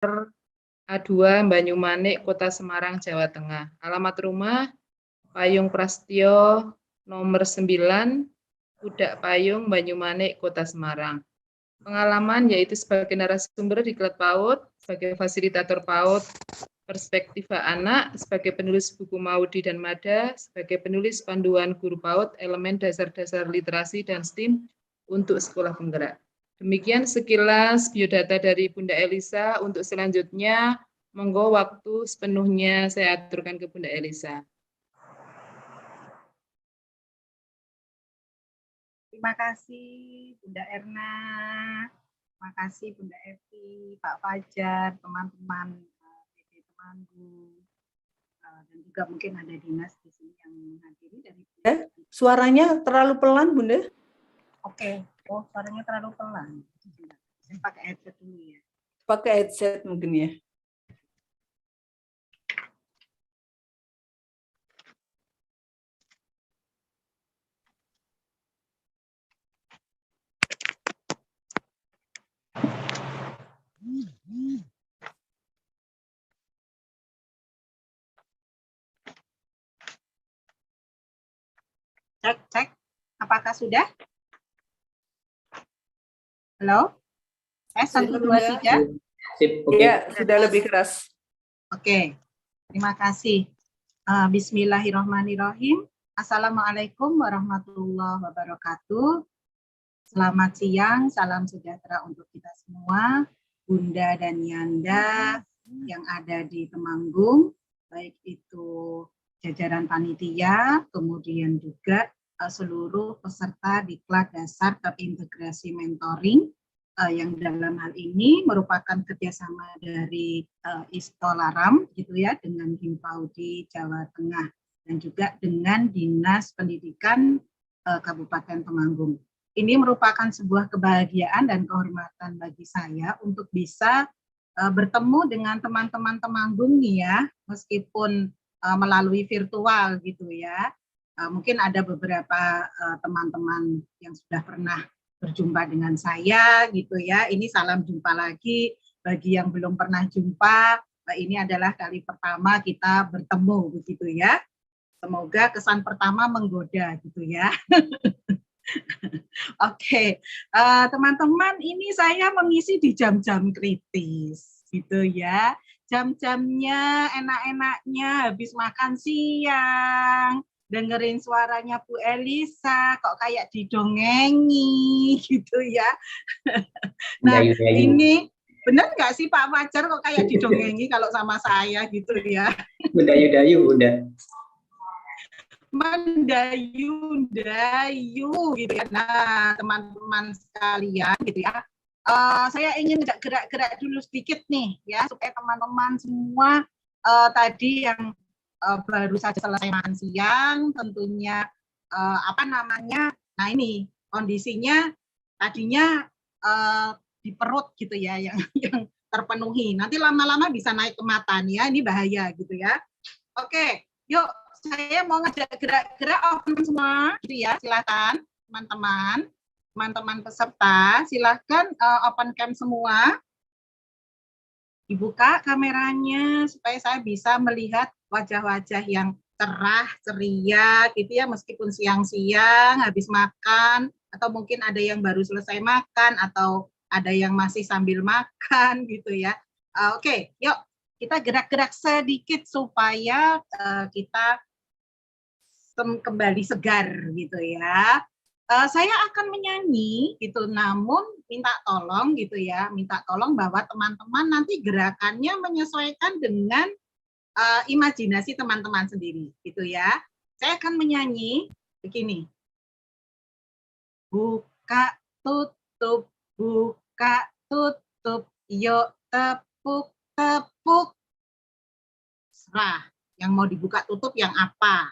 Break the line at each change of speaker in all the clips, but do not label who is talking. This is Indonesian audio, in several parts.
A2 Banyumanik, Kota Semarang, Jawa Tengah. Alamat rumah Payung Prastyo nomor 9, Pudak Payung, Banyumanik, Kota Semarang. Pengalaman yaitu sebagai narasumber di Klub PAUD, sebagai fasilitator PAUD, Perspektiva Anak, sebagai penulis buku Maudi dan Mada, sebagai penulis panduan guru PAUD, elemen dasar-dasar literasi dan STEAM untuk sekolah penggerak. Demikian sekilas biodata dari Bunda Elisa. Untuk selanjutnya, monggo waktu sepenuhnya saya aturkan ke Bunda Elisa.
Terima kasih Bunda Erna, terima kasih Bunda Evi, Pak Fajar, teman-teman PD Temanggung, dan juga mungkin ada dinas di sini yang menghadiri dari.
Suaranya terlalu pelan, Bunda.
Oke, oh suaranya terlalu pelan. Saya pakai headset dulu ya.
Pakai headset mungkin ya.
Cek, apakah sudah? Halo? 1, 2, 3.
Ya, sudah lebih keras.
Oke, terima kasih. Bismillahirrahmanirrahim. Assalamualaikum warahmatullahi wabarakatuh. Selamat siang, salam sejahtera untuk kita semua, Bunda dan Yanda yang ada di Temanggung, baik itu jajaran panitia, kemudian juga seluruh peserta Diklat Dasar Terintegrasi Mentoring, yang dalam hal ini merupakan kerjasama dari Istolaram gitu ya, dengan Himpaudi Jawa Tengah dan juga dengan Dinas Pendidikan Kabupaten Temanggung. Ini merupakan sebuah kebahagiaan dan kehormatan bagi saya untuk bisa bertemu dengan teman-teman Temanggung nih ya, meskipun melalui virtual gitu ya. Mungkin ada beberapa teman-teman yang sudah pernah berjumpa dengan saya gitu ya. Ini salam jumpa lagi bagi yang belum pernah jumpa. Ini adalah kali pertama kita bertemu begitu ya. Semoga kesan pertama menggoda gitu ya. Oke, teman-teman, ini saya mengisi di jam-jam kritis gitu ya. Jam-jamnya enak-enaknya habis makan siang, dengerin suaranya Bu Elisa, kok kayak didongengi gitu ya. Nah, ini benar nggak sih Pak Fajar kok kayak didongengi kalau sama saya gitu ya?
Mendayu-dayu, Bunda.
Mendayu-dayu gitu ya. Nah, teman-teman sekalian gitu ya. Saya ingin gerak-gerak dulu sedikit nih ya, supaya teman-teman semua tadi yang baru saja selesai makan siang tentunya nah ini kondisinya tadinya di perut gitu ya yang terpenuhi, nanti lama-lama bisa naik ke mata nih ya, ini bahaya gitu ya. Oke, yuk saya mau ngajak gerak-gerak open semua gitu ya, silakan teman-teman peserta, silakan open cam semua, dibuka kameranya supaya saya bisa melihat wajah-wajah yang cerah, ceria gitu ya, meskipun siang-siang habis makan, atau mungkin ada yang baru selesai makan, atau ada yang masih sambil makan gitu ya. Oke, yuk kita gerak-gerak sedikit supaya kita kembali segar gitu ya. Saya akan menyanyi gitu, namun minta tolong bahwa teman-teman nanti gerakannya menyesuaikan dengan imajinasi teman-teman sendiri gitu ya. Saya akan menyanyi begini. Buka tutup, yuk tepuk tepuk. Serah, yang mau dibuka tutup yang apa?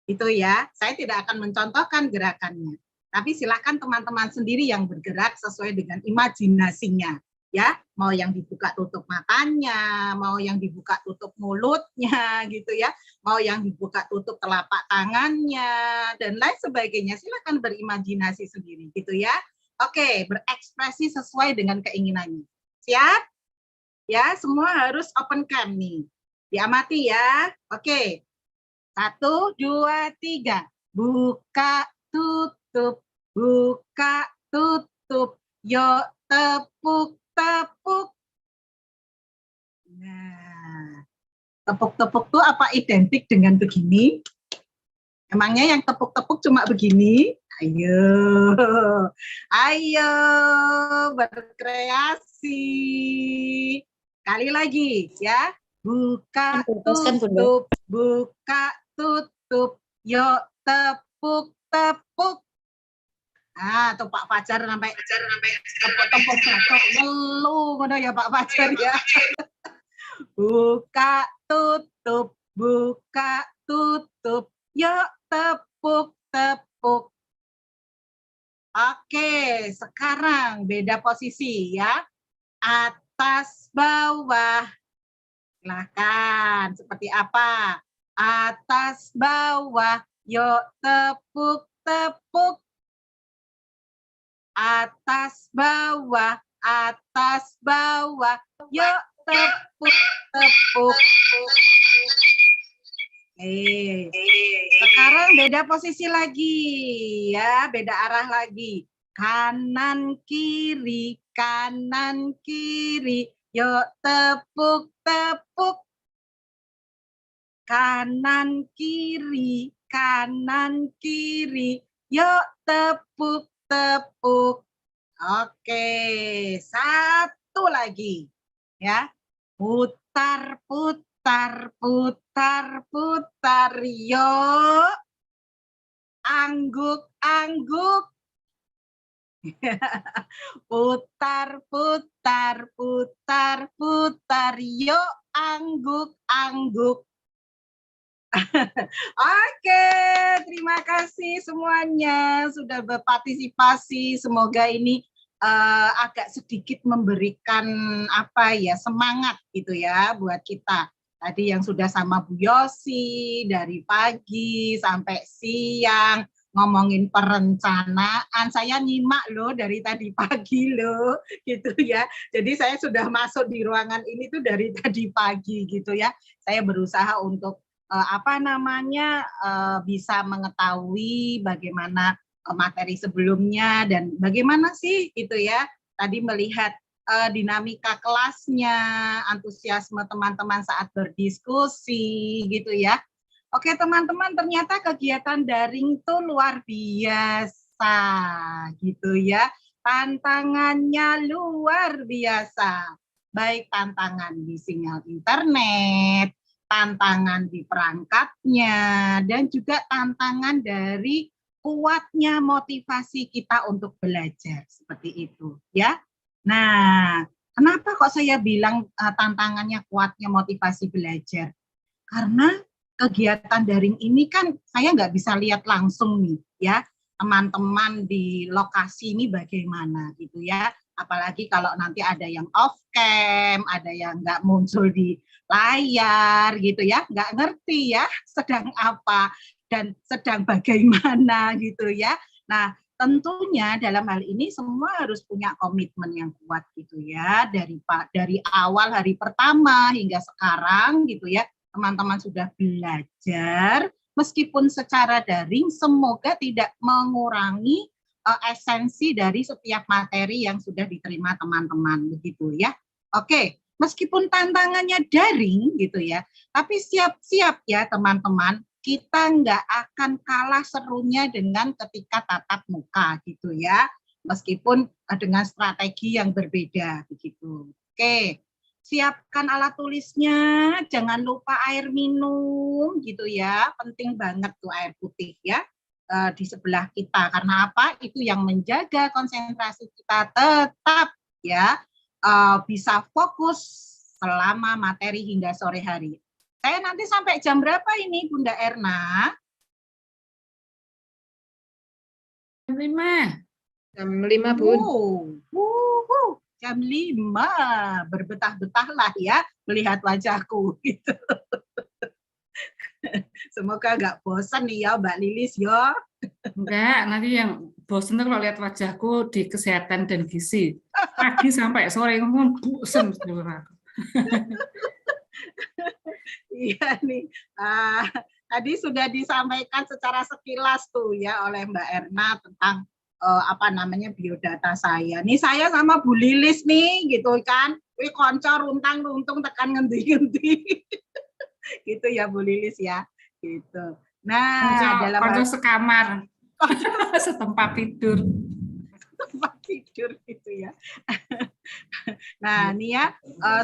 Itu ya, saya tidak akan mencontohkan gerakannya. Tapi silakan teman-teman sendiri yang bergerak sesuai dengan imajinasinya. Ya, mau yang dibuka tutup matanya, mau yang dibuka tutup mulutnya gitu ya, mau yang dibuka tutup telapak tangannya dan lain sebagainya. Silakan berimajinasi sendiri gitu ya. Oke, berekspresi sesuai dengan keinginannya. Siap? Ya, semua harus open cam nih. Diamati ya. Oke. 1, 2, 3. Buka, tutup. Buka, tutup. Yuk tepuk, tepuk. Nah, tepuk-tepuk tuh apa identik dengan begini? Emangnya yang tepuk-tepuk cuma begini? Ayo, ayo berkreasi. Kali lagi ya. Buka, tutup, buka, tutup. Yuk tepuk, tepuk. Ah, tuh Pak Fajar sampai tepuk-tepuk batok ngelu ngono ya Pak Fajar ya. Buka, tutup, buka, tutup. Yuk tepuk, tepuk. Oke, sekarang beda posisi ya. Atas, bawah. Silakan. Seperti apa? Atas, bawah. Yuk tepuk, tepuk. Atas, bawah. Atas, bawah. Yuk tepuk, tepuk. Sekarang beda posisi lagi ya, beda arah lagi. Kanan kiri, kanan kiri. Yuk tepuk, tepuk. Kanan kiri, kanan kiri. Yuk tepuk, tepuk. Oke, satu lagi ya. Putar, putar, putar, putar. Yuk. Angguk, angguk. Putar, putar, putar, putar. Yuk, angguk, angguk. Oke, terima kasih semuanya sudah berpartisipasi. Semoga ini agak sedikit memberikan semangat gitu ya buat kita. Tadi yang sudah sama Bu Yosi dari pagi sampai siang ngomongin perencanaan, saya nyimak loh dari tadi pagi loh gitu ya. Jadi saya sudah masuk di ruangan ini tuh dari tadi pagi gitu ya. Saya berusaha untuk bisa mengetahui bagaimana materi sebelumnya dan bagaimana sih gitu ya tadi melihat dinamika kelasnya, antusiasme teman-teman saat berdiskusi gitu ya. Oke teman-teman, ternyata kegiatan daring itu luar biasa gitu ya. Tantangannya luar biasa. Baik tantangan di sinyal internet, tantangan di perangkatnya, dan juga tantangan dari kuatnya motivasi kita untuk belajar seperti itu ya. Nah, kenapa kok saya bilang tantangannya kuatnya motivasi belajar? Karena kegiatan daring ini kan saya nggak bisa lihat langsung nih ya teman-teman di lokasi ini bagaimana gitu ya. Apalagi kalau nanti ada yang off cam, ada yang nggak muncul di layar gitu ya, nggak ngerti ya sedang apa dan sedang bagaimana gitu ya. Nah tentunya dalam hal ini semua harus punya komitmen yang kuat gitu ya dari awal hari pertama hingga sekarang gitu ya. Teman-teman sudah belajar meskipun secara daring, semoga tidak mengurangi esensi dari setiap materi yang sudah diterima teman-teman begitu ya. Oke, meskipun tantangannya daring gitu ya, tapi siap-siap ya teman-teman, kita nggak akan kalah serunya dengan ketika tatap muka gitu ya, meskipun dengan strategi yang berbeda begitu. Oke. Siapkan alat tulisnya, jangan lupa air minum gitu ya, penting banget tuh air putih ya di sebelah kita. Karena apa? Itu yang menjaga konsentrasi kita tetap ya bisa fokus selama materi hingga sore hari. Saya nanti sampai jam berapa ini Bunda Erna?
Jam 5. Jam 5, Bun.
Jam 5, berbetah-betahlah ya melihat wajahku gitu. Semoga nggak bosan nih ya Mbak Lilis ya.
Enggak, nanti yang bosan kalau lihat wajahku di kesehatan dan gizi. Pagi sampai sore ngomong bosan.
Iya nih, tadi sudah disampaikan secara sekilas tuh ya oleh Mbak Erna tentang apa namanya biodata saya. Nih saya sama Bu Lilis nih gitu kan, wih konco runtang runtung tekan ngendi-ngendi. Gitu ya Bu Lilis ya, gitu. Nah, dalam
Konco sekamar, setempat tidur.
tempat tidur gitu ya. Nah, ini ya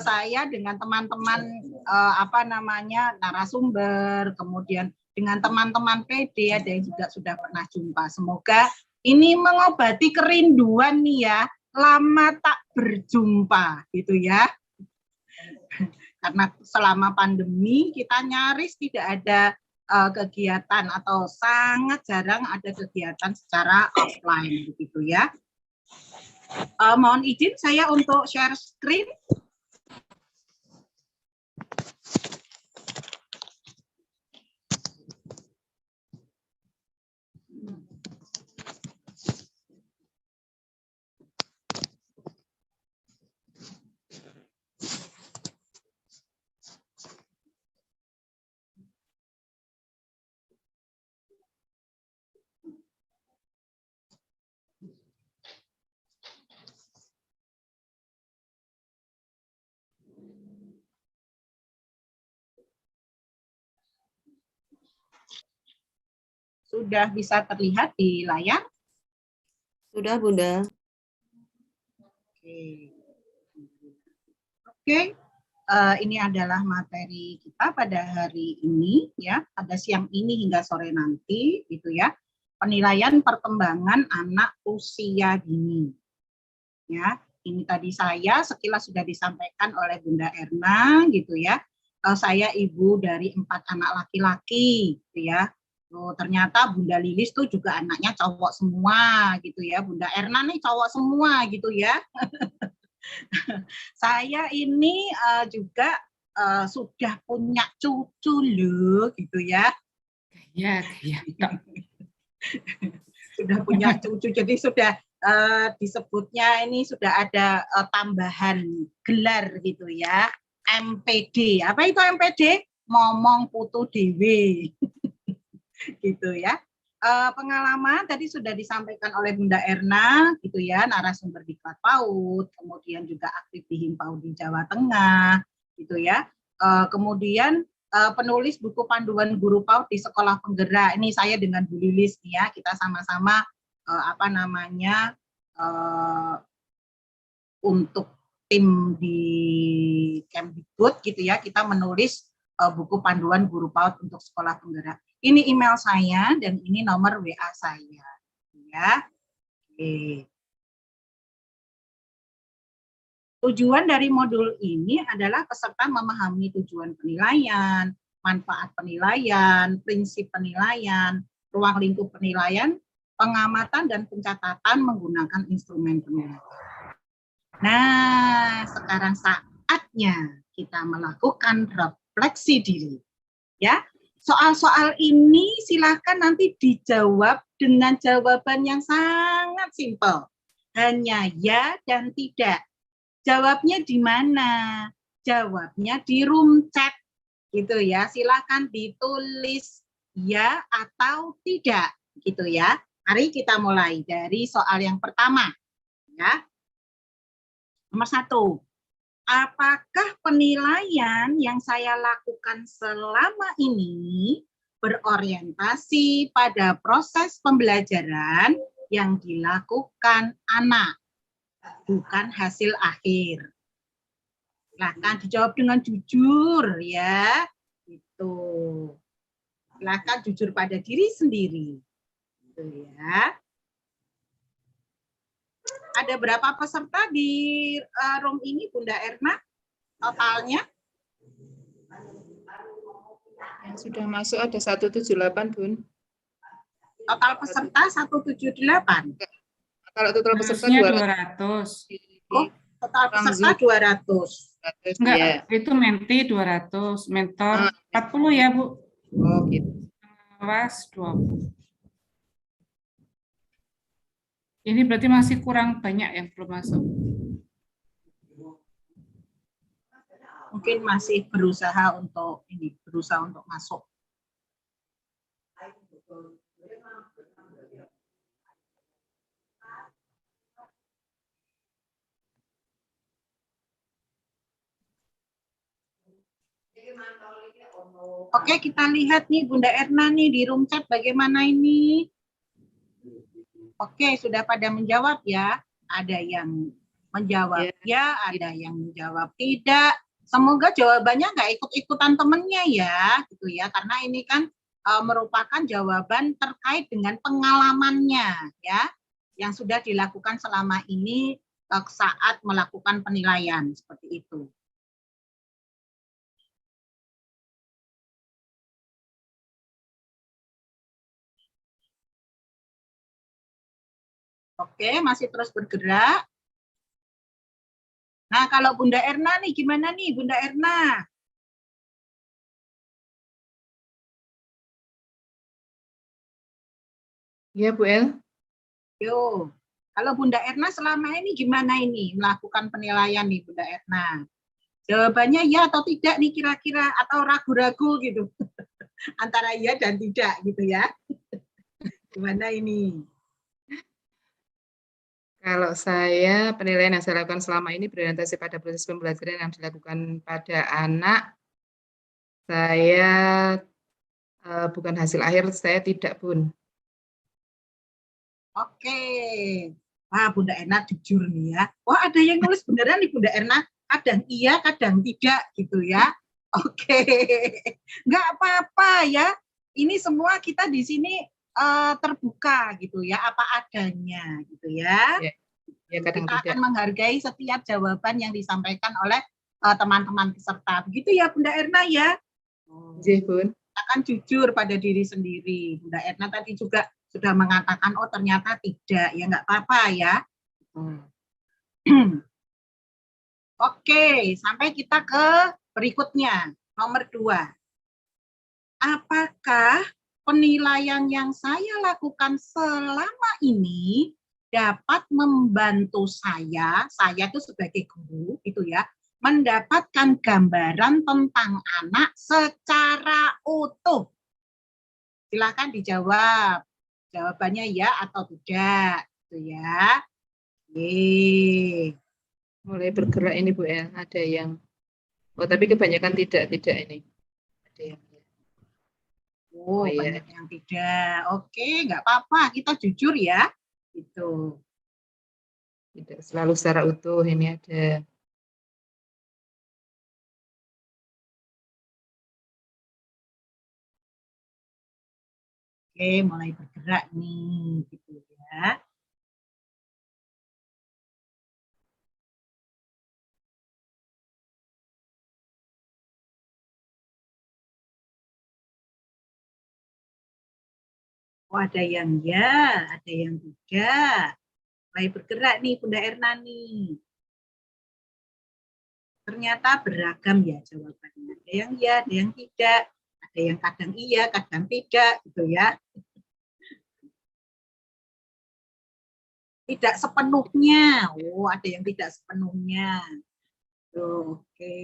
saya dengan teman-teman apa namanya narasumber, kemudian dengan teman-teman PD ada yang juga sudah pernah jumpa. Semoga ini mengobati kerinduan nih ya, lama tak berjumpa gitu ya. Karena selama pandemi kita nyaris tidak ada kegiatan atau sangat jarang ada kegiatan secara offline begitu ya. Mohon izin saya untuk share screen. Sudah bisa terlihat di layar?
Sudah, Bunda.
Oke. Ini adalah materi kita pada hari ini ya, pada siang ini hingga sore nanti gitu ya. Penilaian perkembangan anak usia dini. Ya, ini tadi saya sekilas sudah disampaikan oleh Bunda Erna gitu ya. Saya ibu dari 4 anak laki-laki gitu ya. Ternyata Bunda Lilis tuh juga anaknya cowok semua gitu ya. Bunda Erna nih cowok semua gitu ya. Saya ini juga sudah punya cucu loh gitu ya.
Ya.
Sudah punya cucu, jadi sudah disebutnya ini sudah ada tambahan gelar gitu ya. MPD. Apa itu MPD? Momong putu dewe. Gitu ya. Pengalaman tadi sudah disampaikan oleh Bunda Erna gitu ya, narasumber di PAUD, kemudian juga aktif di Himpau di Jawa Tengah gitu ya. Kemudian penulis buku panduan guru PAUD di sekolah penggerak. Ini saya dengan Bu Lilis nih ya, kita sama-sama apa namanya untuk tim di Kemdikbud gitu ya, kita menulis buku panduan guru PAUD untuk sekolah penggerak. Ini email saya dan ini nomor WA saya. Ya. Oke. Tujuan dari modul ini adalah peserta memahami tujuan penilaian, manfaat penilaian, prinsip penilaian, ruang lingkup penilaian, pengamatan dan pencatatan menggunakan instrumen penilaian. Nah, sekarang saatnya kita melakukan refleksi diri. Ya. Soal-soal ini silakan nanti dijawab dengan jawaban yang sangat simpel. Hanya ya dan tidak. Jawabnya di mana? Jawabnya di room chat. Gitu ya. Silakan ditulis ya atau tidak. Gitu ya. Mari kita mulai dari soal yang pertama. Ya. Nomor 1. Apakah penilaian yang saya lakukan selama ini berorientasi pada proses pembelajaran yang dilakukan anak, bukan hasil akhir? Silakan dijawab dengan jujur ya. Itu. Silakan jujur pada diri sendiri. Gitu ya. Ada berapa peserta di room ini, Bunda Erna? Totalnya?
Yang sudah masuk ada 178, Bun.
Total peserta 178.
Kalau total peserta
Harusnya
200.
200.
Oh, total peserta 200.
Enggak,
Ya.
itu menti 200, mentor 40 ya, Bu.
Oh, gitu.
Awas 20. Ini berarti masih kurang banyak yang belum masuk.
Mungkin masih berusaha untuk masuk. Oke, kita lihat nih Bunda Erna nih di room chat bagaimana ini. Oke, sudah pada menjawab ya. Ada yang menjawab ya, ada yang menjawab tidak. Semoga jawabannya nggak ikut-ikutan temennya ya, gitu ya. Karena ini kan merupakan jawaban terkait dengan pengalamannya ya, yang sudah dilakukan selama ini saat melakukan penilaian seperti itu. Oke, masih terus bergerak. Nah, kalau Bunda Erna nih, gimana nih Bunda Erna?
Ya, Bu El.
Yo, kalau Bunda Erna selama ini gimana ini melakukan penilaian nih Bunda Erna? Jawabannya ya atau tidak nih kira-kira, atau ragu-ragu gitu. Antara ya dan tidak gitu ya. Gimana ini?
Kalau saya, penilaian yang saya lakukan selama ini berorientasi pada proses pembelajaran yang dilakukan pada anak. Saya bukan hasil akhir, saya tidak, Bun.
Oke. Wah, Bunda Erna jujur nih ya. Wah, ada yang nulis beneran nih Bunda Erna. Kadang iya, kadang tidak gitu ya. Oke. Nggak apa-apa ya. Ini semua kita di sini terbuka gitu ya, apa adanya gitu ya.
Ya, kadang
kita
tidak.
akan menghargai setiap jawaban yang disampaikan oleh teman-teman peserta. Begitu ya Bunda Erna ya.
Iya, Bun.
Kita akan jujur pada diri sendiri. Bunda Erna tadi juga sudah mengatakan, oh ternyata tidak, ya nggak apa-apa ya. Oke, sampai kita ke berikutnya, nomor 2. Apakah penilaian yang saya lakukan selama ini dapat membantu saya itu sebagai guru, itu ya, mendapatkan gambaran tentang anak secara utuh? Silakan dijawab. Jawabannya ya atau tidak, gitu ya. Yeay.
Mulai bergerak ini, Bu El. Ada yang, tapi kebanyakan tidak ini. Ada yang
Oh, banyak yang tidak. Oke, nggak apa-apa. Kita jujur ya. Gitu.
Tidak selalu secara utuh, ini ada.
Oke, mulai bergerak nih, gitu ya. Oh, ada yang ya, ada yang tidak. Mulai bergerak nih, Bunda Erna nih. Ternyata beragam ya jawabannya. Ada yang ya, ada yang tidak. Ada yang kadang iya, kadang tidak, gitu ya. Tidak sepenuhnya. Oh, ada yang tidak sepenuhnya. Tuh, oke.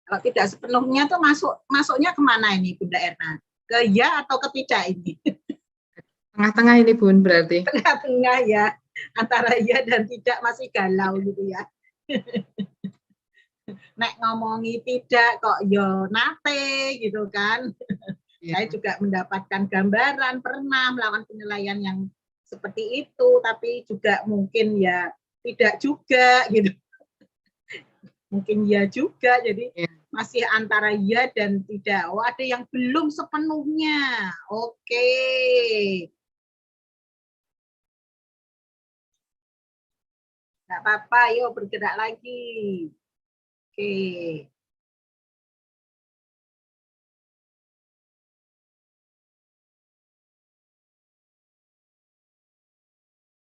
Kalau tidak sepenuhnya tuh masuknya kemana ini Bunda Erna? Ke ya atau ke tidak ini?
Tengah-tengah ini, Bun, berarti.
Tengah-tengah ya. Antara ya dan tidak masih galau gitu ya. Nek ngomongi tidak kok yo nate gitu kan. Ya. Saya juga mendapatkan gambaran pernah melakukan penilaian yang seperti itu, tapi juga mungkin ya tidak juga gitu. Mungkin ya juga, jadi masih antara ya dan tidak. Oh, ada yang belum sepenuhnya. Oke. Nggak apa-apa, yuk bergerak lagi. Oke.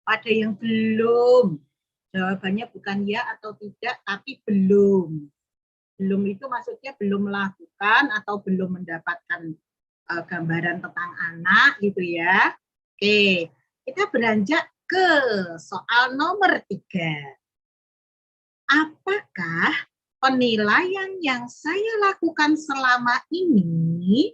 Ada yang belum. Jawabannya bukan ya atau tidak, tapi belum. Belum itu maksudnya belum melakukan atau belum mendapatkan gambaran tentang anak gitu ya. Oke, kita beranjak ke soal nomor 3. Apakah penilaian yang saya lakukan selama ini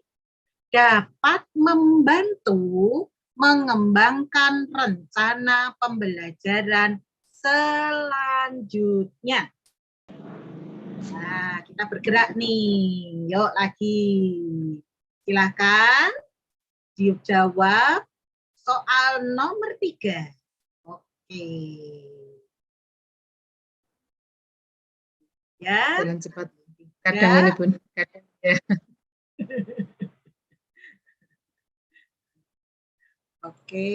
dapat membantu mengembangkan rencana pembelajaran selanjutnya. Nah, kita bergerak nih. Yuk lagi. Silakan dijawab soal nomor 3. Oke. Ya.
Jalan cepat. Kadang ini Bun. Kadang ya.
Oke.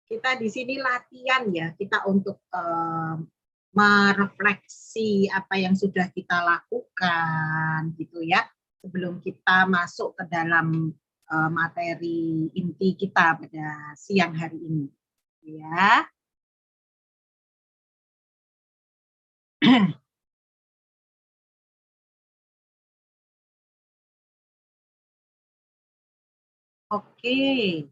Kita di sini latihan ya, kita untuk merefleksi apa yang sudah kita lakukan gitu ya, sebelum kita masuk ke dalam materi inti kita pada siang hari ini ya. Oke.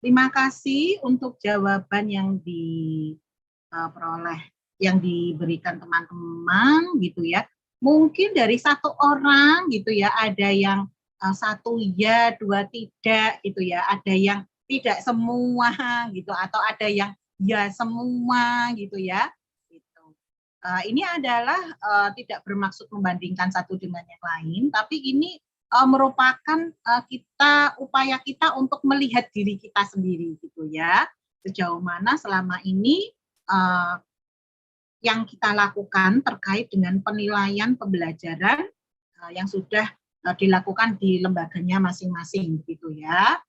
Terima kasih untuk jawaban yang diperoleh, yang diberikan teman-teman gitu ya. Mungkin dari satu orang gitu ya, ada yang satu ya, dua tidak gitu ya, ada yang tidak semua gitu, atau ada yang ya semua gitu ya. Gitu. Ini adalah tidak bermaksud membandingkan satu dengan yang lain, tapi ini merupakan upaya kita untuk melihat diri kita sendiri gitu ya, sejauh mana selama ini yang kita lakukan terkait dengan penilaian pembelajaran yang sudah dilakukan di lembaganya masing-masing gitu ya.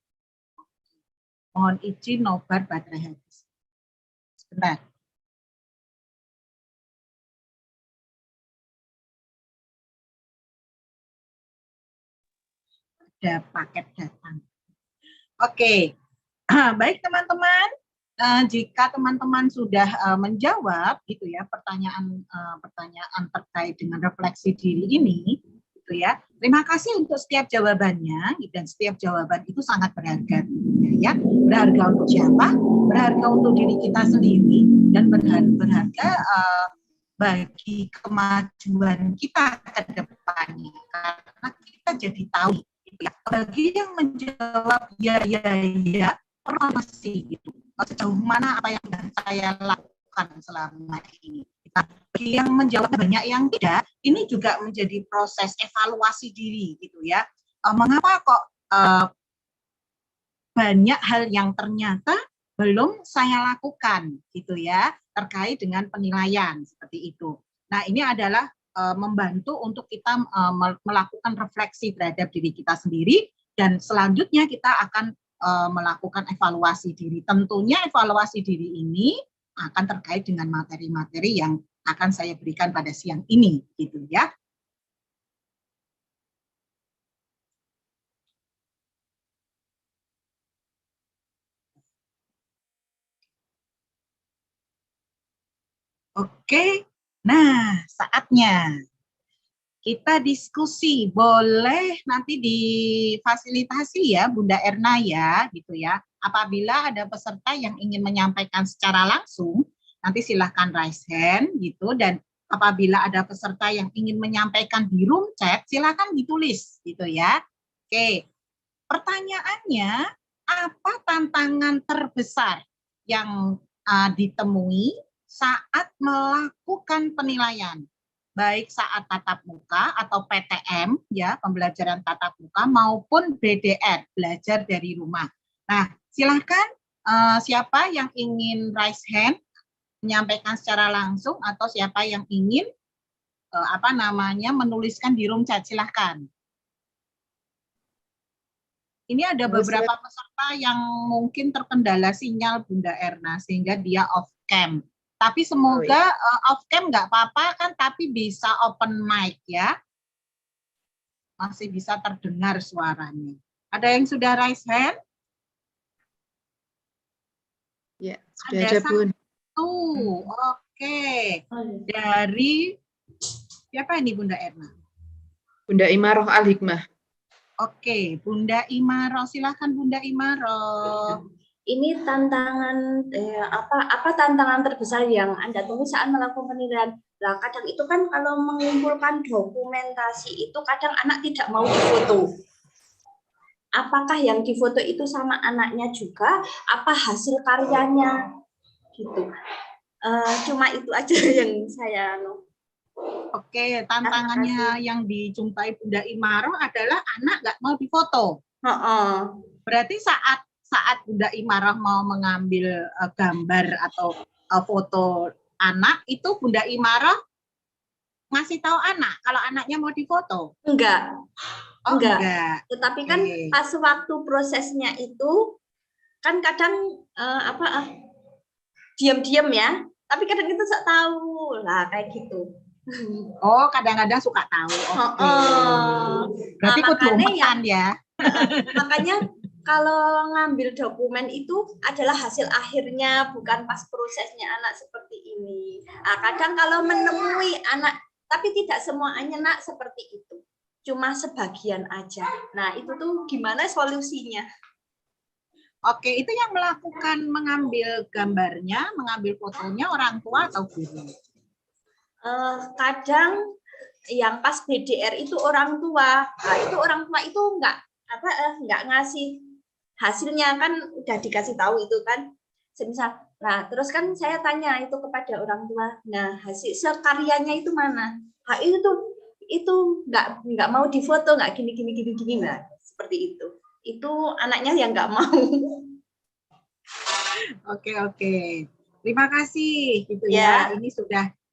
Mohon izin nobar baterai habis. Sebentar. Ada paket datang. Oke, baik teman-teman. Jika teman-teman sudah menjawab gitu ya pertanyaan terkait dengan refleksi diri ini, gitu ya. Terima kasih untuk setiap jawabannya dan setiap jawaban itu sangat berharga, ya. Berharga untuk siapa? Berharga untuk diri kita sendiri dan berharga bagi kemajuan kita ke depannya, karena kita jadi tahu. Ya, bagi yang menjawab ya informasi gitu, sejauh mana apa yang sudah saya lakukan selama ini. Bagi yang menjawab banyak yang tidak, ini juga menjadi proses evaluasi diri gitu ya. Mengapa kok banyak hal yang ternyata belum saya lakukan gitu ya, terkait dengan penilaian seperti itu. Nah, ini adalah membantu untuk kita melakukan refleksi terhadap diri kita sendiri, dan selanjutnya kita akan melakukan evaluasi diri. Tentunya evaluasi diri ini akan terkait dengan materi-materi yang akan saya berikan pada siang ini gitu ya. Oke. Nah, saatnya kita diskusi. Boleh nanti difasilitasi ya Bunda Erna ya, gitu ya. Apabila ada peserta yang ingin menyampaikan secara langsung, nanti silahkan raise hand gitu, dan apabila ada peserta yang ingin menyampaikan di room chat, silahkan ditulis gitu ya. Oke. Pertanyaannya, apa tantangan terbesar yang ditemui saat melakukan penilaian, baik saat tatap muka atau PTM ya, pembelajaran tatap muka, maupun BDR, belajar dari rumah. Nah, silakan siapa yang ingin raise hand menyampaikan secara langsung, atau siapa yang ingin menuliskan di room chat, silahkan. Ini ada beberapa peserta yang mungkin terkendala sinyal Bunda Erna sehingga dia off cam. Tapi semoga off cam nggak apa-apa kan, tapi bisa open mic ya. Masih bisa terdengar suaranya. Ada yang sudah raise hand?
Sudah ada, Bun.
Oke. Dari siapa ini Bunda Erna?
Bunda Imaroh Al-Hikmah.
Oke, Bunda Imaroh, silahkan Bunda Imaroh.
Ini tantangan apa tantangan terbesar yang Anda temui saat melakukan penilaian? Nah, kadang itu kan kalau mengumpulkan dokumentasi itu kadang anak tidak mau difoto. Apakah yang difoto itu sama anaknya juga? Apa hasil karyanya? Gitu. Cuma itu aja yang saya.
Oke, tantangannya yang dijumpai Bunda Imaroh adalah anak nggak mau difoto. Berarti saat Bunda Imaroh mau mengambil gambar atau foto anak, itu Bunda Imaroh ngasih tahu anak kalau anaknya mau difoto?
Enggak.
Enggak.
Tetapi kan pas waktu prosesnya itu kan kadang diam-diam ya, tapi kadang kita tak tahu lah kayak gitu.
Oh, kadang-kadang suka tahu. Berarti kudu ya.
Makanya kalau ngambil dokumen itu adalah hasil akhirnya, bukan pas prosesnya anak seperti ini. Nah, kadang kalau menemui anak, tapi tidak semuanya nak seperti itu. Cuma sebagian aja. Nah, itu tuh gimana solusinya?
Oke, itu yang melakukan mengambil gambarnya, mengambil fotonya orang tua atau guru?
Kadang yang pas BDR itu orang tua. Nah, itu orang tua itu nggak ngasih hasilnya, kan udah dikasih tahu itu kan. Semisal, nah terus kan saya tanya itu kepada orang tua, nah hasil sekaryanya itu mana? Nah, itu nggak mau difoto, nggak gini lah, seperti itu. Itu anaknya yang nggak mau.
Oke. Terima kasih gitu ya. Ini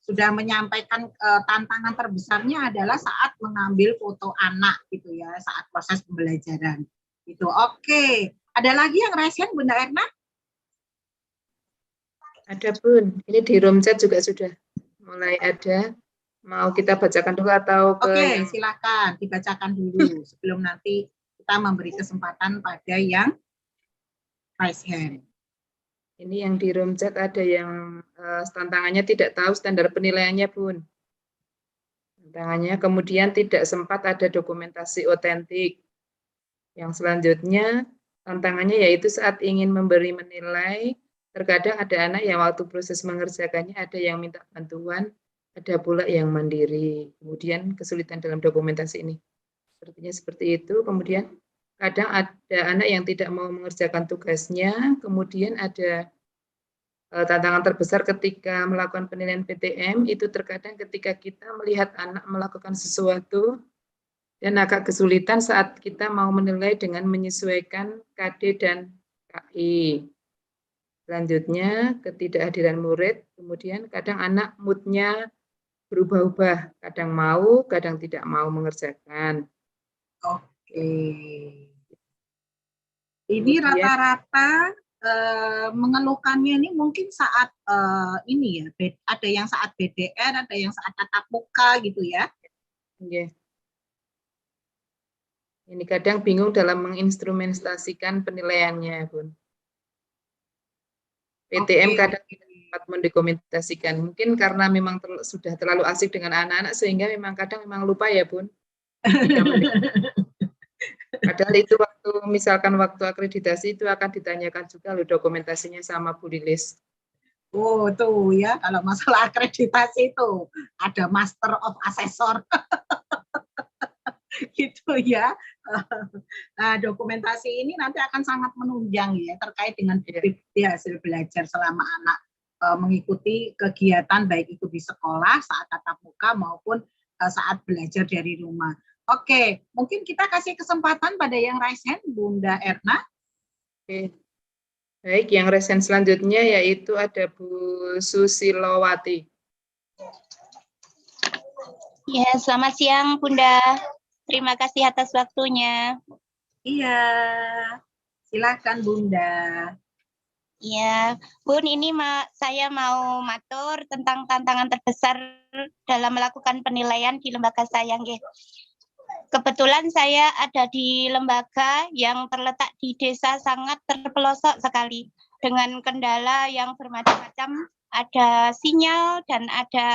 sudah menyampaikan tantangan terbesarnya adalah saat mengambil foto anak gitu ya, saat proses pembelajaran. Gitu. Oke. Ada lagi yang raise hand, Bunda Erna?
Ada, Bun. Ini di room chat juga sudah mulai ada. Mau kita bacakan dulu atau
Oke, silakan dibacakan dulu sebelum nanti kita memberi kesempatan pada yang raise hand.
Ini yang di room chat ada yang tantangannya tidak tahu standar penilaiannya, Bun. Tantangannya kemudian tidak sempat ada dokumentasi otentik. Yang selanjutnya tantangannya yaitu saat ingin memberi menilai, terkadang ada anak yang waktu proses mengerjakannya ada yang minta bantuan, ada pula yang mandiri. Kemudian kesulitan dalam dokumentasi ini. Sepertinya seperti itu. Kemudian kadang ada anak yang tidak mau mengerjakan tugasnya, kemudian ada tantangan terbesar ketika melakukan penilaian PTM, itu terkadang ketika kita melihat anak melakukan sesuatu, dan agak kesulitan saat kita mau menilai dengan menyesuaikan KD dan KI. Selanjutnya, ketidakhadiran murid, kemudian kadang anak mood-nya berubah-ubah, kadang mau, kadang tidak mau mengerjakan.
Oke. Ini rata-rata mengeluhkannya ini mungkin saat ini ya, ada yang saat BDR, ada yang saat tatap muka gitu ya.
Iya. Ini kadang bingung dalam menginstrumentasikan penilaiannya, Bun. PTM kadang tidak dapat mendokumentasikan. Mungkin karena memang sudah terlalu asik dengan anak-anak sehingga memang kadang lupa ya, Bun. Padahal itu misalkan waktu akreditasi itu akan ditanyakan juga loh dokumentasinya sama Bu Lilis.
Oh, tuh ya, kalau masalah akreditasi itu ada Master of Assessor. Gitu ya. Nah, dokumentasi ini nanti akan sangat menunjang ya terkait dengan bukti hasil belajar selama anak mengikuti kegiatan baik itu di sekolah saat tatap muka maupun saat belajar dari rumah. Oke, mungkin kita kasih kesempatan pada yang raise hand, Bunda Erna.
Oke. Baik, yang raise hand selanjutnya yaitu ada Bu Susilowati.
Ya, selamat siang Bunda. Terima kasih atas waktunya.
Iya, silakan Bunda.
Iya, Bun, ini saya mau matur tentang tantangan terbesar dalam melakukan penilaian di lembaga saya. Kebetulan saya ada di lembaga yang terletak di desa sangat terpelosok sekali. dengan kendala yang bermacam-macam, ada sinyal dan ada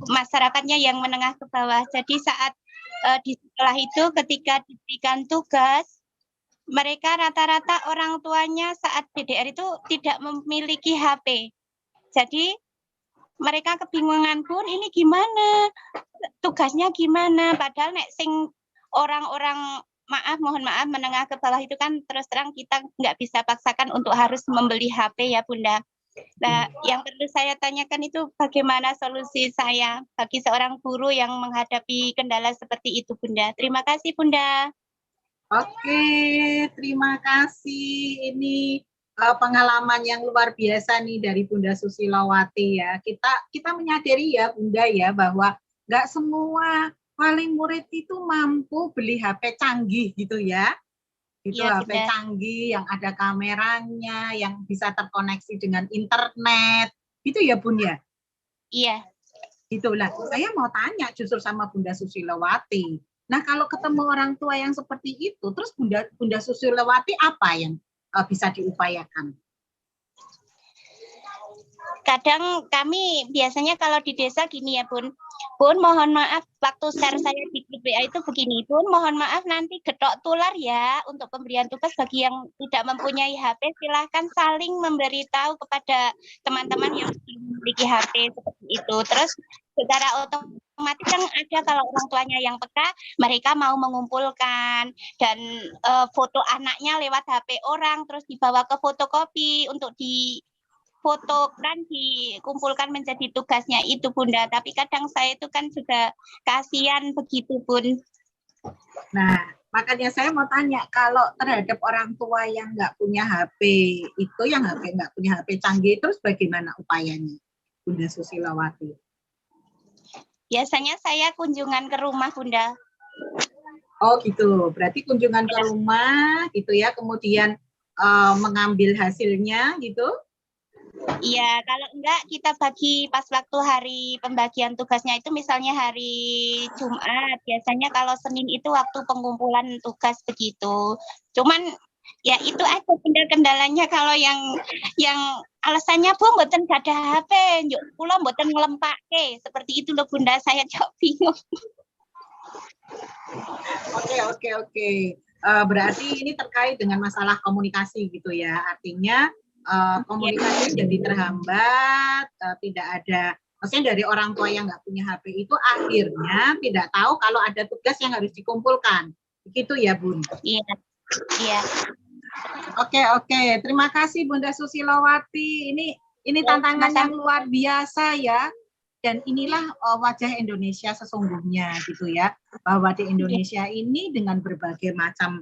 masyarakatnya yang menengah ke bawah. Jadi saat di sekolah itu ketika diberikan tugas, mereka rata-rata orang tuanya saat DDR itu tidak memiliki HP. Jadi mereka kebingungan, Bun, ini gimana? Tugasnya gimana? Padahal nek sing orang-orang mohon maaf menengah ke bawah itu kan terus terang kita nggak bisa paksakan untuk harus membeli HP ya Bunda. Nah, yang perlu saya tanyakan itu bagaimana solusi saya bagi seorang guru yang menghadapi kendala seperti itu, Bunda. Terima kasih, Bunda.
Oke, terima kasih. Ini pengalaman yang luar biasa nih dari Bunda Susilowati ya. Kita menyadari ya Bunda ya bahwa nggak semua wali murid itu mampu beli HP canggih gitu ya. Itu
Iya,
HP
Bunda.
canggih yang ada kameranya, yang bisa terkoneksi dengan internet, gitu ya Bun ya?
Iya.
Itulah, saya mau tanya justru sama Bunda Susilowati. Nah kalau ketemu orang tua yang seperti itu, terus Bunda Susilowati apa yang bisa diupayakan?
Kadang kami biasanya kalau di desa gini ya Bun. Bun, mohon maaf waktu share saya di grup WA itu begini. Bun, mohon maaf nanti getok tular ya untuk pemberian tugas bagi yang tidak mempunyai HP. Silahkan saling memberitahu kepada teman-teman yang memiliki HP seperti itu. Terus secara otomatis kan ada kalau orang tuanya yang peka, mereka mau mengumpulkan dan foto anaknya lewat HP orang terus dibawa ke fotokopi untuk foto kan dikumpulkan menjadi tugasnya itu Bunda, tapi kadang saya itu kan juga kasihan begitu Bun.
Nah, makanya saya mau tanya, kalau terhadap orang tua yang nggak punya HP, itu yang nggak punya HP canggih, terus bagaimana upayanya, Bunda Susilowati?
Biasanya saya kunjungan ke rumah Bunda.
Oh gitu, berarti kunjungan ke rumah gitu ya, kemudian mengambil hasilnya gitu?
Iya, kalau enggak kita bagi pas waktu hari pembagian tugasnya itu misalnya hari Jumat. Biasanya kalau Senin itu waktu pengumpulan tugas begitu. Cuman ya itu aja kendalanya kalau yang alasannya Bu mboten gak ada HP, yuk kula mboten nglempake. Seperti itu loh Bunda, saya jauh bingung.
Oke. Berarti ini terkait dengan masalah komunikasi gitu ya. Artinya komunikasi jadi terhambat, tidak ada, maksudnya dari orang tua yang nggak punya HP itu akhirnya tidak tahu kalau ada tugas yang harus dikumpulkan. Begitu ya Bun?
Iya.
Oke. Terima kasih Bunda Susilowati. Ini tantangan yang luar biasa ya. Dan inilah wajah Indonesia sesungguhnya gitu ya. Bahwa di Indonesia ini dengan berbagai macam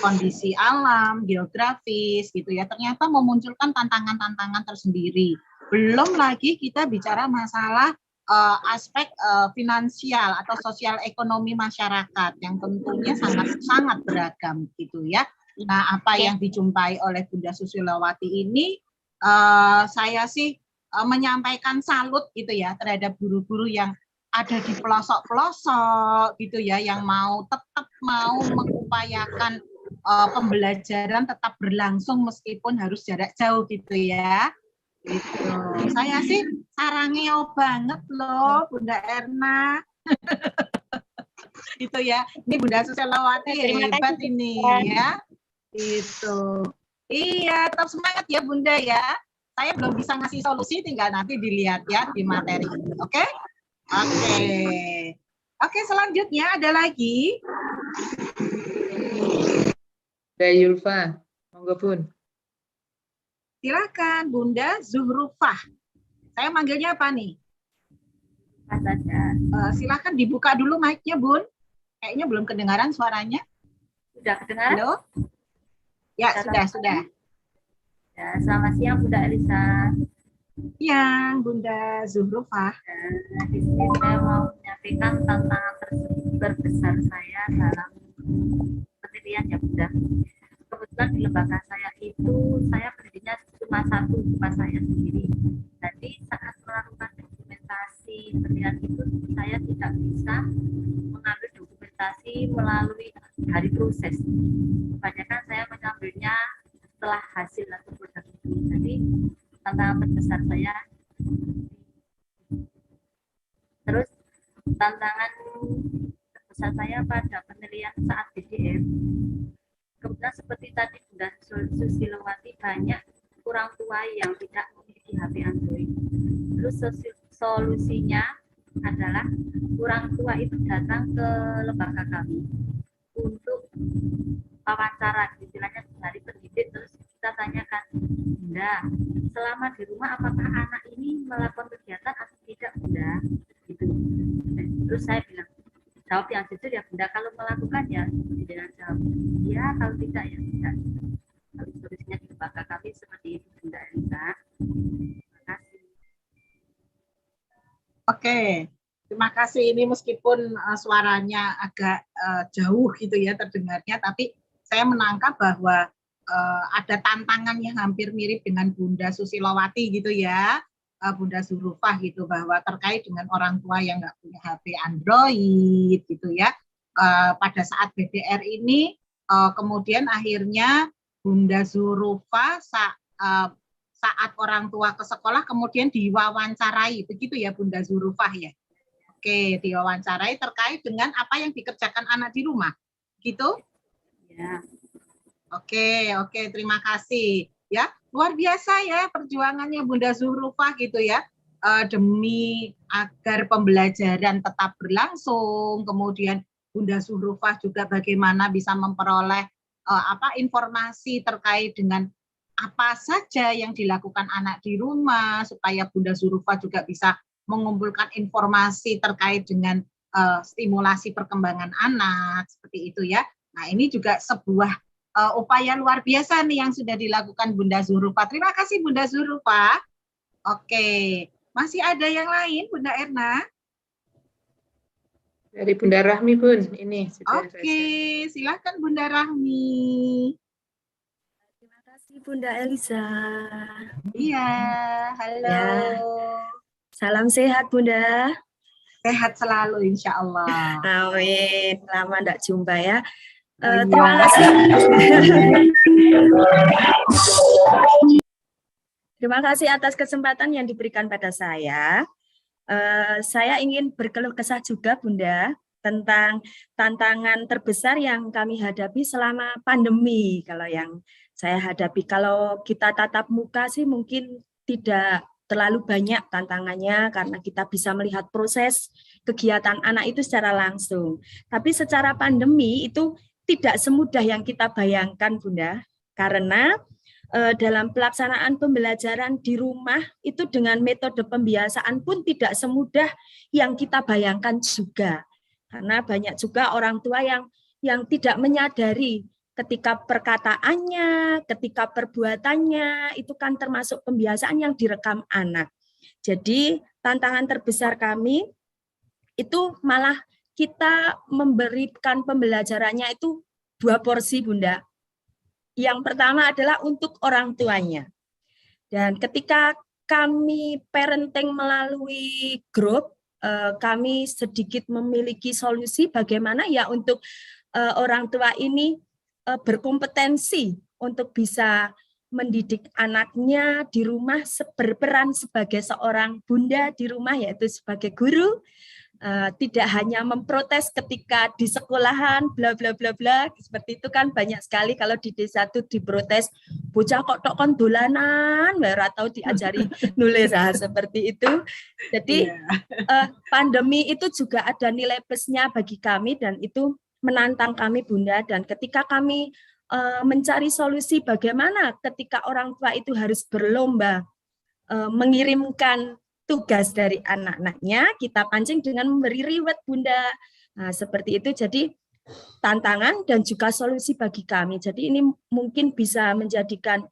kondisi alam, geografis gitu ya, ternyata memunculkan tantangan-tantangan tersendiri. Belum lagi kita bicara masalah aspek finansial atau sosial ekonomi masyarakat yang tentunya sangat beragam gitu ya. Nah, apa yang dijumpai oleh Bunda Susilowati ini, saya sih menyampaikan salut gitu ya terhadap guru-guru yang ada di pelosok-pelosok gitu ya, yang tetap mau mengupayakan pembelajaran tetap berlangsung meskipun harus jarak jauh gitu ya. Gitu. Saya sih sarangnya banget loh Bunda Erna. Itu ya. Ini Bunda Susilowati hebat ini ya. Itu. Iya, tetap semangat ya Bunda ya. Saya belum bisa ngasih solusi, tinggal nanti dilihat ya di materi ini. Oke? Oke, selanjutnya ada lagi.
Yulfa, monggo Bun.
Silakan Bunda Zuhrufah. Saya manggilnya apa nih? Silakan dibuka dulu mic-nya Bun. Kayaknya belum kedengaran suaranya.
Sudah kedengaran?
Halo? Ya, sudah.
Ya, selamat siang Bunda Elisa.
Siang Bunda Zuhrufah.
Di sini saya mau menyampaikan tantangan terbesar saya dalam penelitian ya Bunda. Kebetulan di lembaga saya itu saya berdirinya cuma saya sendiri. Jadi saat melakukan dokumentasi penelitian itu saya tidak bisa mengambil dokumentasi melalui hari proses. Kebanyakan saya mengambilnya setelah hasil ataupun tantangan terbesar saya. Terus tantangan terbesar saya pada penilaian saat BDR. Kemudian seperti tadi Bunda Susilowati, banyak orang tua yang tidak memiliki HP Android. Terus solusinya adalah orang tua itu datang ke lembaga kami untuk wawancara, istilahnya dari pendidik, terus kita tanyakan, Bunda, selama di rumah apakah anak ini melakukan kegiatan atau tidak, Bunda? Gitu. Terus saya bilang, jawab yang jujur ya Bunda, kalau melakukan ya dengan jawab ya, kalau tidak ya tidak. Kalau solusinya di lembaga kami seperti itu Bunda Elisa. Terima kasih.
Oke, terima kasih. Ini meskipun suaranya agak jauh gitu ya terdengarnya, tapi saya menangkap bahwa ada tantangan yang hampir mirip dengan Bunda Susilowati gitu ya, Bunda Zurufah gitu, bahwa terkait dengan orang tua yang nggak punya HP Android gitu ya. Pada saat BDR ini kemudian akhirnya Bunda Zurufah saat orang tua ke sekolah kemudian diwawancarai, begitu ya Bunda Zurufah ya. Oke, diwawancarai terkait dengan apa yang dikerjakan anak di rumah, gitu?
Ya.
Oke, terima kasih. Ya, luar biasa ya perjuangannya Bunda Zurufah gitu ya, demi agar pembelajaran tetap berlangsung. Kemudian Bunda Zurufah juga bagaimana bisa memperoleh informasi terkait dengan apa saja yang dilakukan anak di rumah, supaya Bunda Zurufah juga bisa mengumpulkan informasi terkait dengan stimulasi perkembangan anak, seperti itu ya. Nah, ini juga sebuah upaya luar biasa nih yang sudah dilakukan Bunda Zurufah. Terima kasih Bunda Zurufah. Oke, masih ada yang lain Bunda Erna?
Dari Bunda Rahmi, Bun. Ini sudah.
Oke, silakan Bunda Rahmi.
Terima kasih Bunda Elisa.
Iya, halo.
Ya. Salam sehat Bunda.
Sehat selalu insya Allah.
Amin. Lama enggak jumpa ya.
Iya.
Terima kasih. Terima kasih atas kesempatan yang diberikan pada saya. Saya ingin berkeluh kesah juga Bunda tentang tantangan terbesar yang kami hadapi selama pandemi. Kalau yang saya hadapi, kalau kita tatap muka sih mungkin tidak terlalu banyak tantangannya karena kita bisa melihat proses kegiatan anak itu secara langsung. Tapi secara pandemi itu tidak semudah yang kita bayangkan Bunda, karena dalam pelaksanaan pembelajaran di rumah itu dengan metode pembiasaan pun tidak semudah yang kita bayangkan juga. Karena banyak juga orang tua yang tidak menyadari ketika perkataannya, ketika perbuatannya, itu kan termasuk pembiasaan yang direkam anak. Jadi tantangan terbesar kami itu malah kita memberikan pembelajarannya itu 2 porsi Bunda. Yang pertama adalah untuk orang tuanya. Dan ketika kami parenting melalui grup, kami sedikit memiliki solusi bagaimana ya untuk orang tua ini berkompetensi untuk bisa mendidik anaknya di rumah, berperan sebagai seorang bunda di rumah, yaitu sebagai guru. Tidak hanya memprotes ketika di sekolahan bla bla bla bla seperti itu kan banyak sekali kalau di desa itu diprotes bocah kok tok kon dolanan atau diajari nulis seperti itu. Jadi pandemi itu juga ada nilai plusnya bagi kami dan itu menantang kami Bunda, dan ketika kami mencari solusi bagaimana ketika orang tua itu harus berlomba mengirimkan tugas dari anak-anaknya, kita pancing dengan memberi reward Bunda. Nah, seperti itu. Jadi tantangan dan juga solusi bagi kami. Jadi ini mungkin bisa menjadikan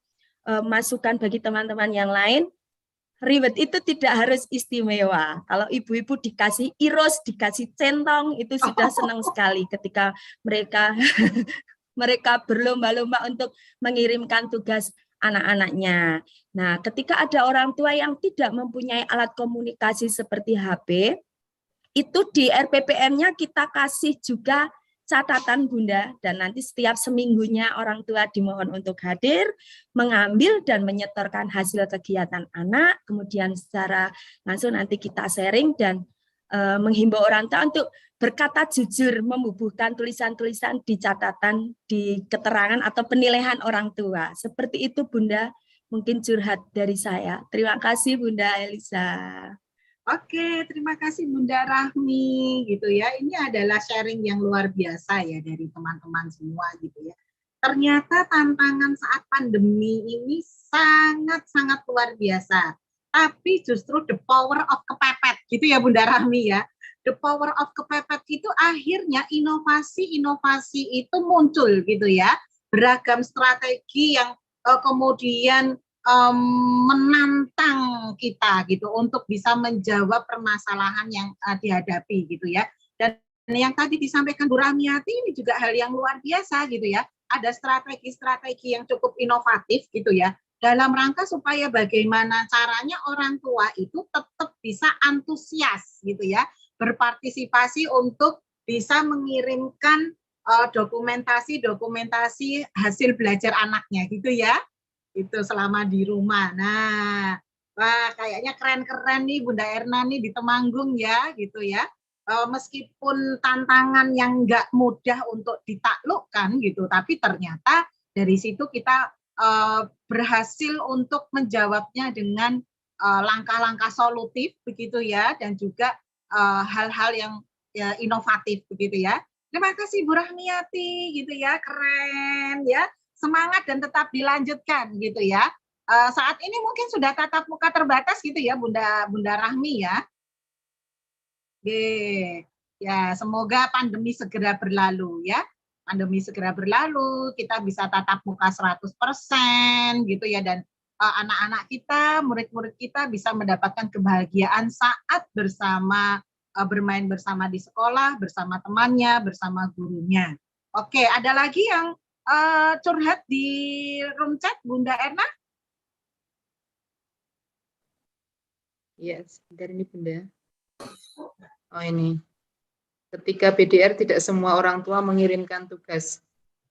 masukan bagi teman-teman yang lain. Reward itu tidak harus istimewa. Kalau ibu-ibu dikasih iros, dikasih centong, itu sudah senang sekali ketika mereka berlomba-lomba untuk mengirimkan tugas anak-anaknya. Nah, ketika ada orang tua yang tidak mempunyai alat komunikasi seperti HP, itu di RPPM-nya kita kasih juga catatan Bunda, dan nanti setiap seminggunya orang tua dimohon untuk hadir, mengambil dan menyetorkan hasil kegiatan anak, kemudian secara langsung nanti kita sharing dan menghimbau orang tua untuk berkata jujur, membubuhkan tulisan-tulisan di catatan, di keterangan atau penilaian orang tua. Seperti itu Bunda, mungkin curhat dari saya. Terima kasih Bunda Elisa.
Oke, terima kasih Bunda Rahmi gitu ya. Ini adalah sharing yang luar biasa ya dari teman-teman semua gitu ya. Ternyata tantangan saat pandemi ini sangat-sangat luar biasa. Tapi justru the power of kepepet gitu ya Bunda Rahmi ya. The power of kepepet itu akhirnya inovasi-inovasi itu muncul gitu ya. Beragam strategi yang kemudian menantang kita gitu untuk bisa menjawab permasalahan yang dihadapi gitu ya. Dan yang tadi disampaikan Bu Rahmiati ini juga hal yang luar biasa gitu ya. Ada strategi-strategi yang cukup inovatif gitu ya. Dalam rangka supaya bagaimana caranya orang tua itu tetap bisa antusias gitu ya. Berpartisipasi untuk bisa mengirimkan dokumentasi hasil belajar anaknya gitu ya. Itu selama di rumah. Nah, wah kayaknya keren-keren nih Bunda Erna nih di Temanggung ya, gitu ya. Meskipun tantangan yang nggak mudah untuk ditaklukkan gitu, tapi ternyata dari situ kita berhasil untuk menjawabnya dengan langkah-langkah solutif begitu ya, dan juga hal-hal yang inovatif begitu ya. Terima kasih Bu Rahmiati gitu ya, keren ya. Semangat dan tetap dilanjutkan gitu ya. Saat ini mungkin sudah tatap muka terbatas gitu ya Bunda Rahmi ya. Ya, semoga pandemi segera berlalu ya. Pandemi segera berlalu, kita bisa tatap muka 100% gitu ya, dan anak-anak kita, murid-murid kita bisa mendapatkan kebahagiaan saat bersama bermain bersama di sekolah, bersama temannya, bersama gurunya. Oke, ada lagi yang curhat di room chat, Bunda Erna?
Iya, sebentar ini Bunda. Oh ini, ketika PDR tidak semua orang tua mengirimkan tugas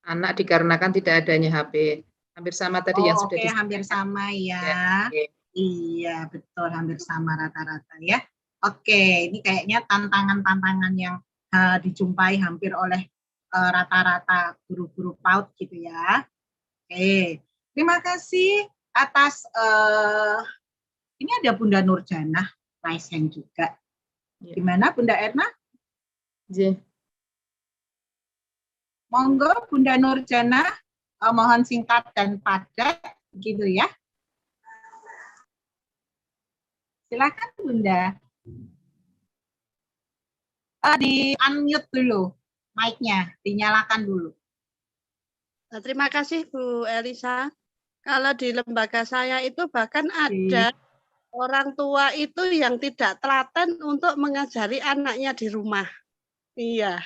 anak dikarenakan tidak adanya HP. Hampir sama tadi yang sudah disampaikan.
Hampir sama ya. Okay. Iya, betul, hampir sama rata-rata ya. Oke, ini kayaknya tantangan-tantangan yang dijumpai hampir oleh rata-rata guru-guru PAUD gitu ya. Oke, terima kasih atas ini ada Bunda Nurjana Raisen juga. Gimana Bunda Erna?
Iya.
Monggo Bunda Nurjana, mohon singkat dan padat gitu ya. Silakan Bunda. Di unmute dulu mic-nya, dinyalakan dulu.
Terima kasih Bu Elisa. Kalau di lembaga saya itu bahkan ada orang tua itu yang tidak telaten untuk mengajari anaknya di rumah. Iya,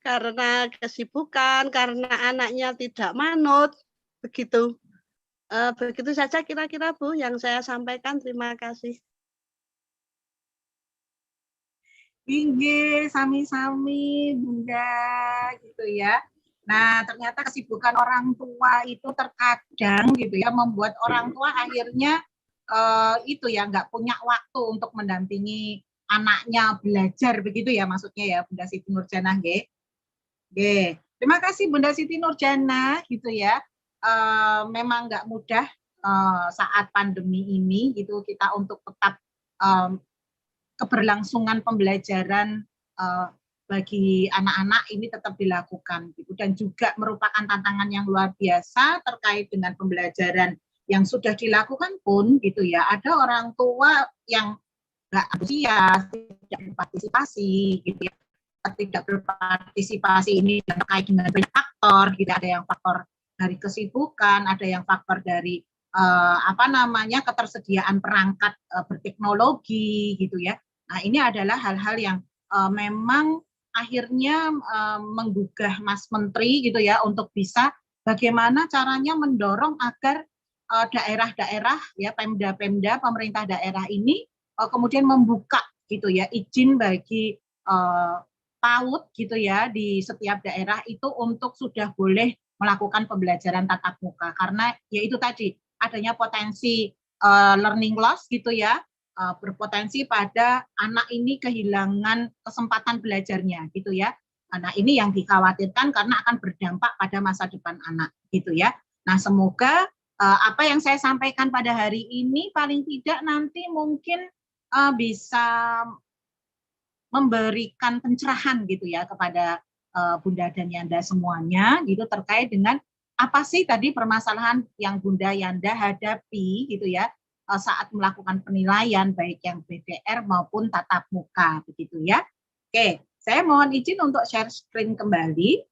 karena kesibukan, karena anaknya tidak manut, begitu. Begitu saja kira-kira Bu yang saya sampaikan. Terima kasih.
Inggih, sami-sami Bunda gitu ya. Nah, ternyata kesibukan orang tua itu terkadang gitu ya membuat orang tua akhirnya itu ya nggak punya waktu untuk mendampingi anaknya belajar begitu ya, maksudnya ya Bunda Siti Nurjana nggih. Nggih. Terima kasih Bunda Siti Nurjana gitu ya. Memang nggak mudah saat pandemi ini gitu kita untuk tetap keberlangsungan pembelajaran bagi anak-anak ini tetap dilakukan gitu, dan juga merupakan tantangan yang luar biasa terkait dengan pembelajaran yang sudah dilakukan pun gitu ya, ada orang tua yang nggak antusias, tidak berpartisipasi gitu ya. Tidak berpartisipasi ini terkait dengan banyak faktor gitu, ada yang faktor dari kesibukan, ada yang faktor dari ketersediaan perangkat berteknologi gitu ya. Nah, ini adalah hal-hal yang memang akhirnya menggugah Mas Menteri gitu ya untuk bisa bagaimana caranya mendorong agar daerah-daerah ya, Pemda-Pemda, pemerintah daerah ini kemudian membuka gitu ya izin bagi PAUD gitu ya di setiap daerah itu untuk sudah boleh melakukan pembelajaran tatap muka, karena ya itu tadi adanya potensi learning loss gitu ya, berpotensi pada anak ini kehilangan kesempatan belajarnya gitu ya. Nah, ini yang dikhawatirkan karena akan berdampak pada masa depan anak gitu ya. Nah, semoga apa yang saya sampaikan pada hari ini paling tidak nanti mungkin bisa memberikan pencerahan gitu ya kepada Bunda dan Yanda semuanya gitu terkait dengan apa sih tadi permasalahan yang Bunda Yanda hadapi gitu ya saat melakukan penilaian baik yang BDR maupun tatap muka begitu ya. Oke, saya mohon izin untuk share screen kembali.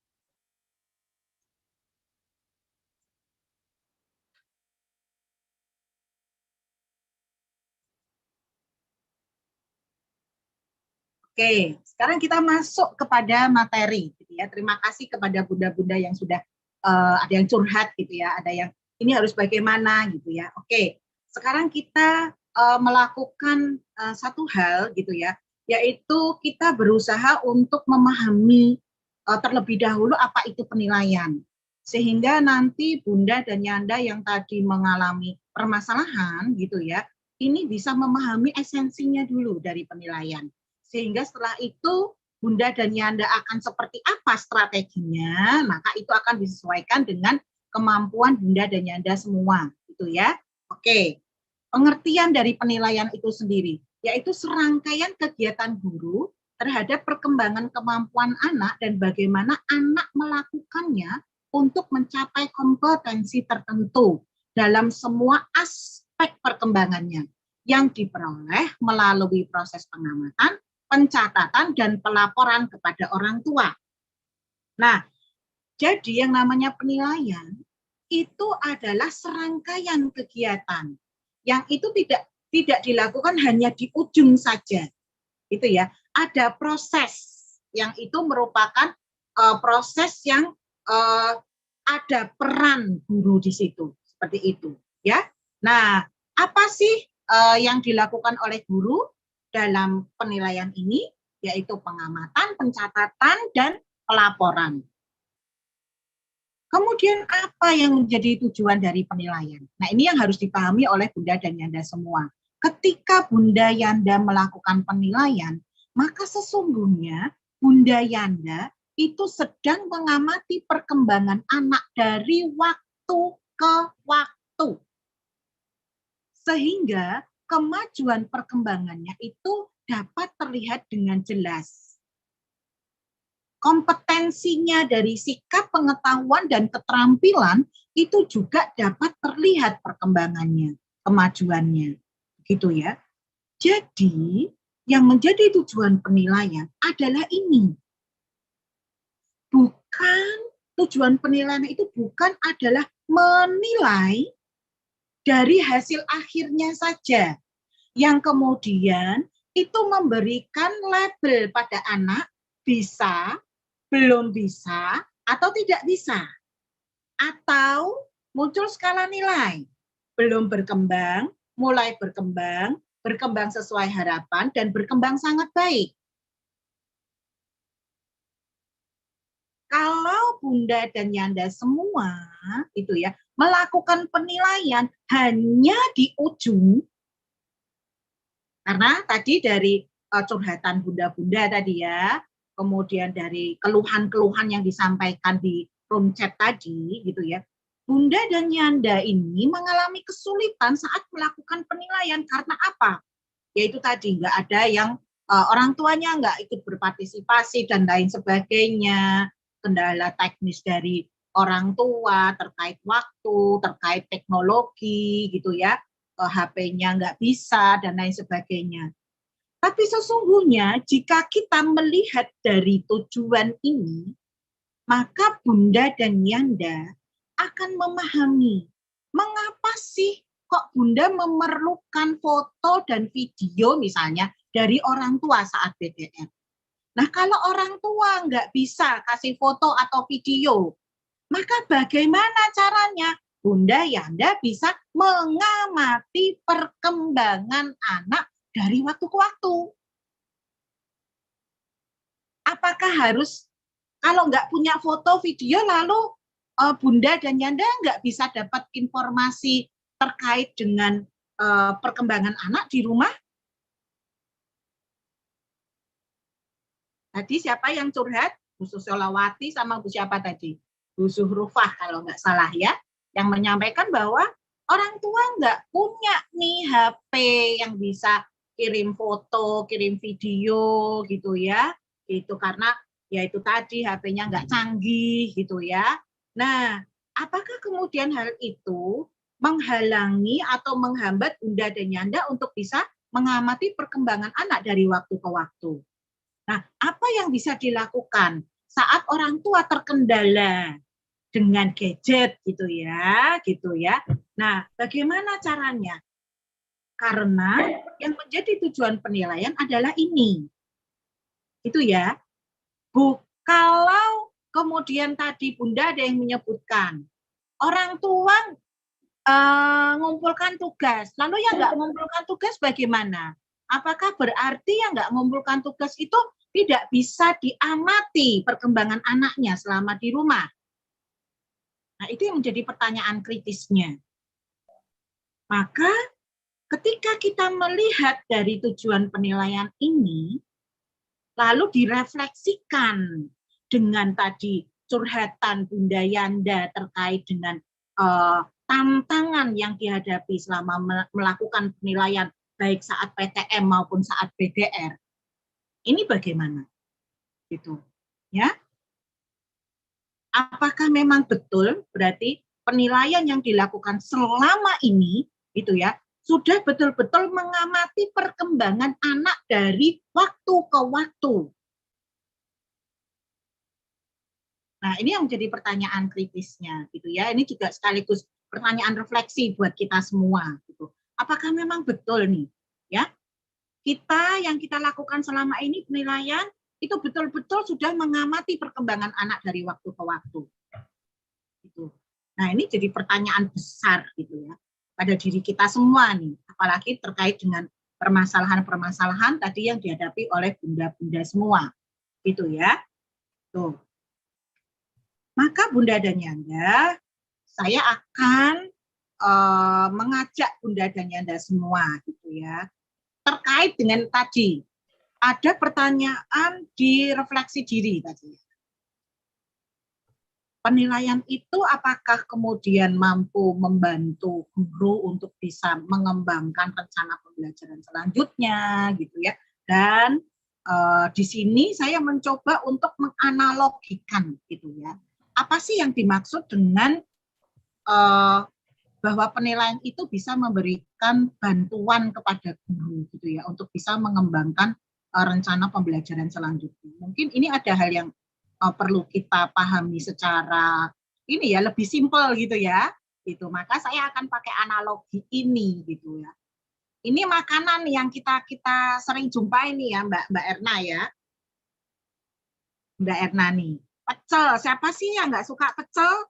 Oke, sekarang kita masuk kepada materi. Gitu ya. Terima kasih kepada bunda-bunda yang sudah ada yang curhat gitu ya, ada yang ini harus bagaimana gitu ya. Oke, sekarang kita melakukan satu hal gitu ya, yaitu kita berusaha untuk memahami terlebih dahulu apa itu penilaian, sehingga nanti Bunda dan Yanda yang tadi mengalami permasalahan gitu ya, ini bisa memahami esensinya dulu dari penilaian. Sehingga setelah itu Bunda dan Yanda akan seperti apa strateginya, maka itu akan disesuaikan dengan kemampuan Bunda dan Yanda semua, gitu ya. Oke, pengertian dari penilaian itu sendiri, yaitu serangkaian kegiatan guru terhadap perkembangan kemampuan anak dan bagaimana anak melakukannya untuk mencapai kompetensi tertentu dalam semua aspek perkembangannya yang diperoleh melalui proses pengamatan, pencatatan, dan pelaporan kepada orang tua. Nah, jadi yang namanya penilaian itu adalah serangkaian kegiatan yang itu tidak dilakukan hanya di ujung saja, itu ya. Ada proses yang itu merupakan proses yang ada peran guru di situ, seperti itu, ya. Nah, apa sih yang dilakukan oleh guru dalam penilaian ini, yaitu pengamatan, pencatatan, dan pelaporan. Kemudian apa yang menjadi tujuan dari penilaian? Nah, ini yang harus dipahami oleh Bunda dan Yanda semua. Ketika Bunda Yanda melakukan penilaian, maka sesungguhnya Bunda Yanda itu sedang mengamati perkembangan anak dari waktu ke waktu. Sehingga kemajuan perkembangannya itu dapat terlihat dengan jelas. Kompetensinya dari sikap, pengetahuan, dan keterampilan itu juga dapat terlihat perkembangannya, kemajuannya. Gitu ya. Jadi, yang menjadi tujuan penilaian adalah ini. Tujuan penilaian itu bukan adalah menilai dari hasil akhirnya saja, yang kemudian itu memberikan label pada anak bisa, belum bisa, atau tidak bisa. Atau muncul skala nilai, belum berkembang, mulai berkembang, berkembang sesuai harapan, dan berkembang sangat baik. Kalau Bunda dan Yanda semua itu ya melakukan penilaian hanya di ujung, karena tadi dari curhatan bunda-bunda tadi ya, kemudian dari keluhan-keluhan yang disampaikan di room chat tadi gitu ya, Bunda dan Yanda ini mengalami kesulitan saat melakukan penilaian karena apa? Yaitu tadi nggak ada yang orang tuanya nggak ikut berpartisipasi dan lain sebagainya, kendala teknis dari orang tua terkait waktu, terkait teknologi gitu ya, HP-nya nggak bisa dan lain sebagainya. Tapi sesungguhnya jika kita melihat dari tujuan ini, maka Bunda dan Yanda akan memahami mengapa sih kok Bunda memerlukan foto dan video misalnya dari orang tua saat BDR. Nah, kalau orang tua nggak bisa kasih foto atau video, maka bagaimana caranya Bunda Yanda bisa mengamati perkembangan anak dari waktu ke waktu? apakah harus kalau nggak punya foto video lalu Bunda dan Yanda nggak bisa dapat informasi terkait dengan perkembangan anak di rumah? Tadi siapa yang curhat? Bu Susolawati sama Bu siapa tadi? Bu Zuhrufah kalau nggak salah ya, yang menyampaikan bahwa orang tua nggak punya nih HP yang bisa kirim foto, kirim video gitu ya, itu karena ya itu tadi HP-nya nggak canggih gitu ya. Nah, apakah kemudian hal itu menghalangi atau menghambat Bunda dan Yanda untuk bisa mengamati perkembangan anak dari waktu ke waktu? Nah, apa yang bisa dilakukan saat orang tua terkendala dengan gadget gitu ya. Nah, bagaimana caranya? Karena yang menjadi tujuan penilaian adalah ini. Itu ya. Kalau kemudian tadi Bunda ada yang menyebutkan orang tua ngumpulkan tugas, lalu yang nggak mengumpulkan tugas bagaimana? Apakah berarti yang nggak mengumpulkan tugas itu tidak bisa diamati perkembangan anaknya selama di rumah? Nah, itu yang menjadi pertanyaan kritisnya. Maka ketika kita melihat dari tujuan penilaian ini, lalu direfleksikan dengan tadi curhatan Bunda Yanda terkait dengan tantangan yang dihadapi selama melakukan penilaian baik saat PTM maupun saat BDR. Ini bagaimana? Gitu. Ya. Apakah memang betul berarti penilaian yang dilakukan selama ini gitu ya, sudah betul-betul mengamati perkembangan anak dari waktu ke waktu? Nah, ini yang menjadi pertanyaan kritisnya gitu ya. Ini juga sekaligus pertanyaan refleksi buat kita semua gitu. Apakah memang betul nih ya? Yang kita lakukan selama ini penilaian itu betul-betul sudah mengamati perkembangan anak dari waktu ke waktu. Gitu. Nah, ini jadi pertanyaan besar gitu ya pada diri kita semua nih, apalagi terkait dengan permasalahan-permasalahan tadi yang dihadapi oleh bunda-bunda semua. Gitu ya. Tuh. Maka Bunda dan Yanda, saya akan mengajak Bunda dan Yanda semua gitu ya. Terkait dengan tadi, ada pertanyaan di refleksi diri tadi. Penilaian itu apakah kemudian mampu membantu guru untuk bisa mengembangkan rencana pembelajaran selanjutnya gitu ya. Dan di sini saya mencoba untuk menganalogikan gitu ya. Apa sih yang dimaksud dengan bahwa penilaian itu bisa memberikan bantuan kepada guru gitu ya untuk bisa mengembangkan rencana pembelajaran selanjutnya. Mungkin ini ada hal yang perlu kita pahami secara ini ya lebih simpel gitu ya. Gitu. Maka saya akan pakai analogi ini gitu ya. Ini makanan yang kita sering jumpai nih ya Mbak Erna ya. Mbak Erna nih. Pecel, siapa sih yang nggak suka pecel?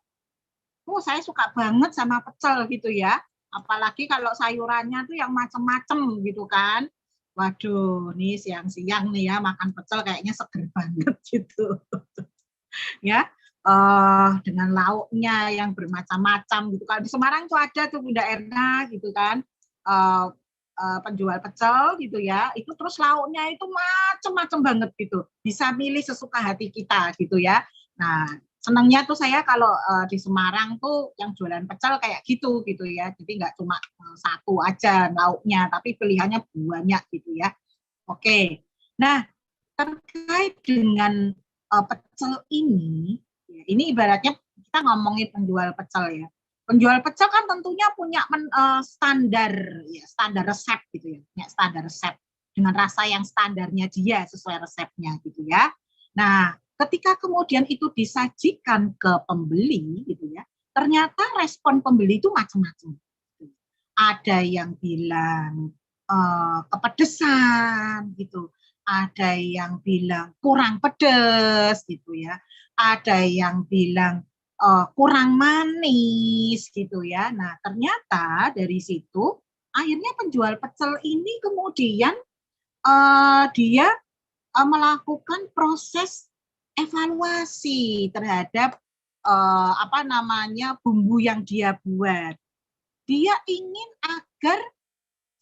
Saya suka banget sama pecel gitu ya. Apalagi kalau sayurannya tuh yang macem-macem gitu kan. Waduh, nih siang-siang nih ya makan pecel kayaknya seger banget gitu. Ya, dengan lauknya yang bermacam-macam gitu. Kalau di Semarang tuh ada tuh Bunda Erna gitu kan. Penjual pecel gitu ya. Itu terus lauknya itu macem-macem banget gitu. Bisa milih sesuka hati kita gitu ya. Nah, senangnya tuh saya kalau di Semarang tuh yang jualan pecel kayak gitu ya. Jadi nggak cuma satu aja lauknya, tapi pilihannya banyak gitu ya. Oke. Nah, terkait dengan pecel ini, ya, ini ibaratnya kita ngomongin penjual pecel ya. Penjual pecel kan tentunya punya standar resep gitu ya. Punya standar resep dengan rasa yang standarnya dia sesuai resepnya gitu ya. Nah, ketika kemudian itu disajikan ke pembeli gitu ya, ternyata respon pembeli itu macam-macam. Ada yang bilang kepedesan gitu, ada yang bilang kurang pedes gitu ya, ada yang bilang kurang manis gitu ya. Nah, ternyata dari situ akhirnya penjual pecel ini kemudian dia melakukan proses evaluasi terhadap bumbu yang dia buat. Dia ingin agar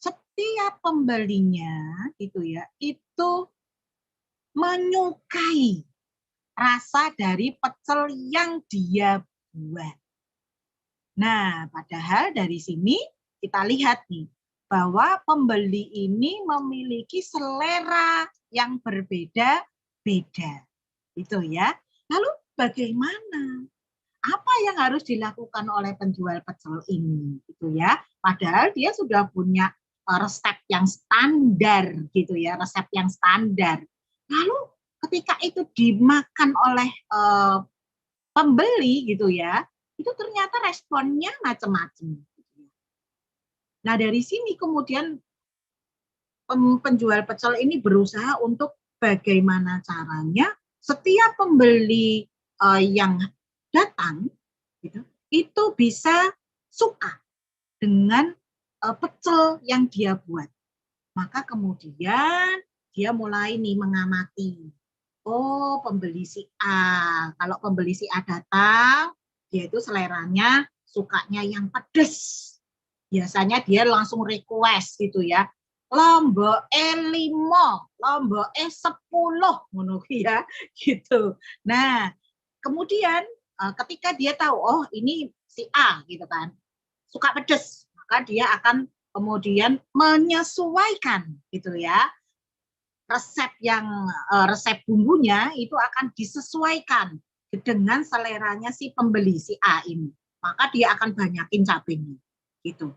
setiap pembelinya gitu ya, itu menyukai rasa dari pecel yang dia buat. Nah, padahal dari sini kita lihat nih bahwa pembeli ini memiliki selera yang berbeda-beda. Itu ya. Lalu bagaimana? Apa yang harus dilakukan oleh penjual pecel ini gitu ya? Padahal dia sudah punya resep yang standar gitu ya, resep yang standar. Lalu ketika itu dimakan oleh pembeli gitu ya, itu ternyata responnya macam-macam. Nah, dari sini kemudian penjual pecel ini berusaha untuk bagaimana caranya setiap pembeli yang datang gitu, itu bisa suka dengan pecel yang dia buat. Maka kemudian dia mulai nih mengamati. Oh, pembeli si A. Kalau pembeli si A datang, dia itu seleranya sukanya yang pedas. Biasanya dia langsung request gitu ya. Lombok 5, lombok 10 ngono ya gitu. Nah, kemudian ketika dia tahu oh ini si A gitu kan, suka pedas, maka dia akan kemudian menyesuaikan gitu ya. Resep bumbunya itu akan disesuaikan dengan seleranya si pembeli si A ini. Maka dia akan banyakin cabenya gitu.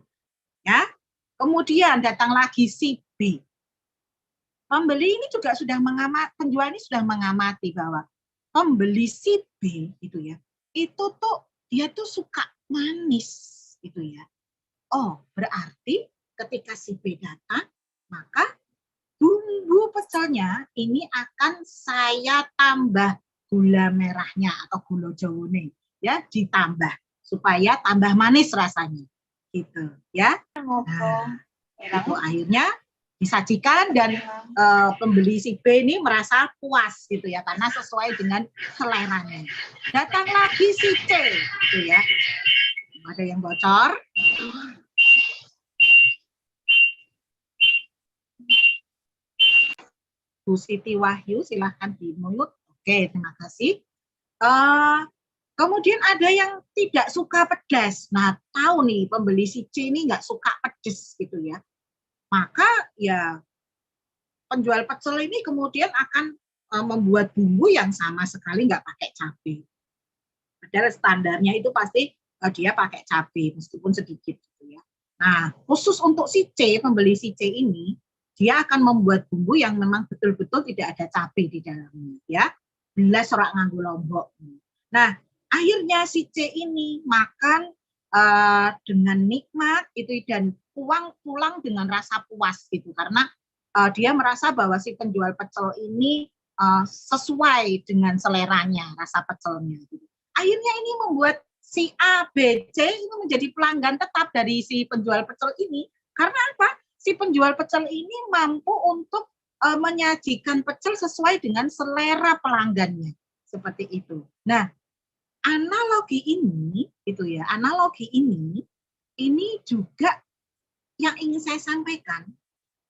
Ya. Kemudian datang lagi si B. Pembeli ini juga sudah mengamati, penjual ini sudah mengamati bahwa pembeli si B gitu ya, itu tuh dia tuh suka manis gitu ya. Oh, berarti ketika si B datang, maka bumbu pecelnya ini akan saya tambah gula merahnya atau gula jawone ya, ditambah supaya tambah manis rasanya gitu ya. Nah, itu akhirnya disajikan dan pembeli si B ini merasa puas gitu ya karena sesuai dengan seleranya. Datang lagi si C gitu ya. Ada yang bocor? Bu Siti Wahyu, silahkan di-mute. Oke, terima kasih. Kemudian ada yang tidak suka pedas. Nah, tahu nih pembeli si C ini nggak suka pedas gitu ya. Maka ya penjual pecel ini kemudian akan membuat bumbu yang sama sekali nggak pakai cabai. Padahal standarnya itu pasti dia pakai cabai meskipun sedikit gitu ya. Nah, khusus untuk si C, pembeli si C ini, dia akan membuat bumbu yang memang betul-betul tidak ada cabai di dalamnya ya. Belas serak nganggo lombok. Nah, akhirnya si C ini makan dengan nikmat itu dan pulang dengan rasa puas gitu karena dia merasa bahwa si penjual pecel ini sesuai dengan seleranya rasa pecelnya gitu. Akhirnya ini membuat si A, B, C itu menjadi pelanggan tetap dari si penjual pecel ini karena apa? Si penjual pecel ini mampu untuk menyajikan pecel sesuai dengan selera pelanggannya seperti itu. Nah, analogi ini itu ya, analogi ini juga yang ingin saya sampaikan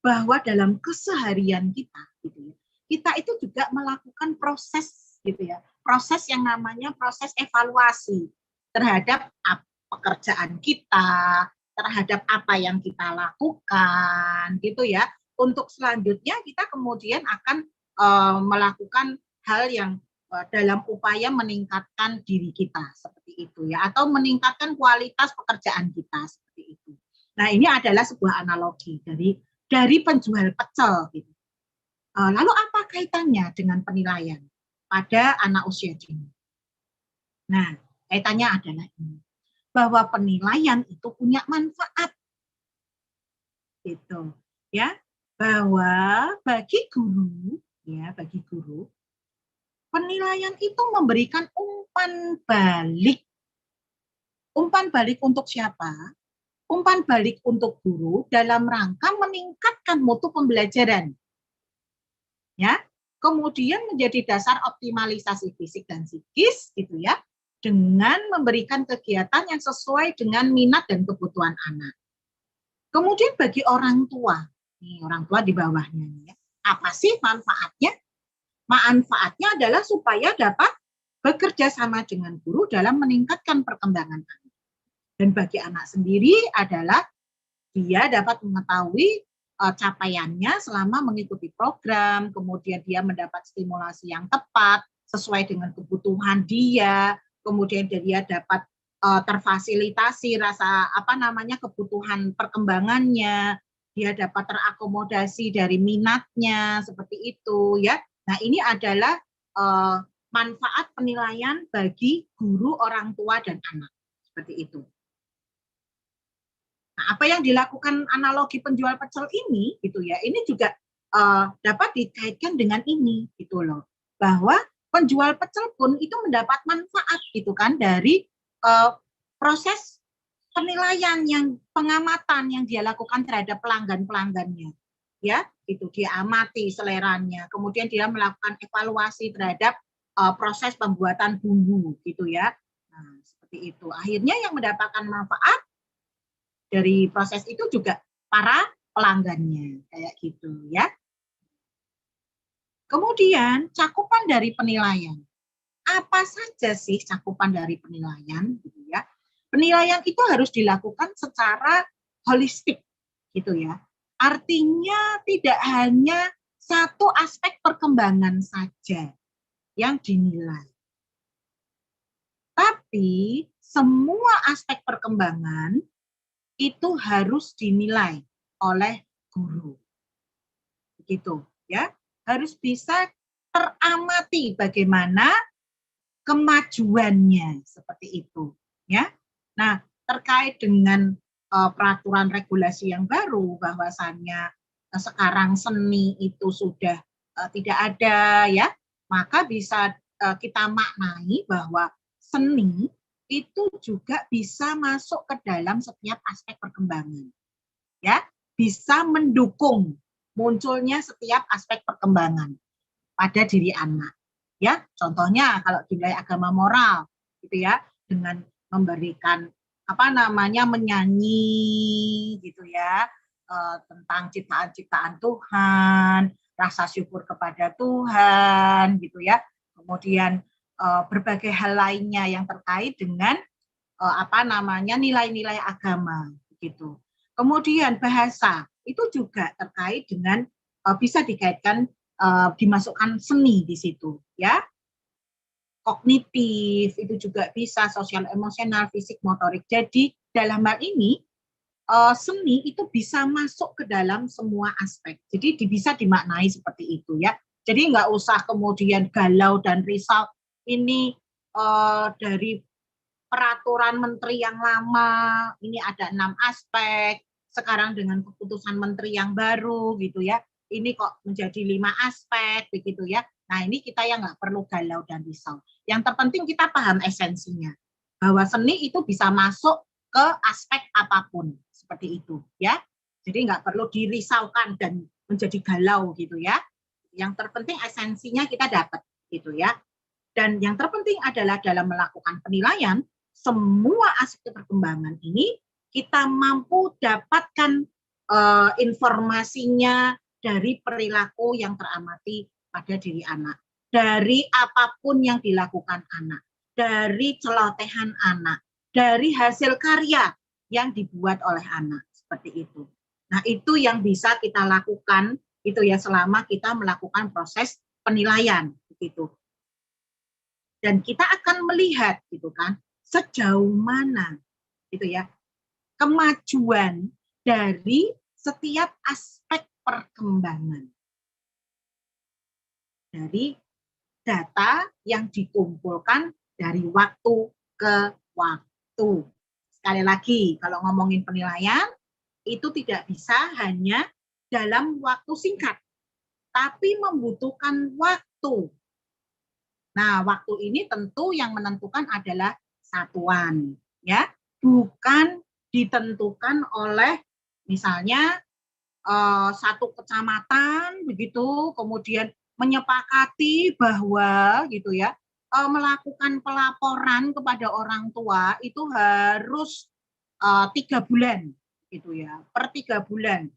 bahwa dalam keseharian kita gitu ya, kita itu juga melakukan proses gitu ya, proses yang namanya proses evaluasi terhadap pekerjaan kita, terhadap apa yang kita lakukan gitu ya. Untuk selanjutnya kita kemudian akan melakukan hal yang dalam upaya meningkatkan diri kita seperti itu ya, atau meningkatkan kualitas pekerjaan kita seperti itu. Nah, ini adalah sebuah analogi dari penjual pecel gitu. Lalu apa kaitannya dengan penilaian pada anak usia dini? Nah, kaitannya adalah ini, bahwa penilaian itu punya manfaat gitu ya, bahwa bagi guru penilaian itu memberikan umpan balik. Umpan balik untuk siapa? Umpan balik untuk guru dalam rangka meningkatkan mutu pembelajaran. Ya. kemudian menjadi dasar optimalisasi fisik dan psikis gitu ya, dengan memberikan kegiatan yang sesuai dengan minat dan kebutuhan anak. Kemudian bagi orang tua, nih orang tua di bawahnya nih ya, apa sih manfaatnya? Manfaatnya adalah supaya dapat bekerja sama dengan guru dalam meningkatkan perkembangan anak. Dan bagi anak sendiri adalah dia dapat mengetahui capaiannya selama mengikuti program, kemudian dia mendapat stimulasi yang tepat sesuai dengan kebutuhan dia, kemudian dia dapat terfasilitasi rasa kebutuhan perkembangannya, dia dapat terakomodasi dari minatnya seperti itu ya. Nah, ini adalah manfaat penilaian bagi guru, orang tua dan anak seperti itu. Nah, apa yang dilakukan analogi penjual pecel ini, gitu ya, ini juga dapat dikaitkan dengan ini, gitu loh, bahwa penjual pecel pun itu mendapat manfaat, gitu kan, dari proses penilaian yang pengamatan yang dia lakukan terhadap pelanggan-pelanggannya, ya, itu dia amati seleranya, kemudian dia melakukan evaluasi terhadap proses pembuatan bumbu, gitu ya, nah, seperti itu. Akhirnya yang mendapatkan manfaat dari proses itu juga para pelanggannya, kayak gitu ya. Kemudian cakupan dari penilaian. Apa saja sih cakupan dari penilaian, gitu ya? Penilaian itu harus dilakukan secara holistik, gitu ya. Artinya tidak hanya satu aspek perkembangan saja yang dinilai, tapi semua aspek perkembangan itu harus dinilai oleh guru. Begitu ya. Harus bisa teramati bagaimana kemajuannya seperti itu ya. Nah, terkait dengan peraturan regulasi yang baru bahwasannya sekarang seni itu sudah tidak ada ya, maka bisa kita maknai bahwa seni itu juga bisa masuk ke dalam setiap aspek perkembangan. Ya, bisa mendukung munculnya setiap aspek perkembangan pada diri anak. Ya, contohnya kalau di wilayah agama moral gitu ya, dengan memberikan menyanyi gitu ya, tentang ciptaan-ciptaan Tuhan, rasa syukur kepada Tuhan gitu ya. Kemudian berbagai hal lainnya yang terkait dengan nilai-nilai agama gitu. Kemudian bahasa itu juga terkait dengan bisa dikaitkan dimasukkan seni di situ ya. Kognitif itu juga bisa, sosial emosional, fisik motorik. Jadi dalam hal ini seni itu bisa masuk ke dalam semua aspek. Jadi bisa dimaknai seperti itu ya. Jadi nggak usah kemudian galau dan risau. Ini dari peraturan menteri yang lama, ini ada 6 aspek, sekarang dengan keputusan menteri yang baru gitu ya, ini kok menjadi 5 aspek begitu ya. Nah, ini kita yang nggak perlu galau dan risau. Yang terpenting kita paham esensinya, bahwa seni itu bisa masuk ke aspek apapun, seperti itu ya. Jadi nggak perlu dirisaukan dan menjadi galau gitu ya. Yang terpenting esensinya kita dapat gitu ya. Dan yang terpenting adalah dalam melakukan penilaian, semua aspek perkembangan ini kita mampu dapatkan informasinya dari perilaku yang teramati pada diri anak. Dari apapun yang dilakukan anak, dari celotehan anak, dari hasil karya yang dibuat oleh anak, seperti itu. Nah, itu yang bisa kita lakukan itu ya selama kita melakukan proses penilaian begitu. Dan kita akan melihat gitu kan sejauh mana gitu ya kemajuan dari setiap aspek perkembangan dari data yang dikumpulkan dari waktu ke waktu. Sekali lagi, kalau ngomongin penilaian itu tidak bisa hanya dalam waktu singkat, tapi membutuhkan waktu. Nah, waktu ini tentu yang menentukan adalah satuan, ya, bukan ditentukan oleh misalnya satu kecamatan begitu, kemudian menyepakati bahwa gitu ya, melakukan pelaporan kepada orang tua itu harus 3 bulan gitu ya, per 3 bulan.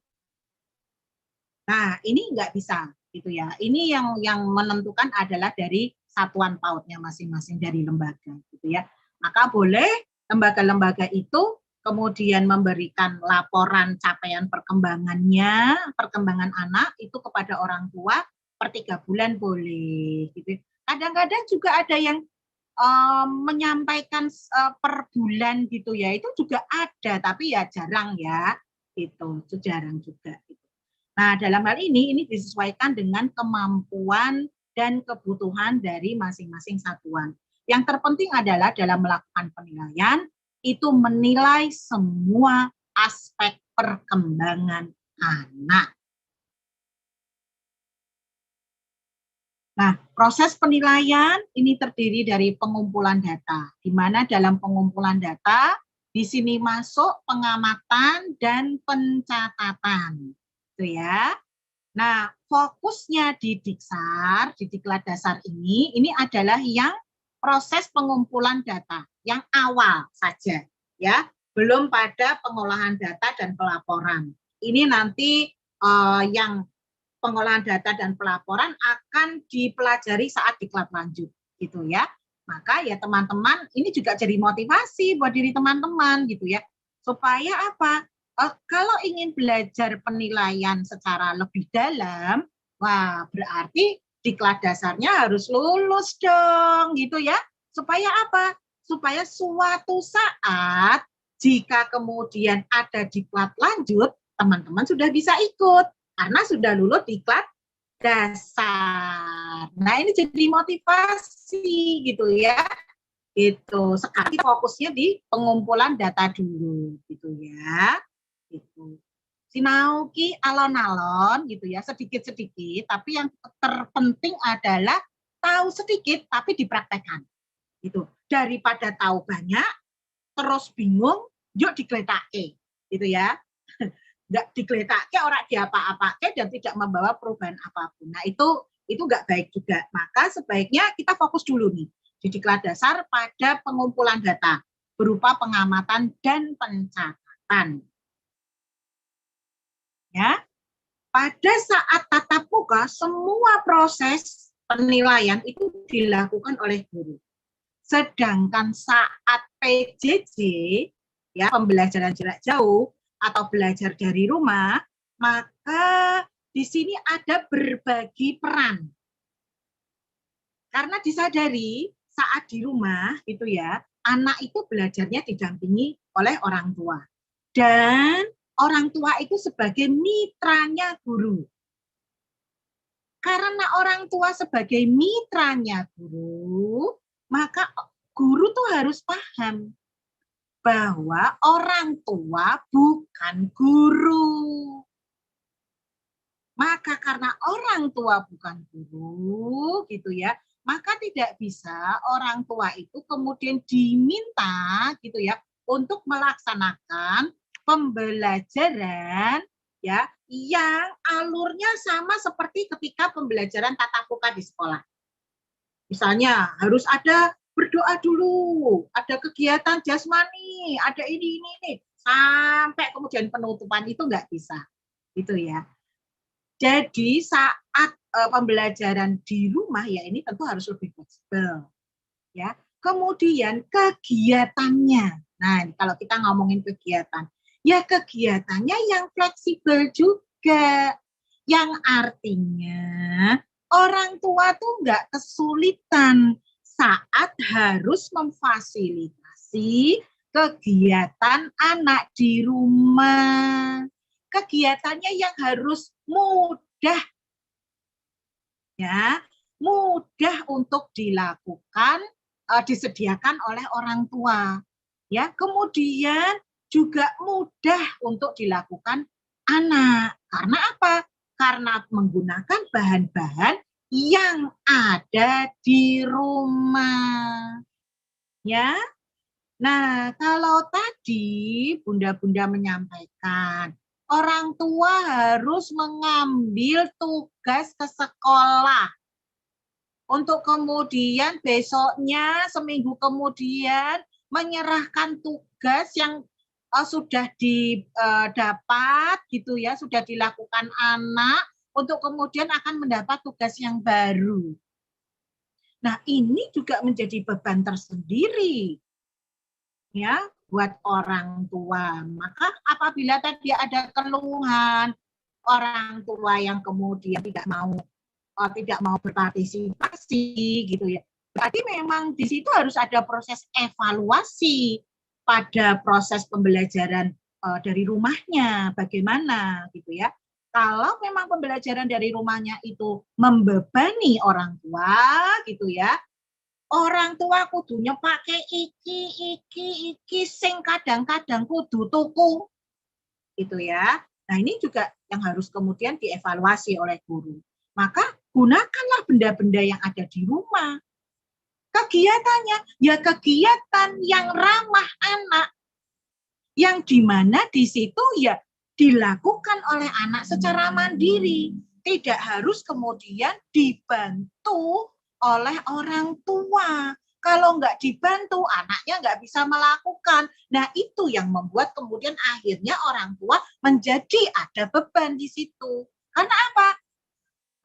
Nah, ini nggak bisa gitu ya. Ini yang menentukan adalah dari satuan PAUD-nya masing-masing dari lembaga gitu ya. Maka boleh lembaga-lembaga itu kemudian memberikan laporan capaian perkembangan anak itu kepada orang tua per 3 bulan boleh gitu. Kadang-kadang juga ada yang menyampaikan per bulan gitu ya, itu juga ada, tapi ya jarang ya, itu jarang juga. Gitu. Nah, dalam hal ini disesuaikan dengan kemampuan dan kebutuhan dari masing-masing satuan. Yang terpenting adalah dalam melakukan penilaian, itu menilai semua aspek perkembangan anak. Nah, proses penilaian ini terdiri dari pengumpulan data, di mana dalam pengumpulan data, di sini masuk pengamatan dan pencatatan. Gitu ya. Nah, fokusnya di Diksar, di Diklat Dasar ini adalah yang proses pengumpulan data, yang awal saja, ya, belum pada pengolahan data dan pelaporan. Ini nanti yang pengolahan data dan pelaporan akan dipelajari saat diklat lanjut, gitu ya. Maka ya teman-teman, ini juga jadi motivasi buat diri teman-teman, gitu ya, supaya apa? Kalau ingin belajar penilaian secara lebih dalam, wah berarti diklat dasarnya harus lulus dong, gitu ya. Supaya apa? Supaya suatu saat jika kemudian ada diklat lanjut, teman-teman sudah bisa ikut karena sudah lulus diklat dasar. Nah, ini jadi motivasi gitu ya. Itu sekali fokusnya di pengumpulan data dulu, gitu ya. Gitu. Sinau ki alon-alon gitu ya, sedikit-sedikit, tapi yang terpenting adalah tahu sedikit tapi dipraktekkan. Gitu. Daripada tahu banyak terus bingung, yuk digletake. Gitu ya. Enggak digletake, orang diapa-apake dan tidak membawa perubahan apapun. Nah, itu enggak baik juga. Maka sebaiknya kita fokus dulu nih di diklat dasar pada pengumpulan data berupa pengamatan dan pencatatan. Ya, pada saat tatap muka semua proses penilaian itu dilakukan oleh guru. Sedangkan saat PJJ, ya pembelajaran jarak jauh atau belajar dari rumah, maka di sini ada berbagi peran. Karena disadari saat di rumah gitu ya, anak itu belajarnya didampingi oleh orang tua. Dan orang tua itu sebagai mitranya guru. Karena orang tua sebagai mitranya guru, maka guru tuh harus paham bahwa orang tua bukan guru. Maka karena orang tua bukan guru, gitu ya, maka tidak bisa orang tua itu kemudian diminta, gitu ya, untuk melaksanakan pembelajaran ya yang alurnya sama seperti ketika pembelajaran tatap muka di sekolah. Misalnya harus ada berdoa dulu, ada kegiatan jasmani, ada ini sampai kemudian penutupan itu nggak bisa, gitu ya. Jadi saat pembelajaran di rumah ya ini tentu harus lebih fleksibel, ya. Kemudian kegiatannya, nah kalau kita ngomongin kegiatan. Ya kegiatannya yang fleksibel juga, yang artinya orang tua tuh nggak kesulitan saat harus memfasilitasi kegiatan anak di rumah. Kegiatannya yang harus mudah, ya, mudah untuk dilakukan, disediakan oleh orang tua, ya. Kemudian juga mudah untuk dilakukan anak. Karena apa? Karena menggunakan bahan-bahan yang ada di rumah. Ya. Nah, kalau tadi Bunda-bunda menyampaikan orang tua harus mengambil tugas ke sekolah. Untuk kemudian besoknya, seminggu kemudian, menyerahkan tugas yang sudah didapat, gitu ya, sudah dilakukan anak, untuk kemudian akan mendapat tugas yang baru. Nah, ini juga menjadi beban tersendiri, ya, buat orang tua. Maka apabila tadi ada keluhan orang tua yang kemudian tidak mau berpartisipasi gitu ya, berarti memang di situ harus ada proses evaluasi pada proses pembelajaran dari rumahnya bagaimana gitu ya. Kalau memang pembelajaran dari rumahnya itu membebani orang tua gitu ya, orang tua kudunya pakai iki sing kadang-kadang kudu tuku gitu ya. Nah, ini juga yang harus kemudian dievaluasi oleh guru. Maka gunakanlah benda-benda yang ada di rumah. Kegiatannya ya kegiatan yang ramah anak, yang dimana di situ ya dilakukan oleh anak secara mandiri, tidak harus kemudian dibantu oleh orang tua. Kalau nggak dibantu, anaknya nggak bisa melakukan. Nah, itu yang membuat kemudian akhirnya orang tua menjadi ada beban di situ. Karena apa?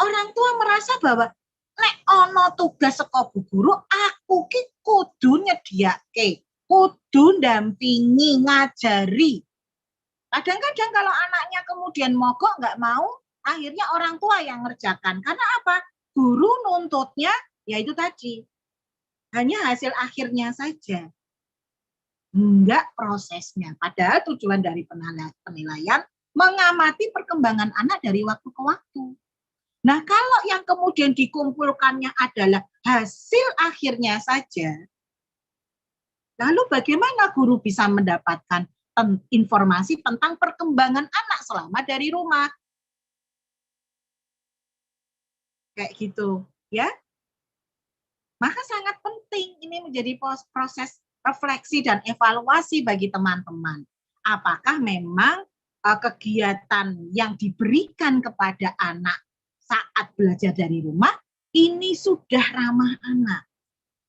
Orang tua merasa bahwa nek ono tugas saka bu guru, aku ki kudu nyediake, kudu ndampingi, ngajari. Kadang-kadang kalau anaknya kemudian mogok nggak mau, akhirnya orang tua yang ngerjakan. Karena apa? Guru nuntutnya ya itu tadi, hanya hasil akhirnya saja, enggak prosesnya. Padahal tujuan dari penilaian mengamati perkembangan anak dari waktu ke waktu. Nah, kalau yang kemudian dikumpulkannya adalah hasil akhirnya saja, lalu bagaimana guru bisa mendapatkan informasi tentang perkembangan anak selama dari rumah? Kayak gitu, ya. Maka sangat penting ini menjadi proses refleksi dan evaluasi bagi teman-teman. Apakah memang kegiatan yang diberikan kepada anak saat belajar dari rumah ini sudah ramah anak,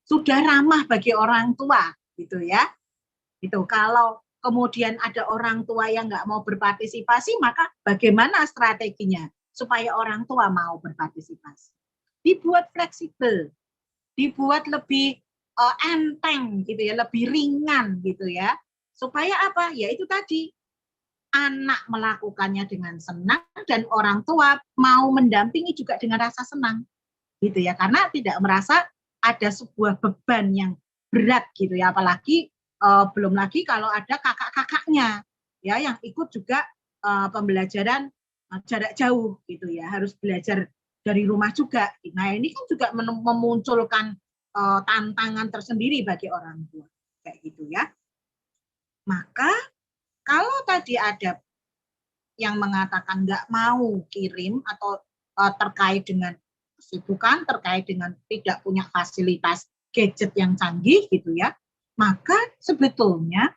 sudah ramah bagi orang tua, gitu ya. Itu kalau kemudian ada orang tua yang nggak mau berpartisipasi, maka bagaimana strateginya supaya orang tua mau berpartisipasi? Dibuat fleksibel, dibuat lebih enteng gitu ya, lebih ringan gitu ya. Supaya apa? Ya itu tadi, anak melakukannya dengan senang dan orang tua mau mendampingi juga dengan rasa senang. Gitu ya, karena tidak merasa ada sebuah beban yang berat gitu ya, apalagi belum lagi kalau ada kakak-kakaknya ya yang ikut juga pembelajaran jarak jauh gitu ya, harus belajar dari rumah juga. Nah, ini kan juga memunculkan tantangan tersendiri bagi orang tua kayak gitu ya. Maka kalau tadi ada yang mengatakan nggak mau kirim atau terkait dengan kesibukan, terkait dengan tidak punya fasilitas gadget yang canggih gitu ya, maka sebetulnya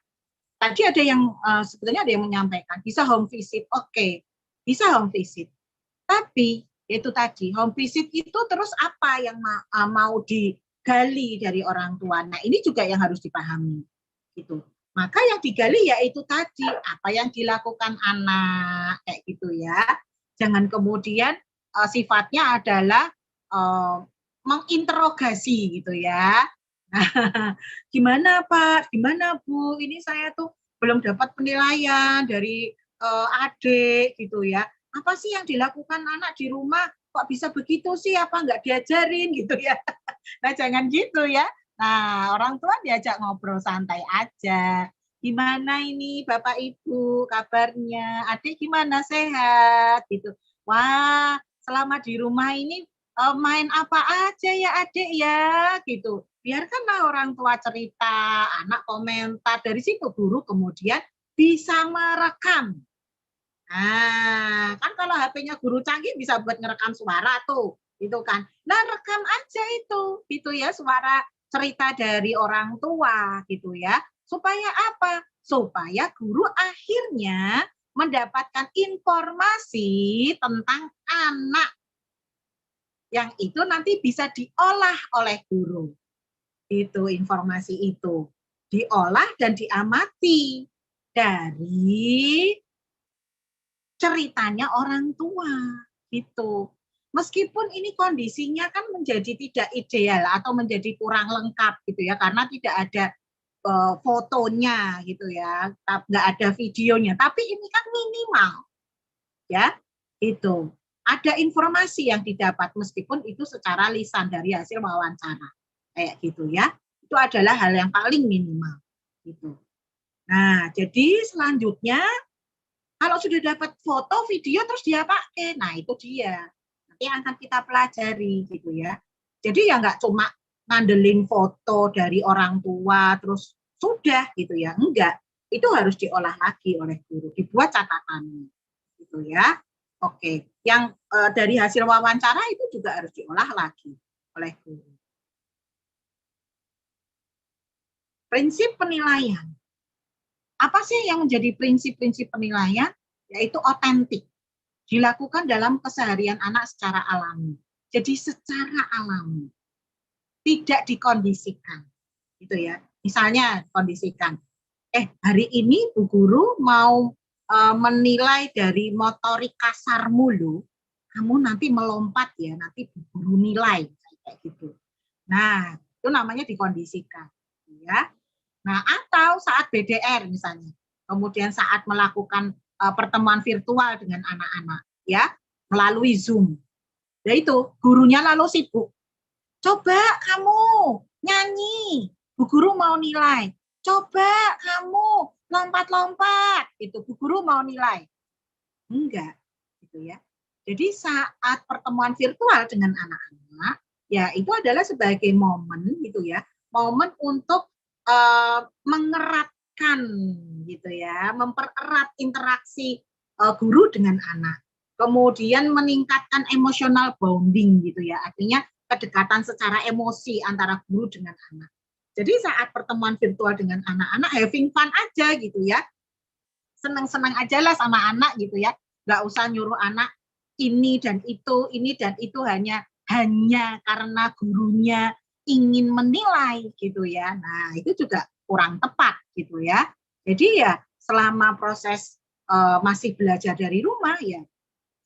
tadi ada yang sebetulnya ada yang menyampaikan bisa home visit, oke, bisa home visit. Tapi itu tadi home visit itu terus apa yang mau digali dari orang tua. Nah, ini juga yang harus dipahami gitu. Maka yang digali yaitu tadi apa yang dilakukan anak kayak gitu ya. Jangan kemudian sifatnya adalah menginterogasi gitu ya. Nah, gimana Pak, gimana Bu, ini saya tuh belum dapat penilaian dari adik gitu ya. Apa sih yang dilakukan anak di rumah? Kok bisa begitu sih? Apa nggak diajarin gitu ya? Nah, jangan gitu ya. Nah, orang tua diajak ngobrol santai aja. Gimana ini Bapak Ibu kabarnya? Adik gimana, sehat? Gitu. Wah, selama di rumah ini main apa aja ya adik ya? Gitu. Biarkanlah orang tua cerita, anak komentar. Dari situ guru kemudian bisa merekam. Nah, kan kalau HP-nya guru canggih bisa buat ngerekam suara tuh, gitu kan. Nah, rekam aja itu ya, suara cerita dari orang tua gitu ya. Supaya apa? Supaya guru akhirnya mendapatkan informasi tentang anak yang itu nanti bisa diolah oleh guru. Itu informasi itu diolah dan diamati dari ceritanya orang tua gitu. Meskipun ini kondisinya kan menjadi tidak ideal atau menjadi kurang lengkap gitu ya, karena tidak ada fotonya gitu ya, nggak ada videonya, tapi ini kan minimal ya, itu ada informasi yang didapat meskipun itu secara lisan dari hasil wawancara kayak gitu ya, itu adalah hal yang paling minimal gitu. Nah, jadi selanjutnya kalau sudah dapat foto, video, terus dia pakai, nah itu dia nanti yang akan kita pelajari gitu ya. Jadi ya nggak cuma ngandelin foto dari orang tua terus sudah gitu ya, enggak, itu harus diolah lagi oleh guru, dibuat catatannya gitu ya. Oke, yang dari hasil wawancara itu juga harus diolah lagi oleh guru. Prinsip penilaian. Apa sih yang menjadi prinsip-prinsip penilaian? Yaitu otentik, dilakukan dalam keseharian anak secara alami. Jadi secara alami, tidak dikondisikan, gitu ya. Misalnya kondisikan, hari ini Bu Guru mau menilai dari motorik kasarmu loh, kamu nanti melompat ya, nanti Bu Guru nilai kayak gitu. Nah, itu namanya dikondisikan, ya. Nah, atau saat BDR misalnya, kemudian saat melakukan pertemuan virtual dengan anak-anak, ya, melalui Zoom. Ya itu, gurunya lalu sibuk. Coba kamu nyanyi, Bu Guru mau nilai. Coba kamu lompat-lompat, itu Bu Guru mau nilai. Enggak, gitu ya. Jadi saat pertemuan virtual dengan anak-anak, ya itu adalah sebagai momen, gitu ya, momen untuk mengeratkan gitu ya, mempererat interaksi guru dengan anak, kemudian meningkatkan emotional bonding gitu ya, artinya kedekatan secara emosi antara guru dengan anak. Jadi saat pertemuan virtual dengan anak-anak, having fun aja gitu ya, senang-senang aja lah sama anak gitu ya, nggak usah nyuruh anak ini dan itu hanya karena gurunya ingin menilai gitu ya. Nah, itu juga kurang tepat gitu ya. Jadi ya selama proses masih belajar dari rumah ya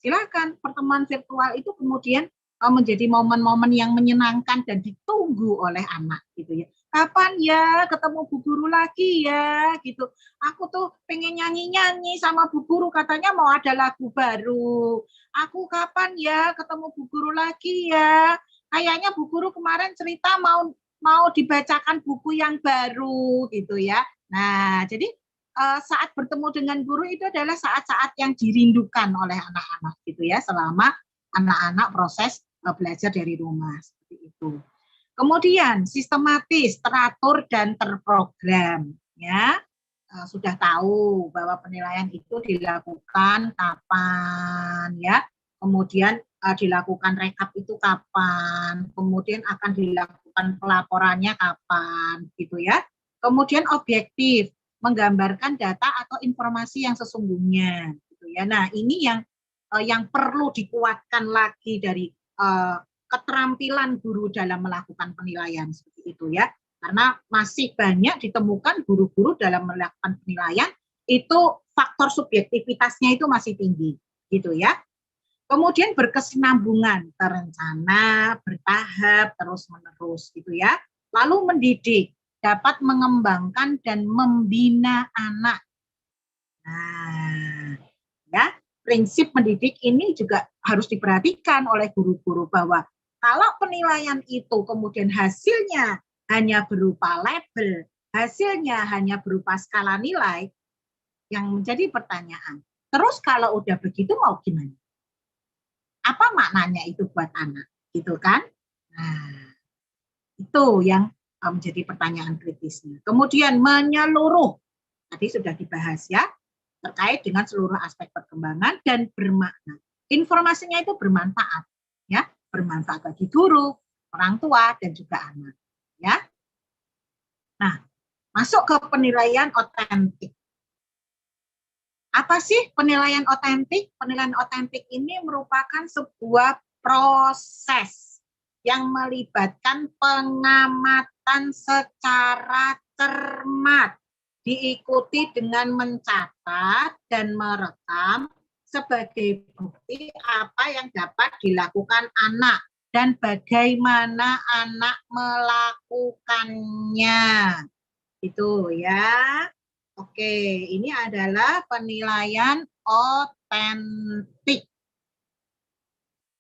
silakan pertemuan virtual itu kemudian menjadi momen-momen yang menyenangkan dan ditunggu oleh anak gitu ya. Kapan ya ketemu Bu Guru lagi ya gitu. Aku tuh pengen nyanyi-nyanyi sama Bu Guru, katanya mau ada lagu baru. Aku kapan ya ketemu Bu Guru lagi ya. Kayaknya Bu Guru kemarin cerita mau dibacakan buku yang baru gitu ya. Nah, jadi saat bertemu dengan guru itu adalah saat-saat yang dirindukan oleh anak-anak gitu ya, selama anak-anak proses belajar dari rumah seperti itu. Kemudian sistematis, teratur dan terprogram ya. Sudah tahu bahwa penilaian itu dilakukan kapan ya. Kemudian dilakukan rekap itu kapan, kemudian akan dilakukan pelaporannya kapan gitu ya. Kemudian objektif, menggambarkan data atau informasi yang sesungguhnya gitu ya. Nah, ini yang perlu dikuatkan lagi dari keterampilan guru dalam melakukan penilaian seperti itu ya. Karena masih banyak ditemukan guru-guru dalam melakukan penilaian itu faktor subjektivitasnya itu masih tinggi gitu ya. Kemudian berkesinambungan, terencana, bertahap, terus-menerus gitu ya. Lalu mendidik, dapat mengembangkan dan membina anak. Nah, ya, prinsip mendidik ini juga harus diperhatikan oleh guru-guru bahwa kalau penilaian itu kemudian hasilnya hanya berupa label, hasilnya hanya berupa skala nilai, yang menjadi pertanyaan. Terus kalau udah begitu mau gimana? Apa maknanya itu buat anak, gitu kan? Nah, itu yang menjadi pertanyaan kritisnya. Kemudian menyeluruh, tadi sudah dibahas ya, terkait dengan seluruh aspek perkembangan dan bermakna. Informasinya itu bermanfaat, ya, bermanfaat bagi guru, orang tua, dan juga anak, ya. Nah, masuk ke penilaian otentik. Apa sih penilaian otentik? Penilaian otentik ini merupakan sebuah proses yang melibatkan pengamatan secara cermat, diikuti dengan mencatat dan merekam sebagai bukti apa yang dapat dilakukan anak dan bagaimana anak melakukannya. Itu ya. Oke, ini adalah penilaian otentik.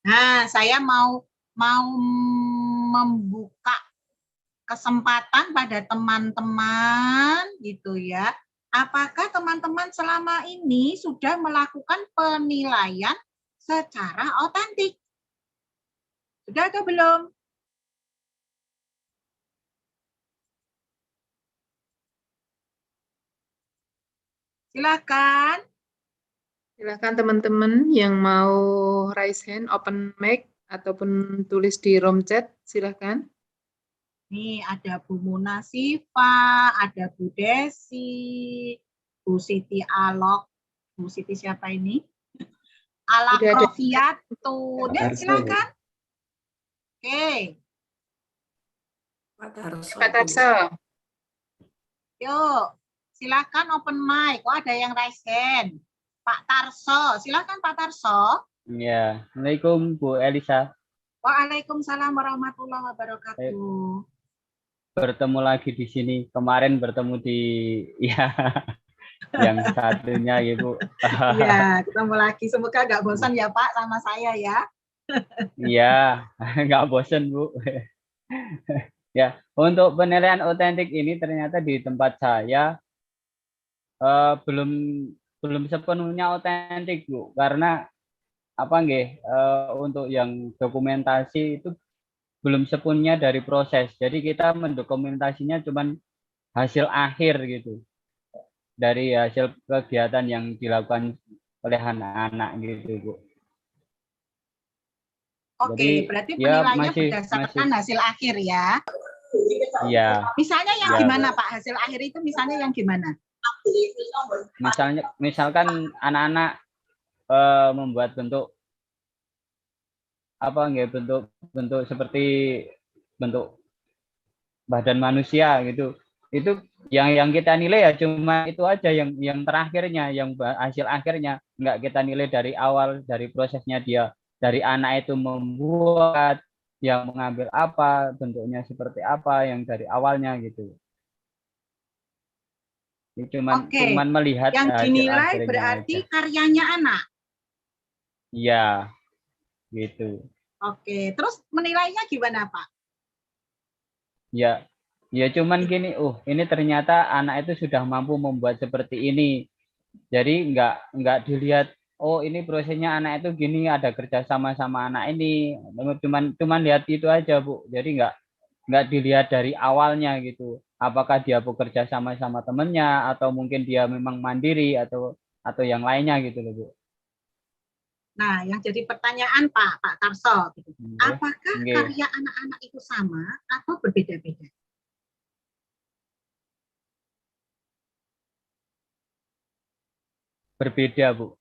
Nah, saya mau membuka kesempatan pada teman-teman gitu ya. Apakah teman-teman selama ini sudah melakukan penilaian secara otentik? Sudah atau belum? Silakan.
Silakan teman-teman yang mau raise hand, open mic, ataupun tulis di room chat, silakan.
Nih ada Bu Muna Siva, ada Bu Desi, Bu Siti Alok, Bu Siti siapa ini? Alak Rofiat, tuh, silakan. Oke.
Pak Tarso.
Yuk, silakan open mic. Oh, ada yang raise hand. Pak Tarso, silakan Pak Tarso.
Ya, Assalamualaikum Bu Elisa.
Waalaikumsalam warahmatullahi wabarakatuh.
Bertemu lagi di sini. Kemarin bertemu di ya yang satunya ya Bu.
Iya, ketemu lagi. Semoga nggak bosan ya Pak sama saya ya.
Iya, nggak bosan Bu. Ya, untuk penilaian otentik ini ternyata di tempat saya belum sepenuhnya otentik Bu, karena apa nggih, untuk yang dokumentasi itu belum sepenuhnya dari proses. Jadi kita mendokumentasinya cuman hasil akhir gitu. Dari hasil kegiatan yang dilakukan oleh anak-anak gitu, Bu.
Oke,
Jadi,
berarti
ya
penilaiannya
masih
berdasarkan hasil akhir ya.
Iya.
Misalnya yang
Ya.
gimana Pak? Hasil akhir itu misalnya yang gimana?
Misalkan anak-anak membuat bentuk apa nggak, bentuk seperti bentuk badan manusia gitu. Itu yang kita nilai ya cuma itu aja, yang terakhirnya, yang hasil akhirnya nggak kita nilai dari awal, dari prosesnya dia, dari anak itu membuat, yang mengambil apa, bentuknya seperti apa, yang dari awalnya gitu. Ini cuman melihat
yang
hasil
dinilai
akhirnya
berarti
aja.
karyanya anak.
Iya, gitu.
Oke, terus menilainya gimana Pak?
Ya cuman gini, ini ternyata anak itu sudah mampu membuat seperti ini. Jadi nggak dilihat, ini prosesnya anak itu gini, ada kerja sama anak ini. Cuman lihat itu aja Bu. Jadi nggak dilihat dari awalnya gitu. Apakah dia bekerja sama temennya, atau mungkin dia memang mandiri, atau yang lainnya gitu loh Bu.
Nah, yang jadi pertanyaan Pak Tarso, gitu. Apakah karya anak-anak itu sama atau berbeda-beda?
Berbeda Bu.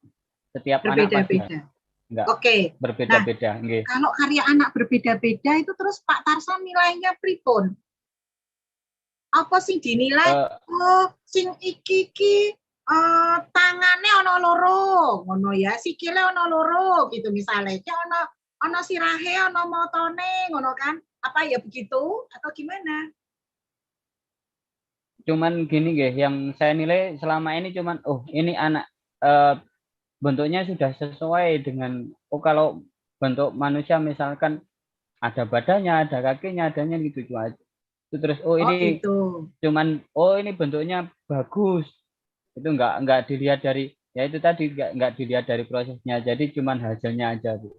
Setiap
berbeda-beda.
Enggak.
Oke.
Berbeda-beda.
Nah, kalau karya anak berbeda-beda itu terus Pak Tarso nilainya pripun? Apa sih dinilai? Sing iki tangannya ono loro, ngono ya, sikile ono loro gitu misalnya. Ono sirahe, ono motone, ngono kan? Apa ya begitu atau gimana?
Cuman gini nggih, yang saya nilai selama ini cuman ini anak bentuknya sudah sesuai dengan, kalau bentuk manusia misalkan ada badannya, ada kakinya, adanya gitu aja. Terus ini
gitu.
Cuman ini bentuknya bagus. Itu nggak dilihat dari, ya itu tadi, nggak dilihat dari prosesnya, jadi cuman hasilnya aja Bu.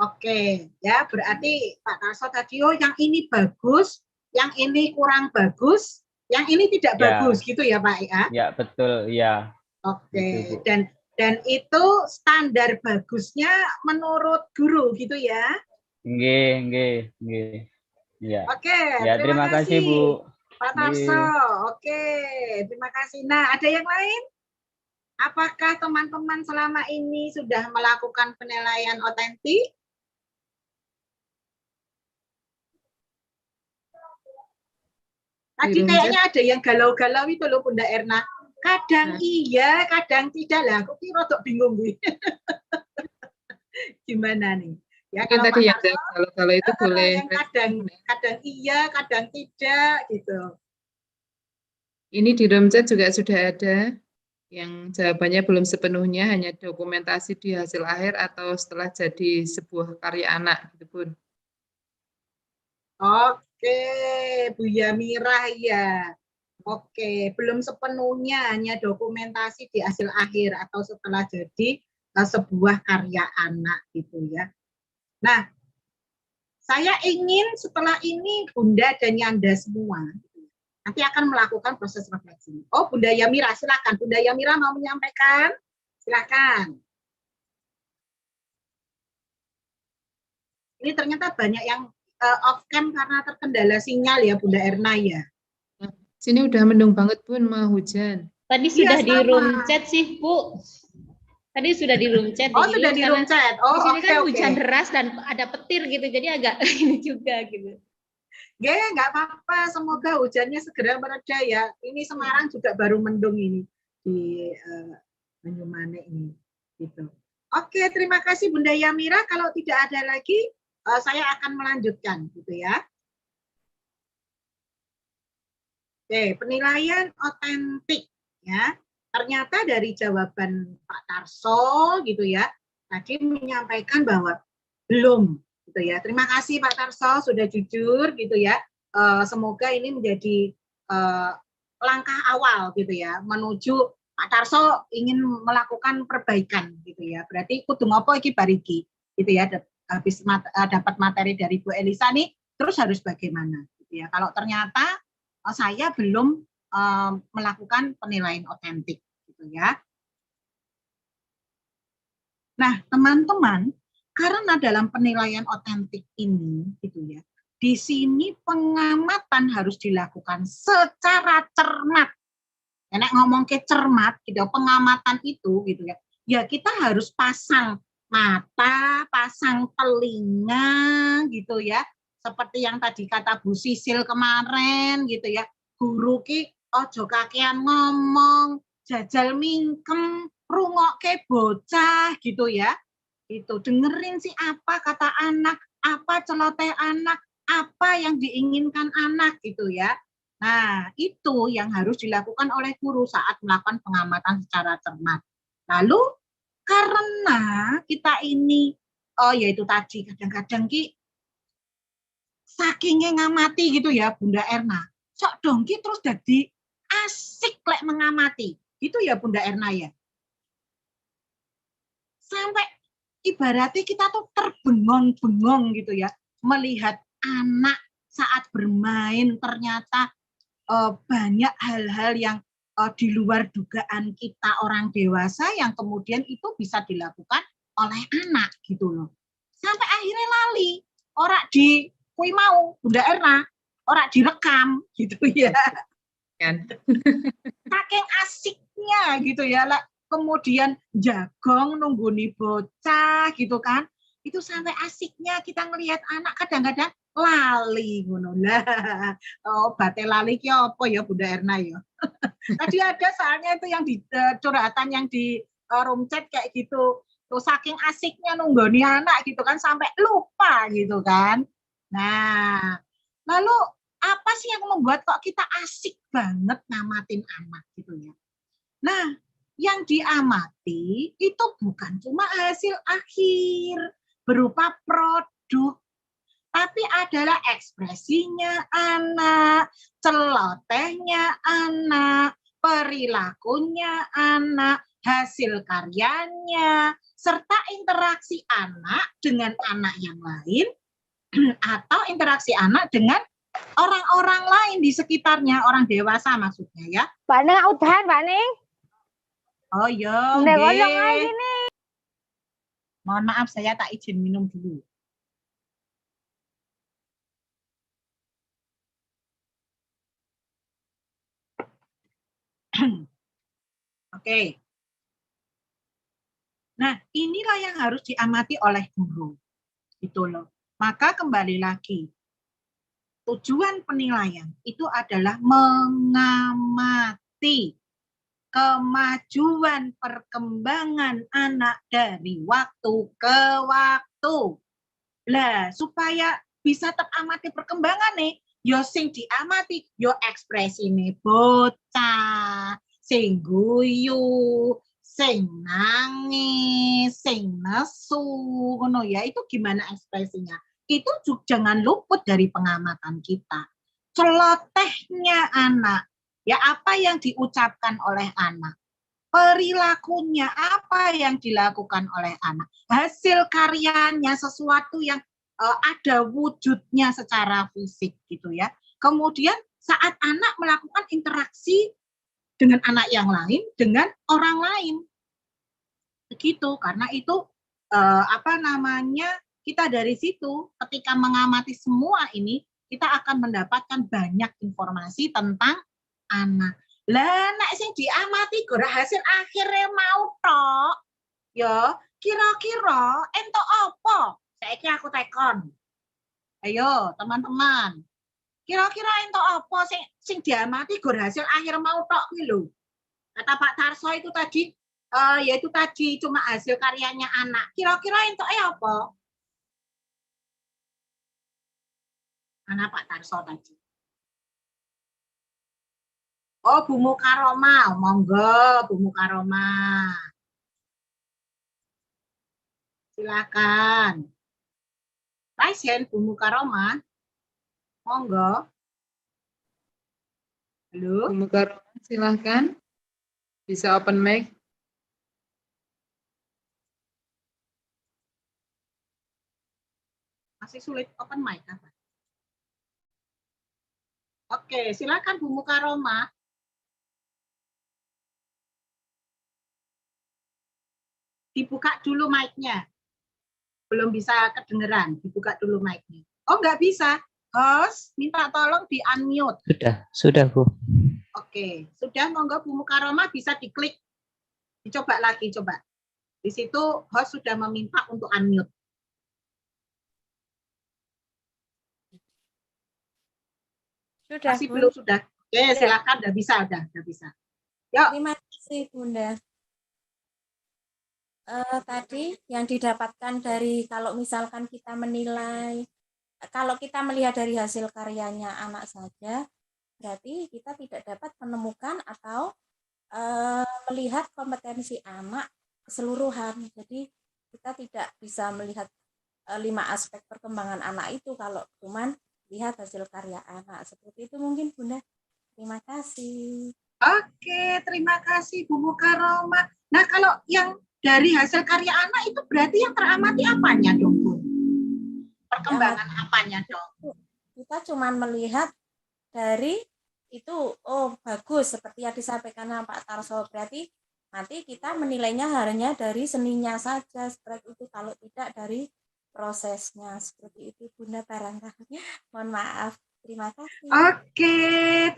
Oke, ya berarti Pak Tarso tadi yang ini bagus, yang ini kurang bagus, yang ini tidak bagus gitu ya Pak ya?
Ya betul, ya.
Oke, gitu, dan itu standar bagusnya menurut guru gitu ya?
Nggih. Ya.
Oke,
ya, terima kasih Bu.
Pak Tarso. Oke, terima kasih. Nah, ada yang lain? Apakah teman-teman selama ini sudah melakukan penilaian otentik? Tadi kayaknya ada yang galau-galau itu loh Bunda Erna. Kadang iya, kadang tidak lah. Aku rodok bingung gue. Gimana nih? Ya
Mungkin
kalau
tadi
Pak
yang
Tarso,
kalau itu boleh
yang kadang iya, kadang tidak gitu.
ini di room chat juga sudah ada yang jawabannya belum sepenuhnya hanya dokumentasi di hasil akhir atau setelah jadi sebuah karya anak gitu Bun.
Oke, Bu Yamirah ya. Oke, belum sepenuhnya hanya dokumentasi di hasil akhir atau setelah jadi sebuah karya anak gitu ya. Nah, saya ingin setelah ini Bunda dan Yanda semua nanti akan melakukan proses refleksi. Oh, Bunda Yamira, silakan. Bunda Yamira mau menyampaikan? Silakan. Ini ternyata banyak yang off cam karena terkendala sinyal ya, Bunda Erna ya.
Sini udah mendung banget Bun, mau hujan.
Tadi sudah di room chat sih, Bu. Tadi sudah di room chat.
Oh, sudah di room chat. Oh,
di sini kan
oke.
hujan deras dan ada petir gitu, jadi agak ini juga gitu.
Ya, nggak apa-apa. Semoga hujannya segera mereda ya. Ini Semarang juga baru mendung ini di Banyumanik ini. Gitu. Oke, terima kasih Bunda Yamira. Kalau tidak ada lagi, saya akan melanjutkan, gitu ya. Oke, penilaian otentik ya. Ternyata dari jawaban Pak Tarso, gitu ya, tadi menyampaikan bahwa belum. Gitu ya. Terima kasih Pak Tarso sudah jujur gitu ya. Semoga ini menjadi langkah awal gitu ya menuju Pak Tarso ingin melakukan perbaikan gitu ya. Berarti kudu ngopo iki bariki gitu ya. Habis dapat materi dari Bu Elisa nih, terus harus bagaimana gitu ya. Kalau ternyata saya belum melakukan penilaian otentik gitu ya. Nah, teman-teman, karena dalam penilaian otentik ini, gitu ya, di sini pengamatan harus dilakukan secara cermat. Nek ngomong ke cermat, gitu, pengamatan itu, gitu ya, ya kita harus pasang mata, pasang telinga, gitu ya, seperti yang tadi kata Bu Sisil kemarin, gitu ya, guru ki ojo kakean ngomong, jajal mingkem, rungokke bocah, gitu ya. Itu dengerin sih apa kata anak, apa celoteh anak, apa yang diinginkan anak gitu ya. Nah, itu yang harus dilakukan oleh guru saat melakukan pengamatan secara cermat. Lalu karena kita ini yaitu tadi kadang-kadang ki sakingnya ngamati gitu ya Bunda Erna. Sok dong ki terus jadi asik lek mengamati. Gitu ya Bunda Erna ya. Sampai ibaratnya kita tuh terbengong-bengong gitu ya, melihat anak saat bermain ternyata banyak hal-hal yang di luar dugaan kita orang dewasa yang kemudian itu bisa dilakukan oleh anak gitu loh. Sampai akhirnya lali, ora di kui mau, Bunda Erna, ora direkam gitu ya.
Kan.
Saking asiknya gitu ya, kemudian jagong nungguni bocah gitu kan, itu sampai asiknya kita ngelihat anak kadang-kadang lali ngono lah. Oh, bate lali ki apa ya Bunda Erna ya. Tadi ada soalnya itu yang di curhatan yang di room chat kayak gitu. Tuh saking asiknya nunggoni anak gitu kan sampai lupa gitu kan. Nah, lalu apa sih yang membuat kok kita asik banget ngamatin anak gitu ya. Nah, yang diamati itu bukan cuma hasil akhir berupa produk, tapi adalah ekspresinya anak, celotehnya anak, perilakunya anak, hasil karyanya, serta interaksi anak dengan anak yang lain, atau interaksi anak dengan orang-orang lain di sekitarnya, orang dewasa maksudnya ya.
Mbak Ning udahan, Mbak Ning.
Oh iya, mohon maaf saya tak izin minum dulu. Oke. Nah, inilah yang harus diamati oleh guru. Gitu loh. Maka kembali lagi, tujuan penilaian itu adalah mengamati kemajuan perkembangan anak dari waktu ke waktu. Lah, supaya bisa teramati perkembangan nih, yo sing diamati, yo ekspresine bocah, sing guyu, sing nangis, sing nesu, ngono ya, itu gimana ekspresinya? Itu jangan luput dari pengamatan kita. Celotehnya anak, ya apa yang diucapkan oleh anak, perilakunya apa yang dilakukan oleh anak, hasil karyanya sesuatu yang ada wujudnya secara fisik gitu ya. Kemudian saat anak melakukan interaksi dengan anak yang lain, dengan orang lain, begitu. Karena itu kita dari situ ketika mengamati semua ini, kita akan mendapatkan banyak informasi tentang anak. Lah nek sing diamati gora hasil akhirnya mau tok. Ya, kira-kira entuk apa? Saiki aku tekon. Ayo, teman-teman. Kira-kira entuk apa sing diamati gora hasil akhir mau tok kuwi lho. Kata Pak Tarso itu tadi yaitu tadi cuma hasil karyanya anak. Kira-kira entuke apa? Mana Pak Tarso tadi? Oh, Bu Mukaroma, monggo Bu Mukaroma. Silakan. Pasien Bu Mukaroma, monggo. Halo.
Bu Mukaroma, silakan. Bisa open mic.
Masih sulit open mic apa? Oke, silakan Bu Mukaroma. Dibuka dulu mic-nya. Belum bisa kedengeran, dibuka dulu mic-nya. Oh, nggak bisa. Host, minta tolong di-unmute.
Sudah Bu.
Oke, sudah, monggo Bu Mukaroma bisa diklik. Dicoba lagi, coba. Di situ host sudah meminta untuk unmute.
Sudah,
Masih
Bu.
belum sudah. Oke, silakan, udah bisa, udah bisa. Yuk.
Terima kasih, Bunda. Tadi yang didapatkan dari kalau misalkan kita menilai, kalau kita melihat dari hasil karyanya anak saja, berarti kita tidak dapat menemukan atau melihat kompetensi anak keseluruhan. Jadi kita tidak bisa melihat 5 aspek perkembangan anak itu kalau cuman lihat hasil karya anak. Seperti itu mungkin Bunda. Terima kasih.
Oke, terima kasih Bu Mukaroma. Nah, kalau yang dari hasil karya anak itu berarti yang teramati apanya dong, Bu? Perkembangan apanya dong?
Kita cuma melihat dari itu, oh bagus, seperti yang disampaikan Pak Tarso. Berarti nanti kita menilainya hanya dari seninya saja, seperti itu. Kalau tidak dari prosesnya, seperti itu Bunda barangkali. Mohon maaf. Terima kasih.
Oke,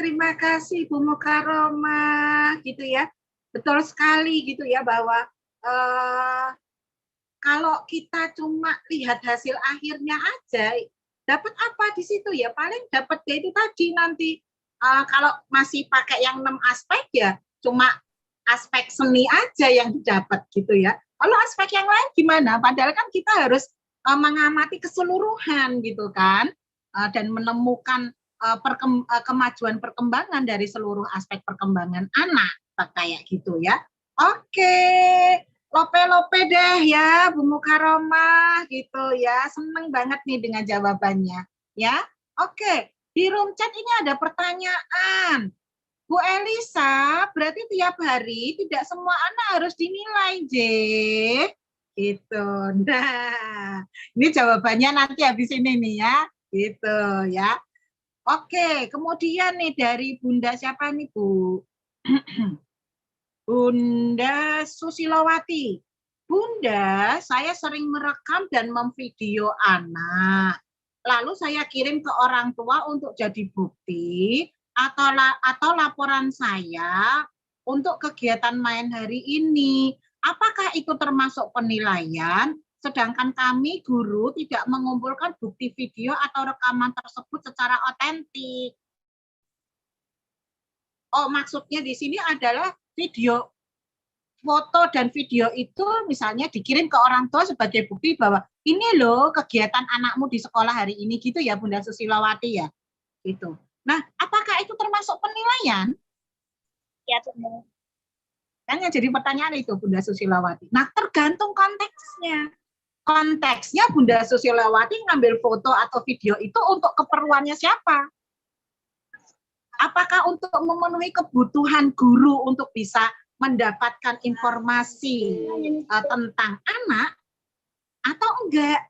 terima kasih Bu Mukaroma, gitu ya. Betul sekali gitu ya bahwa kalau kita cuma lihat hasil akhirnya aja, dapat apa di situ ya? Paling dapat itu tadi nanti kalau masih pakai yang 6 aspek ya cuma aspek seni aja yang didapat gitu ya. Kalau aspek yang lain gimana? Padahal kan kita harus mengamati keseluruhan gitu kan, dan menemukan kemajuan perkembangan dari seluruh aspek perkembangan anak kayak gitu ya. Oke, lope-lope deh ya Bu Mukaroma gitu ya. Seneng banget nih dengan jawabannya ya. Oke, di room chat ini ada pertanyaan. Bu Elisa, berarti tiap hari tidak semua anak harus dinilai, J. Gitu. Nah, ini jawabannya nanti habis ini nih ya. Gitu ya. Oke, kemudian nih dari Bunda siapa nih, Bu? Bunda Susilowati. Bunda, saya sering merekam dan memvideo anak. Lalu saya kirim ke orang tua untuk jadi bukti atau laporan saya untuk kegiatan main hari ini. apakah itu termasuk penilaian, sedangkan kami guru tidak mengumpulkan bukti video atau rekaman tersebut secara otentik. Oh, maksudnya di sini adalah video, foto dan video itu misalnya dikirim ke orang tua sebagai bukti bahwa ini loh kegiatan anakmu di sekolah hari ini, gitu ya Bunda Susilawati ya. Gitu. Nah, apakah itu termasuk penilaian?
Ya, Bunda.
Kan yang jadi pertanyaan itu Bunda Susilawati. Nah, tergantung konteksnya. Konteksnya Bunda Susilawati ngambil foto atau video itu untuk keperluannya siapa? Apakah untuk memenuhi kebutuhan guru untuk bisa mendapatkan informasi tentang anak atau enggak?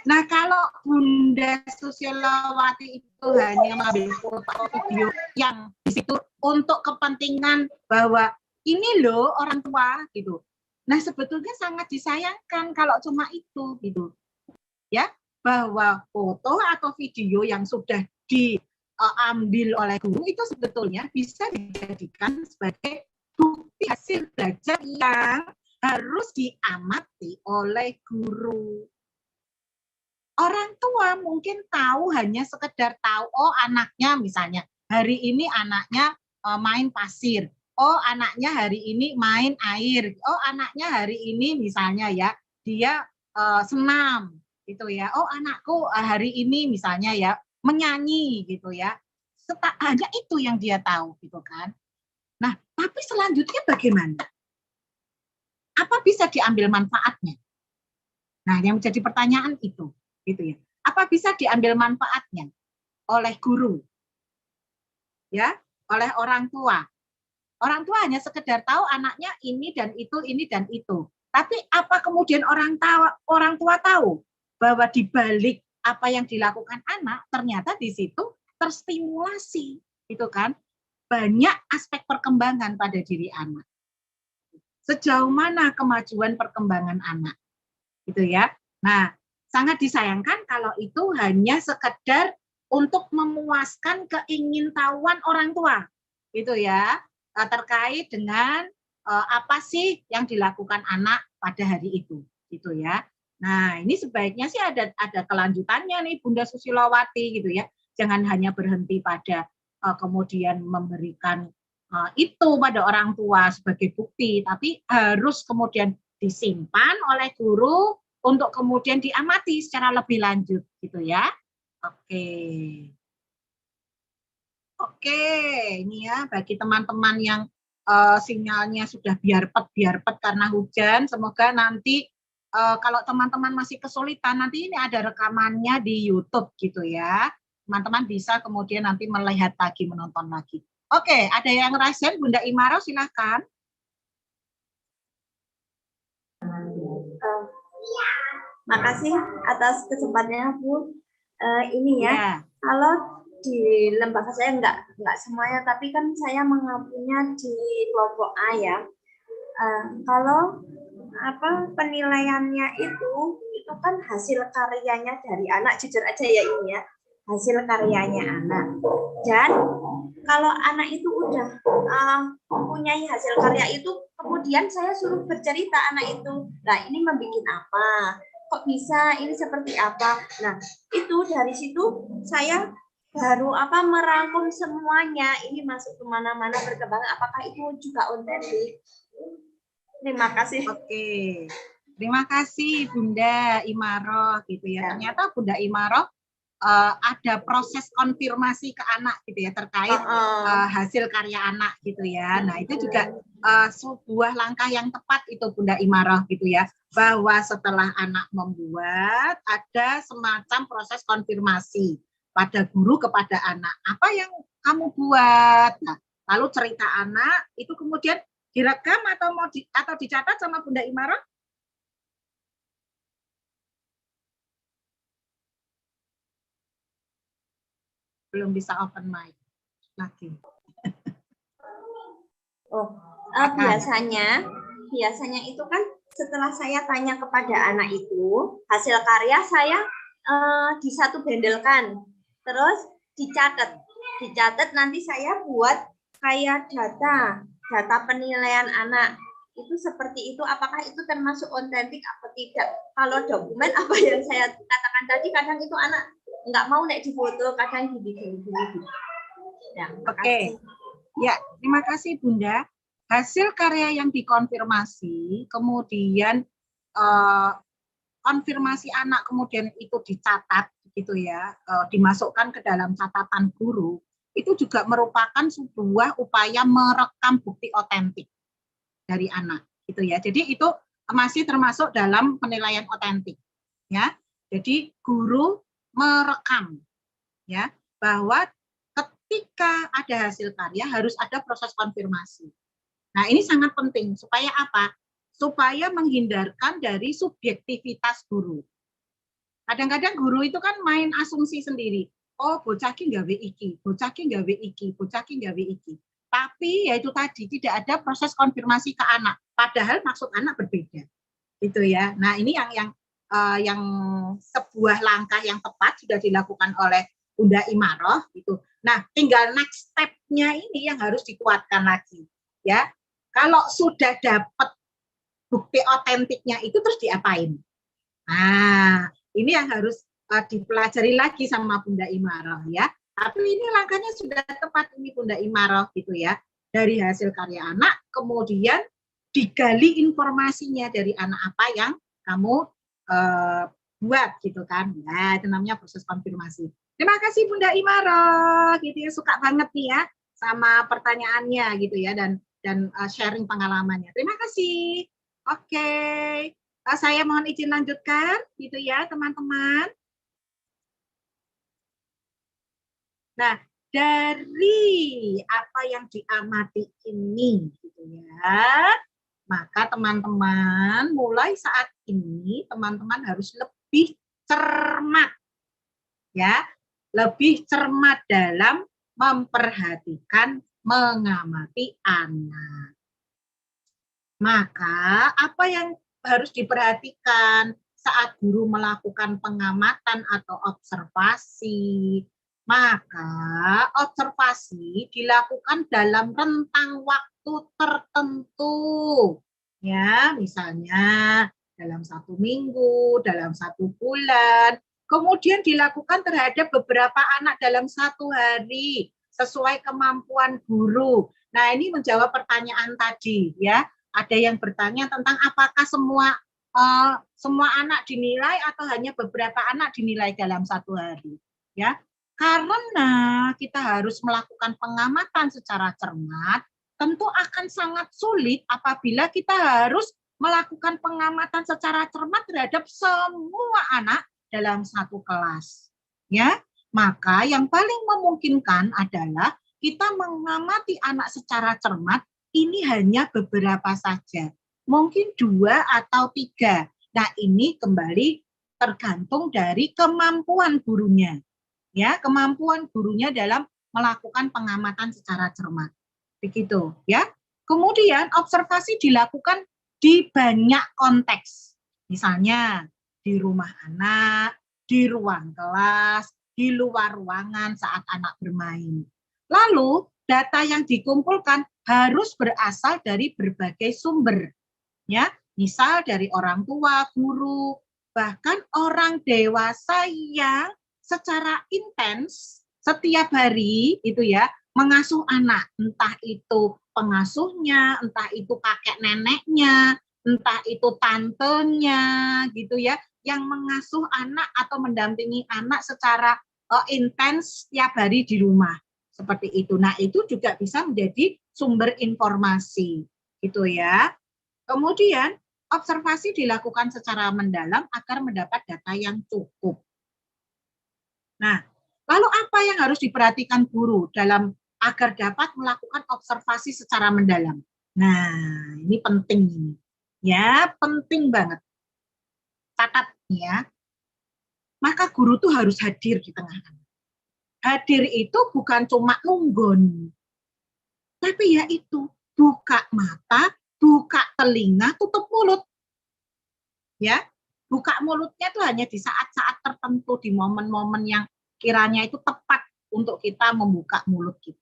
Nah, kalau Bunda Susilawati itu hanya mengambil foto atau video yang di situ untuk kepentingan bahwa ini loh orang tua gitu. Nah, sebetulnya sangat disayangkan kalau cuma itu gitu. Ya, bahwa foto atau video yang sudah diambil oleh guru itu sebetulnya bisa dijadikan sebagai bukti hasil belajar yang harus diamati oleh guru. Orang tua mungkin tahu hanya sekedar tahu, oh anaknya misalnya hari ini anaknya main pasir, oh anaknya hari ini main air, oh anaknya hari ini misalnya ya dia senam gitu ya, oh anakku hari ini misalnya ya menyanyi gitu ya, hanya itu yang dia tahu gitu kan. Nah tapi selanjutnya bagaimana? Apa bisa diambil manfaatnya? Nah yang menjadi pertanyaan itu. Gitu ya. Apa bisa diambil manfaatnya oleh guru? Ya, oleh orang tua. Orang tua hanya sekedar tahu anaknya ini dan itu. Tapi apa kemudian orang tua tahu bahwa di balik apa yang dilakukan anak ternyata di situ terstimulasi, gitu kan? Banyak aspek perkembangan pada diri anak. Sejauh mana kemajuan perkembangan anak? Gitu ya. Nah, sangat disayangkan kalau itu hanya sekedar untuk memuaskan keingintahuan orang tua, gitu ya, terkait dengan apa sih yang dilakukan anak pada hari itu, gitu ya. Nah, ini sebaiknya sih ada kelanjutannya nih Bunda Susilawati, gitu ya. Jangan hanya berhenti pada kemudian memberikan itu pada orang tua sebagai bukti, tapi harus kemudian disimpan oleh guru untuk kemudian diamati secara lebih lanjut gitu ya. Oke, ini ya bagi teman-teman yang sinyalnya sudah biarpet karena hujan, semoga nanti kalau teman-teman masih kesulitan nanti ini ada rekamannya di YouTube gitu ya. Teman-teman bisa kemudian nanti melihat lagi, menonton lagi. Oke, ada yang raisen Bunda Imaro silahkan.
Makasih atas kesempatannya Bu. Ini ya, kalau di lembaga saya enggak semuanya, tapi kan saya mengambilnya di kelompok A ya. Kalau penilaiannya itu kan hasil karyanya dari anak, jujur aja ya ini ya, hasil karyanya anak. Dan kalau anak itu udah mempunyai hasil karya itu, kemudian saya suruh bercerita anak itu, nah ini membuat apa? Kok bisa ini seperti apa? Nah, itu dari situ saya baru merangkum semuanya, ini masuk kemana-mana berkembang, apakah itu juga otentik? Terima kasih.
Oke, terima kasih Bunda Imaro gitu ya. Ternyata Bunda Imaro ada proses konfirmasi ke anak gitu ya terkait hasil karya anak gitu ya. Nah itu juga sebuah langkah yang tepat itu Bunda Imaroh gitu ya, bahwa setelah anak membuat ada semacam proses konfirmasi pada guru kepada anak, apa yang kamu buat. Nah, lalu cerita anak itu kemudian direkam atau dicatat sama Bunda Imaroh. Belum bisa open mic lagi.
Biasanya itu kan setelah saya tanya kepada anak itu, hasil karya saya di satu bandelkan, terus dicatat nanti saya buat kayak data data penilaian anak itu seperti itu, apakah itu termasuk otentik atau tidak? Kalau dokumen apa yang saya katakan tadi, kadang itu anak nggak mau naik di foto, kadang gini. Ya,
Oke, ya terima kasih Bunda. Hasil karya yang dikonfirmasi, kemudian konfirmasi anak kemudian itu dicatat, gitu ya, dimasukkan ke dalam catatan guru, itu juga merupakan sebuah upaya merekam bukti otentik dari anak, gitu ya. Jadi itu masih termasuk dalam penilaian otentik, ya. Jadi guru merekam, ya, bahwa ketika ada hasil karya harus ada proses konfirmasi. Nah, ini sangat penting supaya apa? Supaya menghindarkan dari subjektivitas guru. Kadang-kadang guru itu kan main asumsi sendiri. Oh, bocah ki nggawe iki, bocah ki nggawe iki, bocah ki nggawe iki. Tapi ya itu tadi tidak ada proses konfirmasi ke anak. Padahal maksud anak berbeda, gitu ya. Nah ini yang sebuah langkah yang tepat sudah dilakukan oleh Bunda Imaroh, gitu. Nah tinggal next step-nya ini yang harus dikuatkan lagi, ya. Kalau sudah dapat bukti otentiknya itu terus diapain? Nah ini yang harus dipelajari lagi sama Bunda Imaroh, ya. Tapi ini langkahnya sudah tepat ini Bunda Imaroh, gitu ya. Dari hasil karya anak, kemudian digali informasinya dari anak apa yang kamu buat, gitu kan. Nah, itu namanya proses konfirmasi. Terima kasih Bunda Imaroh, gitu ya. Suka banget nih ya sama pertanyaannya, gitu ya, dan sharing pengalamannya. Terima kasih. Oke. Saya mohon izin lanjutkan, gitu ya, teman-teman. Nah, dari apa yang diamati ini, gitu ya, maka teman-teman mulai saat ini teman-teman harus lebih cermat, ya, lebih cermat dalam memperhatikan, mengamati anak. Maka apa yang harus diperhatikan saat guru melakukan pengamatan atau observasi? Maka observasi dilakukan dalam rentang waktu tertentu, ya, misalnya dalam 1 minggu, dalam 1 bulan, kemudian dilakukan terhadap beberapa anak dalam 1 hari sesuai kemampuan guru. Nah ini menjawab pertanyaan tadi, ya. Ada yang bertanya tentang apakah semua anak dinilai atau hanya beberapa anak dinilai dalam 1 hari, ya. Karena kita harus melakukan pengamatan secara cermat, tentu akan sangat sulit apabila kita harus melakukan pengamatan secara cermat terhadap semua anak dalam 1 kelas. Ya, maka yang paling memungkinkan adalah kita mengamati anak secara cermat ini hanya beberapa saja, mungkin 2 atau 3. Nah, ini kembali tergantung dari kemampuan gurunya. Ya, kemampuan gurunya dalam melakukan pengamatan secara cermat. Begitu, ya. Kemudian observasi dilakukan di banyak konteks. Misalnya di rumah anak, di ruang kelas, di luar ruangan saat anak bermain. Lalu, data yang dikumpulkan harus berasal dari berbagai sumber. Ya, misal dari orang tua, guru, bahkan orang dewasa yang secara intens setiap hari itu ya mengasuh anak, entah itu pengasuhnya, entah itu kakek neneknya, entah itu tantenya gitu ya, yang mengasuh anak atau mendampingi anak secara intens setiap hari di rumah seperti itu. Nah, itu juga bisa menjadi sumber informasi gitu ya. Kemudian observasi dilakukan secara mendalam agar mendapat data yang cukup. Nah, lalu apa yang harus diperhatikan guru dalam agar dapat melakukan observasi secara mendalam? Nah, ini penting ini. Ya, penting banget. Catat ya. Maka guru tuh harus hadir di tengah-tengah. Hadir itu bukan cuma nunggon. Tapi ya itu, buka mata, buka telinga, tutup mulut. Ya, buka mulutnya itu hanya di saat-saat tertentu, di momen-momen yang kiranya itu tepat untuk kita membuka mulut kita.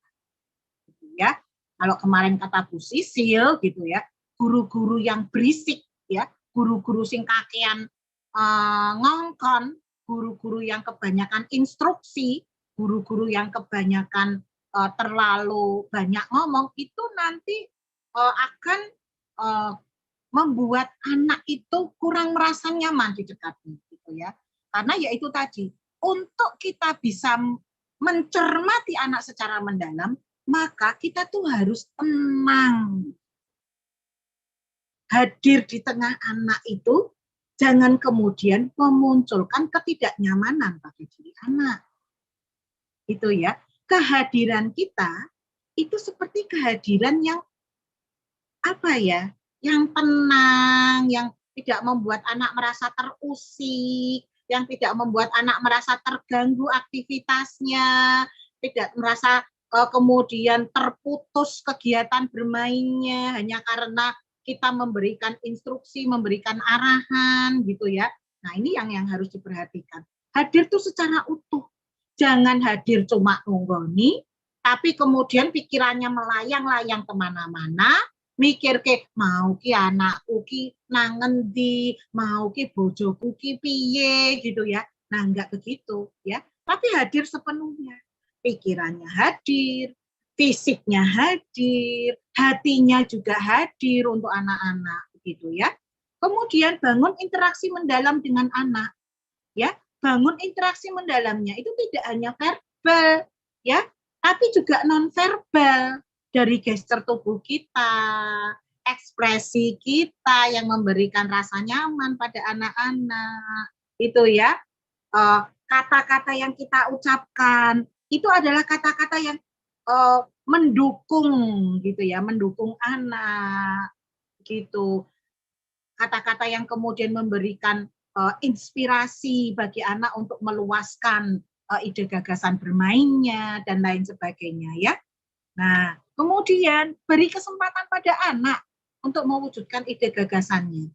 Ya. Kalau kemarin kata Bu Sisil gitu ya, guru-guru yang berisik ya, guru-guru sing kakean ngongkon, guru-guru yang kebanyakan instruksi, guru-guru yang kebanyakan terlalu banyak ngomong, itu nanti akan membuat anak itu kurang merasa nyaman di dekatnya gitu ya. Karena ya itu tadi, untuk kita bisa mencermati anak secara mendalam, maka kita tuh harus tenang. Hadir di tengah anak itu, jangan kemudian memunculkan ketidaknyamanan bagi diri anak. Itu ya, kehadiran kita itu seperti kehadiran yang apa ya, yang tenang, yang tidak membuat anak merasa terusik, yang tidak membuat anak merasa terganggu aktivitasnya, tidak merasa kemudian terputus kegiatan bermainnya hanya karena kita memberikan instruksi, memberikan arahan gitu ya. Nah ini yang harus diperhatikan. Hadir tuh secara utuh. Jangan hadir cuma nunggoni, tapi kemudian pikirannya melayang-layang kemana-mana, mikir ke mau ki anakku ki nangendi, mau ki bojoku ki piye gitu ya. Nah enggak begitu ya. Tapi hadir sepenuhnya. Pikirannya hadir, fisiknya hadir, hatinya juga hadir untuk anak-anak gitu ya. Kemudian bangun interaksi mendalam dengan anak. Ya, bangun interaksi mendalamnya itu tidak hanya verbal ya, tapi juga non verbal dari gestur tubuh kita, ekspresi kita yang memberikan rasa nyaman pada anak-anak. Itu ya. Kata-kata yang kita ucapkan itu adalah kata-kata yang mendukung gitu ya, mendukung anak gitu. Kata-kata yang kemudian memberikan inspirasi bagi anak untuk meluaskan ide gagasan bermainnya dan lain sebagainya ya. Nah, kemudian beri kesempatan pada anak untuk mewujudkan ide gagasannya.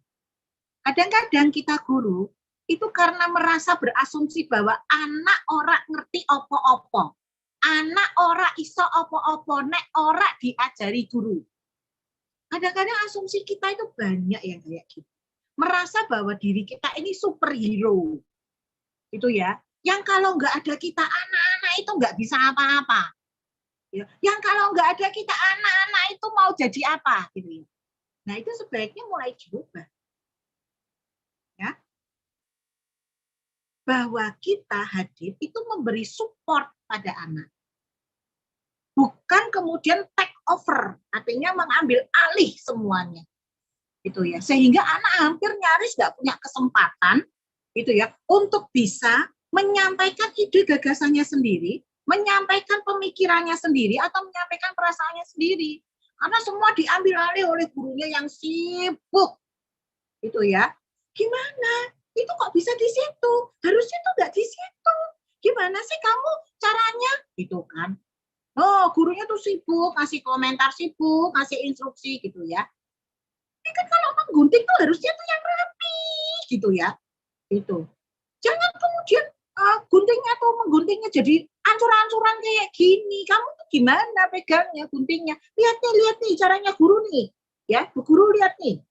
Kadang-kadang kita guru itu karena merasa berasumsi bahwa anak ora ngerti opo-opo. Anak ora iso opo-opo, nek ora diajari guru. Kadang-kadang asumsi kita itu banyak yang kayak gitu. Merasa bahwa diri kita ini superhero. Itu ya. Yang kalau nggak ada kita anak-anak itu nggak bisa apa-apa. Ya. Yang kalau nggak ada kita anak-anak itu mau jadi apa gitu ya. Nah, itu sebaiknya mulai diubah. Ya. Bahwa kita hadir itu memberi support pada anak. Bukan kemudian take over, artinya mengambil alih semuanya. Gitu ya. Sehingga anak hampir nyaris nggak punya kesempatan gitu ya untuk bisa menyampaikan ide gagasannya sendiri, menyampaikan pemikirannya sendiri atau menyampaikan perasaannya sendiri. Karena semua diambil alih oleh gurunya yang sibuk. Gitu ya. Gimana? Itu kok bisa di situ? Harusnya tuh nggak di situ. Gimana sih kamu caranya? Gitu kan. Oh, gurunya tuh sibuk, ngasih komentar sibuk, ngasih instruksi gitu ya. Ini kan kalau menggunting tuh harusnya tuh yang rapi gitu ya. Itu. Jangan kemudian guntingnya tuh mengguntingnya jadi ancur-ancuran kayak gini. Kamu tuh gimana pegangnya guntingnya? Lihat nih caranya guru nih. Ya, Bu Guru lihat nih.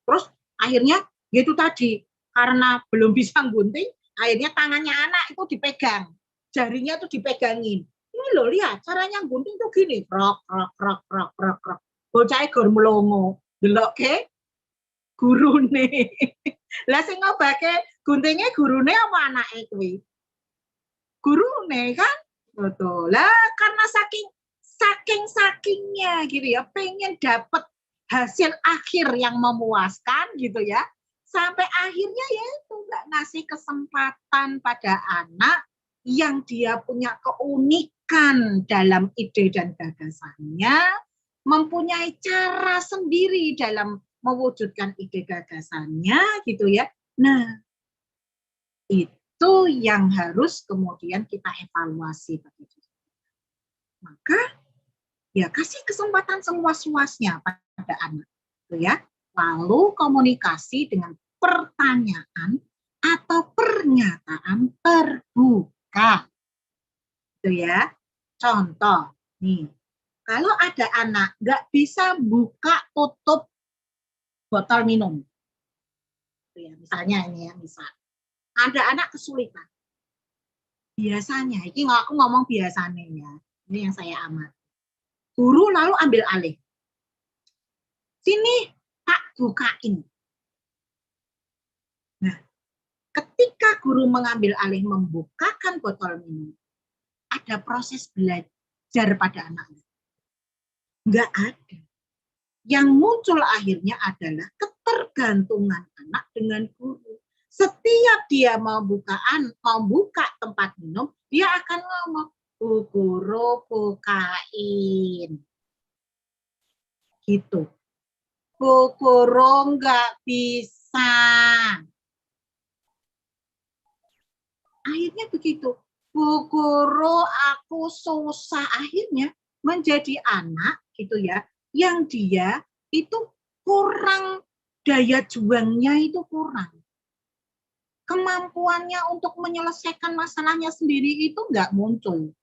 Terus akhirnya gitu tadi. Karena belum bisa gunting, akhirnya tangannya anak itu dipegang, jarinya itu dipegangin. Ini loh lihat, caranya gunting tuh gini, rok. Bocah gor melongo, delok ke gurune. Lah sing ngobake guntingnya gurune apa anake kuwi? Gurune kan? Betul. Lah karena sakingnya gitu ya, pengen dapat hasil akhir yang memuaskan gitu ya. Sampai akhirnya ya itu nggak ngasih kesempatan pada anak yang dia punya keunikan dalam ide dan gagasannya, mempunyai cara sendiri dalam mewujudkan ide gagasannya gitu ya. Nah, itu yang harus kemudian kita evaluasi. Maka ya kasih kesempatan seluas-luasnya pada anak gitu ya. Lalu komunikasi dengan pertanyaan atau pernyataan terbuka. Itu ya. Contoh, nih. kalau ada anak nggak bisa buka tutup botol minum, ya, misalnya ini ya, misal ada anak kesulitan. Biasanya, ini aku ngomong biasanya ya, ini yang saya amati. Guru lalu ambil alih. Sini, Pak, bukain. Nah, ketika guru mengambil alih membukakan botol minum, ada proses belajar pada anaknya. Enggak ada. Yang muncul akhirnya adalah ketergantungan anak dengan guru. Setiap dia mau buka tempat minum, dia akan ngomong, Bu Guru bukain. Gitu. Bu Guru nggak bisa. Akhirnya begitu. Bu Guru aku susah. Akhirnya menjadi anak gitu ya, yang dia itu kurang, daya juangnya itu kurang. Kemampuannya untuk menyelesaikan masalahnya sendiri itu nggak muncul.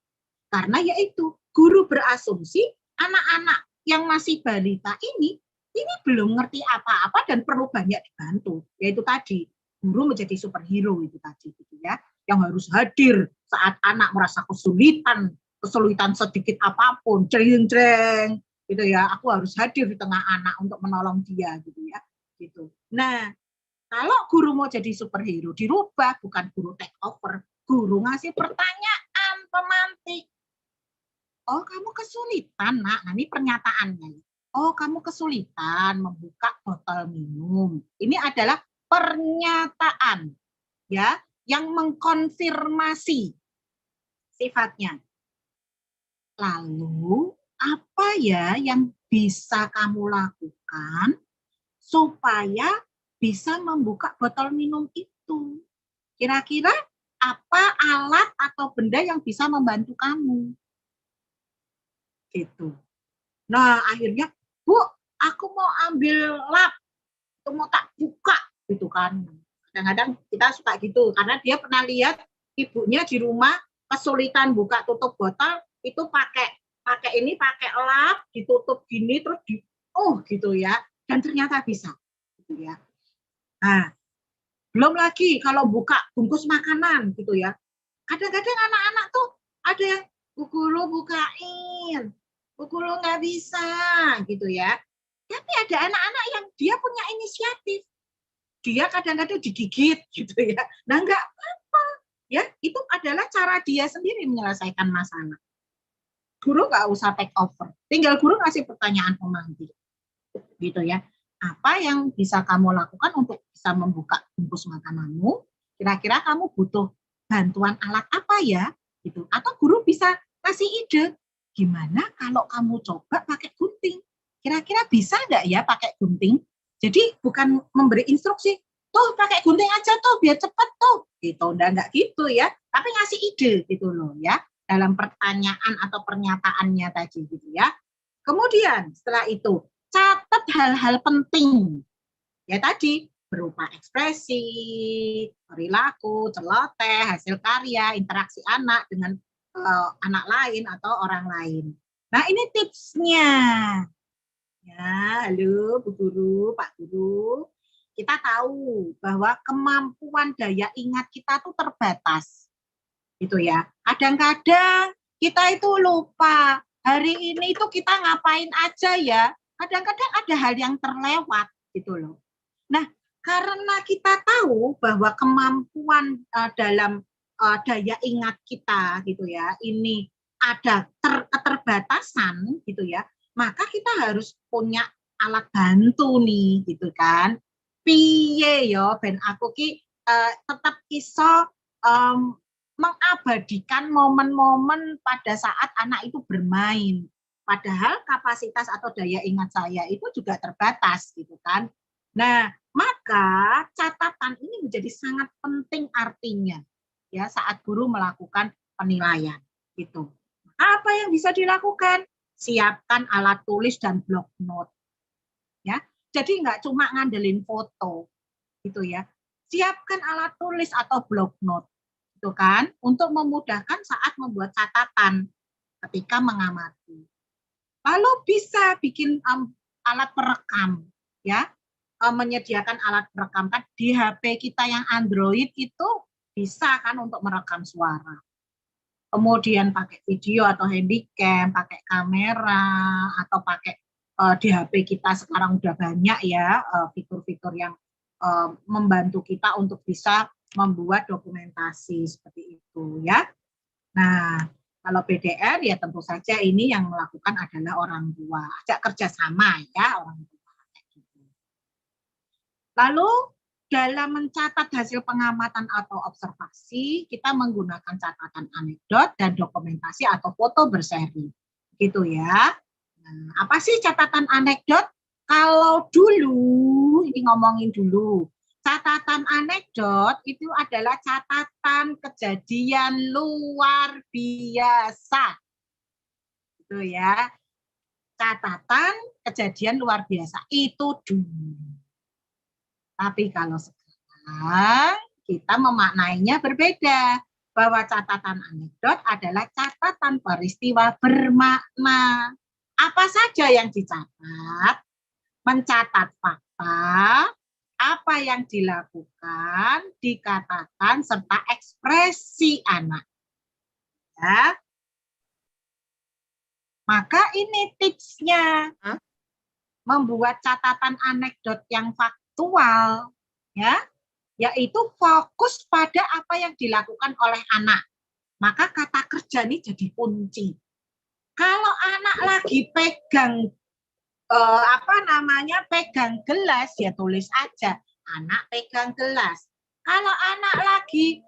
Karena yaitu guru berasumsi anak-anak yang masih balita ini belum ngerti apa-apa dan perlu banyak dibantu. Yaitu tadi, guru menjadi superhero itu tadi gitu ya, yang harus hadir saat anak merasa kesulitan sedikit apapun, jreng-jreng gitu ya, aku harus hadir di tengah anak untuk menolong dia gitu ya. Gitu. Nah, kalau guru mau jadi superhero, dirubah, bukan guru take over. Guru ngasih pertanyaan pemantik. Oh, kamu kesulitan, Nak. Nah, ini pernyataannya. Oh, kamu kesulitan membuka botol minum. Ini adalah pernyataan ya, yang mengkonfirmasi sifatnya. Lalu, apa ya yang bisa kamu lakukan supaya bisa membuka botol minum itu? Kira-kira apa alat atau benda yang bisa membantu kamu? Gitu. Nah, akhirnya, Bu, aku mau ambil lap, itu mau tak buka, gitu kan. Kadang-kadang kita suka gitu, karena dia pernah lihat ibunya di rumah kesulitan buka tutup botol, itu pakai lap, ditutup gini, terus gitu ya, dan ternyata bisa. Gitu ya. Nah, belum lagi kalau buka bungkus makanan gitu ya. Kadang-kadang anak-anak tuh ada yang, Bu Guru bukain, Bu Guru nggak bisa gitu ya. Tapi ada anak-anak yang dia punya inisiatif. Dia kadang-kadang digigit gitu ya. Nah, nggak apa-apa. Ya, itu adalah cara dia sendiri menyelesaikan masalah. Guru nggak usah take over. Tinggal guru ngasih pertanyaan pemantik. Gitu ya. Apa yang bisa kamu lakukan untuk bisa membuka bungkus makananmu? Kira-kira kamu butuh bantuan alat apa ya? Gitu. Atau guru bisa kasih ide, gimana kalau kamu coba pakai gunting? Kira-kira bisa nggak ya pakai gunting? Jadi bukan memberi instruksi, tuh pakai gunting aja tuh biar cepet tuh. Gitu, nggak gitu ya. Tapi ngasih ide gitu loh ya. Dalam pertanyaan atau pernyataannya tadi gitu ya. Kemudian setelah itu, catat hal-hal penting. Ya tadi, berupa ekspresi, perilaku, celoteh, hasil karya, interaksi anak dengan anak lain atau orang lain. Nah, ini tipsnya. Ya, halo Bu Guru, Pak Guru. Kita tahu bahwa kemampuan daya ingat kita tuh terbatas. Gitu ya. Kadang-kadang kita itu lupa. Hari ini itu kita ngapain aja ya. Kadang-kadang ada hal yang terlewat gitu loh. Nah, karena kita tahu bahwa kemampuan dalam daya ingat kita gitu ya, ini ada keterbatasan gitu ya, maka kita harus punya alat bantu nih gitu kan. Piye yo ben aku ki tetap iso mengabadikan momen-momen pada saat anak itu bermain. Padahal kapasitas atau daya ingat saya itu juga terbatas gitu kan. Nah, maka catatan ini menjadi sangat penting artinya ya saat guru melakukan penilaian gitu. Apa yang bisa dilakukan? Siapkan alat tulis dan blok note. Ya. Jadi nggak cuma ngandelin foto gitu ya. Siapkan alat tulis atau blok note gitu kan untuk memudahkan saat membuat catatan ketika mengamati. Lalu bisa bikin alat perekam, ya, menyediakan alat perekam. Kan di HP kita yang Android itu bisa kan untuk merekam suara. Kemudian pakai video atau handycam, pakai kamera, atau pakai di HP kita sekarang udah banyak ya fitur-fitur yang membantu kita untuk bisa membuat dokumentasi seperti itu ya. Nah, kalau PDR ya tentu saja ini yang melakukan adalah orang tua. Ajak kerjasama ya orang tua. Lalu dalam mencatat hasil pengamatan atau observasi, kita menggunakan catatan anekdot dan dokumentasi atau foto berseri. Gitu ya. Nah, apa sih catatan anekdot? Kalau dulu, ini ngomongin dulu, catatan anekdot itu adalah catatan kejadian luar biasa. Gitu ya. Catatan kejadian luar biasa itu dulu. Tapi kalau sekarang kita memaknainya berbeda, bahwa catatan anekdot adalah catatan peristiwa bermakna. Apa saja yang dicatat? Mencatat fakta, apa yang dilakukan, dikatakan, serta ekspresi anak. Ya. Maka ini tipsnya. Membuat catatan anekdot yang faktual, ya, yaitu fokus pada apa yang dilakukan oleh anak. Maka kata kerja ini jadi kunci. Kalau anak lagi pegang pegang gelas, ya tulis aja anak pegang gelas. Kalau anak lagi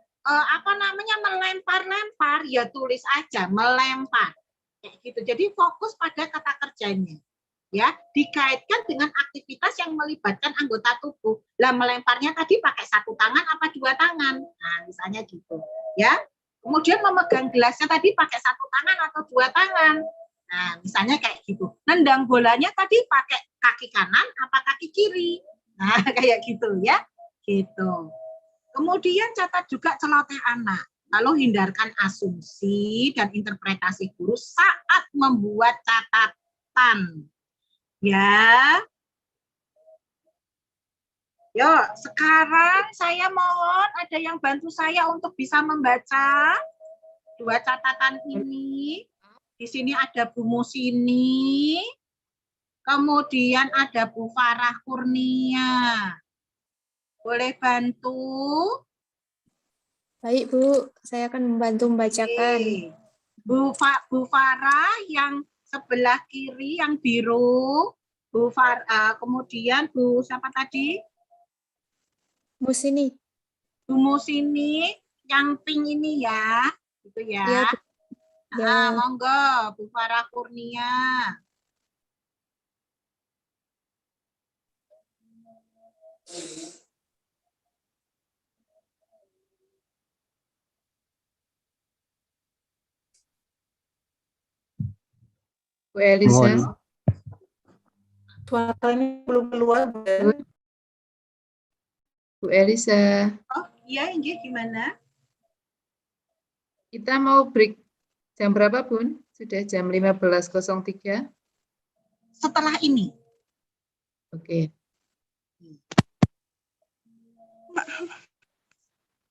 melempar-lempar, ya tulis aja melempar. Kayak gitu. Jadi fokus pada kata kerjanya. Ya, dikaitkan dengan aktivitas yang melibatkan anggota tubuh. Lah melemparnya tadi pakai satu tangan apa dua tangan? Nah, misalnya gitu, ya. Kemudian memegang gelasnya tadi pakai satu tangan atau dua tangan. Nah, misalnya kayak gitu. Nendang bolanya tadi pakai kaki kanan apa kaki kiri? Nah, kayak gitu ya. Gitu. Kemudian catat juga celoteh anak. Lalu hindarkan asumsi dan interpretasi guru saat membuat catatan. Ya. Yuk, sekarang saya mohon ada yang bantu saya untuk bisa membaca dua catatan ini. Di sini ada Bu Musini, kemudian ada Bu Farah Kurnia. Boleh bantu?
Baik, Bu. Saya akan membantu membacakan.
Bu Farah yang sebelah kiri yang biru, Bu kemudian Bu siapa tadi?
Musini.
Bu Musini yang pink ini ya, gitu ya.
Ya, ya.
Monggo Bu Farah Kurnia.
Bu Elisa.
Suaranya belum keluar.
Bu Elisa.
Oh iya, Inggih gimana?
Kita mau break jam berapa, Bun? Sudah jam 15.03.
Setelah ini.
Oke.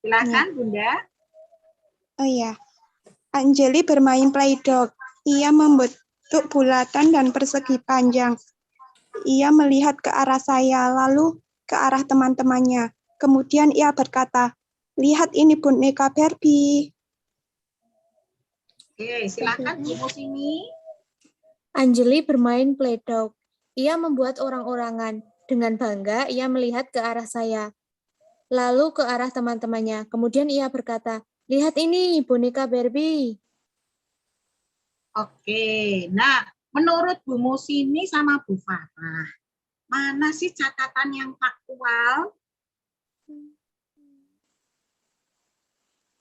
Silakan, Bunda.
Oh iya. Anjeli bermain Play-Doh. Ia membentuk bulatan dan persegi panjang. Ia melihat ke arah saya, lalu ke arah teman-temannya. Kemudian ia berkata, "Lihat ini boneka Barbie."
Oke, silakan Bu Musini.
Anjeli bermain Play-Doh. Ia membuat orang-orangan. Dengan bangga, ia melihat ke arah saya. Lalu ke arah teman-temannya. Kemudian ia berkata, "Lihat ini boneka Barbie."
Oke, nah menurut Bu Musini sama Bu Farah, mana sih catatan yang faktual?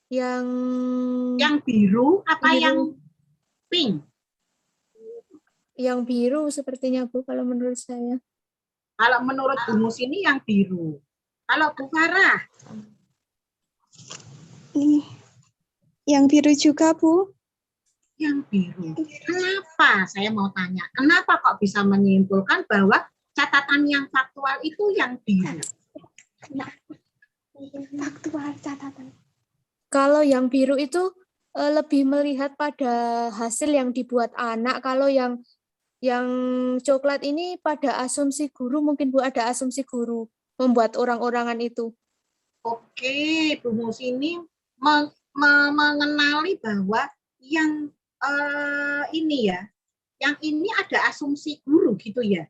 Yang
biru apa
biru.
yang pink?
Yang biru sepertinya, Bu, kalau menurut saya.
Kalau menurut Bu Musini yang biru. Kalau Bu Farah?
Ini yang biru juga, Bu.
Yang biru. Kenapa? Saya mau tanya. Kenapa kok bisa menyimpulkan bahwa catatan yang faktual itu yang biru?
Faktual catatan.
Kalau yang biru itu lebih melihat pada hasil yang dibuat anak. Kalau yang coklat ini pada asumsi guru, mungkin Bu, ada asumsi guru membuat orang-orangan itu.
Oke, Bu Musini mengenali bahwa yang ini ya, yang ini ada asumsi guru gitu ya?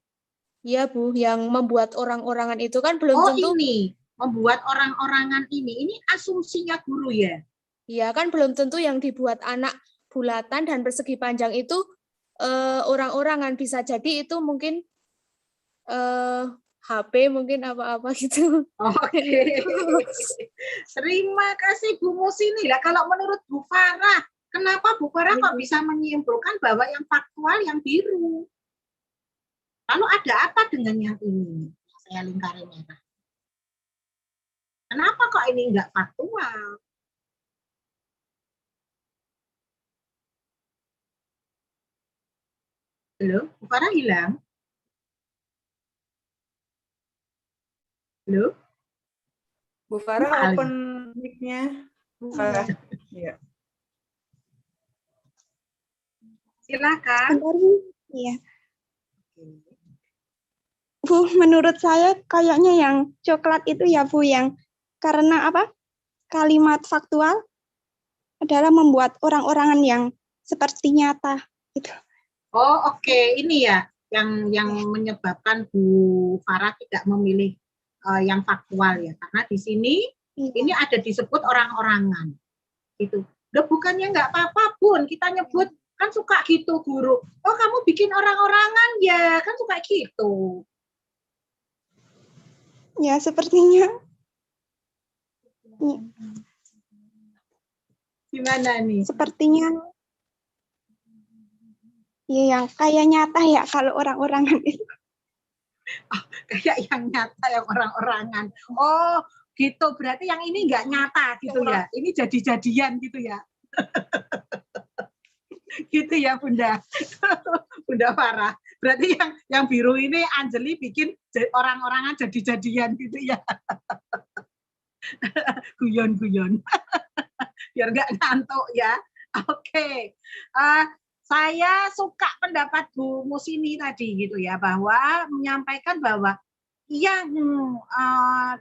Iya Bu, yang membuat orang-orangan itu kan belum tentu.
Ini membuat orang-orangan ini asumsinya guru ya?
Iya kan belum tentu yang dibuat anak bulatan dan persegi panjang itu orang-orangan, bisa jadi itu mungkin HP mungkin apa-apa gitu.
Oke. Terima kasih Bu Musini. Lah kalau menurut Bu Farah, kenapa Bu Farah kok bisa menyimpulkan bahwa yang faktual yang biru? Lalu ada apa dengan yang ini? Saya lingkarin merah. Kenapa kok ini enggak faktual? Halo, Bu Farah hilang? Halo?
Bu Farah open mic-nya. Bu Farah. Ya.
Silakan.
Iya. Bu, menurut saya kayaknya yang coklat itu ya Bu, yang karena apa? Kalimat faktual adalah membuat orang-orangan yang seperti nyata gitu.
Oh, oke. Ini ya yang menyebabkan Bu Farah tidak memilih yang faktual ya, karena di sini ini ada disebut orang-orangan gitu. Loh, bukannya nggak apa-apa Bun, kita nyebut kan suka gitu guru. Oh, kamu bikin orang-orangan ya, kan suka gitu.
Ya, sepertinya.
Gimana nih?
Sepertinya ya yang kayak nyata ya kalau orang-orangan itu.
Oh, kayak yang nyata yang orang-orangan. Oh, gitu. Berarti yang ini nggak nyata gitu ya. Ini jadi-jadian gitu ya. Gitu ya Bunda. Bunda Farah. Berarti yang biru ini Anjeli bikin orang-orangan jadi-jadian gitu ya. Guyon-guyon. Biar nggak ngantuk ya. Oke. Saya suka pendapat Bu Musini tadi gitu ya, bahwa menyampaikan bahwa yang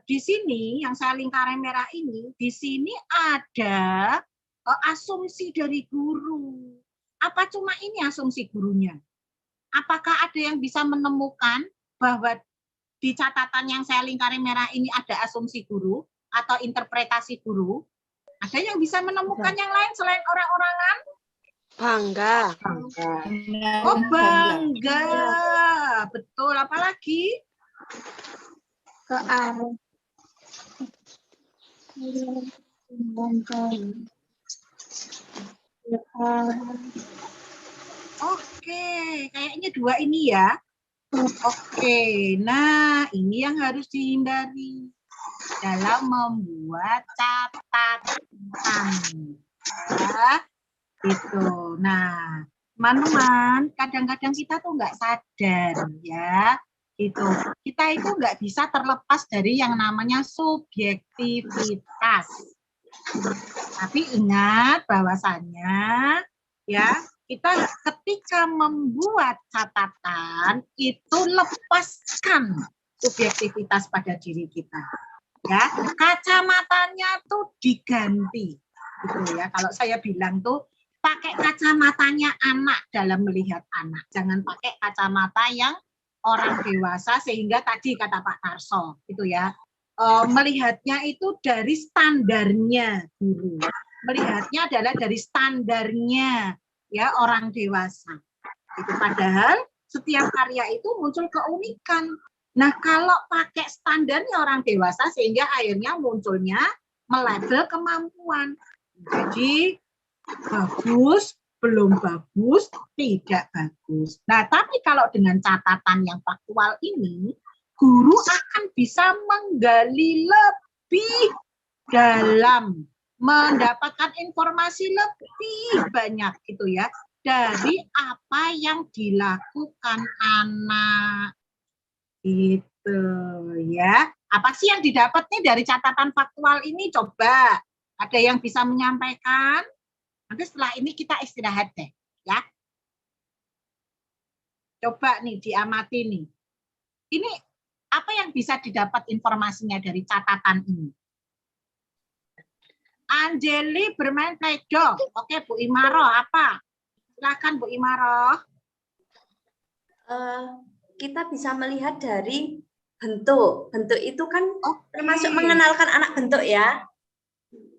di sini yang saya lingkaran merah ini, di sini ada asumsi dari guru. Apa cuma ini asumsi gurunya? Apakah ada yang bisa menemukan bahwa di catatan yang saya lingkaran merah ini ada asumsi guru atau interpretasi guru? Ada yang bisa menemukan yang lain selain orang-orangan?
Bangga.
Oh, bangga. Betul. Apalagi?
Ke arah.
Oke, kayaknya dua ini ya. Oke, nah ini yang harus dihindari dalam membuat catatan. Ya. Gitu. Nah, teman-teman, kadang-kadang kita tuh nggak sadar ya, gitu. Kita itu nggak bisa terlepas dari yang namanya subjektivitas. Tapi ingat bahwasannya, ya, kita ketika membuat catatan itu lepaskan subjektivitas pada diri kita. Ya, kacamatanya tuh diganti, gitu ya. Kalau saya bilang tuh pakai kacamatanya anak dalam melihat anak. Jangan pakai kacamata yang orang dewasa sehingga tadi kata Pak Tarso itu ya. Melihatnya itu dari standarnya guru. Melihatnya adalah dari standarnya ya orang dewasa. Itu padahal setiap karya itu muncul keunikan. Nah, kalau pakai standarnya orang dewasa sehingga akhirnya munculnya melabel kemampuan. Jadi bagus, belum bagus, tidak bagus. Nah, tapi kalau dengan catatan yang faktual ini, guru akan bisa menggali lebih dalam mendapatkan informasi lebih banyak gitu ya dari apa yang dilakukan anak. Gitu ya. Apa sih yang didapat nih dari catatan faktual ini? Coba ada yang bisa menyampaikan? Nanti setelah ini kita istirahat deh, ya. Coba nih diamati nih. Ini apa yang bisa didapat informasinya dari catatan ini? Anjeli bermain pledok. Oke, Bu Imaroh, apa? Silakan Bu Imaroh.
Kita bisa melihat dari bentuk. Bentuk itu kan termasuk mengenalkan anak bentuk ya.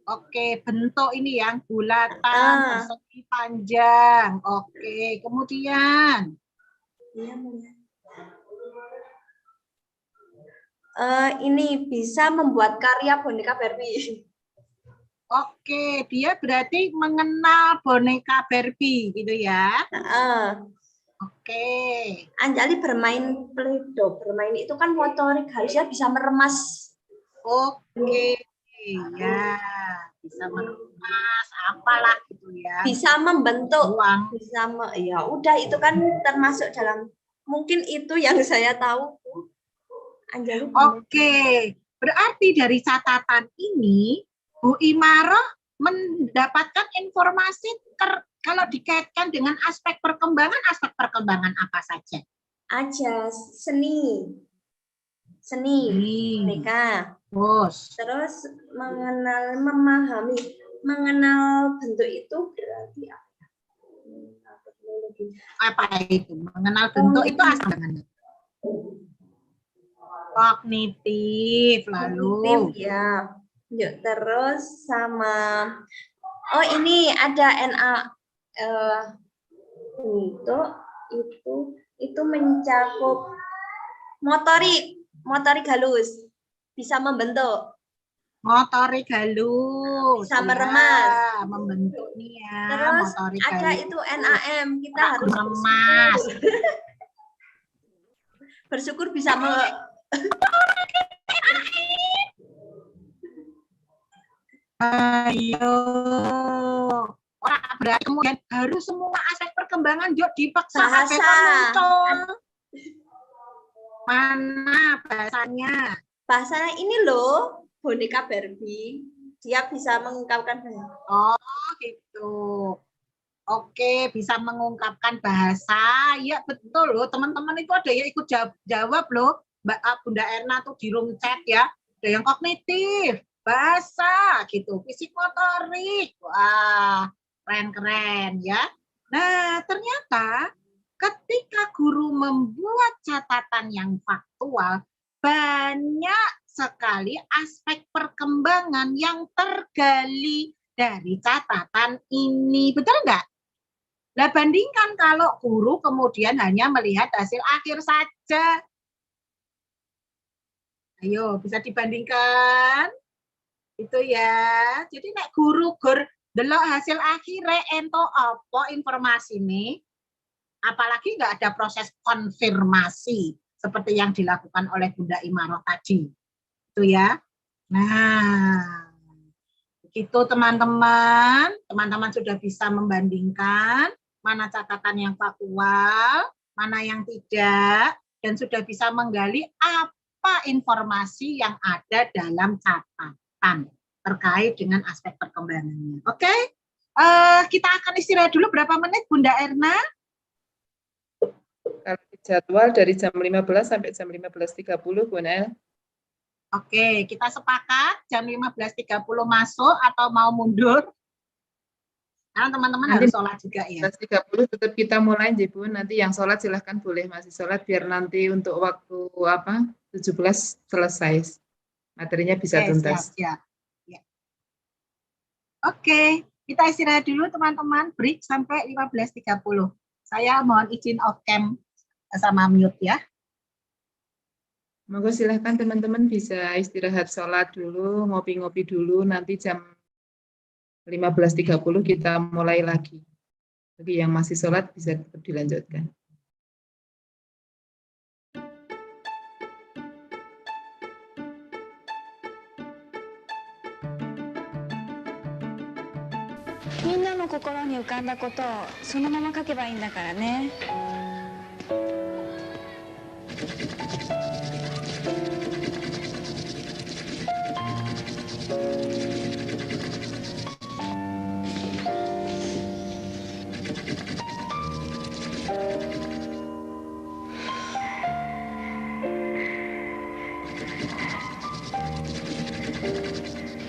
Oke, bentuk ini yang bulatan, persegi panjang. Oke, kemudian.
Ini bisa membuat karya boneka Barbie.
Oke, dia berarti mengenal boneka Barbie gitu ya. Oke.
Anjali bermain pledok. Bermain itu kan motorik, harusnya bisa meremas.
Oke, ya bisa meremas apalah gitu ya.
Bisa membentuk. Bisa ya udah itu kan termasuk dalam, mungkin itu yang saya tahu. Anjali.
Oke, berarti dari catatan ini Bu Imaroh mendapatkan informasi kalau dikaitkan dengan aspek perkembangan apa saja?
Seni, boneka. Terus mengenal bentuk itu berarti
apa itu? Mengenal bentuk itu aspek kognitif, lalu
ya. Yuk, terus sama ini ada untuk itu mencakup motorik halus, bisa membentuk.
Motorik halus,
bisa meremas,
membentuk nih ya.
Terus
motorik
ada
halus.
itu NAM, kita harus
meremas.
Bersyukur bisa
Ayo, berarti kemudian harus semua aspek perkembangan yuk dipaksa muncul. Mana bahasanya?
Bahasanya ini loh, boneka Barbie. Dia bisa mengungkapkan.
Oh, gitu. Oke, bisa mengungkapkan bahasa. Ya, betul loh. Teman-teman itu ada yang ikut jawab loh. Mbak Bunda Erna tuh di room chat ya. Ada yang kognitif, bahasa gitu, fisik motorik. Wah, keren-keren ya. Nah, ternyata ketika guru membuat catatan yang faktual, banyak sekali aspek perkembangan yang tergali dari catatan ini. Betul enggak? Nah, bandingkan kalau guru kemudian hanya melihat hasil akhir saja. Ayo, bisa dibandingkan? Itu ya. Jadi nek guru delok hasil akhirnya ento apa informasi ini, apalagi nggak ada proses konfirmasi seperti yang dilakukan oleh Bunda Imaroh tadi. Itu ya. Nah, begitu teman-teman. Teman-teman sudah bisa membandingkan mana catatan yang faktual, mana yang tidak, dan sudah bisa menggali apa informasi yang ada dalam catatan terkait dengan aspek perkembangannya. Oke? Kita akan istirahat dulu berapa menit, Bunda Erna?
Kalau jadwal dari jam 15 sampai jam 15.30, Bu Nel.
Oke, kita sepakat jam 15.30 masuk atau mau mundur? Karena teman-teman harus sholat juga ya.
15.30 tetap kita mulai, Bu. Nanti yang sholat silahkan boleh masih sholat biar nanti untuk waktu 17 selesai. Materinya bisa tuntas.
Siap. Ya. Oke, kita istirahat dulu teman-teman. Break sampai 15.30. Saya mohon izin off cam sama mute ya.
Monggo silahkan teman-teman bisa istirahat sholat dulu, ngopi-ngopi dulu, nanti jam 15.30 kita mulai lagi. Bagi yang masih sholat bisa tetap dilanjutkan.
みんなの心に浮かんだことをそのまま書けばいいんだからね。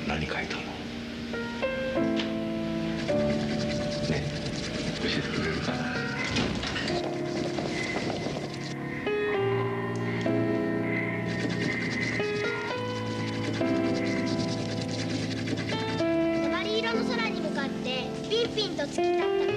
何書いたの？ね、教えてくれるかな？
鉛色の空に向かってピンピンと突き立った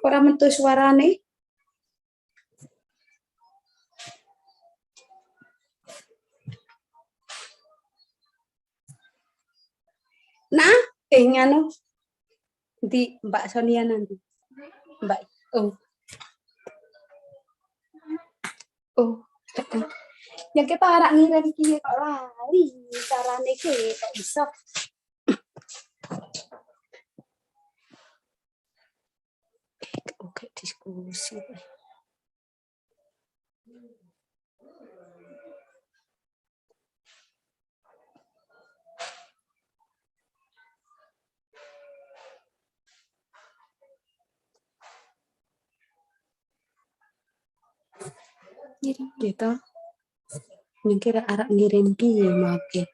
Ora metu suarane. Nah, nganu di Mbak Sonia nanti. Mbak, oh, oh. Yang kita arah ngirim ki kok lali carane ki kok iso. Oke, diskusi. Gitu. Mungkin arah ngirim piye make.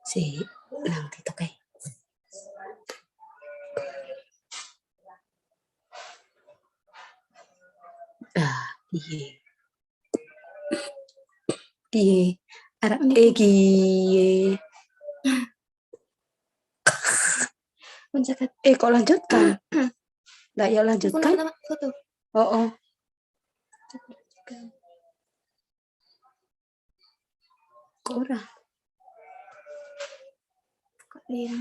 Si nang gitu kayak. Piye. Piye. Arah piye. Kok lanjutkan? Nggak ya lanjutkan? Oh, oh. Kok ora? Kok dia?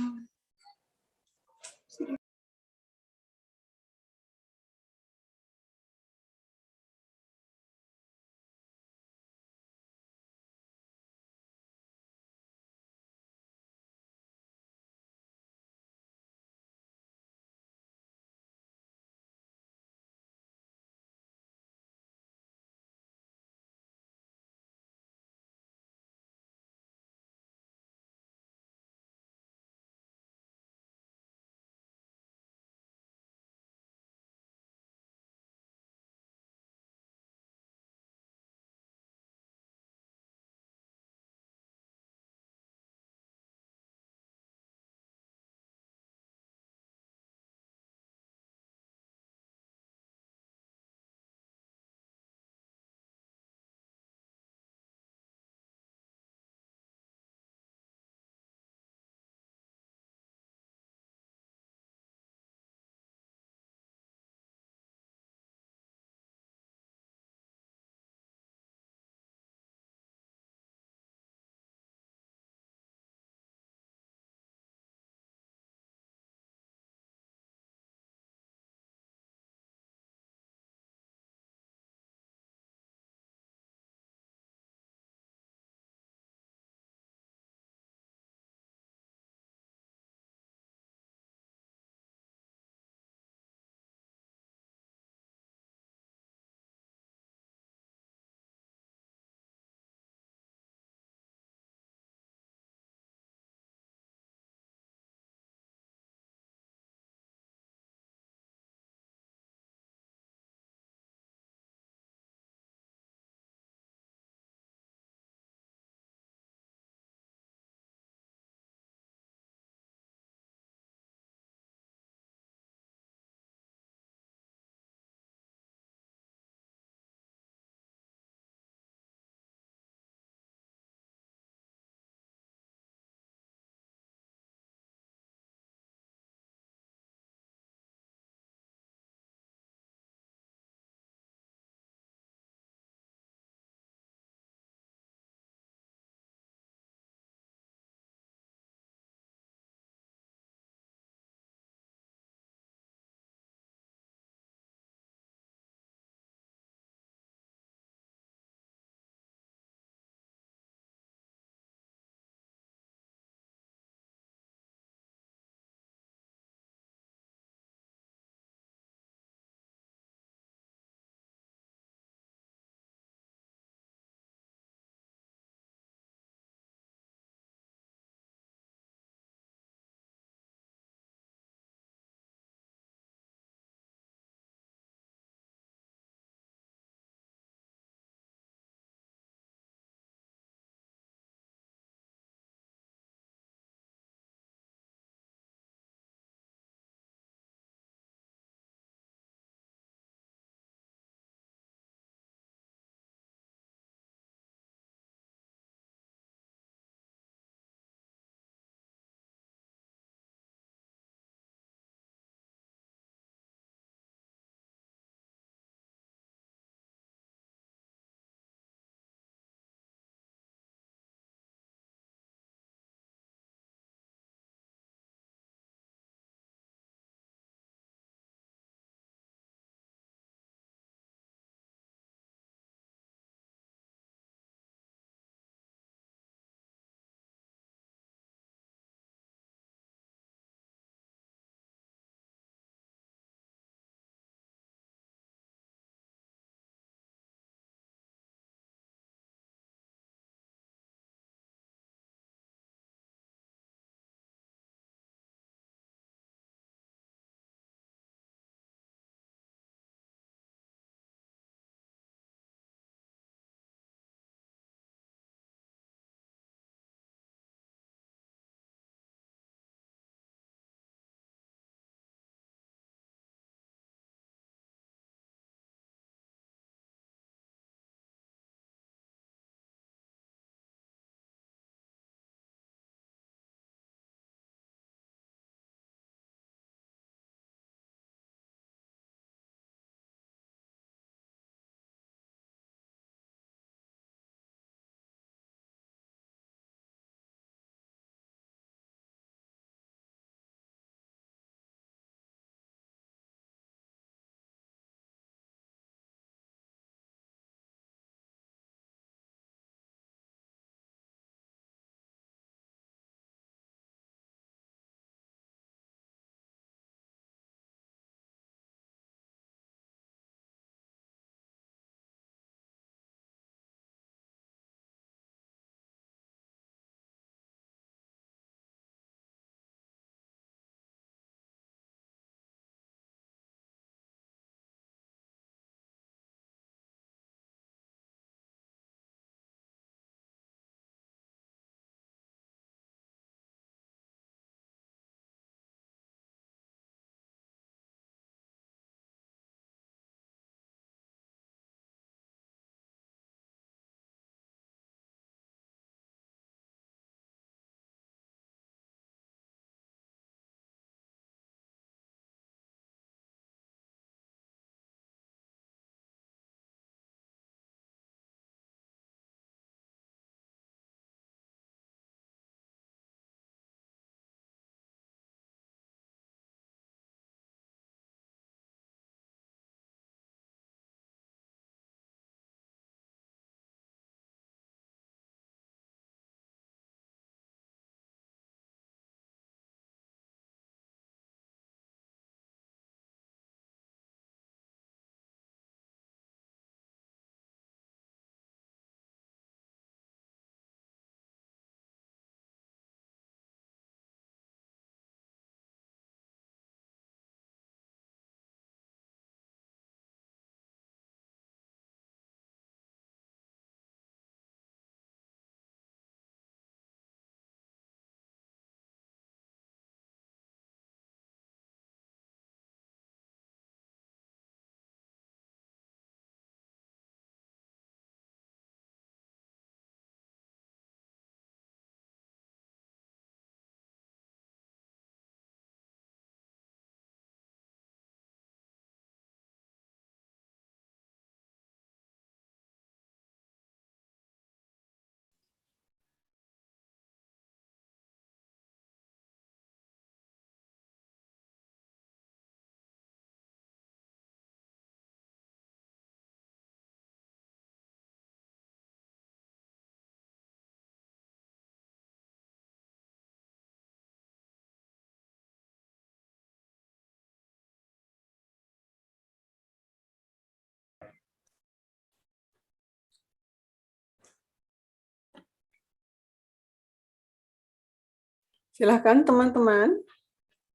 Silahkan teman-teman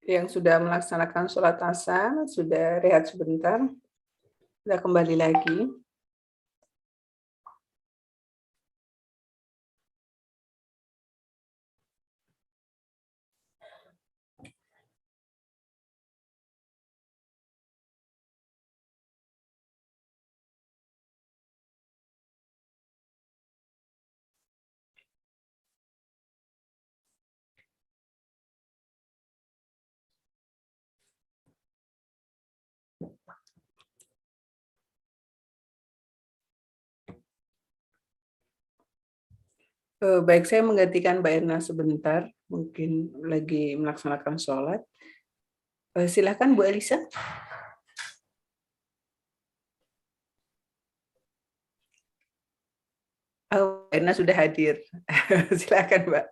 yang sudah melaksanakan sholat asar, sudah rehat sebentar, sudah kembali lagi. Baik, saya menggantikan Mbak Erna sebentar, mungkin lagi melaksanakan sholat. Silakan Bu Elisa. Oh, Mbak Erna sudah hadir. Silakan Mbak.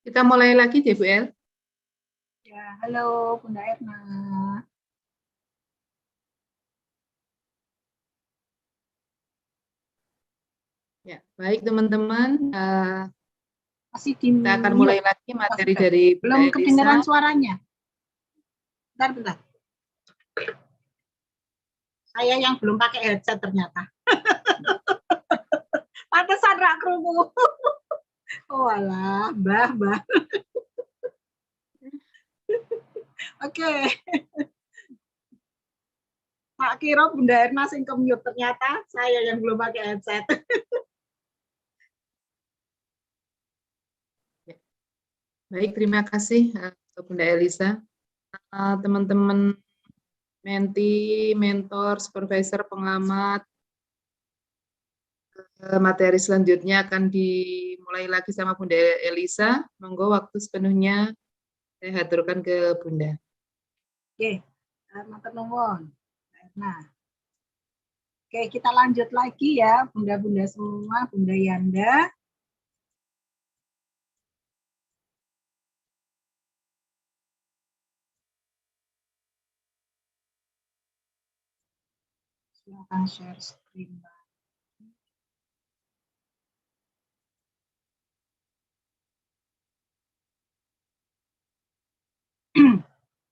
Kita mulai lagi deh Bu El.
Ya, halo Bunda Erna.
Ya, baik teman-teman.
Masih di
Kita akan mulai lagi materi dari
belum
Bunda
kedengaran
Elisa.
suaranya. Bentar. Saya yang belum pakai headset ternyata. Pantesan rak krungu. Oh alah, Mbah. Oke. Tak kira Bunda Erna sing ke-mute, ternyata saya yang belum pakai headset.
Baik, terima kasih Bunda Elisa. Teman-teman menti, mentor, supervisor, pengamat, materi selanjutnya akan dimulai lagi sama Bunda Elisa. Monggo waktu sepenuhnya saya haturkan ke Bunda.
Oke, matur nuwun. Nah, oke kita lanjut lagi ya, bunda-bunda semua, Bunda Yanda. Silakan share screen.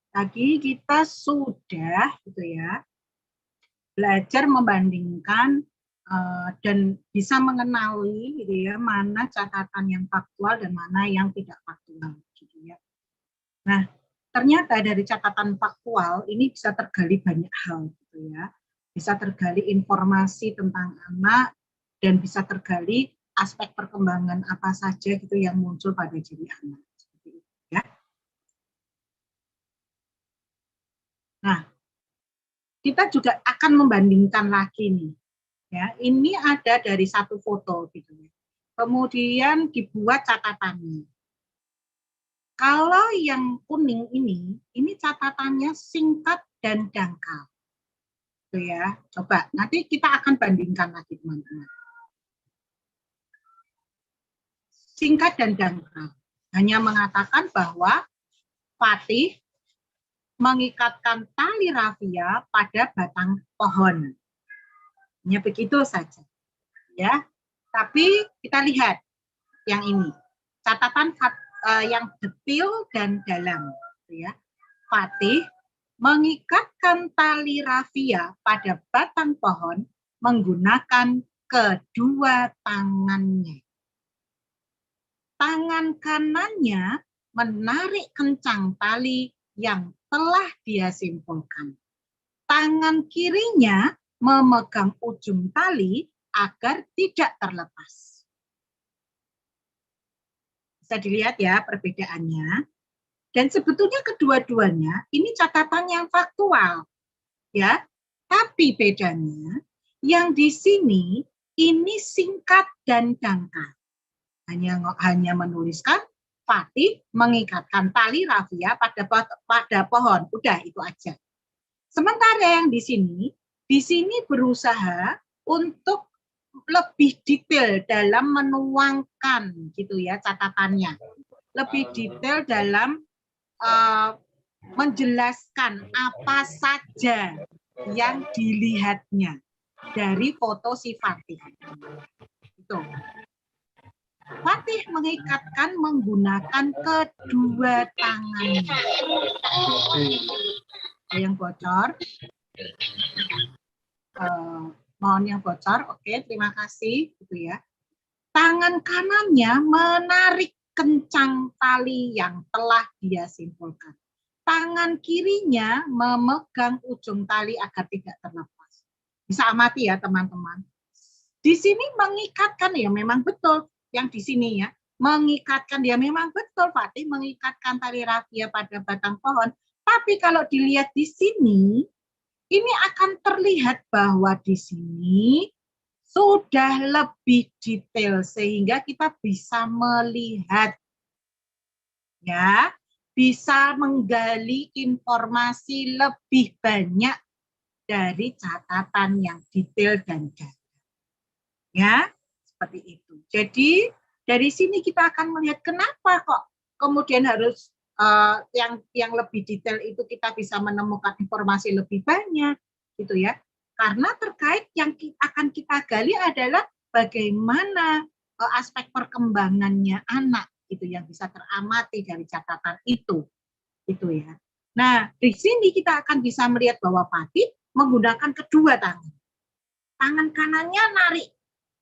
Tadi kita sudah gitu ya belajar membandingkan dan bisa mengenali gitu ya mana catatan yang faktual dan mana yang tidak faktual gitu ya. Nah, ternyata dari catatan faktual ini bisa tergali banyak hal gitu ya. Bisa tergali informasi tentang anak dan bisa tergali aspek perkembangan apa saja gitu yang muncul pada diri anak seperti itu ya. Nah, kita juga akan membandingkan lagi nih. Ya, ini ada dari satu foto gitu ya. Kemudian dibuat catatannya. Kalau yang kuning ini catatannya singkat dan dangkal. Gitu ya. Coba nanti kita akan bandingkan lagi teman-teman. Singkat dan dangkal. Hanya mengatakan bahwa Fatih mengikatkan tali rafia pada batang pohon. Hanya begitu saja. Ya. Tapi kita lihat yang ini. Catatan yang detail dan dalam. Ya. Fatih mengikatkan tali rafia pada batang pohon menggunakan kedua tangannya. Tangan kanannya menarik kencang tali yang telah dia simpulkan. Tangan kirinya memegang ujung tali agar tidak terlepas. Bisa dilihat ya perbedaannya. Dan sebetulnya kedua-duanya ini catatan yang faktual. Ya. Tapi bedanya yang di sini ini singkat dan dangkal. Hanya menuliskan Fatih mengikatkan tali rafia pada pohon. Udah itu aja. Sementara yang di sini berusaha untuk lebih detail dalam menuangkan gitu ya catatannya. Lebih detail dalam menjelaskan apa saja yang dilihatnya dari foto si Fatih. Itu. Fatih mengikatkan menggunakan kedua tangannya. Yang bocor. Mohon yang bocor. Oke, terima kasih. Gitu ya. Tangan kanannya menarik kencang tali yang telah dia simpulkan. Tangan kirinya memegang ujung tali agar tidak terlepas. Bisa amati ya teman-teman. Di sini mengikatkan ya memang betul. Yang di sini ya, mengikatkan dia memang betul Fatih mengikatkan tali rafia pada batang pohon. Tapi kalau dilihat di sini, ini akan terlihat bahwa di sini sudah lebih detail sehingga kita bisa melihat ya, bisa menggali informasi lebih banyak dari catatan yang detail dan gagah. Ya, seperti itu. Jadi dari sini kita akan melihat kenapa kok kemudian harus yang lebih detail itu kita bisa menemukan informasi lebih banyak, gitu ya. Karena terkait yang akan kita gali adalah bagaimana aspek perkembangannya anak, itu yang bisa teramati dari catatan itu, gitu ya. Nah, di sini kita akan bisa melihat bahwa Fatih menggunakan kedua tangan. Tangan kanannya narik,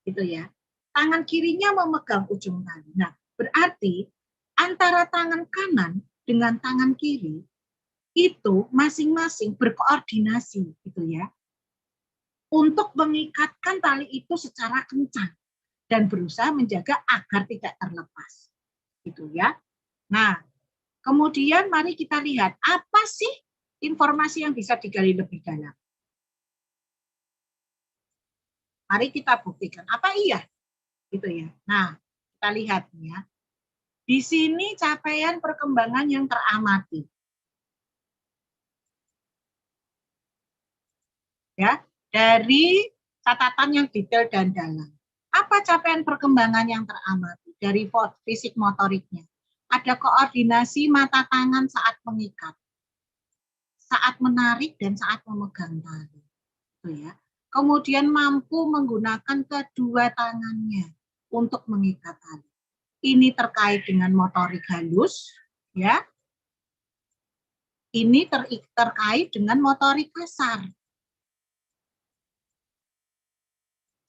gitu ya. Tangan kirinya memegang ujung tali. Nah, berarti antara tangan kanan dengan tangan kiri itu masing-masing berkoordinasi, gitu ya, untuk mengikatkan tali itu secara kencang dan berusaha menjaga agar tidak terlepas, gitu ya. Nah, kemudian mari kita lihat apa sih informasi yang bisa digali lebih dalam. Mari kita buktikan. Apa iya? Gitu ya. Nah, kita lihat ya. Di sini capaian perkembangan yang teramati. Ya, dari catatan yang detail dan dalam. Apa capaian perkembangan yang teramati dari fisik motoriknya? Ada koordinasi mata tangan saat mengikat, saat menarik dan saat memegang tali. Gitu ya. Kemudian mampu menggunakan kedua tangannya untuk mengikat tali. Ini terkait dengan motorik halus, ya. Ini terkait dengan motorik kasar.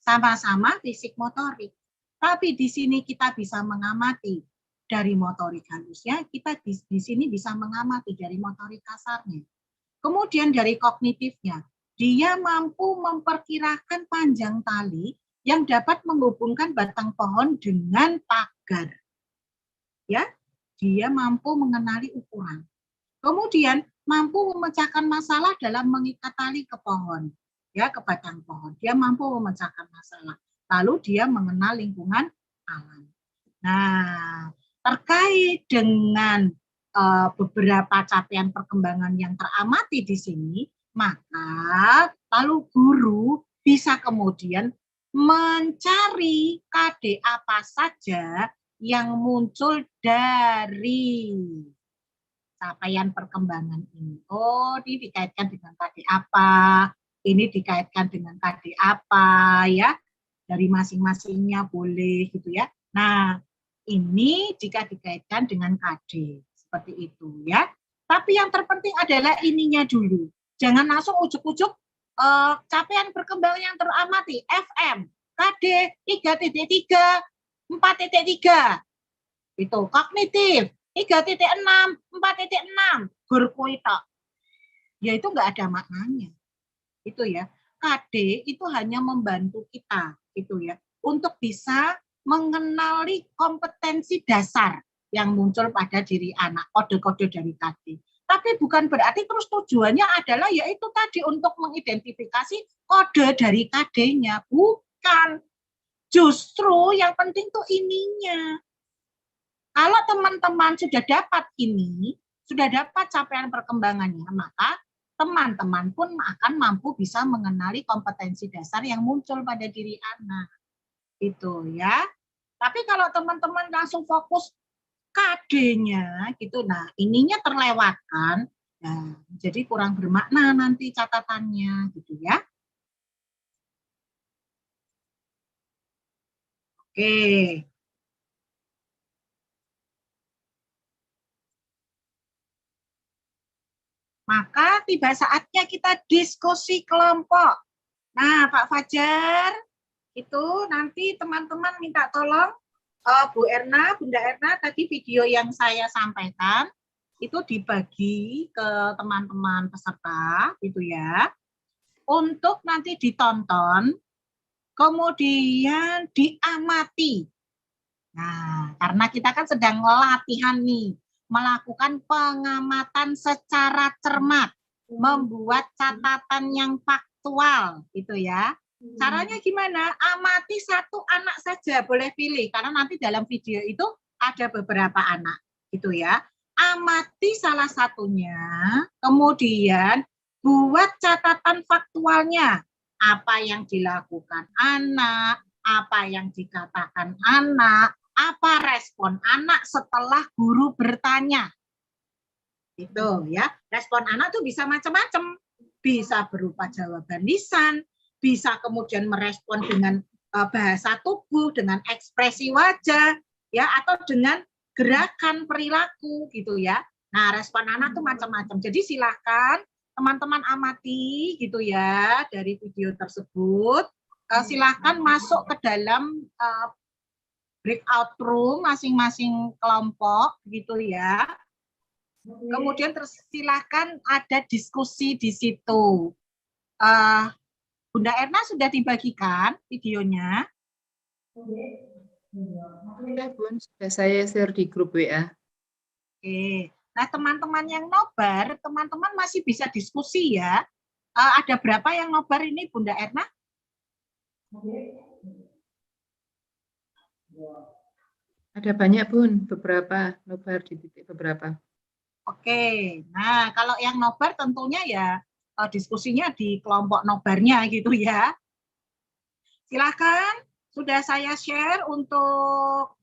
Sama-sama fisik motorik. Tapi di sini kita bisa mengamati dari motorik halusnya, kita di sini bisa mengamati dari motorik kasarnya. Kemudian dari kognitifnya, dia mampu memperkirakan panjang tali yang dapat menghubungkan batang pohon dengan pagar. Ya, dia mampu mengenali ukuran. Kemudian mampu memecahkan masalah dalam mengikat tali ke pohon, ya, ke batang pohon. Dia mampu memecahkan masalah. Lalu dia mengenal lingkungan alam. Nah, terkait dengan beberapa capaian perkembangan yang teramati di sini, maka lalu guru bisa kemudian mencari KD apa saja yang muncul dari capaian perkembangan ini. Oh, ini dikaitkan dengan KD apa, ini dikaitkan dengan KD apa, ya, dari masing-masingnya boleh gitu ya. Nah, ini jika dikaitkan dengan KD. Seperti itu ya. Tapi yang terpenting adalah ininya dulu. Jangan langsung ujuk-ujuk capaian perkembangan yang teramati. FM, KD 3.3, 4.3. Itu kognitif 3.6, 4.6. Gurkuita. Ya itu enggak ada maknanya. Itu ya. KD itu hanya membantu kita gitu ya. Untuk bisa mengenali kompetensi dasar yang muncul pada diri anak, kode-kode dari KD. Tapi bukan berarti terus tujuannya adalah yaitu tadi untuk mengidentifikasi kode dari KD-nya. Bukan. Justru yang penting tuh ininya. Kalau teman-teman sudah dapat ini, sudah dapat capaian perkembangannya, maka teman-teman pun akan mampu bisa mengenali kompetensi dasar yang muncul pada diri anak. Itu ya. Tapi kalau teman-teman langsung fokus KD-nya gitu, nah ininya terlewatkan, Nah, jadi kurang bermakna nanti catatannya gitu ya. Oke. Maka tiba saatnya kita diskusi kelompok. Nah, Pak Fajar, itu nanti teman-teman minta tolong Bu Erna, Bunda Erna, tadi video yang saya sampaikan itu dibagi ke teman-teman peserta gitu ya. Untuk nanti ditonton, kemudian diamati. Nah, karena kita kan sedang latihan nih, melakukan pengamatan secara cermat, membuat catatan yang faktual gitu ya. Caranya gimana? Amati satu anak saja, boleh pilih karena nanti dalam video itu ada beberapa anak gitu ya. Amati salah satunya, kemudian buat catatan faktualnya. Apa yang dilakukan anak, apa yang dikatakan anak, apa respon anak setelah guru bertanya. Itu ya. Respon anak tuh bisa macam-macam. Bisa berupa jawaban lisan, bisa kemudian merespon dengan bahasa tubuh, dengan ekspresi wajah, ya, atau dengan gerakan perilaku gitu ya. Nah, respon anak tuh macam-macam. Jadi silakan teman-teman amati gitu ya dari video tersebut. Silakan masuk ke dalam breakout room masing-masing kelompok gitu ya. Kemudian silakan ada diskusi di situ. Bunda Erna sudah dibagikan videonya?
Sudah, Bun. Sudah saya share di grup WA.
Oke. Nah, teman-teman yang nobar, teman-teman masih bisa diskusi ya. Ada berapa yang nobar ini, Bunda Erna?
Ada banyak, Bun. Beberapa nobar di titik beberapa.
Oke. Nah, kalau yang nobar tentunya ya diskusinya di kelompok nobarnya gitu ya. Silakan, sudah saya share untuk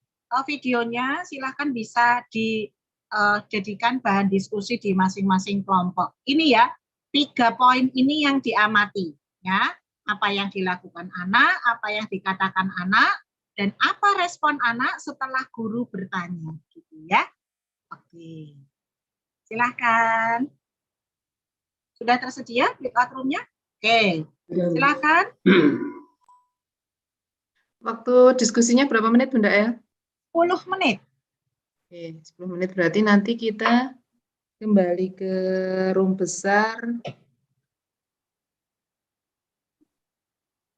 videonya. Silakan bisa dijadikan bahan diskusi di masing-masing kelompok. Ini ya, 3 poin ini yang diamati. Ya, apa yang dilakukan anak, apa yang dikatakan anak, dan apa respon anak setelah guru bertanya. Gitu ya. Oke. Silakan. Sudah tersedia breakout room-nya? Oke, silakan.
Waktu diskusinya berapa menit, Bunda El?
10 menit.
Oke, 10 menit berarti nanti kita kembali ke room besar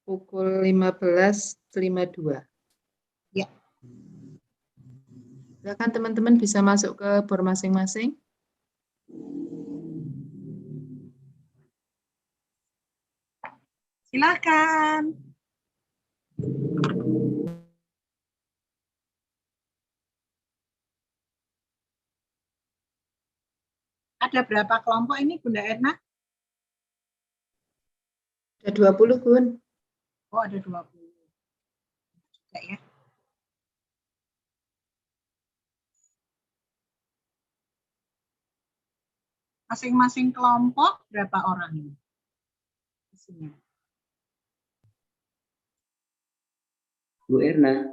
pukul 15.52.
Ya.
Silakan teman-teman bisa masuk ke bor masing-masing.
Silakan. Ada berapa kelompok ini, Bunda Erna?
Ada 20, Bun.
Oh, ada 20. Juga ya. Masing-masing kelompok berapa orang ini? Isinya.
Bu Erna.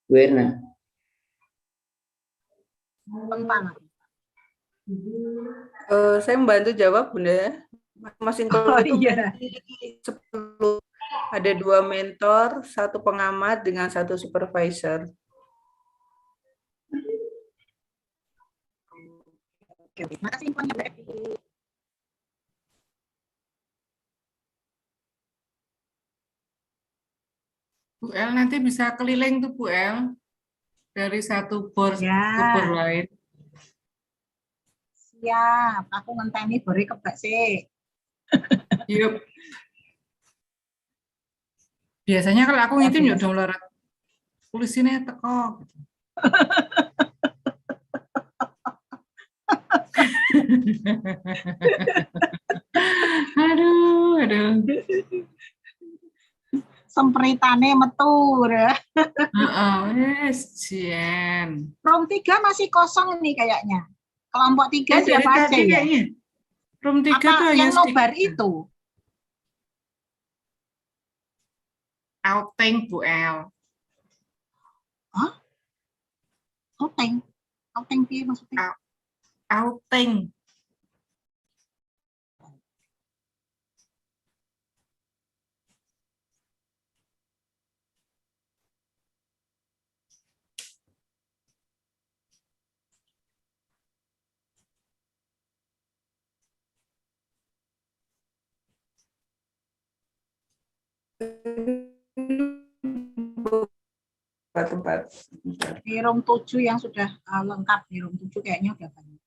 Bu Erna.
Saya membantu jawab, Bunda. Masing-masing kelompok itu
iya.
10. Ada 2 mentor, 1 pengamat dengan 1 supervisor.
Oke, makasih infonya, Mbak Evi.
Bu El nanti bisa keliling tuh Bu El dari satu bor
Ya.
ke bor lain.
Siap, aku ngenteni bori kebak sih.
Yup. Biasanya kalau aku ngitim ya udah melarat. Tulisinnya teko. Aduh.
Sempritane metu.
Yes, Jen.
Room 3 masih kosong nih kayaknya. Kelompok 3
Dari
siapa aja
tadi
ya?
kayaknya. Room 3
Apa
tuh hanya
yang nobar
sedikit.
itu?
Outing Bu El.
Hah? Outing? Outing piye maksudnya?
Outing.
Tempat.
Di room 7 yang sudah lengkap, di room 7 kayaknya udah banyak.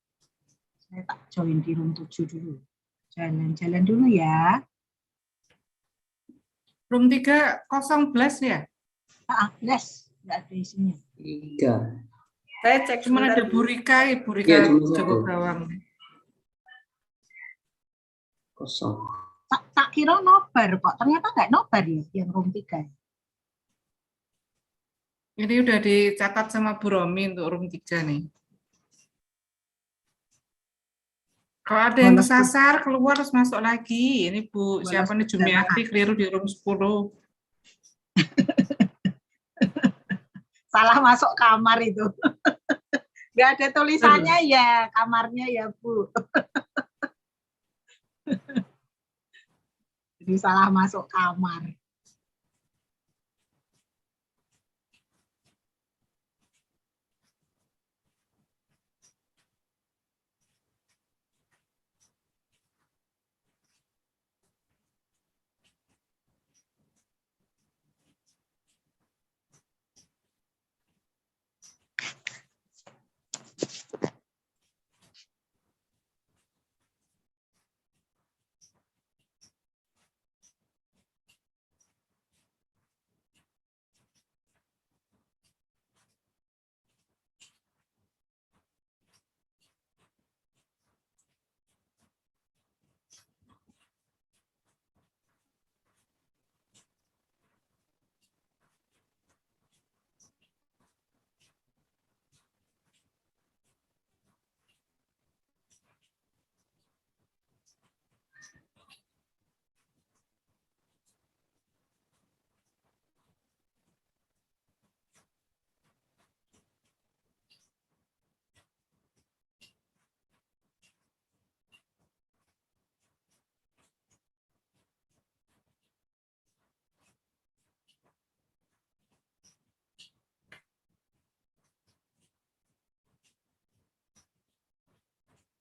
Saya tak join di room 7 dulu. Jalan-jalan dulu ya.
Room 3 kosong belas ya?
Belas, nggak ada isinya.
3.
Saya cek
Cuma
sebentar.
ada Bu Rika, Bu
Iya,
Rika
cuma
Joko
1.
Gawang.
Kosong.
Tak kira nobar kok, ternyata nggak nobar ya yang room 3.
Ini udah dicatat sama Bu Romi untuk room 3 nih. Kalau ada yang kesasar, keluar terus masuk lagi. Ini Bu, siapa nih Jumiati, keliru di room 10.
Salah masuk kamar itu. Nggak ada tulisannya ya, kamarnya ya Bu. Jadi salah masuk kamar.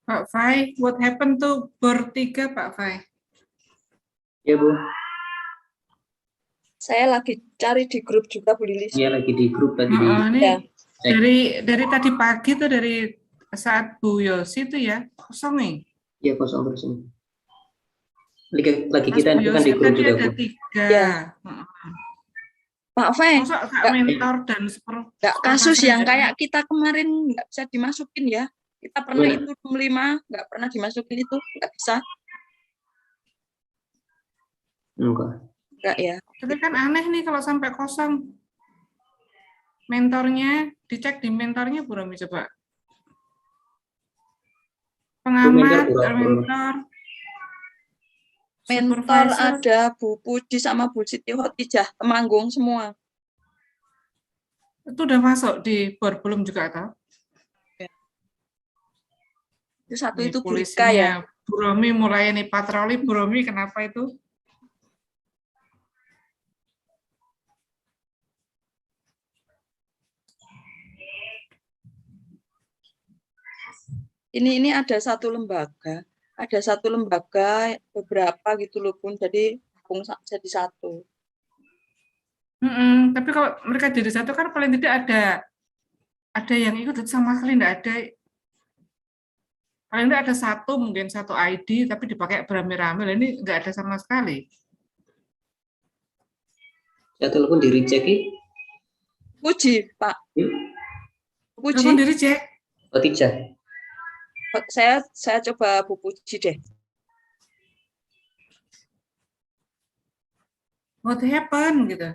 Pak Fai, what happened to bertiga Pak Fai?
Ya Bu.
Saya lagi cari di grup juga Bu Lilis.
Iya lagi di grup tadi.
Ini
Ya.
dari tadi pagi tuh, dari saat Bu Yosi itu ya kosong nih.
Iya kosong terus ini. Lagi
Mas
kita
Bu
kan di
Yosi
grup
tadi
juga
ada
Bu.
3.
Ya. Pak Fe,
Masa Kak mentor dan
nggak kasus yang kayak kita kemarin nggak bisa dimasukin ya. Kita pernah
Gimana?
itu room 5, nggak pernah dimasukin itu, nggak bisa. Enggak ya.
Tapi kan aneh nih kalau sampai kosong. Mentornya, dicek di mentornya Bu Romi coba. Pengamat, mentor,
Mentor
supervisor.
ada Bu Puji sama Bu Siti Khotijah, Temanggung semua.
Itu udah masuk di board belum juga atau?
Itu satu
Ini
itu Bu Rika ya.
polisinya Bu Romi mulai nih patroli. Bu Romi kenapa itu?
Ini ada satu lembaga, beberapa gitu loh Bun, jadi gabung jadi satu.
Tapi kalau mereka jadi satu kan paling tidak ada yang ikut, sama sekali enggak ada. Paling tidak ada satu, mungkin satu ID, tapi dipakai beramai-ramai. Ini enggak ada sama sekali.
Saya telepon di reject.
Puji, Pak. Puji.
Telepon di reject.
Khotijah.
Saya coba Bu Puji deh.
What happened gitu.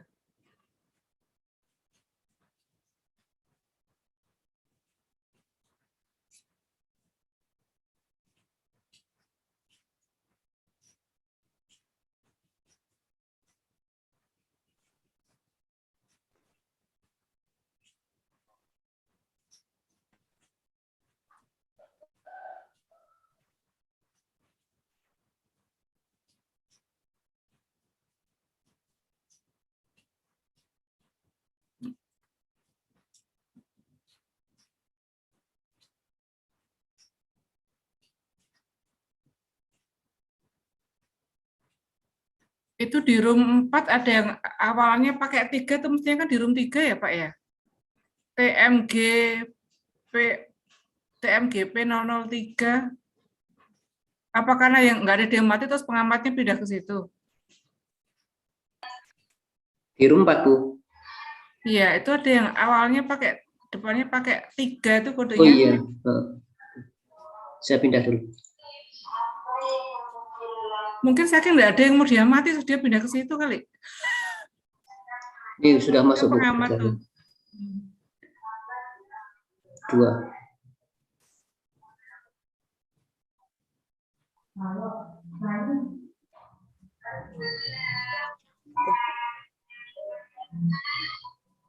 Itu di room 4 ada yang awalnya pakai 3 itu mestinya kan di room 3 ya Pak ya? TMGP 003. Apa karena yang nggak ada dia mati terus pengamatnya pindah ke situ?
Di room 4, Bu.
Iya, itu ada yang awalnya pakai depannya pakai 3 itu kodenya.
Oh iya. Saya pindah dulu.
Mungkin saking nggak ada yang mau diamati, terus dia pindah ke situ kali.
Ini sudah masuk, Bu.
Pengamat tuh.
2.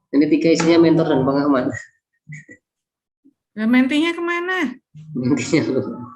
Ini 3 isinya mentor dan pengamat.
Nah, mentinya kemana?
Mentinya loh.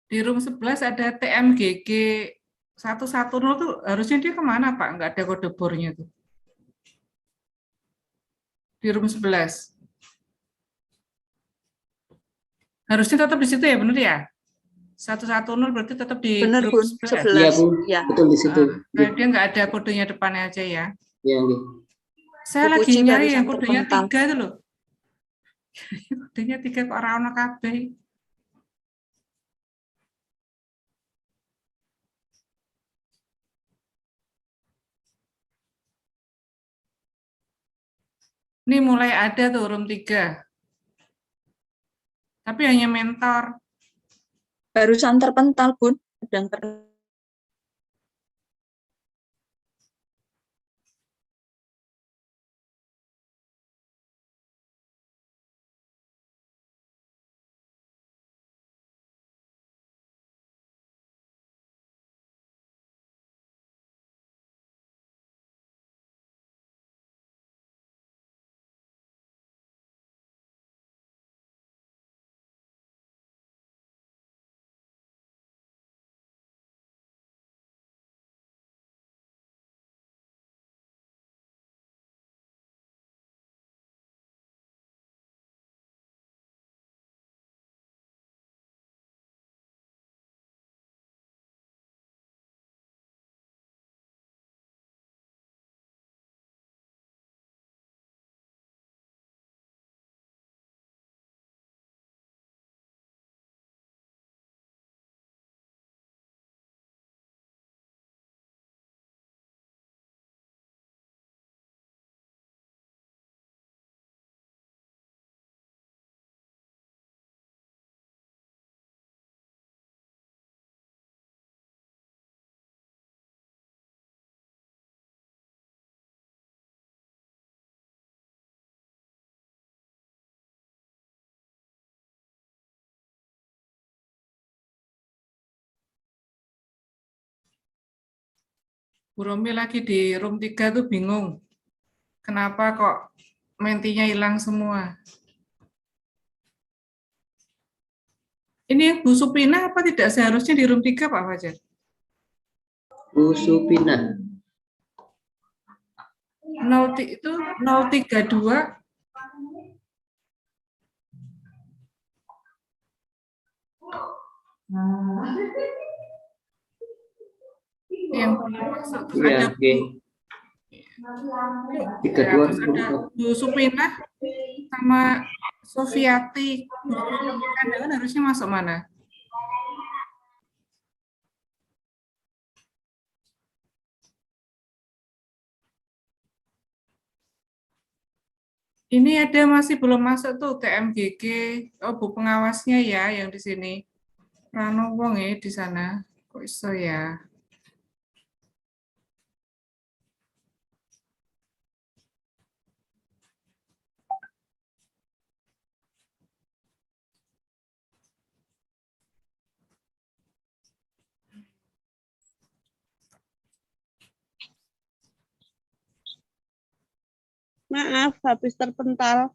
Di room 11 ada TMGG 110 tuh harusnya dia kemana Pak? Nggak ada kode bornya tuh. Di room 11. Harusnya tetap di situ ya, benar ya? 110 berarti tetap di
Benar,
room
Bun.
11.
Iya, Bu.
Ya.
Betul di situ.
Nah, dia nggak ada kodenya depannya aja ya.
Iya, Bu.
Saya
Bu
lagi
Puji
nyari
barusan
yang kodenya
terpental.
3 itu loh. Kodenya 3 kok ora ono kabeh. Ini mulai ada tuh room 3. Tapi hanya mentor.
Barusan terpental, Bun. Sedang
Bu Romi lagi di room 3 tuh bingung. Kenapa kok mentinya hilang semua? Ini yang Bu Supina apa tidak seharusnya di room 3 Pak Fajar?
Bu Supina.
032. Yang masuk tuh
Iya,
ada
oke. 32.
terus ada Bu Supina sama Sofiati. Kandangan harusnya masuk mana? Ini ada masih belum masuk tuh TMGG. Oh, Bu pengawasnya ya yang di sini. Rano Wong ya di sana. Kok iso ya?
Maaf, habis terpental.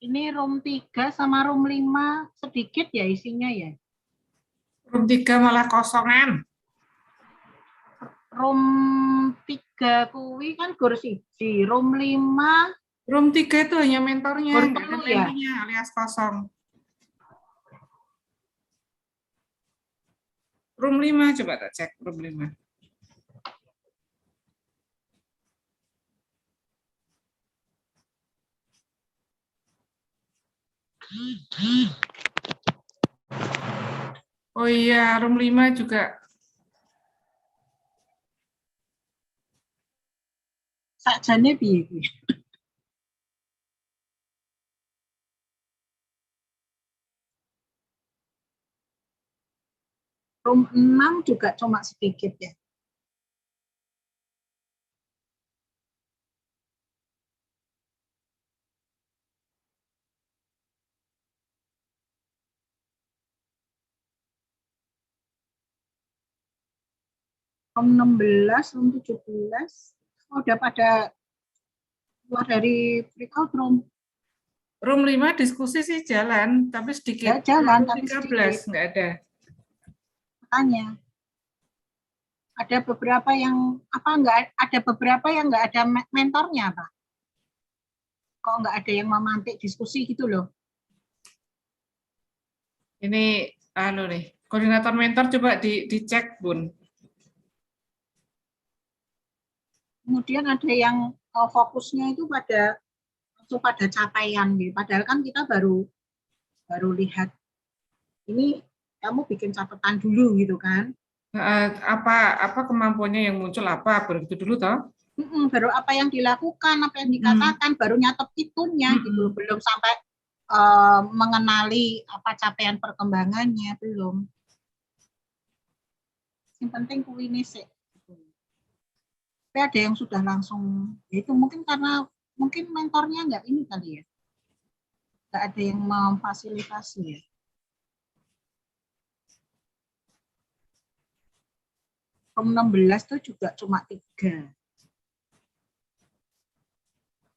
Ini room 3 sama room 5 sedikit ya isinya ya?
Room 3 malah kosongan.
Room 3 kuwi kan gor 1, room 5.
Room 3 itu hanya mentornya,
Gor
nggak ada
telu ya?
mentinya alias kosong. Room 5 coba tak cek room 5. Oh iya, room 5 juga.
Sakjane piye kuwi? Room 6 juga cuma sedikit ya. Room 16, room 17, udah pada keluar dari breakout room.
Room 5 diskusi sih jalan, tapi sedikit.
Ya, jalan,
room
tapi
13 nggak ada.
Makanya ada beberapa yang nggak ada mentornya, Pak. Kok nggak ada yang memantik diskusi gitu loh.
Ini nih, koordinator mentor coba dicek, Bun.
Kemudian ada yang fokusnya itu pada capaian gitu. Padahal kan kita baru lihat ini kamu bikin catatan dulu gitu kan.
Apa kemampuannya yang muncul apa begitu dulu toh?
Baru apa yang dilakukan, apa yang dikatakan, baru nyatet itunya gitu, belum sampai mengenali apa capaian perkembangannya, belum. Yang penting kuwi sih. Tapi ada yang sudah langsung, ya itu mungkin karena mentornya nggak ini kali ya.
nggak ada yang memfasilitasi ya. Form 16 tuh juga cuma 3.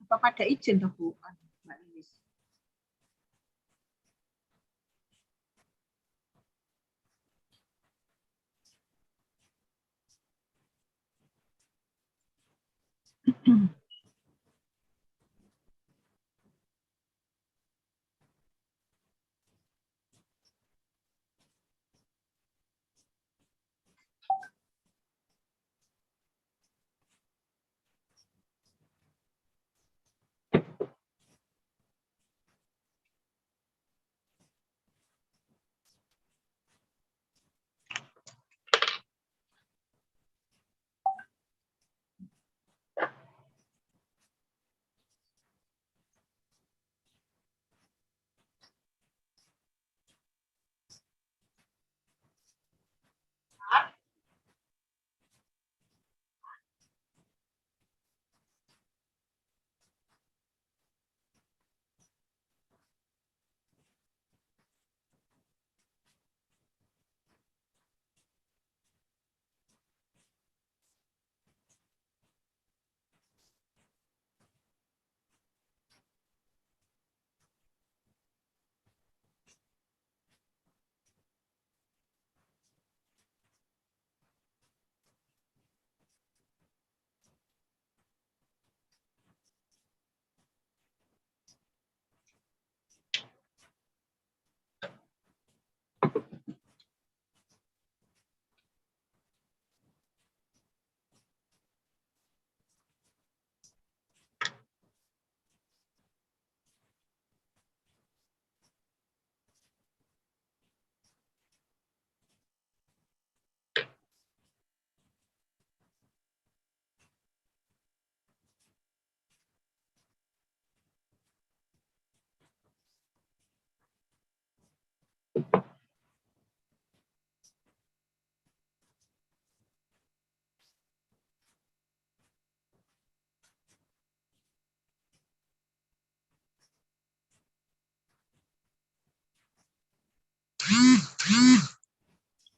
Apa pada izin tuh Bu, Mbak Lilis?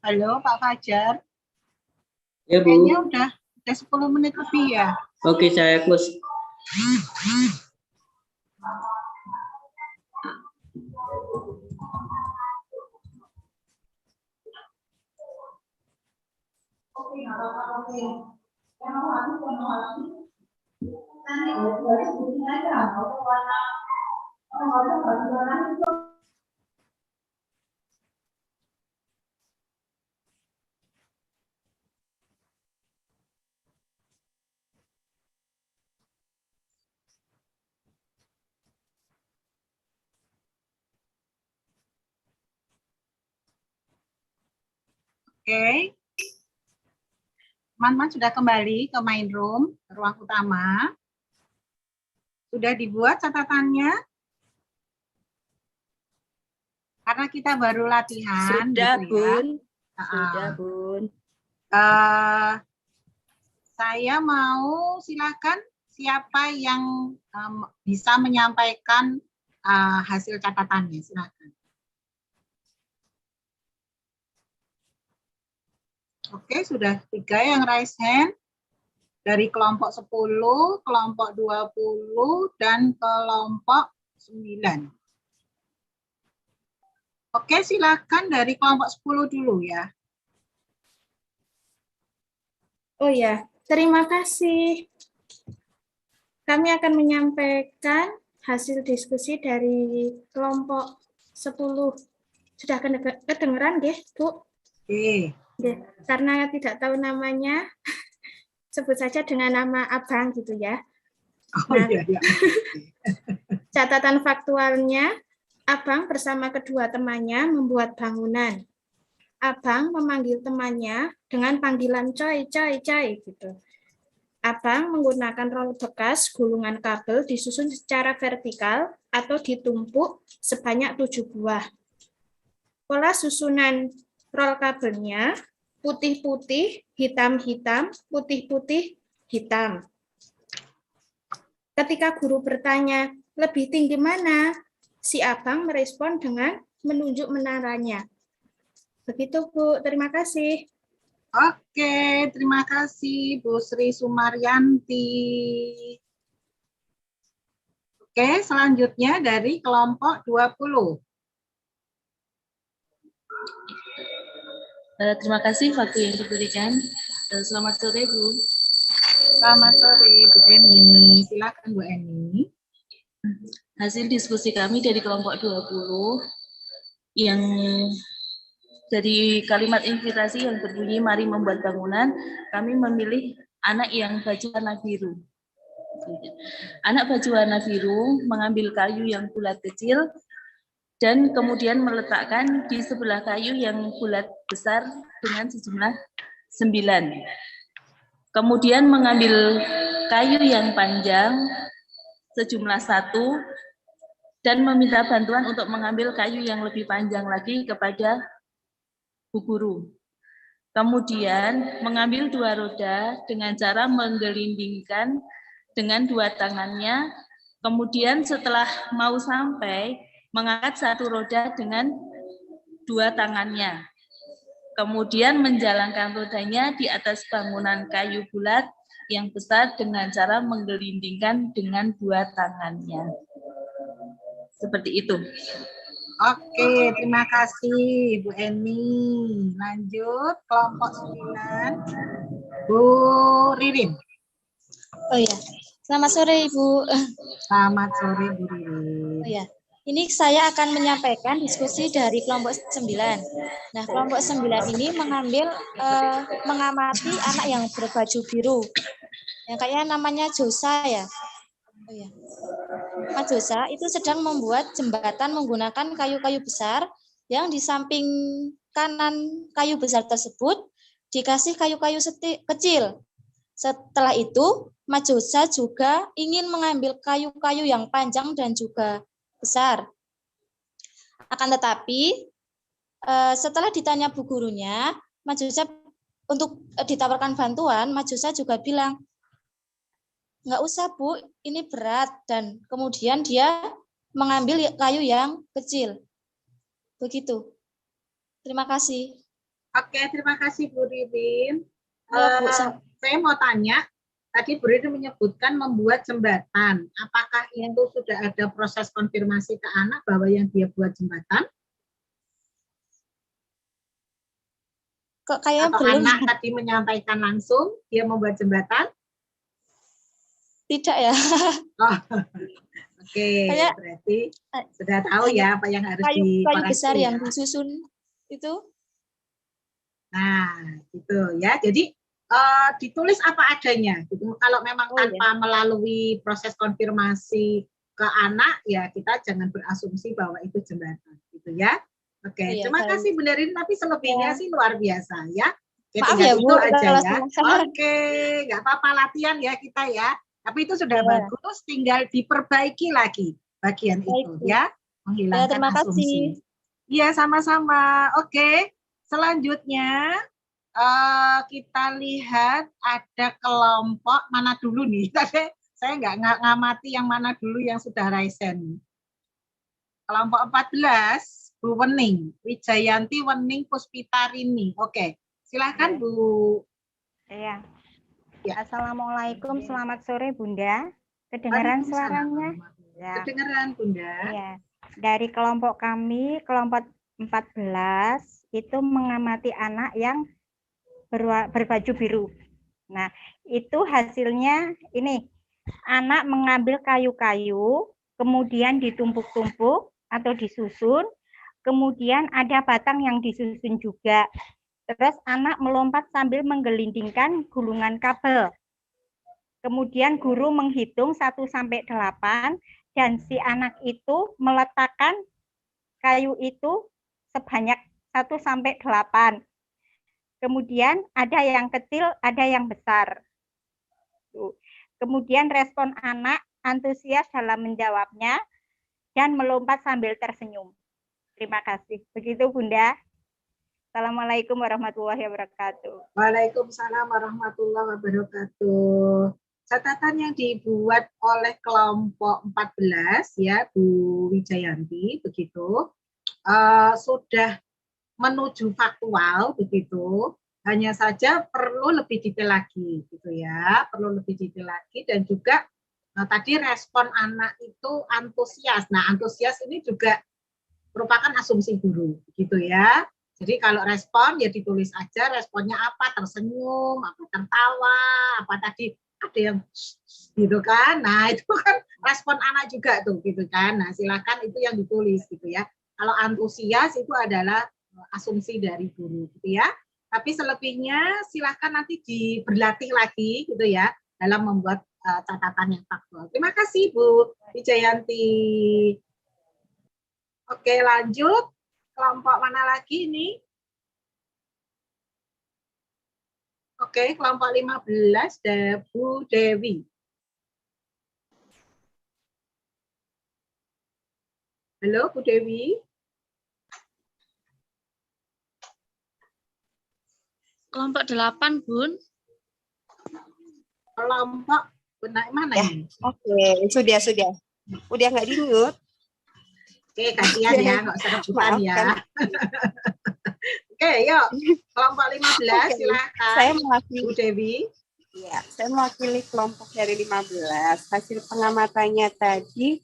Halo Pak Fajar.
Ya Bu.
Kayaknya udah 10 menit lebih ya.
Oke, saya close.
Oke. Teman-teman sudah kembali ke main room, ke ruang utama. Sudah dibuat catatannya? Karena kita baru latihan.
Sudah,
gitu
Bun.
Ya.
Sudah, Bun.
Saya mau silakan siapa yang bisa menyampaikan hasil catatannya, silakan. Oke, sudah 3 yang raise hand. Dari kelompok 10, kelompok 20, dan kelompok 9. Oke, silakan dari kelompok 10 dulu ya.
Oh ya, terima kasih. Kami akan menyampaikan hasil diskusi dari kelompok 10. Sudah kedengeran, nggih, Bu?
Oke.
Karena tidak tahu namanya, sebut saja dengan nama Abang gitu ya.
Oh iya, iya.
Catatan faktualnya, Abang bersama kedua temannya membuat bangunan. Abang memanggil temannya dengan panggilan coy, coy, coy gitu. Abang menggunakan rol bekas gulungan kabel disusun secara vertikal atau ditumpuk sebanyak 7 buah. Pola susunan rol kabelnya putih-putih, hitam-hitam, putih-putih, hitam. Ketika guru bertanya, lebih tinggi mana? Si abang merespon dengan menunjuk menaranya. Begitu, Bu. Terima kasih.
Oke, terima kasih Bu Sri Sumaryanti. Oke, selanjutnya dari kelompok 20.
Terima kasih waktu yang diberikan. Selamat sore, Bu.
Selamat sore, Bu Eni. Silakan, Bu Eni.
Hasil diskusi kami dari kelompok 20 yang dari kalimat invitasi yang berbunyi mari membuat bangunan, kami memilih anak yang baju warna biru. Anak baju warna biru mengambil kayu yang bulat kecil dan kemudian meletakkan di sebelah kayu yang bulat besar dengan sejumlah 9. Kemudian mengambil kayu yang panjang sejumlah 1 dan meminta bantuan untuk mengambil kayu yang lebih panjang lagi kepada Bu Guru. Kemudian mengambil 2 roda dengan cara menggelindingkan dengan 2 tangannya. Kemudian setelah mau sampai, mengangkat 1 roda dengan 2 tangannya. Kemudian menjalankan rodanya di atas bangunan kayu bulat yang besar dengan cara menggelindingkan dengan 2 tangannya. Seperti itu.
Oke, terima kasih Bu Eni. Lanjut, kelompok 9. Bu Ririn.
Oh ya, selamat sore Ibu.
Selamat sore Bu Ririn.
Oh ya, ini saya akan menyampaikan diskusi dari kelompok 9. Nah, kelompok 9 ini mengamati anak yang berbaju biru. Yang kayaknya namanya Josa ya. Oh ya. Mas Josa itu sedang membuat jembatan menggunakan kayu-kayu besar yang di samping kanan kayu besar tersebut dikasih kayu-kayu kecil. Setelah itu, Mas Josa juga ingin mengambil kayu-kayu yang panjang dan juga besar. Akan tetapi, setelah ditanya bu gurunya, Mas Josa untuk ditawarkan bantuan, Mas Josa juga bilang, nggak usah Bu, ini berat, dan kemudian dia mengambil kayu yang kecil. Begitu. Terima kasih.
Oke, terima kasih Bu Ririn.
Ya, Bu,
saya mau tanya, tadi Bu Ririn menyebutkan membuat jembatan. Apakah itu sudah ada proses konfirmasi ke anak bahwa yang dia buat jembatan?
Kok kayak
atau
belum.
Anak tadi menyampaikan langsung dia membuat jembatan?
Tidak ya.
Oh, oke, berarti sudah tahu ya apa yang harus dikoreksi.
Kayu besar ya, yang disusun itu.
Nah, gitu ya. Jadi ditulis apa adanya. Gitu. Kalau memang tanpa melalui proses konfirmasi ke anak, ya kita jangan berasumsi bahwa itu jembatan, gitu ya. Oke, terima kasih Bu Ririn. Tapi selebihnya sih luar biasa ya. Oke,
maaf ya Bu,
aja ya. Oke, nggak apa-apa, latihan ya kita ya. Tapi itu sudah bagus, tinggal diperbaiki lagi bagian itu ya, menghilangkan asumsi. Iya, sama-sama. Oke, selanjutnya kita lihat ada kelompok mana dulu nih. Tadi saya nggak ngamati yang mana dulu yang sudah raise hand. Kelompok 14, Bu Wening, Wijayanti Wening Puspitarini. Oke, silakan Bu.
Iya. Assalamualaikum, selamat sore Bunda. Kedengaran suaranya? Ya.
Kedengaran Bunda.
Ya. Dari kelompok kami, kelompok 14, itu mengamati anak yang berbaju biru. Nah, itu hasilnya ini, anak mengambil kayu-kayu, kemudian ditumpuk-tumpuk atau disusun, kemudian ada batang yang disusun juga. Terus anak melompat sambil menggelindingkan gulungan kabel. Kemudian guru menghitung 1 sampai 8 dan si anak itu meletakkan kayu itu sebanyak 1 sampai 8. Kemudian ada yang kecil, ada yang besar. Kemudian respon anak antusias dalam menjawabnya dan melompat sambil tersenyum. Terima kasih. Begitu Bunda. Assalamualaikum warahmatullahi wabarakatuh.
Waalaikumsalam warahmatullahi wabarakatuh. catatan yang dibuat oleh kelompok 14 ya Bu Wijayanti begitu sudah menuju faktual begitu, hanya saja perlu lebih detail lagi gitu ya, perlu lebih detail lagi dan juga tadi respon anak itu antusias. Nah, antusias ini juga merupakan asumsi guru gitu ya. Jadi kalau respon ya ditulis aja responnya apa, tersenyum, apa tertawa, apa tadi ada yang gitu kan. Nah, itu kan respon anak juga tuh gitu kan. Nah, silakan itu yang ditulis gitu ya. Kalau antusias itu adalah asumsi dari guru gitu ya. Tapi selebihnya silakan nanti berlatih lagi gitu ya dalam membuat catatan yang faktual. Terima kasih Bu Wijayanti. Oke, lanjut. Kelompok mana lagi ini? Oke, kelompok 15, Bu Dewi. Halo, Bu Dewi.
Kelompok 8, Bun.
Kelompok mana
ya,
ini?
Oke, sudah. Udah nggak di-mute.
Oke, kasihan ya, nggak usah rebutan ya. Oke, yuk. Kelompok 15, silakan.
Saya mewakili
Bu Dewi.
Ya, saya mewakili kelompok dari 15. Hasil pengamatannya tadi,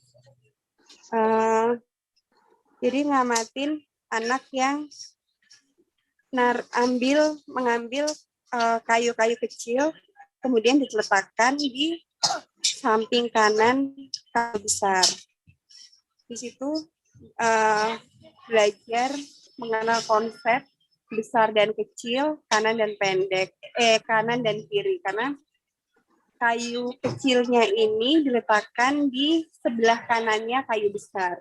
jadi ngamatin anak yang mengambil kayu-kayu kecil, kemudian diletakkan di samping kanan kayu besar. Di situ belajar mengenal konsep besar dan kecil, kanan dan pendek, kanan dan kiri, karena kayu kecilnya ini diletakkan di sebelah kanannya kayu besar.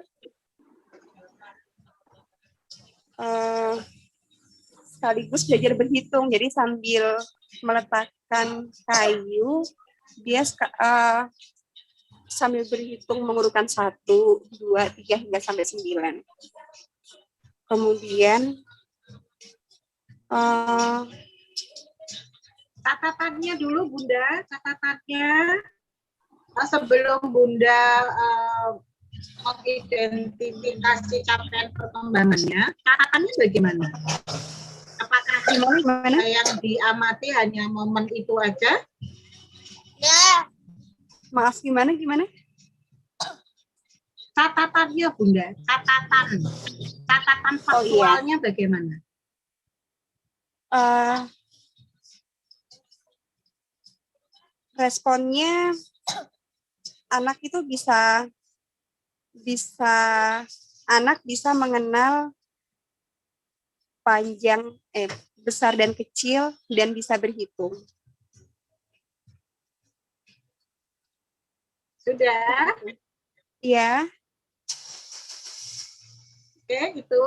Sekaligus belajar berhitung, jadi sambil meletakkan kayu, dia sambil berhitung mengurutkan 1, 2, 3 hingga sampai 9. Kemudian
catatannya dulu Bunda, catatannya sebelum Bunda mengidentifikasi capaian perkembangannya, catatannya bagaimana? Apakah yang diamati hanya momen itu aja?
Ya. Maaf, gimana?
Catatannya Bunda, catatan faktualnya bagaimana?
Responnya anak itu anak bisa mengenal besar dan kecil dan bisa berhitung.
Sudah?
Iya.
Oke, itu.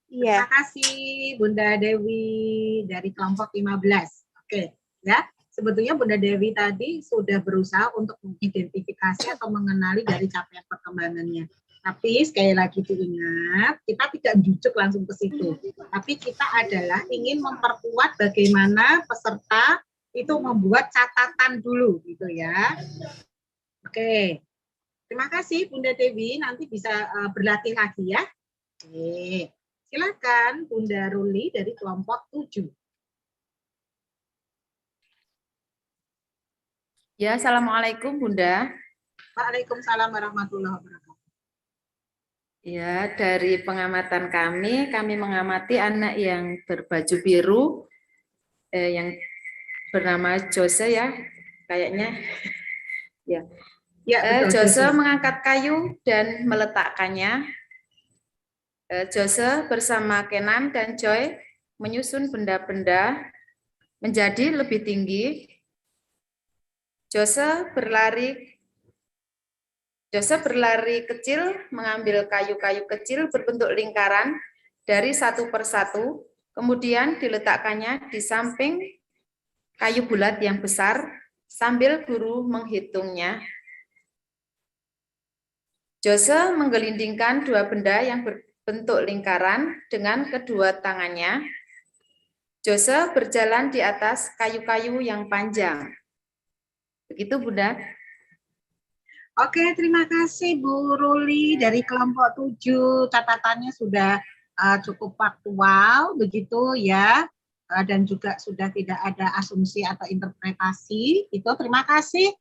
Iya.
Terima kasih Bunda Dewi dari kelompok 15. Oke, ya. Sebetulnya Bunda Dewi tadi sudah berusaha untuk mengidentifikasi atau mengenali dari capaian perkembangannya. Tapi sekali lagi diingat, kita tidak jujuk langsung ke situ. Tapi kita adalah ingin memperkuat bagaimana peserta itu membuat catatan dulu gitu ya. Oke. Terima kasih Bunda Dewi, nanti bisa berlatih lagi ya. Oke. Silakan Bunda Ruli dari kelompok 7.
Ya, Assalamualaikum Bunda.
Waalaikumsalam warahmatullahi wabarakatuh.
Ya, dari pengamatan kami mengamati anak yang berbaju biru, yang bernama Jose ya, kayaknya. Ya, Jose mengangkat kayu dan meletakkannya. Jose bersama Kenan dan Joy menyusun benda-benda menjadi lebih tinggi. Jose berlari kecil, mengambil kayu-kayu kecil berbentuk lingkaran dari satu persatu, kemudian diletakkannya di samping kayu bulat yang besar sambil guru menghitungnya. Jose menggelindingkan dua benda yang berbentuk lingkaran dengan kedua tangannya.
Joseph berjalan di atas kayu-kayu yang panjang. Begitu, Bunda.
Oke, terima kasih Bu Ruli dari kelompok 7. Catatannya sudah cukup faktual, begitu ya. Dan juga sudah tidak ada asumsi atau interpretasi. Itu terima kasih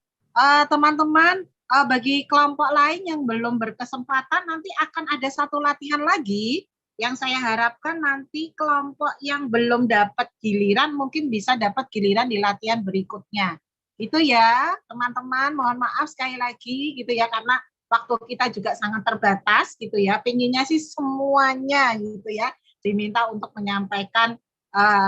teman-teman. Bagi kelompok lain yang belum berkesempatan, nanti akan ada satu latihan lagi yang saya harapkan nanti kelompok yang belum dapat giliran mungkin bisa dapat giliran di latihan berikutnya. Itu ya teman-teman, mohon maaf sekali lagi gitu ya, karena waktu kita juga sangat terbatas gitu ya. Pengennya sih semuanya gitu ya diminta untuk menyampaikan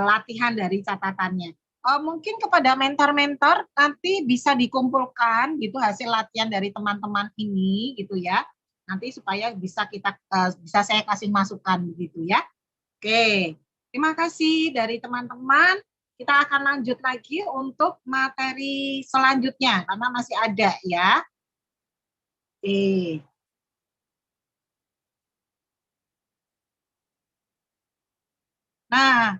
latihan dari catatannya. Mungkin kepada mentor-mentor nanti bisa dikumpulkan gitu hasil latihan dari teman-teman ini gitu ya. Nanti supaya bisa saya kasih masukan begitu ya. Oke, terima kasih dari teman-teman. Kita akan lanjut lagi untuk materi selanjutnya karena masih ada ya. Oke. Nah,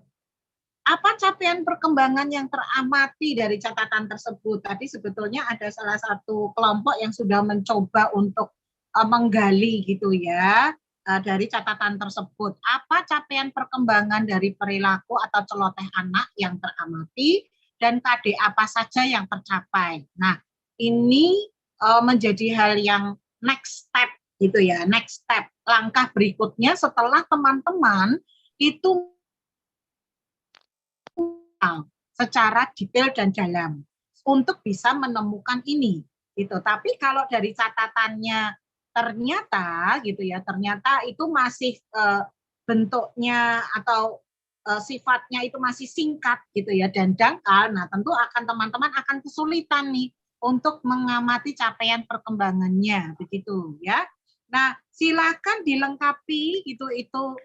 apa capaian perkembangan yang teramati dari catatan tersebut? Tadi sebetulnya ada salah satu kelompok yang sudah mencoba untuk menggali gitu ya dari catatan tersebut. Apa capaian perkembangan dari perilaku atau celoteh anak yang teramati dan KD apa saja yang tercapai. Nah, ini menjadi hal yang next step gitu ya, next step. Langkah berikutnya setelah teman-teman itu secara detail dan dalam untuk bisa menemukan ini gitu. Tapi kalau dari catatannya ternyata gitu ya, ternyata itu masih bentuknya atau sifatnya itu masih singkat gitu ya dan dangkal. Nah, tentu akan teman-teman akan kesulitan nih untuk mengamati capaian perkembangannya begitu ya. Nah, silakan dilengkapi gitu itu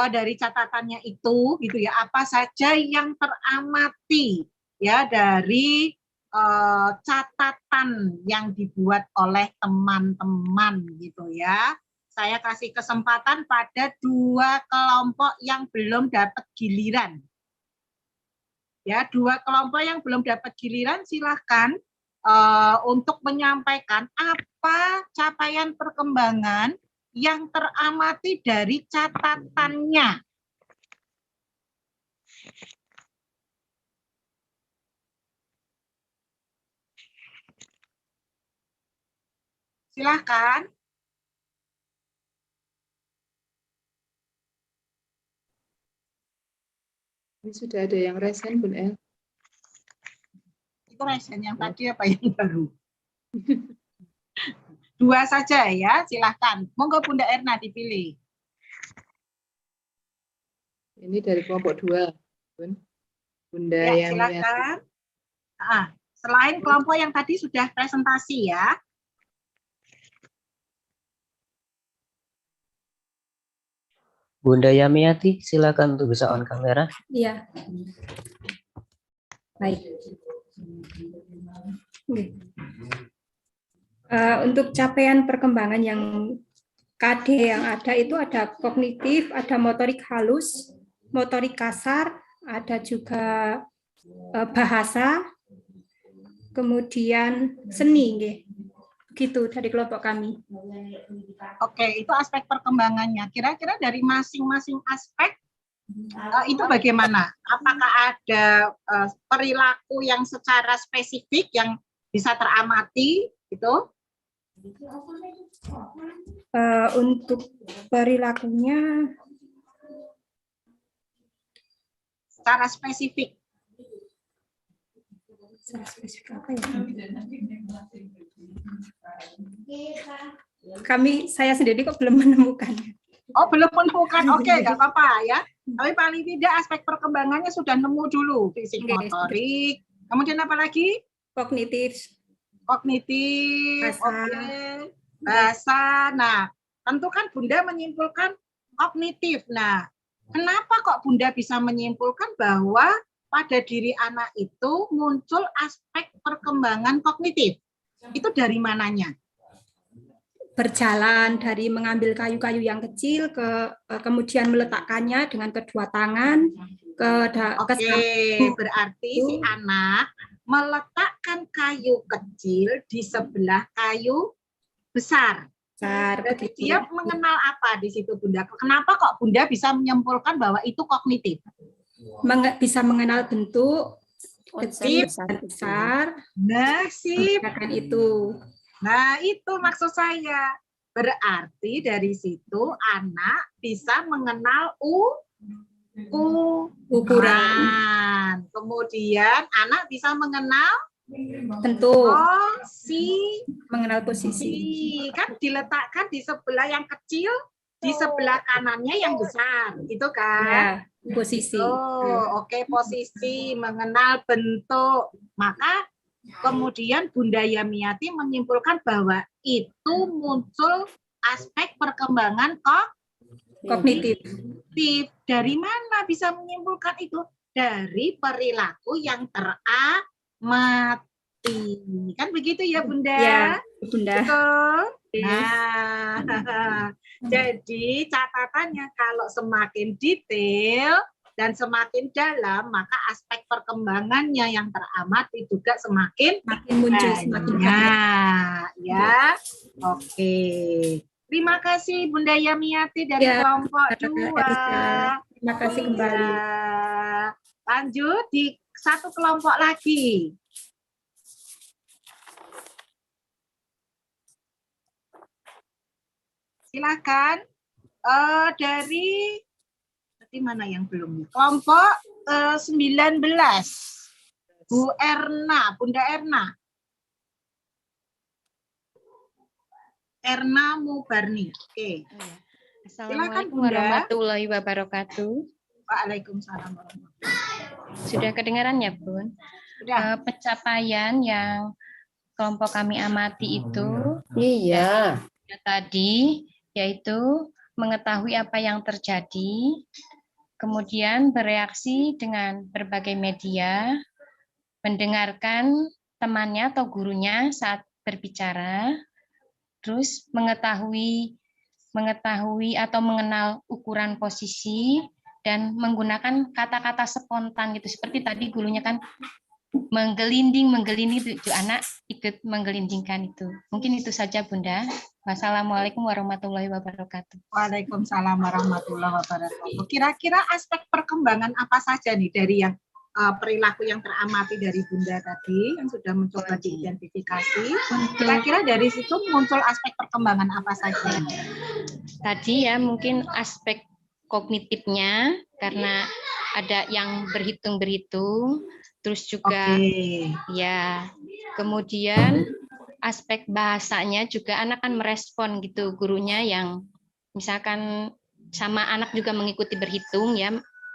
dari catatannya itu gitu ya, apa saja yang teramati ya dari catatan yang dibuat oleh teman-teman gitu ya. Saya kasih kesempatan pada 2 kelompok yang belum dapat giliran. Ya, 2 kelompok yang belum dapat giliran silahkan untuk menyampaikan apa capaian perkembangan yang teramati dari catatannya. Silahkan.
Ini sudah ada yang resen, Bun El.
Itu resen yang tadi apa yang baru? 2 saja ya, silahkan. Monggo Bunda Erna dipilih.
Ini dari kelompok 2, Bun. Bunda
Ya,
yang
silakan. Selain kelompok yang tadi sudah presentasi ya.
Bunda Yamiati, silakan untuk bisa on kamera.
Iya. Baik. Untuk capaian perkembangan yang KD yang ada itu ada kognitif, ada motorik halus, motorik kasar, ada juga bahasa, kemudian seni, gitu dari kelompok kami.
Oke, itu aspek perkembangannya. Kira-kira dari masing-masing aspek itu bagaimana? Apakah ada perilaku yang secara spesifik yang bisa teramati, gitu?
Untuk perilakunya
secara spesifik.
Secara spesifik apa ya? Saya sendiri kok belum menemukannya.
Oh, belum menemukan. Oke, nggak apa-apa ya. Tapi paling tidak aspek perkembangannya sudah nemu dulu. Fisik, motorik. Kemudian apa lagi?
Kognitif.
Kognitif.
Bahasa.
Oke. Bahasa. Nah, tentu kan Bunda menyimpulkan kognitif. Nah, kenapa kok Bunda bisa menyimpulkan bahwa pada diri anak itu muncul aspek perkembangan kognitif? Itu dari mananya?
Berjalan dari mengambil kayu-kayu yang kecil kemudian meletakkannya dengan kedua tangan
Oke, berarti si anak meletakkan kayu kecil di sebelah kayu besar. Berarti dia mengenal apa di situ, Bunda? Kenapa kok Bunda bisa menyimpulkan bahwa itu kognitif?
Bisa mengenal bentuk kecil
Konsep
dan besar.
Nah, sip.
Itu.
Nah, itu maksud saya. Berarti dari situ anak bisa mengenal ukuran. Kemudian anak bisa mengenal
bentuk.
Mengenal posisi. Kan diletakkan di sebelah yang kecil, di sebelah kanannya yang besar, gitu kan?
Ya, posisi.
Oke, posisi, mengenal bentuk. Maka kemudian Bunda Yamiati menyimpulkan bahwa itu muncul aspek perkembangan kognitif. Dari mana bisa menyimpulkan itu? Dari perilaku yang teramati. Kan begitu ya, Bunda?
Ya, Bunda.
Betul? Nah, jadi catatannya kalau semakin detail dan semakin dalam, maka aspek perkembangannya yang teramati juga semakin
muncul,
semakin banyak. Ya, oke. Terima kasih Bunda Yamiati dari kelompok 2.
Terima kasih kembali.
Lanjut di satu kelompok lagi. Silakan dari mana yang belum? Kelompok 19. Bu Erna, Bunda Erna. Erna Mubarni. Oke. Silakan
Assalamualaikum
Bunda.
warahmatullahi wabarakatuh.
Waalaikumsalam warahmatullahi wabarakatuh.
Sudah kedengaran ya, Bun? Pencapaian yang kelompok kami amati itu tadi, yaitu mengetahui apa yang terjadi, kemudian bereaksi dengan berbagai media, mendengarkan temannya atau gurunya saat berbicara, terus mengetahui atau mengenal ukuran posisi, dan menggunakan kata-kata spontan gitu. Seperti tadi gurunya kan menggelinding itu anak ikut menggelindingkan itu. Mungkin itu saja Bunda. Wassalamualaikum warahmatullahi wabarakatuh.
Waalaikumsalam warahmatullahi wabarakatuh. Kira-kira aspek perkembangan apa saja nih dari yang perilaku yang teramati dari Bunda tadi yang sudah mencoba diidentifikasi? Kira-kira dari situ muncul aspek perkembangan apa saja?
Tadi ya mungkin aspek kognitifnya karena ada yang berhitung-berhitung, terus juga ya kemudian aspek bahasanya juga anak kan merespon gitu, gurunya yang misalkan sama anak juga mengikuti berhitung ya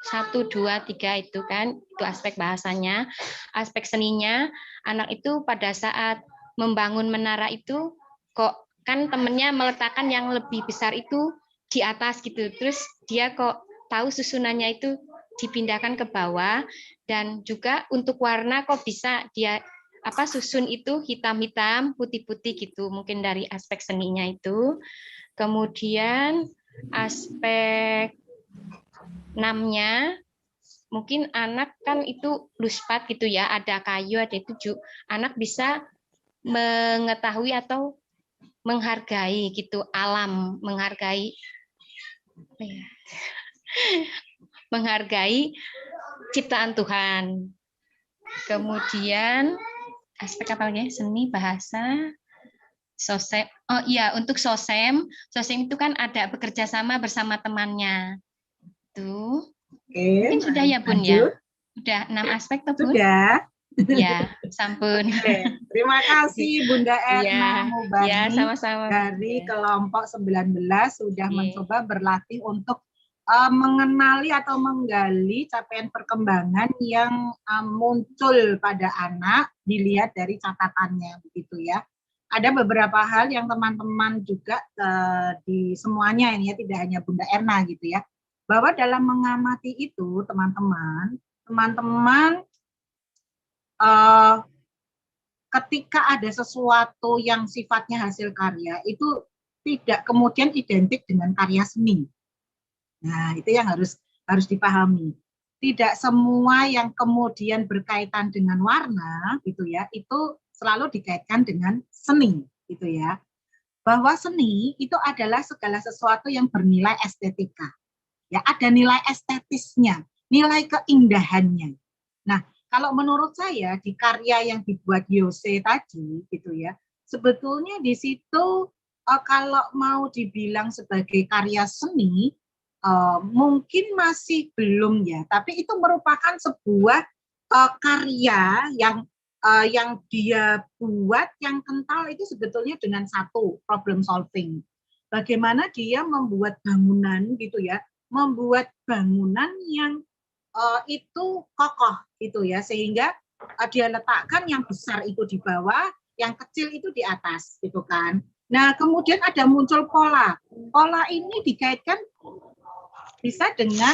1, 2, 3 itu kan, itu aspek bahasanya. Aspek seninya anak itu pada saat membangun menara itu kok kan temennya meletakkan yang lebih besar itu di atas gitu, terus dia kok tahu susunannya itu dipindahkan ke bawah, dan juga untuk warna kok bisa dia susun itu hitam-hitam, putih-putih gitu, mungkin dari aspek seninya itu. Kemudian aspek 6-nya mungkin anak kan itu luspat gitu ya, ada kayu, ada itu, anak bisa mengetahui atau menghargai gitu alam, menghargai ciptaan Tuhan. Kemudian aspek apa lagi? Seni, bahasa, sosem. Oh iya, untuk sosem itu kan ada bekerja sama bersama temannya. Tuh. Mungkin sudah ya Bun ya? Sudah 6 aspek tuh Bun?
Sudah.
Ya, sampun.
Terima kasih Bunda Erna Mubarni
sama-sama
dari kelompok 19 sudah mencoba berlatih untuk mengenali atau menggali capaian perkembangan yang muncul pada anak dilihat dari catatannya begitu ya. Ada beberapa hal yang teman-teman juga di semuanya ini ya, tidak hanya Bunda Erna gitu ya, bahwa dalam mengamati itu teman-teman ketika ada sesuatu yang sifatnya hasil karya itu tidak kemudian identik dengan karya seni. Nah, itu yang harus dipahami. tidak semua yang kemudian berkaitan dengan warna gitu ya, itu selalu dikaitkan dengan seni gitu ya. Bahwa seni itu adalah segala sesuatu yang bernilai estetika. Ya, ada nilai estetisnya, nilai keindahannya. Nah, kalau menurut saya di karya yang dibuat Yose tadi gitu ya, sebetulnya di situ kalau mau dibilang sebagai karya seni mungkin masih belum ya, tapi itu merupakan sebuah karya yang dia buat yang kental itu sebetulnya dengan satu, problem solving. Bagaimana dia membuat bangunan gitu ya, membuat bangunan yang itu kokoh gitu ya, sehingga dia letakkan yang besar itu di bawah, yang kecil itu di atas gitu kan. Nah, kemudian ada muncul pola. Pola ini dikaitkan bisa dengan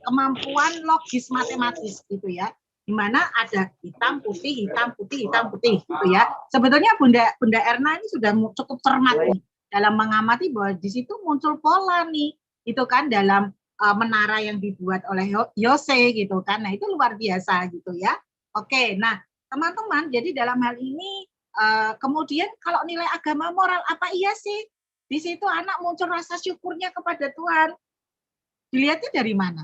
kemampuan logis matematis gitu ya, di mana ada hitam putih hitam putih hitam putih gitu ya. Sebetulnya Bunda Erna ini sudah cukup cermat nih dalam mengamati bahwa di situ muncul pola nih, itu kan dalam menara yang dibuat oleh Yose gitu kan. Nah, itu luar biasa gitu ya. Oke, nah teman-teman, jadi dalam hal ini kemudian kalau nilai agama moral apa iya sih? Di situ anak muncul rasa syukurnya kepada Tuhan. Dilihatnya dari mana?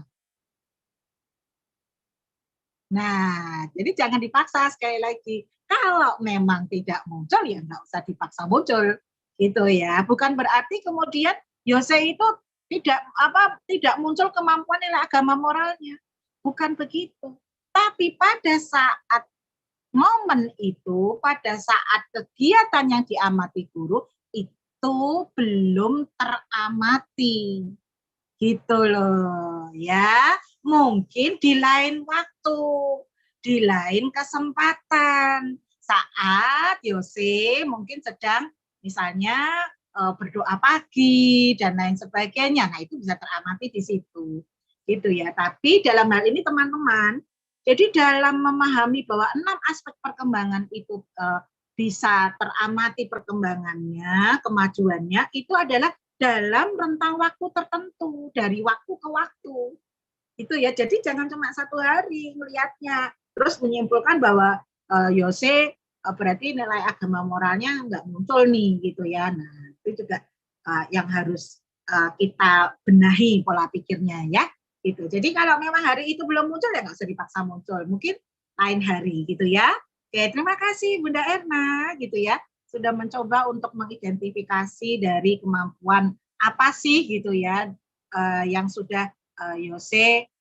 Nah, jadi jangan dipaksa sekali lagi. Kalau memang tidak muncul ya nggak usah dipaksa muncul, gitu ya. Bukan berarti kemudian Yose itu tidak muncul kemampuan nilai agama moralnya, bukan begitu. Tapi pada saat momen itu, pada saat kegiatan yang diamati guru itu belum teramati, gitu loh ya. Mungkin di lain waktu, di lain kesempatan, saat Yose mungkin sedang misalnya berdoa pagi dan lain sebagainya. Nah, itu bisa teramati di situ. Gitu ya. Tapi dalam hal ini teman-teman, jadi dalam memahami bahwa 6 aspek perkembangan itu bisa teramati perkembangannya, kemajuannya, itu adalah dalam rentang waktu tertentu, dari waktu ke waktu. Itu ya. Jadi jangan cuma 1 hari melihatnya, terus menyimpulkan bahwa Yose berarti nilai agama moralnya nggak muncul nih gitu ya. Nah, itu juga yang harus kita benahi pola pikirnya ya gitu. Jadi kalau memang hari itu belum muncul ya nggak usah dipaksa muncul, mungkin lain hari gitu ya. Oke, terima kasih Bunda Erna gitu ya, sudah mencoba untuk mengidentifikasi dari kemampuan apa sih gitu ya yang sudah Yose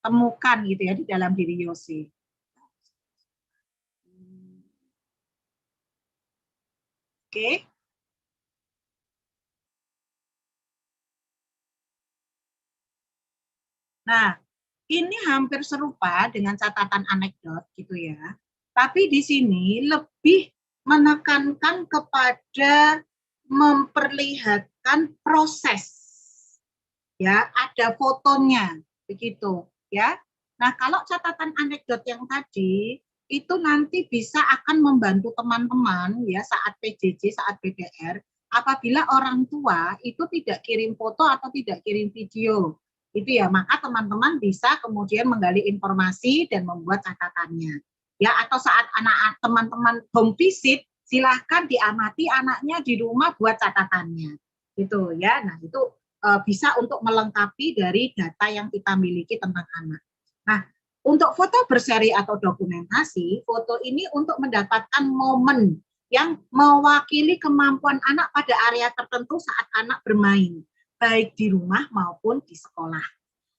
temukan gitu ya di dalam diri Yose. Oke. Nah, ini hampir serupa dengan catatan anekdot gitu ya. Tapi di sini lebih menekankan kepada memperlihatkan proses. Ya, ada fotonya begitu ya. Nah, kalau catatan anekdot yang tadi itu nanti bisa akan membantu teman-teman ya saat PJJ, saat PDR, apabila orang tua itu tidak kirim foto atau tidak kirim video. Itu ya, maka teman-teman bisa kemudian menggali informasi dan membuat catatannya. Ya, atau saat anak teman-teman home visit, silahkan diamati anaknya di rumah buat catatannya. Gitu ya. Nah, itu bisa untuk melengkapi dari data yang kita miliki tentang anak. Nah, untuk foto berseri atau dokumentasi, foto ini untuk mendapatkan momen yang mewakili kemampuan anak pada area tertentu saat anak bermain, baik di rumah maupun di sekolah.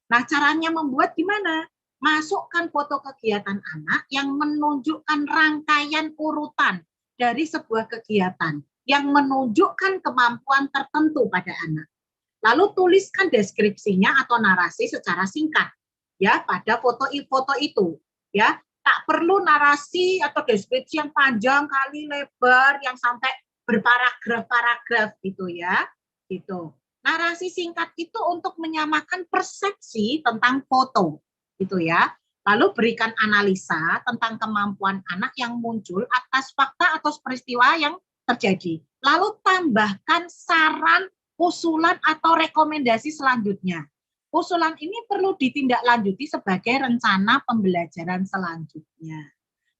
Nah, caranya membuat gimana? Masukkan foto kegiatan anak yang menunjukkan rangkaian urutan dari sebuah kegiatan yang menunjukkan kemampuan tertentu pada anak. Lalu tuliskan deskripsinya atau narasi secara singkat ya pada foto itu ya. Tak perlu narasi atau deskripsi yang panjang kali lebar yang sampai berparagraf-paragraf gitu ya. Gitu. Narasi singkat itu untuk menyamakan persepsi tentang foto gitu ya. Lalu berikan analisa tentang kemampuan anak yang muncul atas fakta atau peristiwa yang terjadi. Lalu tambahkan saran usulan atau rekomendasi selanjutnya. Usulan ini perlu ditindaklanjuti sebagai rencana pembelajaran selanjutnya.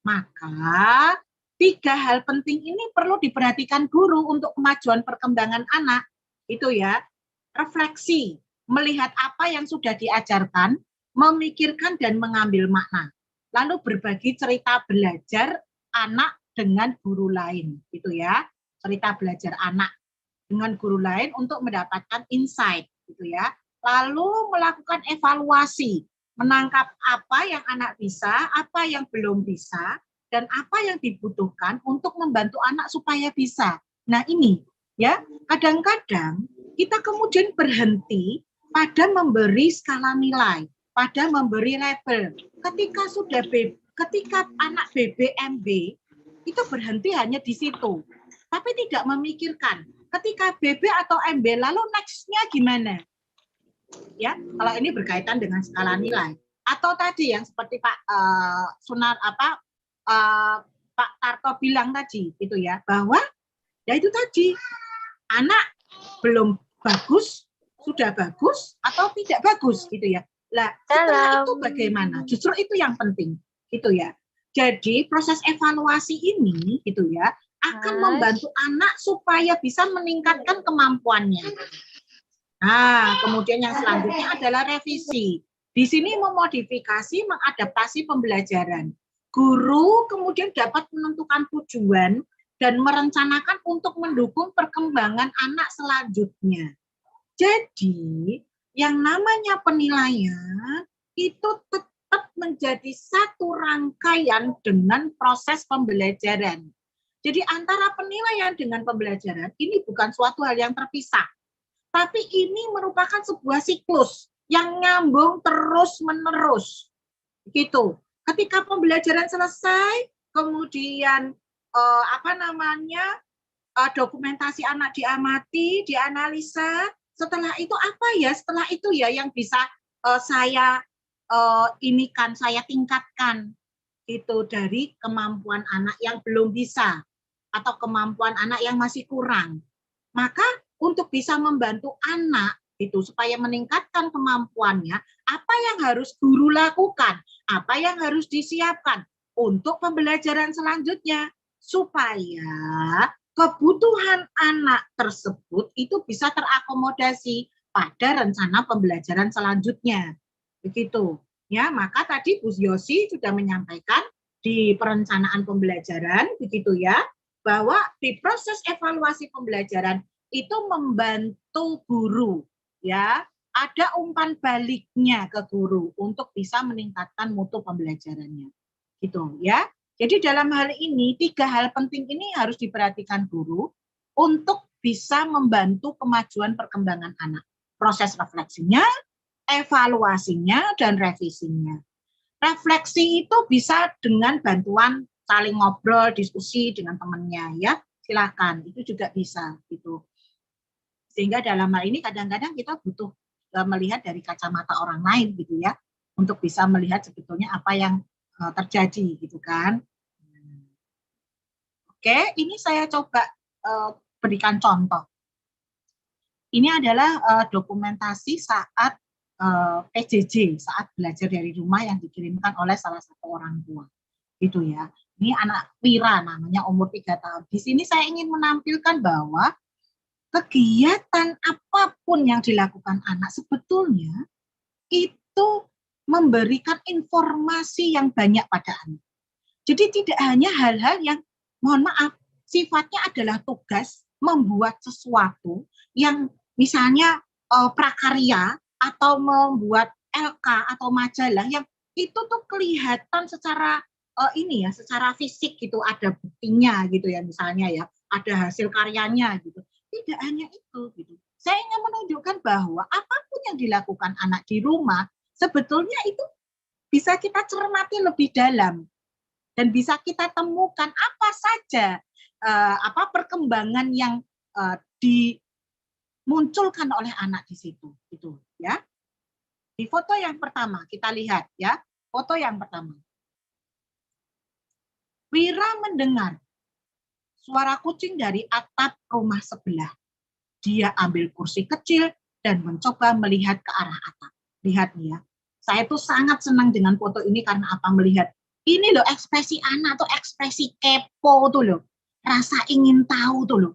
Maka 3 hal penting ini perlu diperhatikan guru untuk kemajuan perkembangan anak. Itu ya, refleksi, melihat apa yang sudah diajarkan, memikirkan dan mengambil makna. Lalu berbagi cerita belajar anak dengan guru lain, gitu ya. Cerita belajar anak dengan guru lain untuk mendapatkan insight, gitu ya. Lalu melakukan evaluasi, menangkap apa yang anak bisa, apa yang belum bisa, dan apa yang dibutuhkan untuk membantu anak supaya bisa. Nah ini, ya, kadang-kadang kita kemudian berhenti pada memberi skala nilai, pada memberi label. Ketika anak BBMB itu berhenti hanya di situ, tapi tidak memikirkan ketika BB atau MB lalu next-nya gimana? Ya, kalau ini berkaitan dengan skala nilai. Atau tadi yang seperti Pak Pak Tarto bilang tadi, gitu ya, bahwa ya itu tadi anak belum bagus, sudah bagus atau tidak bagus, gitu ya. Lah setelah itu bagaimana? Justru itu yang penting, gitu ya. Jadi proses evaluasi ini, gitu ya, akan membantu anak supaya bisa meningkatkan kemampuannya. Nah, kemudian yang selanjutnya adalah revisi. Di sini memodifikasi, mengadaptasi pembelajaran. Guru kemudian dapat menentukan tujuan dan merencanakan untuk mendukung perkembangan anak selanjutnya. Jadi, yang namanya penilaian itu tetap menjadi satu rangkaian dengan proses pembelajaran. Jadi, antara penilaian dengan pembelajaran ini bukan suatu hal yang terpisah. Tapi ini merupakan sebuah siklus yang nyambung terus-menerus. Gitu. Ketika pembelajaran selesai, kemudian dokumentasi anak diamati, dianalisa. Setelah itu apa ya? Setelah itu ya yang bisa saya tingkatkan itu dari kemampuan anak yang belum bisa atau kemampuan anak yang masih kurang. Maka untuk bisa membantu anak itu supaya meningkatkan kemampuannya, apa yang harus guru lakukan, apa yang harus disiapkan untuk pembelajaran selanjutnya supaya kebutuhan anak tersebut itu bisa terakomodasi pada rencana pembelajaran selanjutnya. Begitu. Ya, maka tadi Bu Yosi sudah menyampaikan di perencanaan pembelajaran begitu ya, bahwa di proses evaluasi pembelajaran itu membantu guru. Ya, ada umpan baliknya ke guru untuk bisa meningkatkan mutu pembelajarannya, gitu ya. Jadi dalam hal ini 3 hal penting ini harus diperhatikan guru untuk bisa membantu kemajuan perkembangan anak. Proses refleksinya, evaluasinya, dan revisinya. Refleksi itu bisa dengan bantuan saling ngobrol, diskusi dengan temannya ya. Silakan, itu juga bisa gitu. Sehingga dalam hal ini kadang-kadang kita butuh melihat dari kacamata orang lain gitu ya, untuk bisa melihat sebetulnya apa yang terjadi gitu kan. Oke, ini saya coba berikan contoh. Ini adalah dokumentasi saat PJJ, saat belajar dari rumah yang dikirimkan oleh salah satu orang tua. Gitu ya. Ini anak Wira namanya, umur 3 tahun. Di sini saya ingin menampilkan bahwa kegiatan apapun yang dilakukan anak sebetulnya itu memberikan informasi yang banyak pada anak. Jadi tidak hanya hal-hal yang, mohon maaf, sifatnya adalah tugas membuat sesuatu yang misalnya prakarya atau membuat LK atau majalah yang itu tuh kelihatan secara secara fisik gitu, ada buktinya gitu ya, misalnya ya, ada hasil karyanya gitu. Tidak hanya itu gitu. Saya ingin menunjukkan bahwa apapun yang dilakukan anak di rumah sebetulnya itu bisa kita cermati lebih dalam dan bisa kita temukan apa saja perkembangan yang dimunculkan oleh anak di situ gitu ya. Di foto yang pertama kita lihat ya, foto yang pertama. Wira mendengar suara kucing dari atap rumah sebelah. dia ambil kursi kecil dan mencoba melihat ke arah atap. Lihat nih ya, saya tuh sangat senang dengan foto ini karena apa? Melihat ini loh ekspresi anak tuh ekspresi kepo tuh loh, rasa ingin tahu tuh loh,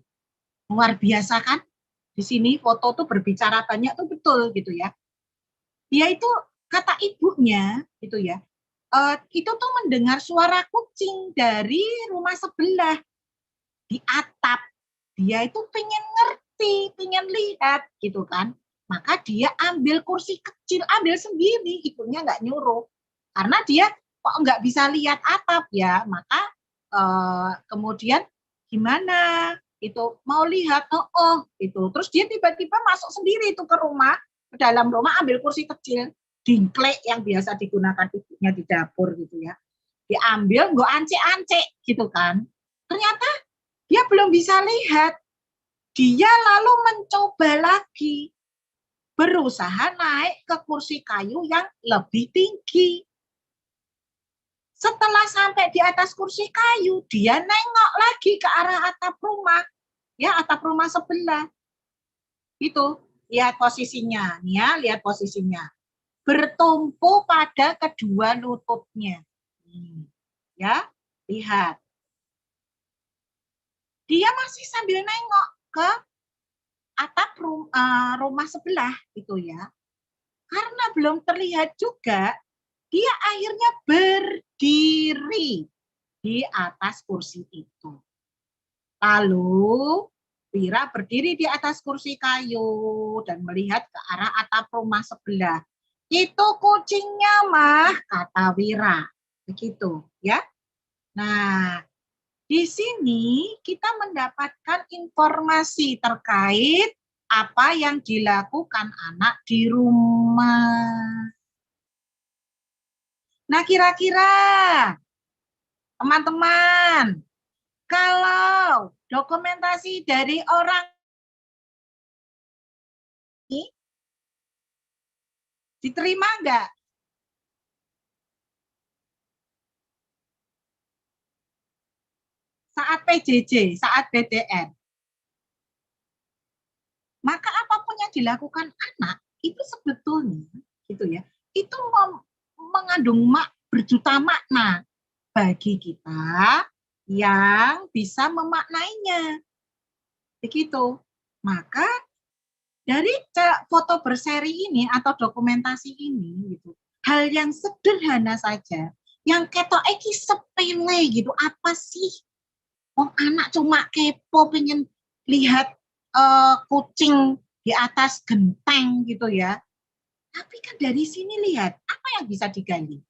luar biasa kan? Di sini foto tuh berbicara banyak tuh betul gitu ya. Dia itu kata ibunya gitu ya, itu tuh mendengar suara kucing dari rumah sebelah di atap. Dia itu pengen ngerti, pengen lihat gitu kan. Maka dia ambil kursi kecil, ambil sendiri, ibunya nggak nyuruh. Karena dia kok nggak bisa lihat atap ya, maka kemudian gimana? Itu mau lihat, itu. Terus dia tiba-tiba masuk sendiri itu ke rumah, ke dalam rumah ambil kursi kecil, dingklek yang biasa digunakan ibunya di dapur gitu ya. Diambil, nggak ance-ance gitu kan. Ternyata dia belum bisa lihat. Dia lalu mencoba lagi, berusaha naik ke kursi kayu yang lebih tinggi. Setelah sampai di atas kursi kayu, dia nengok lagi ke arah atap rumah, ya atap rumah sebelah. Itu, lihat posisinya, nih ya, lihat posisinya. Bertumpu pada kedua lututnya. Ya, lihat. Dia masih sambil nengok ke atap rumah sebelah gitu ya. Karena belum terlihat juga, dia akhirnya berdiri di atas kursi itu. Lalu Wira berdiri di atas kursi kayu dan melihat ke arah atap rumah sebelah. Itu kucingnya, Mah, kata Wira. Begitu, ya. Nah, di sini kita mendapatkan informasi terkait apa yang dilakukan anak di rumah. Nah, kira-kira teman-teman, kalau dokumentasi dari orang ini diterima enggak? Saat PJJ, saat BDR. Maka apapun yang dilakukan anak itu sebetulnya gitu ya, itu mengandung berjuta makna bagi kita yang bisa memaknainya. Begitu. Maka dari foto berseri ini atau dokumentasi ini gitu, hal yang sederhana saja, yang ketok iki sepele gitu, apa sih? Anak cuma kepo pengen lihat kucing di atas genteng gitu ya. Tapi kan dari sini lihat, apa yang bisa digali?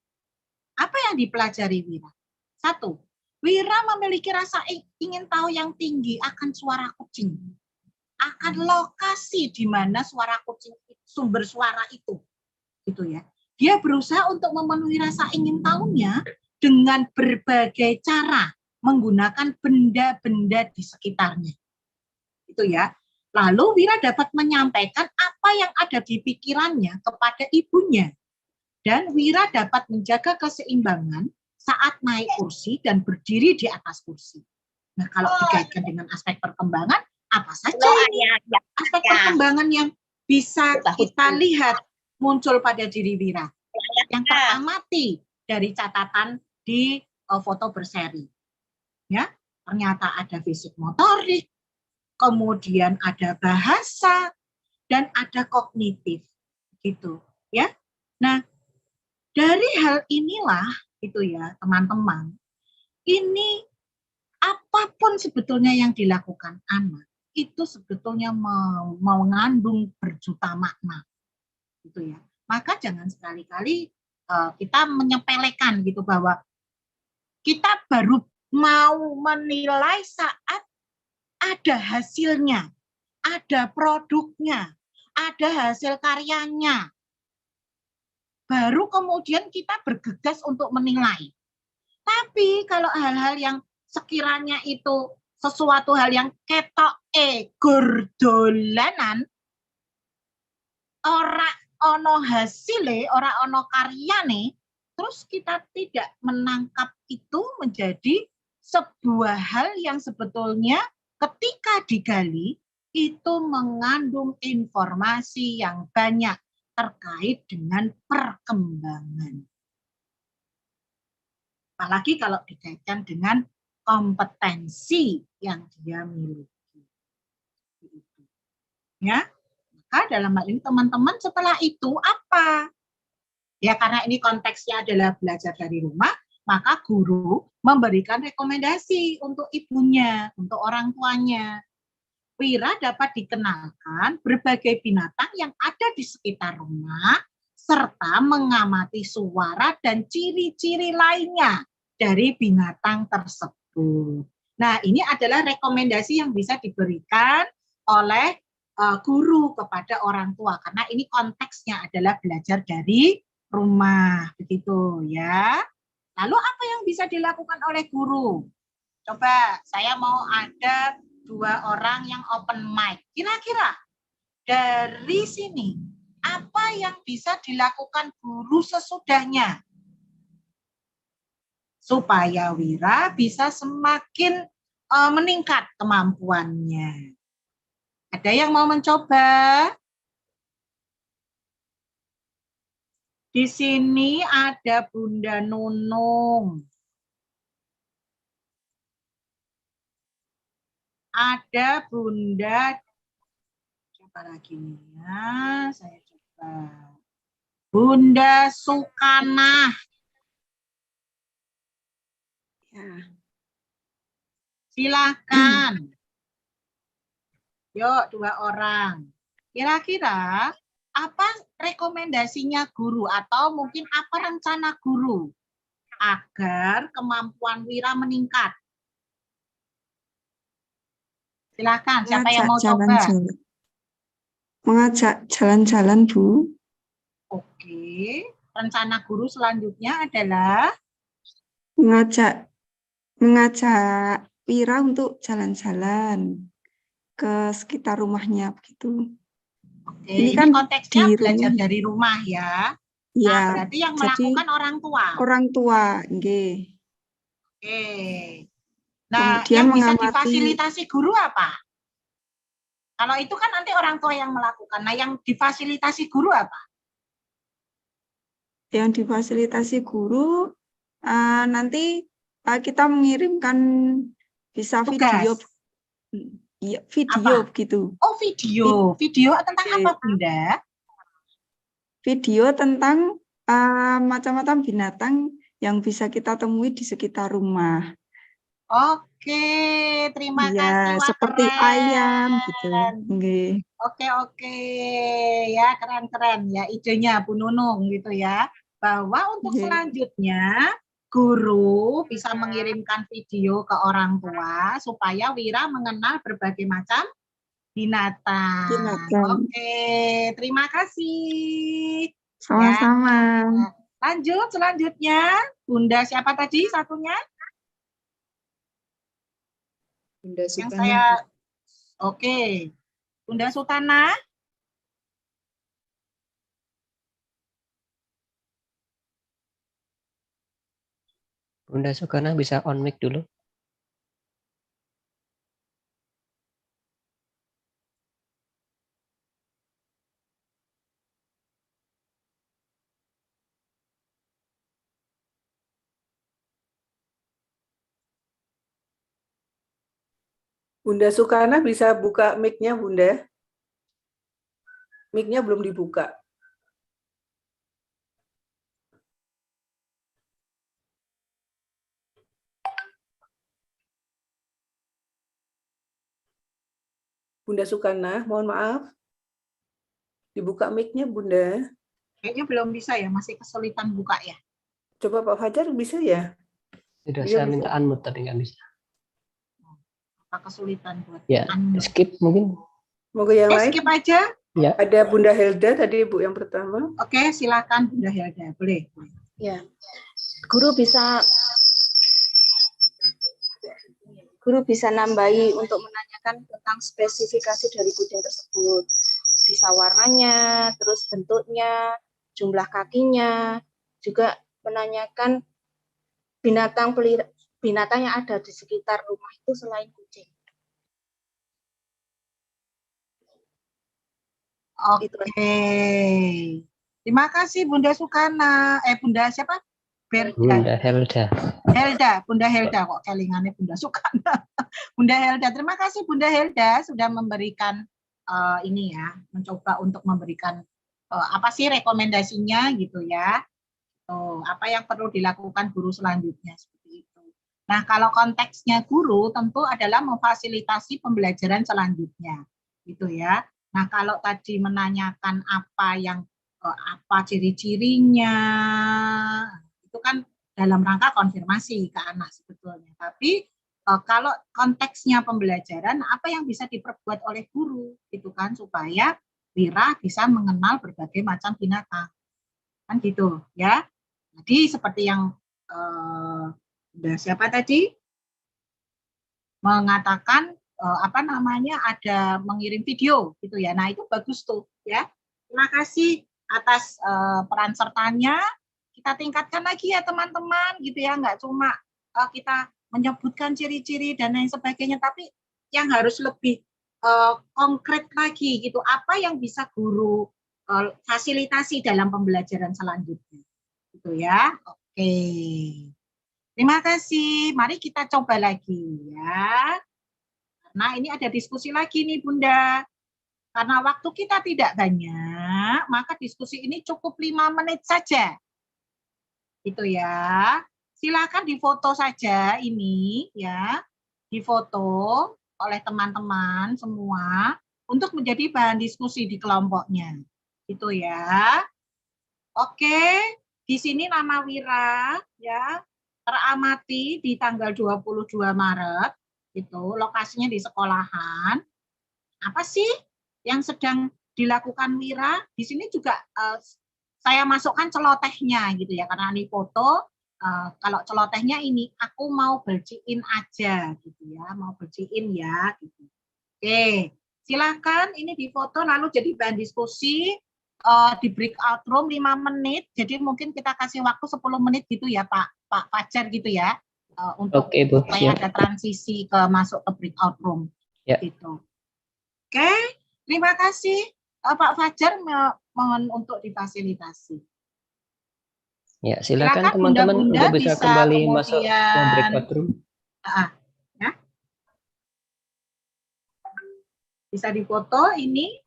Apa yang dipelajari Wira? Satu, Wira memiliki rasa ingin tahu yang tinggi akan suara kucing. Akan lokasi di mana suara kucing, sumber suara itu. Gitu ya. Dia berusaha untuk memenuhi rasa ingin tahunya dengan berbagai cara, menggunakan benda-benda di sekitarnya. Itu ya. Lalu Wira dapat menyampaikan apa yang ada di pikirannya kepada ibunya. Dan Wira dapat menjaga keseimbangan saat naik kursi dan berdiri di atas kursi. Nah, kalau dikaitkan dengan aspek perkembangan, apa saja ini aspek perkembangan yang bisa kita lihat muncul pada diri Wira? Yang teramati dari catatan di foto berseri. Ya, ternyata ada fisik motorik, kemudian ada bahasa, dan ada kognitif, gitu, ya. Nah, dari hal inilah, itu ya, teman-teman, ini apapun sebetulnya yang dilakukan anak, itu sebetulnya mengandung berjuta makna, gitu ya. Maka jangan sekali-kali kita menyepelekan gitu bahwa kita baru mau menilai saat ada hasilnya, ada produknya, ada hasil karyanya. Baru kemudian kita bergegas untuk menilai. Tapi kalau hal-hal yang sekiranya itu sesuatu hal yang ketok gordolanan, ora ono hasile, ora ono karyane, terus kita tidak menangkap itu menjadi sebuah hal yang sebetulnya ketika digali itu mengandung informasi yang banyak terkait dengan perkembangan. Apalagi kalau dikaitkan dengan kompetensi yang dia miliki. Ya, maka dalam hal ini teman-teman setelah itu apa? Ya karena ini konteksnya adalah belajar dari rumah, maka guru memberikan rekomendasi untuk ibunya, untuk orang tuanya. Wira dapat dikenalkan berbagai binatang yang ada di sekitar rumah, serta mengamati suara dan ciri-ciri lainnya dari binatang tersebut. Nah, ini adalah rekomendasi yang bisa diberikan oleh guru kepada orang tua, karena ini konteksnya adalah belajar dari rumah, begitu ya. Lalu apa yang bisa dilakukan oleh guru? Coba saya mau ada 2 orang yang open mic. Kira-kira dari sini apa yang bisa dilakukan guru sesudahnya supaya Wira bisa semakin meningkat kemampuannya? Ada yang mau mencoba? Di sini ada Bunda Nunung. Ada Bunda, coba lagi nih ya, saya coba. Bunda Sukanah. Ya. Silakan. Yuk, 2 orang. Kira-kira apa rekomendasinya guru atau mungkin apa rencana guru agar kemampuan Wira meningkat? Silakan, siapa yang mau coba?
Mengajak jalan-jalan, Bu.
Oke, rencana guru selanjutnya adalah
Mengajak Wira untuk jalan-jalan ke sekitar rumahnya begitu.
Oke, ini kan konteksnya belajar dari rumah ya.
Ya,
Nah, berarti yang melakukan orang tua.
Orang tua, nggih.
Oke. Nah,
Kemudian
yang bisa
mengamati,
difasilitasi guru apa? Kalau itu kan nanti orang tua yang melakukan. Nah, yang difasilitasi guru apa?
Yang difasilitasi guru nanti kita mengirimkan bisa video, video gitu.
Oh, video. Video tentang apa, Bunda?
Video tentang macam-macam binatang yang bisa kita temui di sekitar rumah.
Oke, terima kasih. Wah,
seperti
keren.
ayam gitu. Nggih.
Oke, ya keren-keren ya idenya Bu Nunung gitu ya. Bahwa untuk selanjutnya guru bisa mengirimkan video ke orang tua supaya Wira mengenal berbagai macam binatang. Oke, terima kasih.
Sama-sama.
Ya. Lanjut selanjutnya, Bunda siapa tadi satunya?
Bunda
Yang
Sutana.
saya, oke. Bunda Sutana.
Bunda Sukana bisa on mic dulu.
Bunda Sukana bisa buka mic-nya, Bunda. Mic-nya belum dibuka. Bunda Sukana, mohon maaf. Dibuka mic-nya, Bunda.
Kayaknya belum bisa ya, masih kesulitan buka ya.
Coba Pak Fajar bisa ya?
Sudah saya minta unmute tapi nggak bisa.
Apa kesulitan buat
Ya, skip mungkin.
Moga yang lain.
Skip aja.
Ya.
Ada Bunda Helda tadi Bu yang pertama.
Oke, silakan Bunda Helda, boleh.
Ya, guru bisa nambahi untuk menanyakan tentang spesifikasi dari kucing tersebut. Bisa warnanya, terus bentuknya, jumlah kakinya, juga menanyakan binatang yang ada di sekitar rumah itu selain kucing.
Oke. Terima kasih Bunda Sukana. Bunda siapa?
Bunda Helda.
Bunda Helda kok kelingannya Bunda Sukana. Bunda Helda, terima kasih Bunda Helda sudah memberikan ini ya, mencoba untuk memberikan apa sih rekomendasinya gitu ya. Apa yang perlu dilakukan guru selanjutnya seperti itu. Nah, kalau konteksnya guru tentu adalah memfasilitasi pembelajaran selanjutnya, gitu ya. Nah, kalau tadi menanyakan apa ciri-cirinya, itu kan dalam rangka konfirmasi ke anak sebetulnya. Tapi kalau konteksnya pembelajaran, apa yang bisa diperbuat oleh guru, gitu kan, supaya Wira bisa mengenal berbagai macam binatang, kan gitu ya. Jadi seperti yang udah siapa tadi mengatakan ada mengirim video gitu ya. Nah, itu bagus tuh ya. Terima kasih atas peran sertanya. Kita tingkatkan lagi ya teman-teman gitu ya. Enggak cuma kita menyebutkan ciri-ciri dan lain sebagainya, tapi yang harus lebih konkret lagi gitu. Apa yang bisa guru fasilitasi dalam pembelajaran selanjutnya. Gitu ya. Oke. Terima kasih. Mari kita coba lagi ya. Nah, ini ada diskusi lagi nih Bunda. Karena waktu kita tidak banyak, maka diskusi ini cukup 5 menit saja. Gitu ya. Silakan difoto saja ini ya. Difoto oleh teman-teman semua untuk menjadi bahan diskusi di kelompoknya. Gitu ya. Oke, di sini nama Wira ya teramati di tanggal 22 Maret. Itu lokasinya di sekolahan. Apa sih yang sedang dilakukan Wira? Di sini juga saya masukkan celotehnya gitu ya, karena ini foto. Kalau celotehnya ini aku mau bersihin aja gitu ya, mau bersihin ya gitu. Oke, silakan ini difoto lalu jadi bahan diskusi di breakout room 5 menit. Jadi mungkin kita kasih waktu 10 menit gitu ya Pak Fajar gitu ya. Untuk supaya ada transisi masuk ke breakout room gitu. Oke, terima kasih Pak Fajar, mohon untuk difasilitasi.
Ya, silakan teman-teman untuk bisa kembali masuk ke breakout room.
Ya. Bisa difoto ini.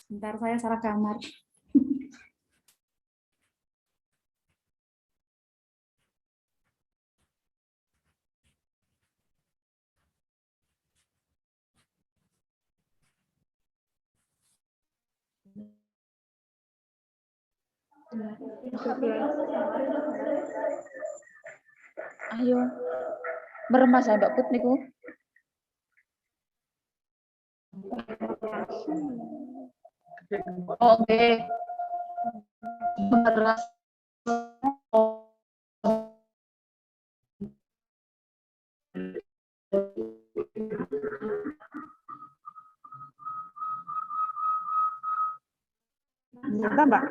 Sebentar, saya salah kamar.
Ayo, merem Mas Mbak Put niku. Oke.
Nyata, Mbak.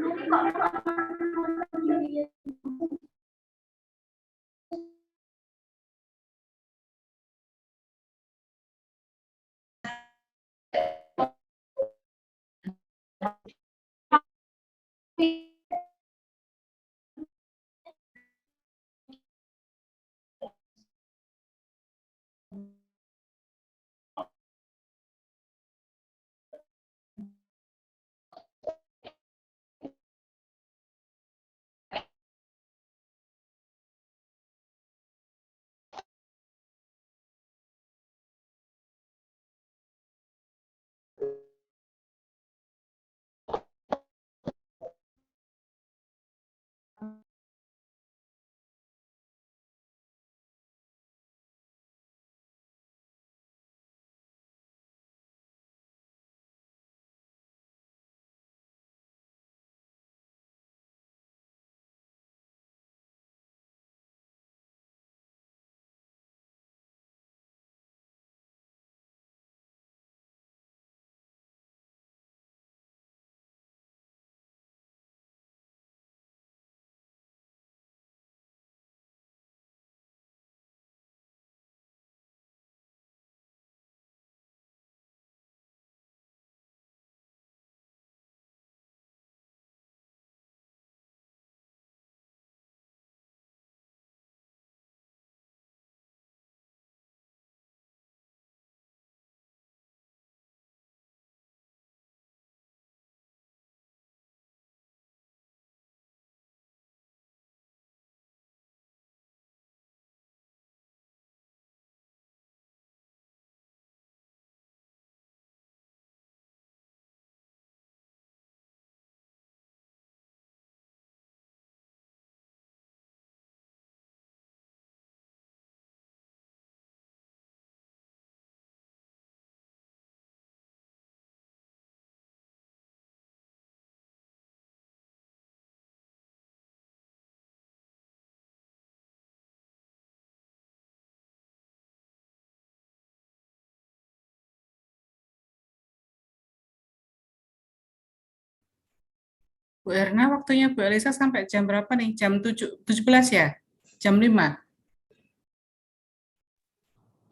Bu Erna, waktunya Bu Elisa sampai jam berapa nih? Jam 17 ya? Jam 5?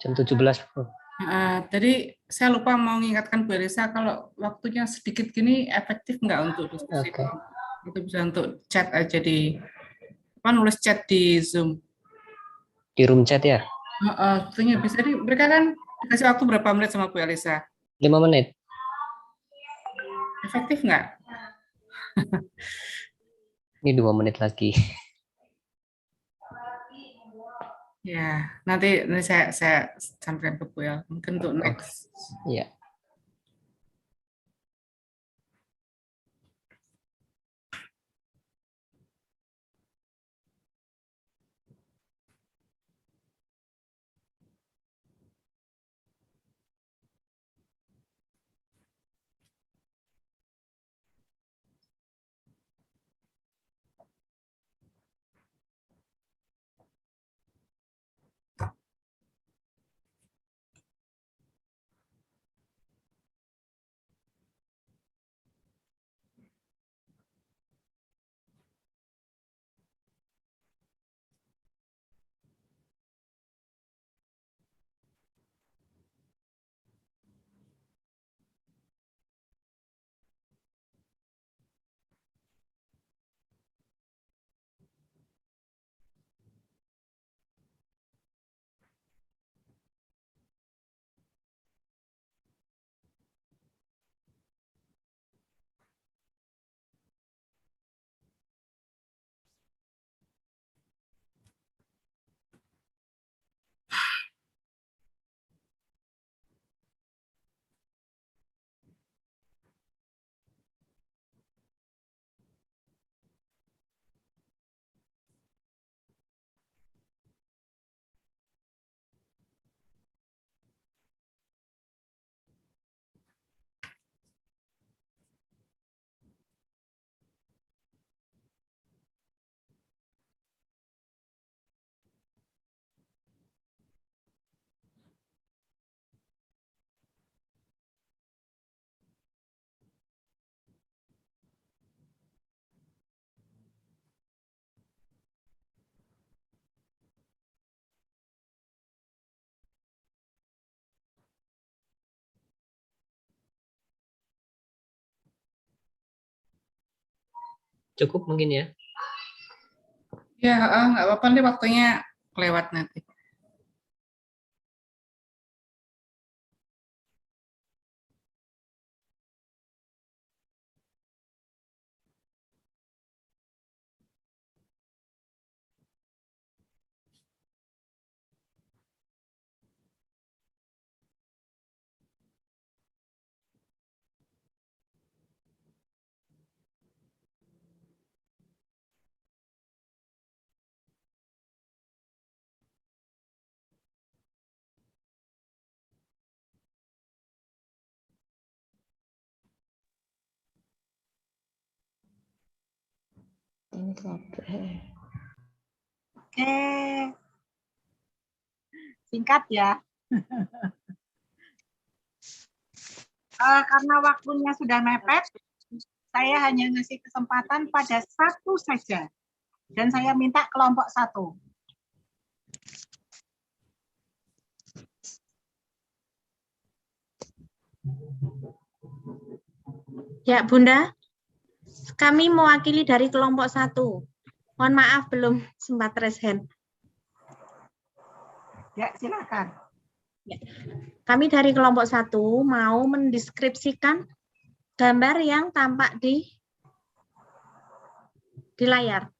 Jam 17, Bu.
Tadi saya lupa mau mengingatkan Bu Elisa kalau waktunya sedikit gini efektif nggak untuk diskusi?
Oke.
Itu bisa untuk chat aja di, nulis chat di Zoom.
Di room chat ya?
Waktunya bisa mereka kan dikasih waktu berapa menit sama Bu Elisa?
5 menit.
Efektif nggak?
Ini 2 menit lagi.
Ya, nanti saya sampaikan ke Bu El, mungkin untuk next.
Iya. cukup mungkin ya.
Ya, nggak apa-apa nih waktunya lewat nanti.
Oke, singkat ya. Karena waktunya sudah mepet, saya hanya ngasih kesempatan pada satu saja. Dan saya minta kelompok 1.
Ya, Bunda. Kami mewakili dari kelompok 1. Mohon maaf belum sempat raise hand.
Ya, silakan.
Ya. Kami dari kelompok 1 mau mendeskripsikan gambar yang tampak di layar.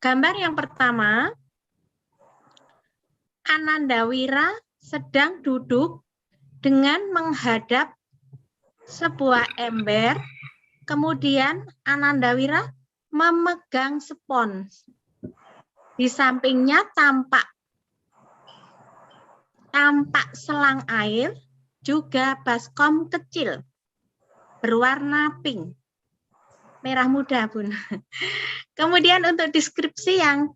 Gambar yang pertama, Anandawira sedang duduk dengan menghadap sebuah ember, kemudian Anandawira memegang spons. Di sampingnya tampak selang air, juga baskom kecil berwarna pink, merah muda, Bun. Kemudian untuk deskripsi yang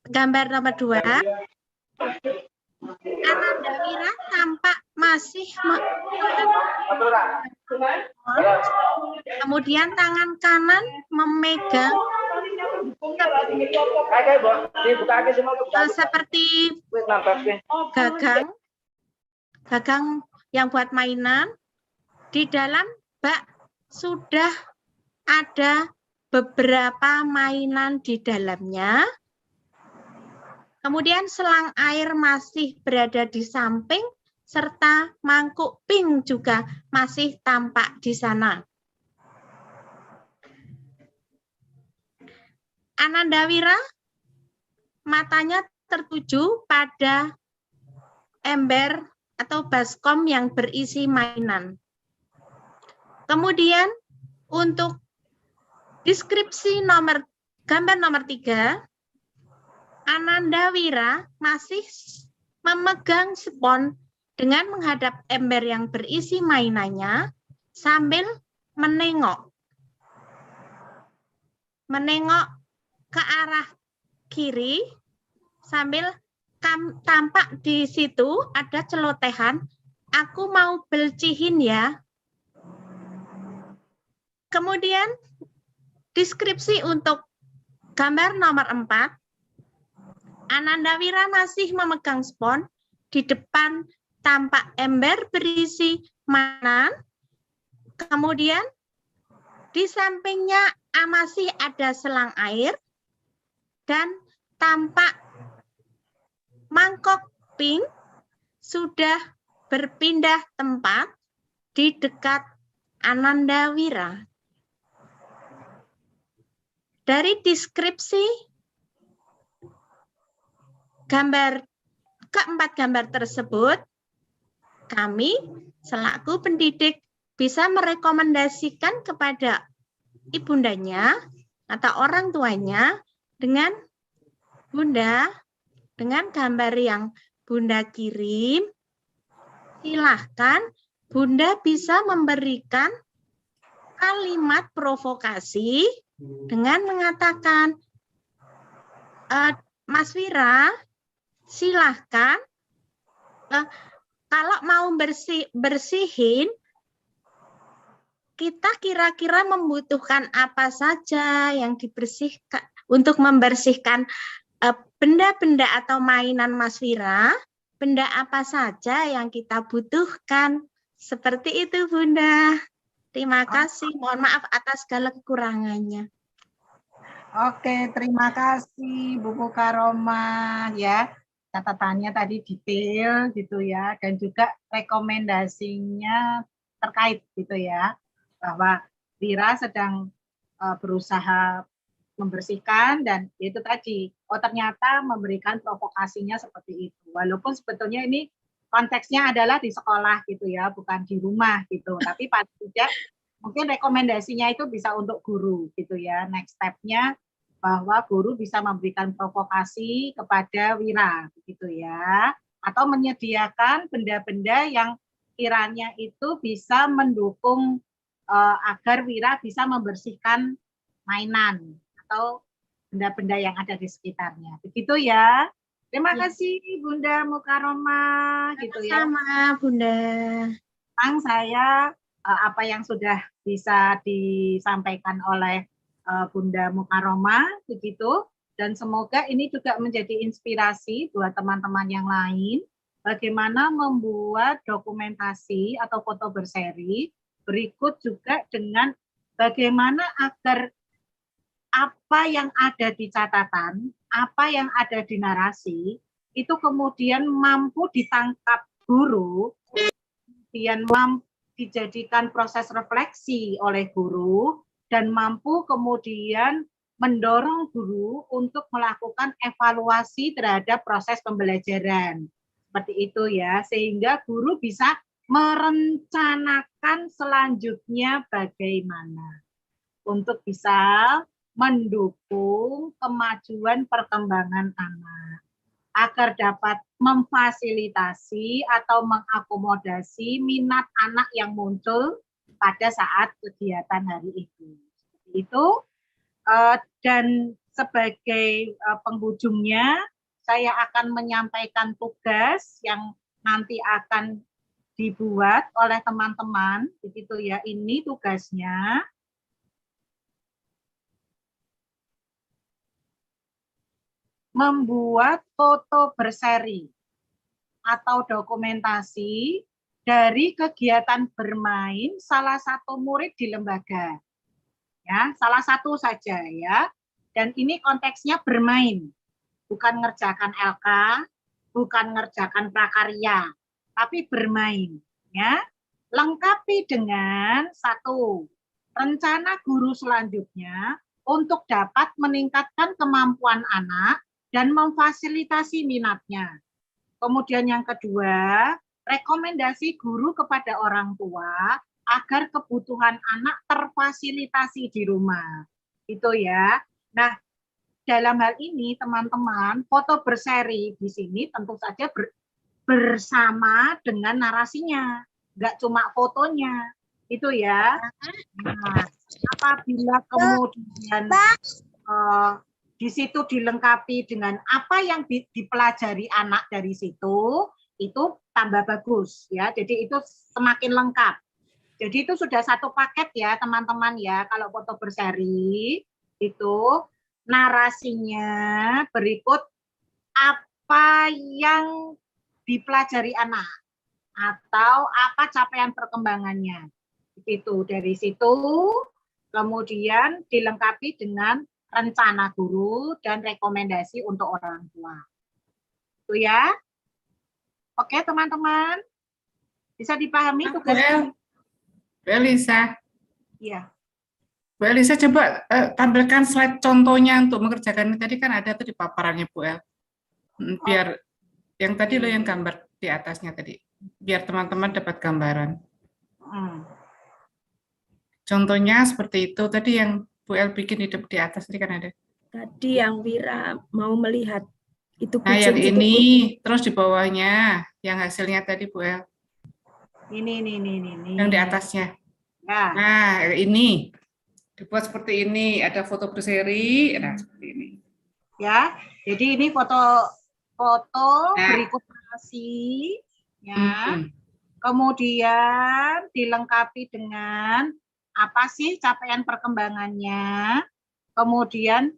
gambar nomor 2, Anandawira tampak masih kemudian tangan kanan memegang seperti gagang yang buat mainan. Di dalam bak sudah ada beberapa mainan di dalamnya. Kemudian selang air masih berada di samping, serta mangkuk pink juga masih tampak di sana. Anandawira matanya tertuju pada ember atau baskom yang berisi mainan. Kemudian untuk deskripsi gambar nomor 3, Anandawira masih memegang spons dengan menghadap ember yang berisi mainannya sambil menengok ke arah kiri sambil tampak di situ ada celotehan, "Aku mau belcihin ya." Kemudian deskripsi untuk gambar nomor 4, Anandawira masih memegang spons, di depan tampak ember berisi mainan, kemudian di sampingnya masih ada selang air, dan tampak mangkok pink sudah berpindah tempat di dekat Anandawira. Dari deskripsi keempat gambar tersebut, kami selaku pendidik bisa merekomendasikan kepada ibundanya atau orang tuanya dengan Bunda, dengan gambar yang Bunda kirim, silahkan Bunda bisa memberikan kalimat provokasi dengan mengatakan, "Mas Wira, silahkan kalau mau bersihin, kita kira-kira membutuhkan apa saja yang dibersihkan untuk membersihkan benda-benda atau mainan Mas Wira, benda apa saja yang kita butuhkan." Seperti itu, Bunda. Terima kasih. Mohon maaf atas segala kekurangannya.
Oke, terima kasih Bu Mukaromah ya. Catatannya tadi detail gitu ya, dan juga rekomendasinya terkait gitu ya, bahwa Wira sedang berusaha membersihkan dan itu tadi, oh ternyata memberikan provokasinya seperti itu. Walaupun sebetulnya ini konteksnya adalah di sekolah gitu ya, bukan di rumah gitu. Tapi paling tidak mungkin rekomendasinya itu bisa untuk guru gitu ya. Next step-nya bahwa guru bisa memberikan provokasi kepada Wira begitu ya. Atau menyediakan benda-benda yang kiranya itu bisa mendukung agar Wira bisa membersihkan mainan atau benda-benda yang ada di sekitarnya. Begitu ya. Terima kasih Bunda Mukaromah gitu ya.
Sama Bunda.
Saya apa yang sudah bisa disampaikan oleh Bunda Mukaromah begitu, dan semoga ini juga menjadi inspirasi buat teman-teman yang lain bagaimana membuat dokumentasi atau foto berseri, berikut juga dengan bagaimana agar apa yang ada di catatan, apa yang ada di narasi itu kemudian mampu ditangkap guru, kemudian mampu dijadikan proses refleksi oleh guru dan mampu kemudian mendorong guru untuk melakukan evaluasi terhadap proses pembelajaran. Seperti itu ya, sehingga guru bisa merencanakan selanjutnya bagaimana untuk bisa mendukung kemajuan perkembangan anak agar dapat memfasilitasi atau mengakomodasi minat anak yang muncul pada saat kegiatan hari itu. Itu dan sebagai penghujungnya saya akan menyampaikan tugas yang nanti akan dibuat oleh teman-teman, begitu ya. Ini tugasnya. Membuat foto berseri atau dokumentasi dari kegiatan bermain salah satu murid di lembaga. Ya, salah satu saja ya. Dan ini konteksnya bermain. Bukan ngerjakan LK, bukan ngerjakan prakarya, tapi bermain ya. Lengkapi dengan satu, rencana guru selanjutnya untuk dapat meningkatkan kemampuan anak dan memfasilitasi minatnya. Kemudian yang kedua, rekomendasi guru kepada orang tua agar kebutuhan anak terfasilitasi di rumah. Itu ya. Nah, dalam hal ini teman-teman, foto berseri di sini tentu saja bersama dengan narasinya, nggak cuma fotonya. Itu ya. Nah, apabila kemudian di situ dilengkapi dengan apa yang dipelajari anak dari situ, itu tambah bagus ya. Jadi itu semakin lengkap. Jadi itu sudah satu paket ya teman-teman ya. Kalau foto berseri itu narasinya berikut apa yang dipelajari anak atau apa capaian perkembangannya. Itu dari situ kemudian dilengkapi dengan rencana guru dan rekomendasi untuk orang tua. Itu ya. Oke, teman-teman. Bisa dipahami tugasnya?
Bu Elisa.
Iya.
Bu Elisa coba tampilkan slide contohnya untuk mengerjakan ini. Tadi kan ada tuh di paparannya Bu El. Biar yang tadi lo yang gambar di atasnya tadi. Biar teman-teman dapat gambaran. Contohnya seperti itu. Tadi yang Bu El bikin di atas tadi kan ada.
Tadi yang Wira mau melihat itu.
Nah, yang ini terus di bawahnya yang hasilnya tadi Bu El.
Ini.
Yang di atasnya.
Ya.
Nah, ini dibuat seperti ini. Ada foto berseri. Nah, seperti ini.
Ya. Jadi ini foto berikut narasi. Ya. Kemudian dilengkapi dengan apa sih capaian perkembangannya, kemudian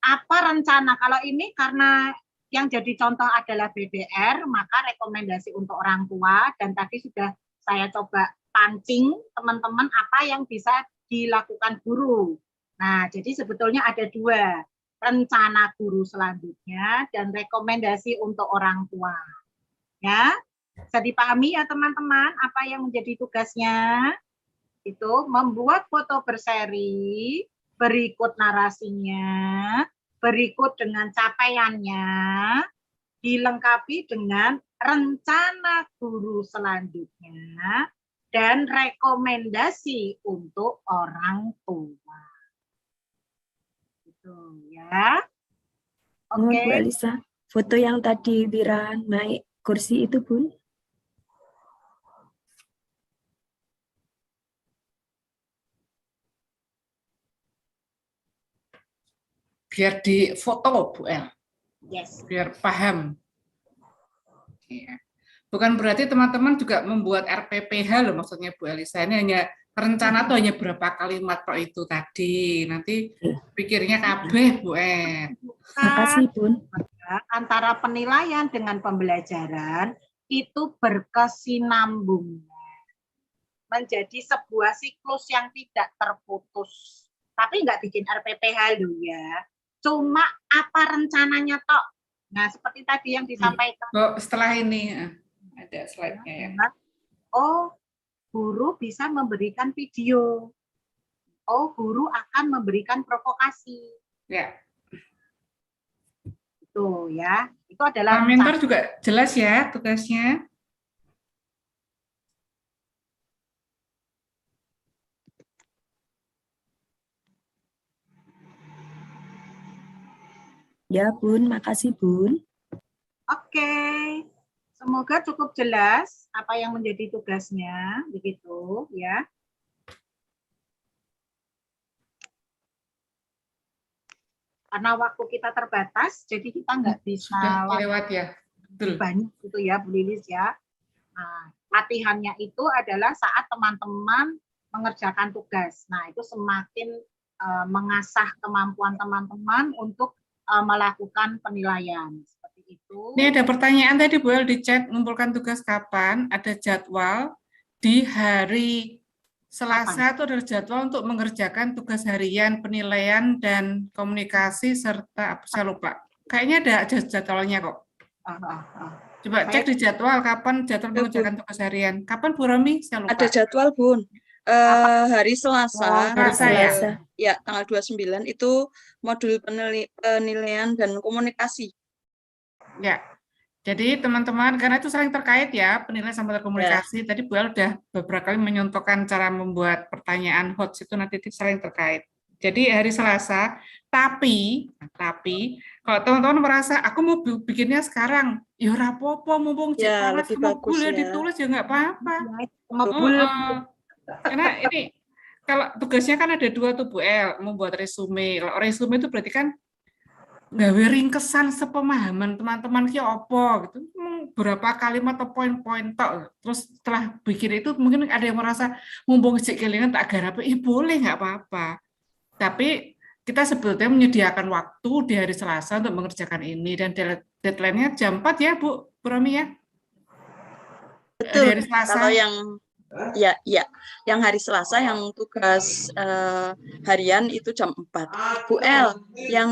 apa rencana. Kalau ini karena yang jadi contoh adalah BDR, maka rekomendasi untuk orang tua, dan tadi sudah saya coba pancing teman-teman apa yang bisa dilakukan guru Nah, jadi sebetulnya ada dua, rencana guru selanjutnya dan rekomendasi untuk orang tua. Ya, bisa dipahami ya teman-teman apa yang menjadi tugasnya? Itu membuat foto berseri, berikut narasinya, berikut dengan capaiannya, dilengkapi dengan rencana guru selanjutnya, dan rekomendasi untuk orang tua. Gitu ya.
Mohon
Oke.
Bu Elisa, foto yang tadi Wira naik kursi itu, Bun.
Biar di foto, Bu El.
Yes.
Biar paham. Ya. Bukan berarti teman-teman juga membuat RPPH loh maksudnya Bu Elisa. Ini hanya rencana tuh hanya berapa kalimat kok itu tadi. Nanti pikirnya kabeh Bu El.
Makasih, Bun.
Antara penilaian dengan pembelajaran itu berkesinambungan. Menjadi sebuah siklus yang tidak terputus. Tapi nggak bikin RPPH loh ya. Cuma apa rencananya tok. Nah, seperti tadi yang disampaikan.
Oh, setelah ini ada slide-nya ya.
Oh, guru bisa memberikan video. Oh, guru akan memberikan provokasi.
Ya.
Itu ya. Itu adalah
mentor juga jelas ya tugasnya.
Ya, Bun. Makasih, Bun.
Oke. Semoga cukup jelas apa yang menjadi tugasnya, begitu ya. Karena waktu kita terbatas, jadi kita nggak bisa
lewat ya. Betul.
Banyak gitu ya, Bu Lilis ya. Nah, latihannya itu adalah saat teman-teman mengerjakan tugas. Nah, itu semakin mengasah kemampuan teman-teman untuk melakukan penilaian. Seperti itu.
Ini ada pertanyaan tadi Bu El di chat, ngumpulkan tugas kapan? Ada jadwal di hari Selasa itu adalah jadwal untuk mengerjakan tugas harian, penilaian, dan komunikasi, serta saya lupa. Kayaknya ada jadwalnya kok. Coba cek di jadwal, kapan jadwal mengerjakan tugas harian. Kapan Bu Romi? Saya lupa.
Ada jadwal, Bun. Hari Selasa, ya tanggal 29 itu modul penilaian dan komunikasi.
Ya, jadi teman-teman, karena itu saling terkait ya, penilaian sama komunikasi. Tadi Bu El udah beberapa kali menyontohkan cara membuat pertanyaan HOTS itu nanti saling terkait. Jadi hari Selasa, tapi kalau teman-teman merasa aku mau bikinnya sekarang, ya ora apa-apa, mumpung
lebih bagus
ya ditulis ya nggak apa-apa. Karena ini kalau tugasnya kan ada dua tuh Bu El, membuat resume. Kalau resume itu berarti kan gawe ringkesan sepemahaman teman-teman ki apa gitu. Berapa kalimat atau poin-poin tok. Terus setelah bikin itu mungkin ada yang merasa mumpung cek kelingan tak garap, boleh nggak apa-apa. Tapi kita sebetulnya menyediakan waktu di hari Selasa untuk mengerjakan ini dan deadline-nya jam 4 ya Bu Romi ya.
Betul.
Di hari Selasa.
Kalau yang yang hari Selasa yang tugas harian itu jam 4. Bu El, yang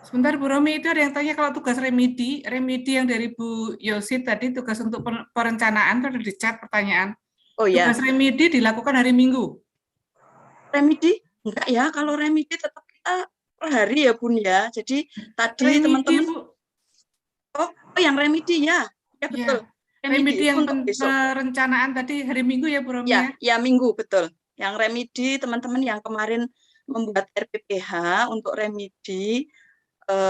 sebentar Bu Romi, itu ada yang tanya kalau tugas remedi yang dari Bu Yosi tadi tugas untuk perencanaan itu ada di chat pertanyaan.
Oh ya.
Tugas remedi dilakukan hari Minggu.
Remedi? Enggak ya, kalau remedi tetap kita per hari ya Bun ya. Jadi tadi teman-teman Oh, yang remedi ya. Ya betul.
Ya. Remedi yang perencanaan tadi hari Minggu ya Bu Romi ya?
Ya Minggu betul. Yang remedi teman-teman yang kemarin membuat RPPH untuk remedi,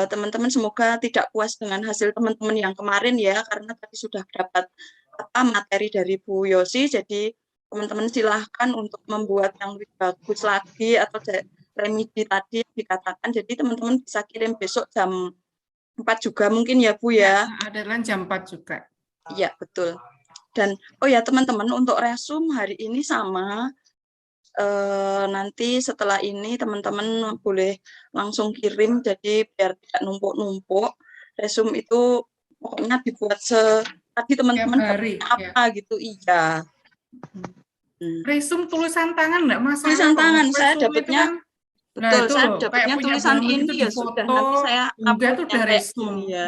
teman-teman semoga tidak puas dengan hasil teman-teman yang kemarin ya, karena tadi sudah dapat materi dari Bu Yosi, jadi teman-teman silahkan untuk membuat yang lebih bagus lagi atau remedi tadi dikatakan, jadi teman-teman bisa kirim besok jam 4 juga mungkin ya Bu ya.
Ada jam 4 juga.
Iya betul. Dan oh ya teman-teman, untuk resume hari ini sama, nanti setelah ini teman-teman boleh langsung kirim, jadi biar tidak numpuk-numpuk. Resume itu pokoknya dibuat tadi teman-teman apa gitu. Iya.
Resume tulisan tangan enggak masalah.
Tulisan
kok.
tangan saya
Resume itu
dapatnya
kan, nah
betul,
itu
saya
loh, kayak
dapatnya
punya
tulisan
Bromi
ini
itu
ya sudah nanti saya
enggak tuh
uploadnya
udah
kayak
resume.
iya.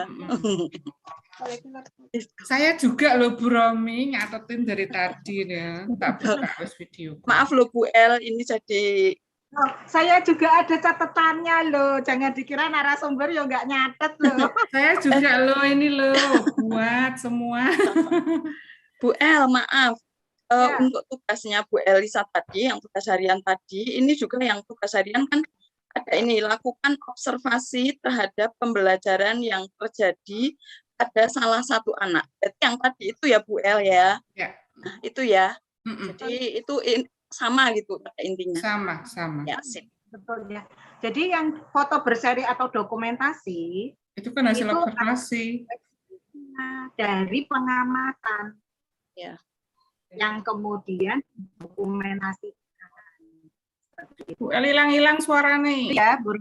Saya juga loh Bu Romi nyatetin dari tadi ya. Tak buka wes video.
Maaf loh Bu El, ini jadi
Oh, saya juga ada catatannya loh, jangan dikira narasumber ya nggak nyatet loh.
Saya juga loh ini loh buat semua.
Bu El, maaf. Untuk tugasnya Bu Elisa tadi, yang tugas harian tadi, ini juga yang tugas harian kan ada ini, lakukan observasi terhadap pembelajaran yang terjadi pada salah satu anak. Jadi yang tadi itu ya Bu El ya. Nah, itu ya. Jadi itu sama gitu pada intinya.
Sama.
Ya, sip.
Betul ya. Jadi yang foto berseri atau dokumentasi
itu kan hasil observasi
dari pengamatan.
Ya.
Yang kemudian dokumentasi.
Bu El hilang suara nih.
Ya, Bu.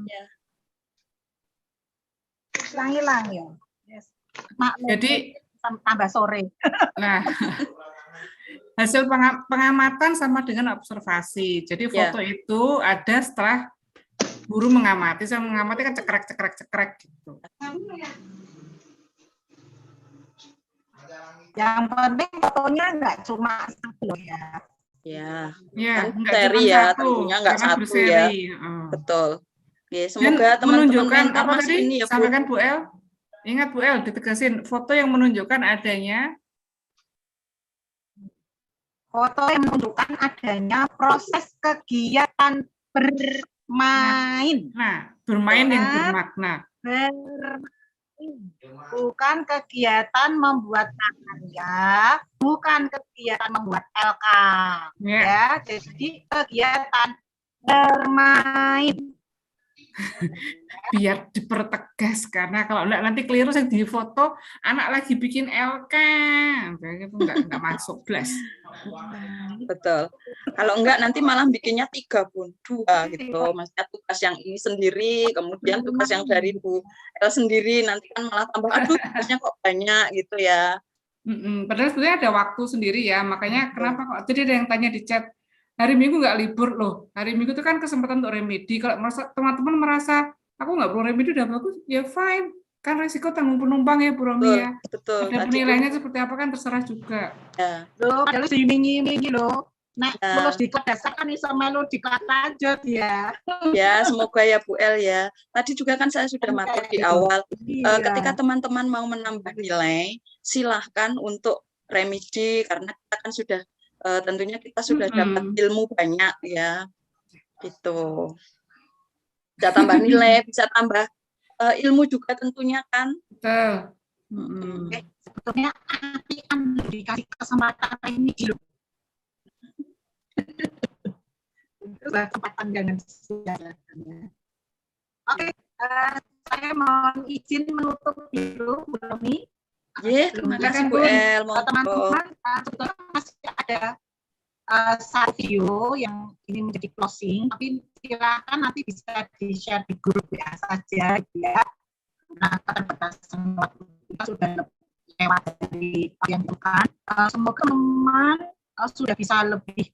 Hilang ya. Yes.
Jadi
tambah sore.
Nah, hasil pengamatan sama dengan observasi. Jadi foto itu ada setelah guru mengamati, saya mengamati kan cekrek gitu.
Yang penting fotonya nggak cuma satu ya.
Ya,
kan
seri ya, tentunya nggak satu
berseri.
ya. Betul. Oke, semoga teman-teman
apa tadi
ini ya,
sampaikan Bu El. Ingat Bu El, ditegasin foto yang menunjukkan adanya
proses kegiatan bermain.
Nah, bermain yang bermakna.
Bukan kegiatan membuat karya, bukan kegiatan membuat LK. Ya, jadi kegiatan bermain.
Biar dipertegas, karena kalau enggak nanti keliru yang di foto anak lagi bikin LK, itu enggak masuk plus.
Betul. Kalau enggak nanti malah bikinnya 3 pun 2 gitu. Maksudnya tugas yang ini sendiri, kemudian tugas yang dari Bu El sendiri, nanti kan malah tambah aduh tugasnya kok banyak gitu ya.
Padahal sebenarnya ada waktu sendiri ya, makanya kenapa kok jadi ada yang tanya di chat, hari Minggu nggak libur loh. Hari Minggu itu kan kesempatan untuk remedi. Kalau teman-teman merasa aku nggak perlu remedi udah bagus, ya fine. Kan resiko tanggung penumpang ya Bu Romi ya.
Betul.
Ada penilaiannya seperti apa kan terserah juga.
Ya.
Loh, kalau diiming-imingi loh. Nah, terus diklat dasar kan iso melu diklat lanjut ya.
Ya, semoga ya Bu El ya. Tadi juga kan saya sudah matur di awal. Ketika teman-teman mau menambah nilai, silahkan untuk remedi karena kita kan sudah tentunya kita sudah dapat ilmu banyak ya, gitu. Bisa tambah nilai, bisa tambah ilmu juga tentunya kan.
Betul.
Sebetulnya Atian dikasih kesempatan ini dulu. Itu kesempatan jangan sia-siakan. Oke, saya mohon izin menutup dulu, Bu Romi.
Terima kasih Bu El.
Teman-teman, sebetulnya masih ada satu video yang ini menjadi closing, tapi silakan nanti bisa di-share di grup WA saja, ya. Nah, keterbatasan waktu kita sudah lewat dari yang bukan. Semoga teman sudah bisa lebih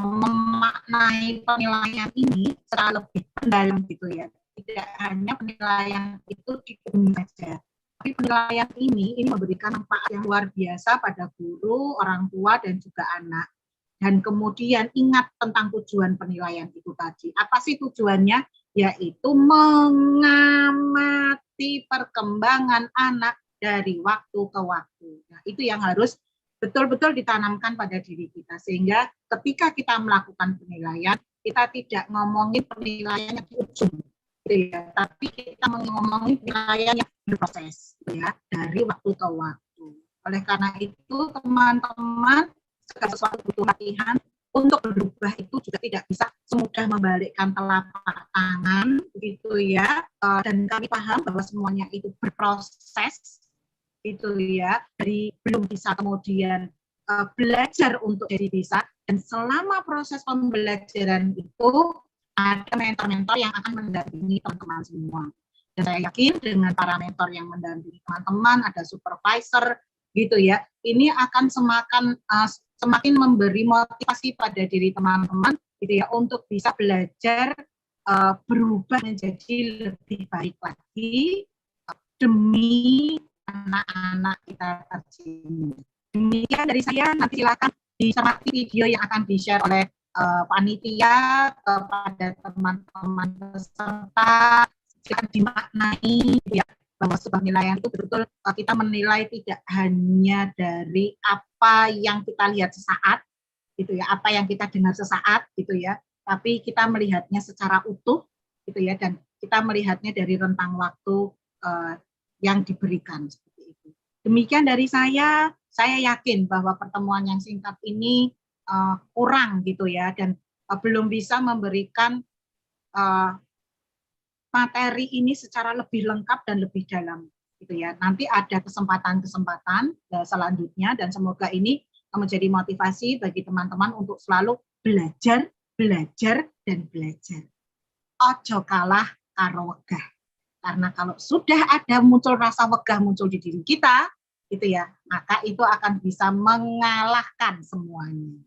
memaknai penilaian ini secara lebih mendalam gitu ya. Tidak hanya penilaian itu di dunia saja. Tapi penilaian ini memberikan manfaat yang luar biasa pada guru, orang tua, dan juga anak. Dan kemudian ingat tentang tujuan penilaian itu tadi. Apa sih tujuannya? Yaitu mengamati perkembangan anak dari waktu ke waktu. Nah, itu yang harus betul-betul ditanamkan pada diri kita. Sehingga ketika kita melakukan penilaian, kita tidak ngomongin penilaian yang di ujung. Ya, tapi kita ngomongin penilaian yang berproses ya dari waktu ke waktu. Oleh karena itu teman-teman segala sesuatu butuh latihan. Untuk berubah itu juga tidak bisa semudah membalikkan telapak tangan gitu ya. Dan kami paham bahwa semuanya itu berproses itu ya. Dari belum bisa kemudian belajar untuk jadi bisa, dan selama proses pembelajaran itu ada mentor-mentor yang akan mendampingi teman-teman semua. Dan saya yakin dengan para mentor yang mendampingi teman-teman, ada supervisor gitu ya, ini akan semakin memberi motivasi pada diri teman-teman gitu ya untuk bisa belajar berubah menjadi lebih baik lagi demi anak-anak kita tercinta. Demikian dari saya, nanti silakan dicermati video yang akan di-share oleh panitia kepada teman-teman peserta, silakan dimaknai ya, bahwa sebuah penilaian itu betul kita menilai tidak hanya dari apa yang kita lihat sesaat gitu ya, apa yang kita dengar sesaat gitu ya, tapi kita melihatnya secara utuh gitu ya, dan kita melihatnya dari rentang waktu yang diberikan seperti itu. Demikian dari saya yakin bahwa pertemuan yang singkat ini kurang gitu ya, dan belum bisa memberikan materi ini secara lebih lengkap dan lebih dalam gitu ya. Nanti ada kesempatan-kesempatan selanjutnya, dan semoga ini menjadi motivasi bagi teman-teman untuk selalu belajar, dan belajar. Ojo kalah karo wegah. Karena kalau sudah ada muncul rasa wegah muncul di diri kita, gitu ya, maka itu akan bisa mengalahkan semuanya.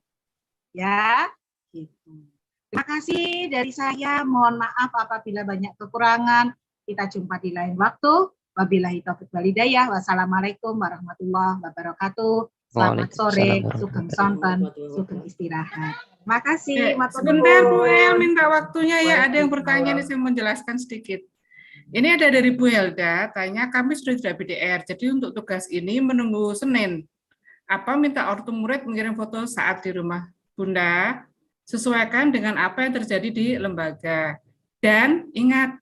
Ya, gitu. Terima kasih dari saya. Mohon maaf apabila banyak kekurangan. Kita jumpa di lain waktu. Wabillahi taufiq wal hidayah. Wassalamualaikum warahmatullahi wabarakatuh. Selamat sore, sugeng sonten, sugeng istirahat. Terima kasih.
Sebentar Bu El, minta waktunya ya. Ada yang bertanya nih, saya menjelaskan sedikit. Ini ada dari Bu Helda, tanya, kami sudah tidak BDR, jadi untuk tugas ini menunggu Senin. Apa minta ortu murid mengirim foto saat di rumah Bunda, sesuaikan dengan apa yang terjadi di lembaga. Dan ingat,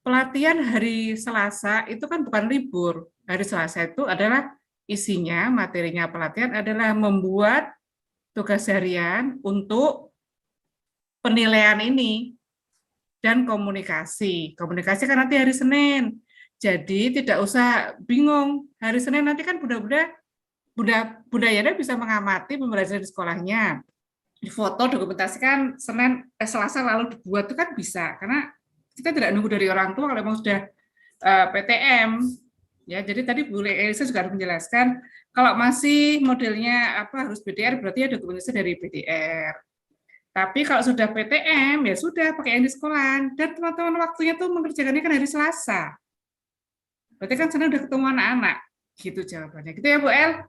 pelatihan hari Selasa itu kan bukan libur. Hari Selasa itu adalah isinya, materinya pelatihan adalah membuat tugas harian untuk penilaian ini. Dan komunikasi kan nanti hari Senin, jadi tidak usah bingung. Hari Senin nanti kan Bunda Yanda bisa mengamati pembelajaran di sekolahnya, difoto, dokumentasikan Selasa lalu dibuat, itu kan bisa, karena kita tidak nunggu dari orang tua kalau memang sudah PTM ya. Jadi tadi Bu Elisa juga harus menjelaskan kalau masih modelnya harus BDR, berarti ya dokumentasi dari BDR. Tapi kalau sudah PTM, ya sudah pakai yang di sekolah. Dan teman-teman waktunya tuh mengerjakannya kan hari Selasa. Berarti kan Senin udah ketemu anak-anak. Gitu jawabannya. Gitu ya Bu El?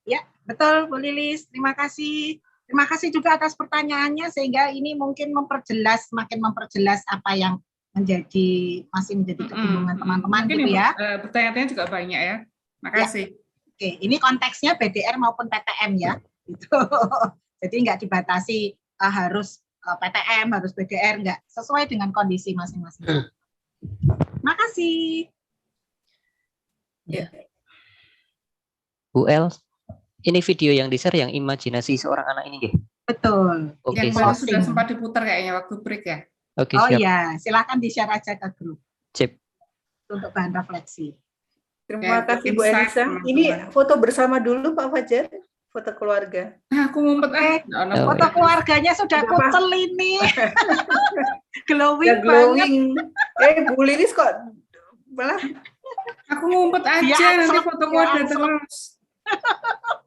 Ya, betul Bu Lilis. Terima kasih. Terima kasih juga atas pertanyaannya, sehingga ini mungkin semakin memperjelas apa yang masih menjadi kebingungan teman-teman gitu ya.
Pertanyaan-pertanyaan juga banyak ya. Makasih.
Ya. Oke, ini konteksnya BDR maupun PTM ya. Gitu. Jadi nggak dibatasi harus PTM, harus BDR, enggak, sesuai dengan kondisi masing-masing. Makasih.
Ya. Bu El, ini video yang di-share yang imajinasi seorang anak ini ya?
Betul.
Oke, yang baru sudah sempat diputar kayaknya waktu break ya?
Oke,
oh
siap.
iya, silakan di-share aja ke grup.
Sip.
Untuk bahan refleksi.
Terima kasih Bu Elisa. Ini foto bersama dulu Pak Fajar. Foto keluarga.
Aku ngumpet
foto keluarganya sudah kucel ini. glowing banget.
Bu Lilis kok malah
aku ngumpet aja nanti foto keluarga terus.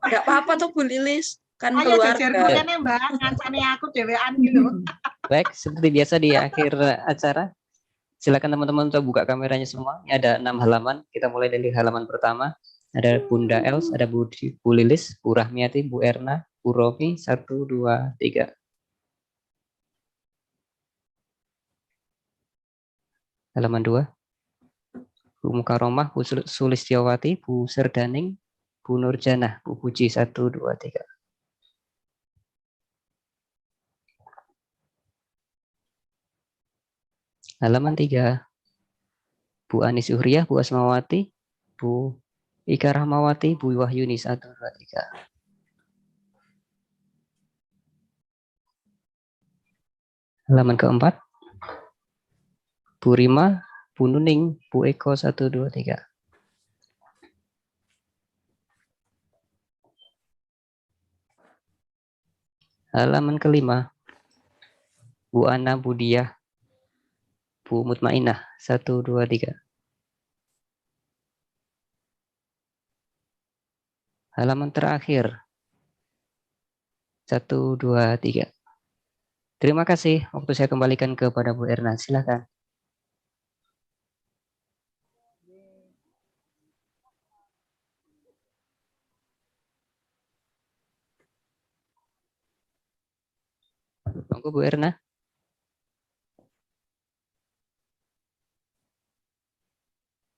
Enggak apa-apa tuh Bu Lilis, kan
ayo
keluarga.
Ayo Mbak, ngancani aku dewean gitu.
Baik, seperti biasa di akhir acara, silakan teman-teman untuk buka kameranya semua. Ini ada 6 halaman. Kita mulai dari halaman pertama. Ada Bunda Els, ada Bu Lilis, Bu Rahmiati, Bu Erna, Bu Rofi, 1, 2, 3. Halaman 2. Bu Mukaromah, Bu Sulistiawati, Bu Serdaning, Bu Nurjanah, Bu Puji, 1, 2, 3. Halaman 3. Bu Anis Uhriyah, Bu Asmawati, Bu Ika Rahmawati, Bu Wahyuni, 1, 2, 3. Halaman keempat. Bu Rima, Bu Nuning, Bu Eko, 1, 2, 3. Halaman kelima. Bu Ana Budiah, Bu Mutmainah, 1, 2, 3. Halaman terakhir, 1, 2, 3. Terima kasih. Waktu saya kembalikan kepada Bu Erna. Silakan. Monggo Bu Erna.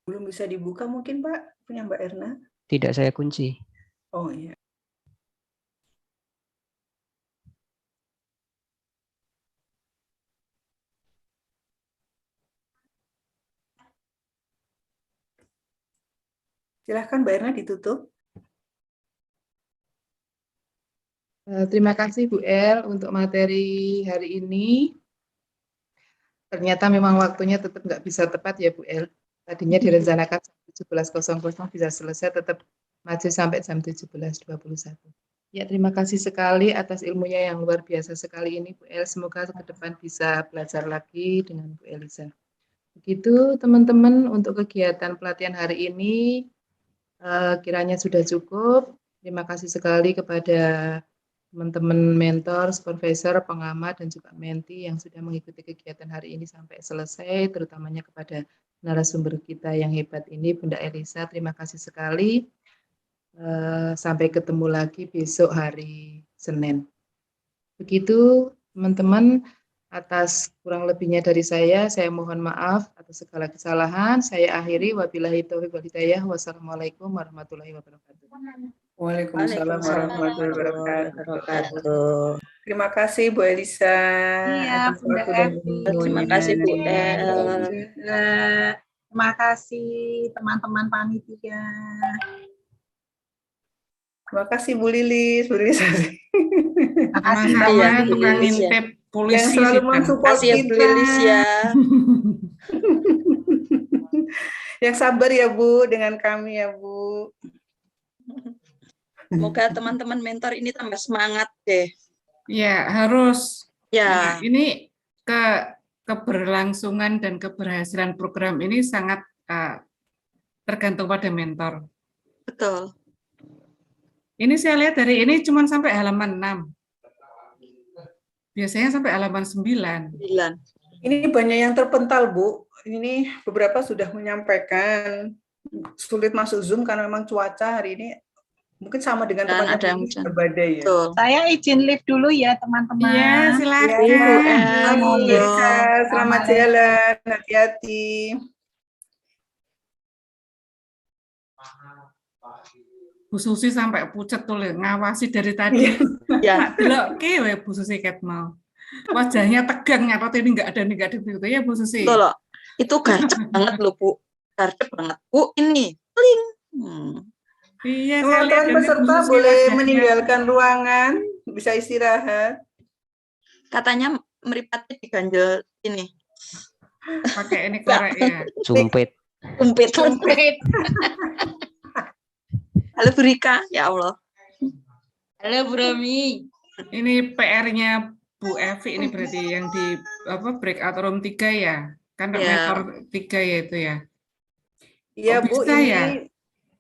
Belum bisa dibuka mungkin Pak, punya Mbak Erna?
Tidak saya kunci.
Oh iya. Silahkan Mbak Erna ditutup.
Terima kasih Bu El untuk materi hari ini. Ternyata memang waktunya tetap nggak bisa tepat ya Bu El. Tadinya direncanakan 17.00 bisa selesai, tetap maju sampai jam 17.21. Ya, terima kasih sekali atas ilmunya yang luar biasa sekali ini Bu El. Semoga ke depan bisa belajar lagi dengan Bu Elisa. Begitu teman-teman untuk kegiatan pelatihan hari ini kiranya sudah cukup. Terima kasih sekali kepada teman-teman mentor, supervisor, pengamat, dan juga menti yang sudah mengikuti kegiatan hari ini sampai selesai, terutamanya kepada narasumber kita yang hebat ini, Bunda Elisa. Terima kasih sekali. Sampai ketemu lagi besok hari Senin. Begitu teman-teman, atas kurang lebihnya dari saya mohon maaf atas segala kesalahan. Saya akhiri, wabillahi taufiq wal hidayah. Wassalamualaikum warahmatullahi wabarakatuh.
Waalaikumsalam warahmatullahi wabarakatuh. Terima kasih Bu Elisa.
Iya, Bunda Evi.
Terima kasih Bu El.
Terima kasih teman-teman panitia.
Terima kasih Bu Lilis.
Terima kasih
Sama-sama,
Mbak
Lilis ya.
Polisi
yang selalu
sih,
mensupport
Kasih ya Bu Lilis ya.
Yang sabar ya Bu dengan kami ya Bu.
Semoga teman-teman mentor ini tambah semangat deh.
Ya, harus.
Ya.
Nah, ini keberlangsungan dan keberhasilan program ini sangat tergantung pada mentor.
Betul.
Ini saya lihat dari ini cuma sampai halaman 6. Biasanya sampai halaman 9.
Ini banyak yang terpental, Bu. Ini beberapa sudah menyampaikan sulit masuk Zoom karena memang cuaca hari ini mungkin sama dengan teman-teman berbadai ya.
Saya izin live dulu ya teman-teman.
Iya, silakan.
Selamat jalan, hati-hati.
Bu Susi sampai pucet tuh ngawasi dari tadi.
Ya.
Delok kewe Bu Susi ket mau. Wajahnya tegang nyatot ini enggak ada begitu ya Bu Susi.
Betul loh. Itu garcep banget loh Bu. Garcep banget. Bu ini. Kling.
Iya,
teman-teman peserta boleh meninggalkan ruangan, bisa istirahat.
Katanya meripatnya diganjel ini.
Pakai ini korek ya.
Sumpit.
Halo Bu Rika, ya Allah.
Halo Bu Romi. Ini PR-nya Bu Evi ini berarti yang di breakout room 3 ya. Kan mentor 3 ya itu ya.
Iya Bu, ini
ya?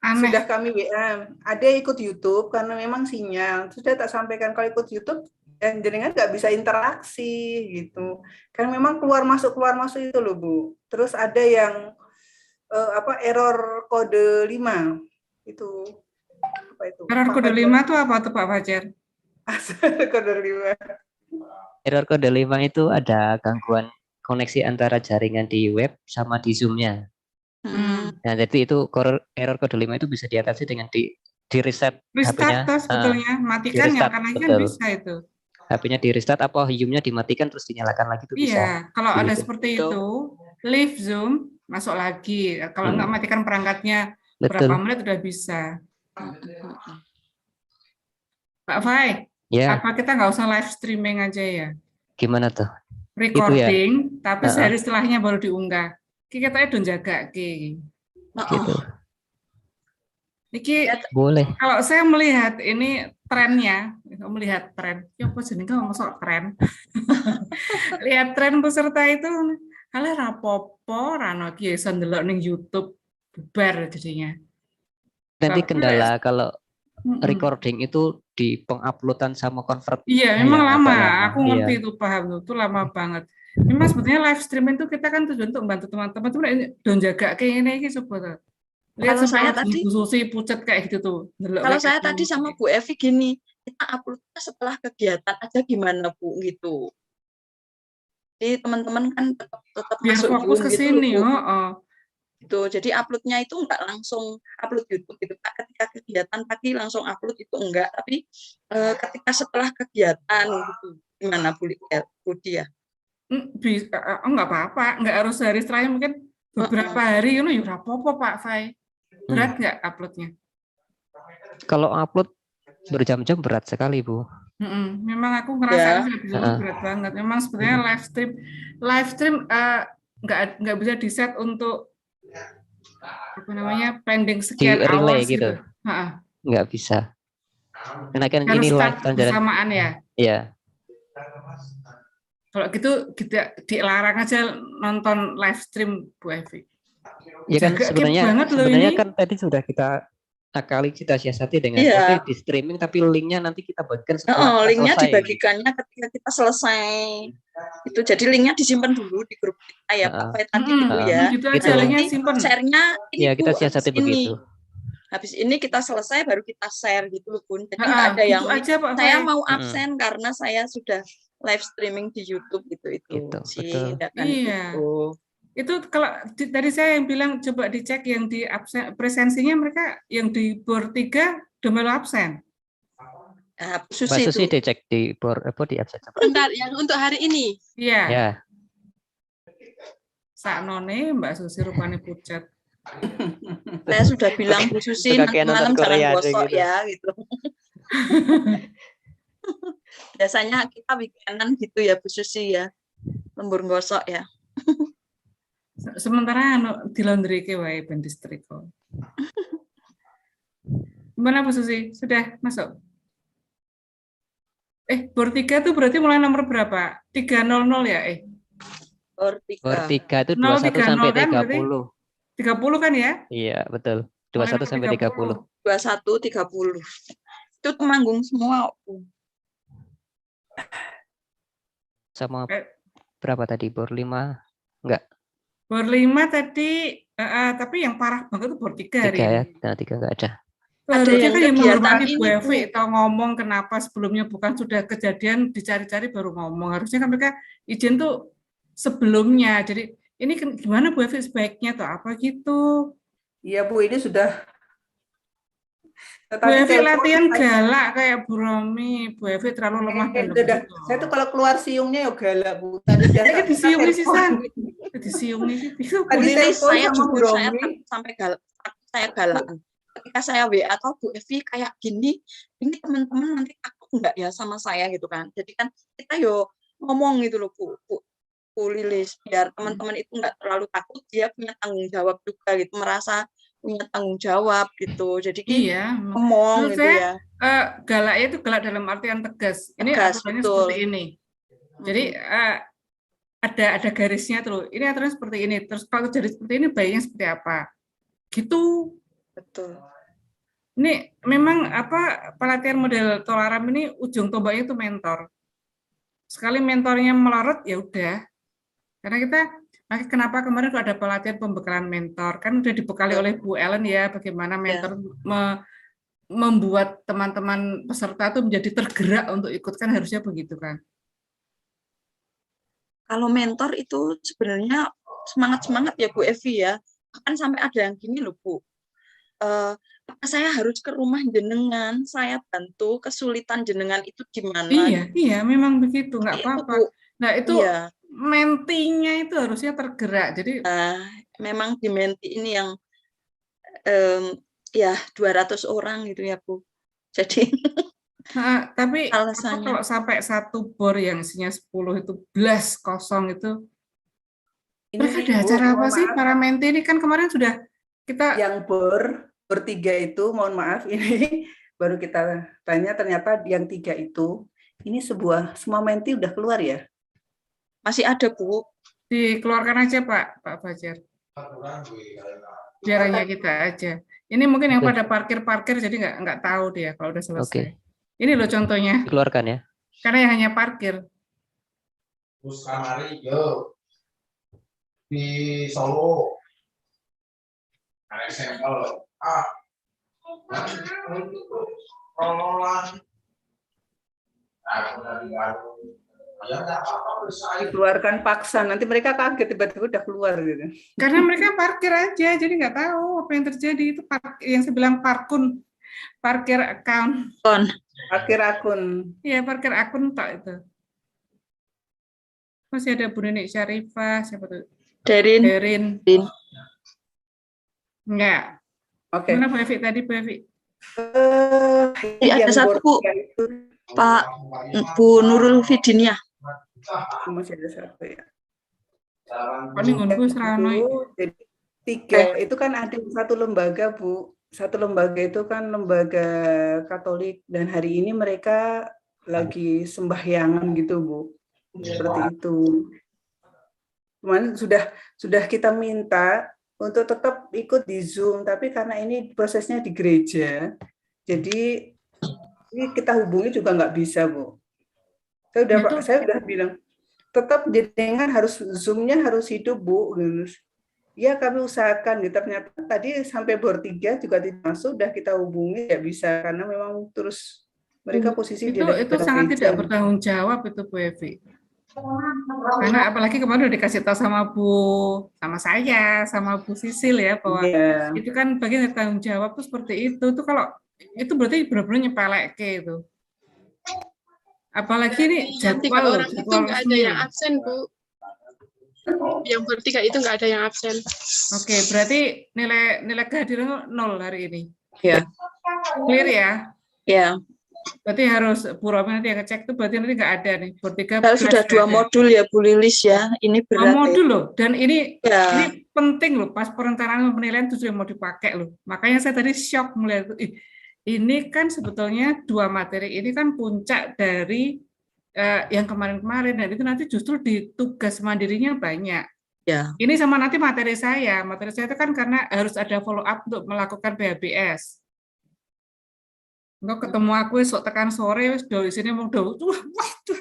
Aneh.
Sudah kami WA. Ada ikut YouTube karena memang sinyal. Sudah tak sampaikan kalau ikut YouTube dan jenengan nggak bisa interaksi gitu. Karena memang keluar masuk itu loh Bu. Terus ada yang error kode 5 itu. Apa itu?
Error kode 5 itu apa tuh Pak Fajar?
Kode 5.
Error kode 5 itu ada gangguan koneksi antara jaringan di web sama di Zoom-nya. Nah, jadi itu error kode 5 itu bisa diatasi dengan di reset HP-nya.
Sebetulnya matikan nyalakan lagi kan bisa itu.
HP-nya di restart apa Zoom-nya dimatikan terus dinyalakan lagi itu bisa.
Iya, kalau ada seperti itu, leave Zoom, masuk lagi. Kalau nggak matikan perangkatnya berapa menit udah bisa. Pak Fai, apa kita nggak usah live streaming aja ya?
Gimana tuh?
Recording, tapi sehari setelahnya baru diunggah. Kita itu jaga ki.
Gitu.
Iki
boleh.
Kalau saya melihat ini trennya, melihat tren, ya apa jenenge masuk tren. Lihat tren peserta itu, hale rapopo, rano ki iso ndelok ning YouTube bubar jadinya.
Nanti kendala kalau recording itu di penguploadan sama convert.
Iya, memang
yang
lama.
agak
Aku ngerti
Iya.
itu, paham tuh. Itu lama banget. Memang sebetulnya live streaming itu kita kan tujuan untuk membantu teman-teman. Cuma ini don jaga kayak ini coba tuh. Lihat
Kalau saya
sampai
tadi,
Bu Susi pucet kayak gitu tuh. Ndelok
kalau
kayak
saya
gitu.
tadi sama Bu Evi gini, kita uploadnya setelah kegiatan aja gimana Bu gitu. Jadi teman-teman kan tetap
Biar
masuk
fokus
Zoom
ke
gitu loh,
sini,
Bu.
heeh.
Gitu. Jadi uploadnya itu enggak langsung upload YouTube gitu. Ketika kegiatan pagi langsung upload itu enggak, tapi ketika setelah kegiatan gitu. Gimana Bu Dia?
Enggak apa-apa, enggak harus sehari setelahnya, mungkin beberapa hari itu ya ora apa-apa Pak Fai. Berat enggak uploadnya?
Kalau upload berjam-jam berat sekali, Bu.
Memang aku ngerasain
Ya.
dulu berat banget. Memang sebenarnya live stream nggak bisa di set untuk apa namanya pending
Di
sekian
relay
hours
gitu.
gitu. Heeh.
Nggak bisa. Karena kan
Harus
ini
start
live kan
bersamaan ya.
Iya.
Kalau gitu kita dilarang aja nonton live stream Bu Evi.
Ya kan
Jaga
sebenarnya
banget loh ini.
kan tadi sudah kita akali, kita siasati dengan
Iya.
oke di streaming, tapi linknya nanti kita bagikan setelah kita
Linknya
selesai.
dibagikannya ketika kita selesai. Itu jadi linknya disimpan dulu di grup kita ya Pak Fai tadi gitu ya.
Gitu aja, linknya simpen.
Share-nya ini
Ya, kita
Bu,
siasati
habis ini.
begitu.
Habis ini kita selesai baru kita share gitu loh Bun. Jadi
Ha-ha,
nggak ada
gitu
yang
aja, Pak
saya
Fai.
mau absen karena saya sudah live streaming di YouTube gitu sih.
betul.
Ya kan,
Iya.
gitu.
Itu kalau tadi saya yang bilang coba dicek yang di absen, presensinya mereka yang di bor 3 udah melu absen.
Mbak Susi dicek di di absen.
Bentar, yang untuk hari ini.
Iya.
Ya.
Saknone Mbak Susi rupanya pucat.
Saya sudah bilang Bu Susi nanti
Kayak nonton
malam jangan
Korea aja
gosok
gitu.
ya gitu. Biasanya kita weekendan gitu ya Bu Susi ya. Lembur gosok ya.
Sementara di laundry ke wae ben distrika. Gimana Bu Susi? Sudah masuk? Bor 3 tuh berarti mulai nomor berapa? 300 ya?
Bor
3 itu 21
030
sampai
kan
30.
berarti? 30 kan ya?
Iya, betul. 21 sampai 30.
21 30. Itu temanggung semua.
Sama berapa tadi? Bor 5? Enggak.
Bor 5 tadi, tapi yang parah banget itu bor 3 hari
3
ini.
ya. Nah, 3 enggak ada.
Harusnya kan yang menghormati Bu
ini,
Evi atau ngomong kenapa sebelumnya bukan sudah kejadian dicari-cari baru ngomong. Harusnya kan mereka izin tuh sebelumnya. Jadi ini gimana Bu Evi sebaiknya atau apa gitu?
Iya Bu, ini sudah.
Bu Evi latihan galak kayak Bu Romi. Bu Evi terlalu lemah dan lembut.
Saya tuh kalau keluar siungnya ya galak Bu. Tadi
saya disiungi sih San. Disiungi itu.
Tadi saya jujur sampai galak. Saya galak. Ketika saya WA atau Bu Evi kayak gini, ini teman-teman nanti takut nggak ya sama saya gitu kan. Jadi kan kita yo ngomong gitu loh Bu Lilis, biar teman-teman itu nggak terlalu takut, dia punya tanggung jawab juga gitu, merasa punya tanggung jawab gitu. Jadi
iya,
ngomong gitu ya.
Galaknya itu galak dalam artian tegas. Ini aturannya seperti ini. Jadi ada garisnya tuh. Ini aturannya seperti ini. Terus kalau jadi seperti ini baiknya seperti apa? Gitu.
Betul.
Ini memang pelatihan model Tolaram ini ujung tombaknya itu mentor. Sekali mentornya melorot ya udah. Karena kenapa kemarin kalau ada pelatihan pembekalan mentor kan udah dibekali oleh Bu Ellen ya bagaimana mentor membuat teman-teman peserta itu menjadi tergerak untuk ikut, kan harusnya begitu kan.
Kalau mentor itu sebenarnya semangat ya Bu Evi ya. Kan sampai ada yang gini loh Bu. Saya harus ke rumah jenengan, saya bantu, kesulitan jenengan itu gimana?
Iya, memang begitu, nggak apa-apa. Nah itu mentinya itu harusnya tergerak. Jadi
memang di menti ini yang ya 200 orang gitu ya Bu. Jadi
tapi kalau sampai satu bor yang isinya 10 itu blas kosong itu. Mereka ada acara apa sih para menti ini? Kan kemarin sudah kita
yang bor 3 itu, mohon maaf, ini baru kita tanya, ternyata yang 3 itu ini semua menti udah keluar ya?
Masih ada Bu.
Dikeluarkan aja Pak Fajar. Biar hanya kita aja. Ini mungkin yang pada parkir jadi nggak tahu dia kalau udah selesai. Ini loh contohnya.
Dikeluarkan ya.
Karena yang hanya parkir.
Bus kamari yo di Solo. Ada sampel.
Dikeluarkan paksa, nanti mereka kaget tiba-tiba udah keluar gitu.
Karena mereka parkir aja, jadi nggak tahu apa yang terjadi. Itu yang saya bilang parkir account.
Parkir akun.
Iya, parkir akun tak itu. Masih ada Bu Nenek Syarifah, siapa tuh? Derin. Enggak.
Oke.
Mana Bu Evi tadi, Bu Evi?
Ada satu Bu, Pak Bu Nurul Fidinia.
Masih ada satu ya.
Jadi
3 itu kan ada satu lembaga Bu. Satu lembaga itu kan lembaga Katolik dan hari ini mereka lagi sembahyangan gitu Bu. Seperti itu. Cuman sudah kita minta untuk tetap ikut di Zoom, tapi karena ini prosesnya di gereja, jadi ini kita hubungi juga nggak bisa Bu. Saya udah bilang tetap jenengan harus Zoom-nya harus hidup Bu. Ya kami usahakan, ternyata tadi sampai bor 3 juga tidak masuk, udah kita hubungi nggak bisa karena memang terus mereka posisi
itu sangat tidak bertanggung jawab itu Bu Evi. Karena apalagi kemarin udah dikasih tahu sama saya, sama Bu Sisil ya bahwa itu kan bagian dari tanggung jawab tuh seperti itu. Tuh kalau itu berarti benar-benar nyepelek itu. Apalagi ini jadwal
orang itu nggak ada yang absen Bu. Yang bertiga itu nggak ada yang absen.
Oke, berarti nilai kehadiran 0 hari ini.
Ya.
Clear ya?
Ya.
Berarti harus Bu Romi nanti yang ngecek tuh berarti nanti nggak ada nih. Bertiga.
Sudah 2 modul ya Bu Lilis ya. Ini berat.
2 modul loh. Dan ini penting loh. Pas perencanaan penilaian itu sudah mau dipakai loh. Makanya saya tadi shock melihat itu. Ini kan sebetulnya 2 materi ini kan puncak dari yang kemarin-kemarin, dan itu nanti justru di tugas mandirinya banyak.
Ya.
Ini sama nanti materi saya itu kan karena harus ada follow up untuk melakukan PHBS. Enggak ketemu aku esok tekan sore wis do isine mung do. Waduh.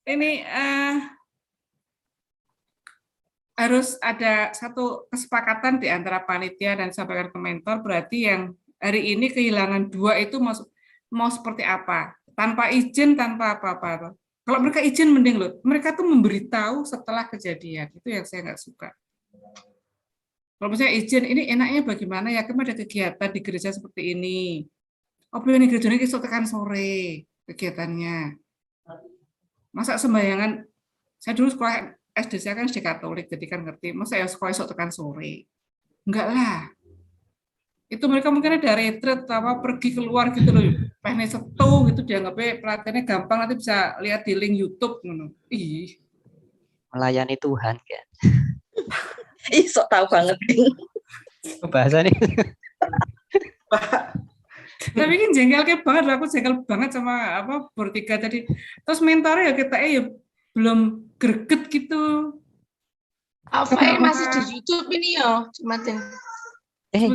Ini harus ada satu kesepakatan di antara panitia dan sampaikan ke mentor, berarti yang hari ini kehilangan 2 itu mau seperti apa? Tanpa izin, tanpa apa-apa. Kalau mereka izin mending loh. Mereka tuh memberitahu setelah kejadian. Itu yang saya nggak suka. Kalau misalnya izin, ini enaknya bagaimana ya? Kemarin ada kegiatan di gereja seperti ini. Apa yang di gereja ini besok tekan sore kegiatannya. Masa sembayangan? Saya dulu sekolah SD saya kan SD Katolik, jadi kan ngerti. Masa ya sekolah besok tekan sore? Enggak lah. Itu mereka mungkin ada retreat apa pergi keluar gitu loh, pengen setu gitu, dianggapnya pelatihannya gampang, nanti bisa lihat di link YouTube ngono. Ih,
melayani Tuhan kan.
Ih, sok tahu banget.
Bahasa nih.
Tapi kan jengkel banget, aku jengkel banget sama apa bertiga tadi. Terus mentornya ya kita ya belum greget gitu.
Apa yang masih di YouTube ini ya, Martin?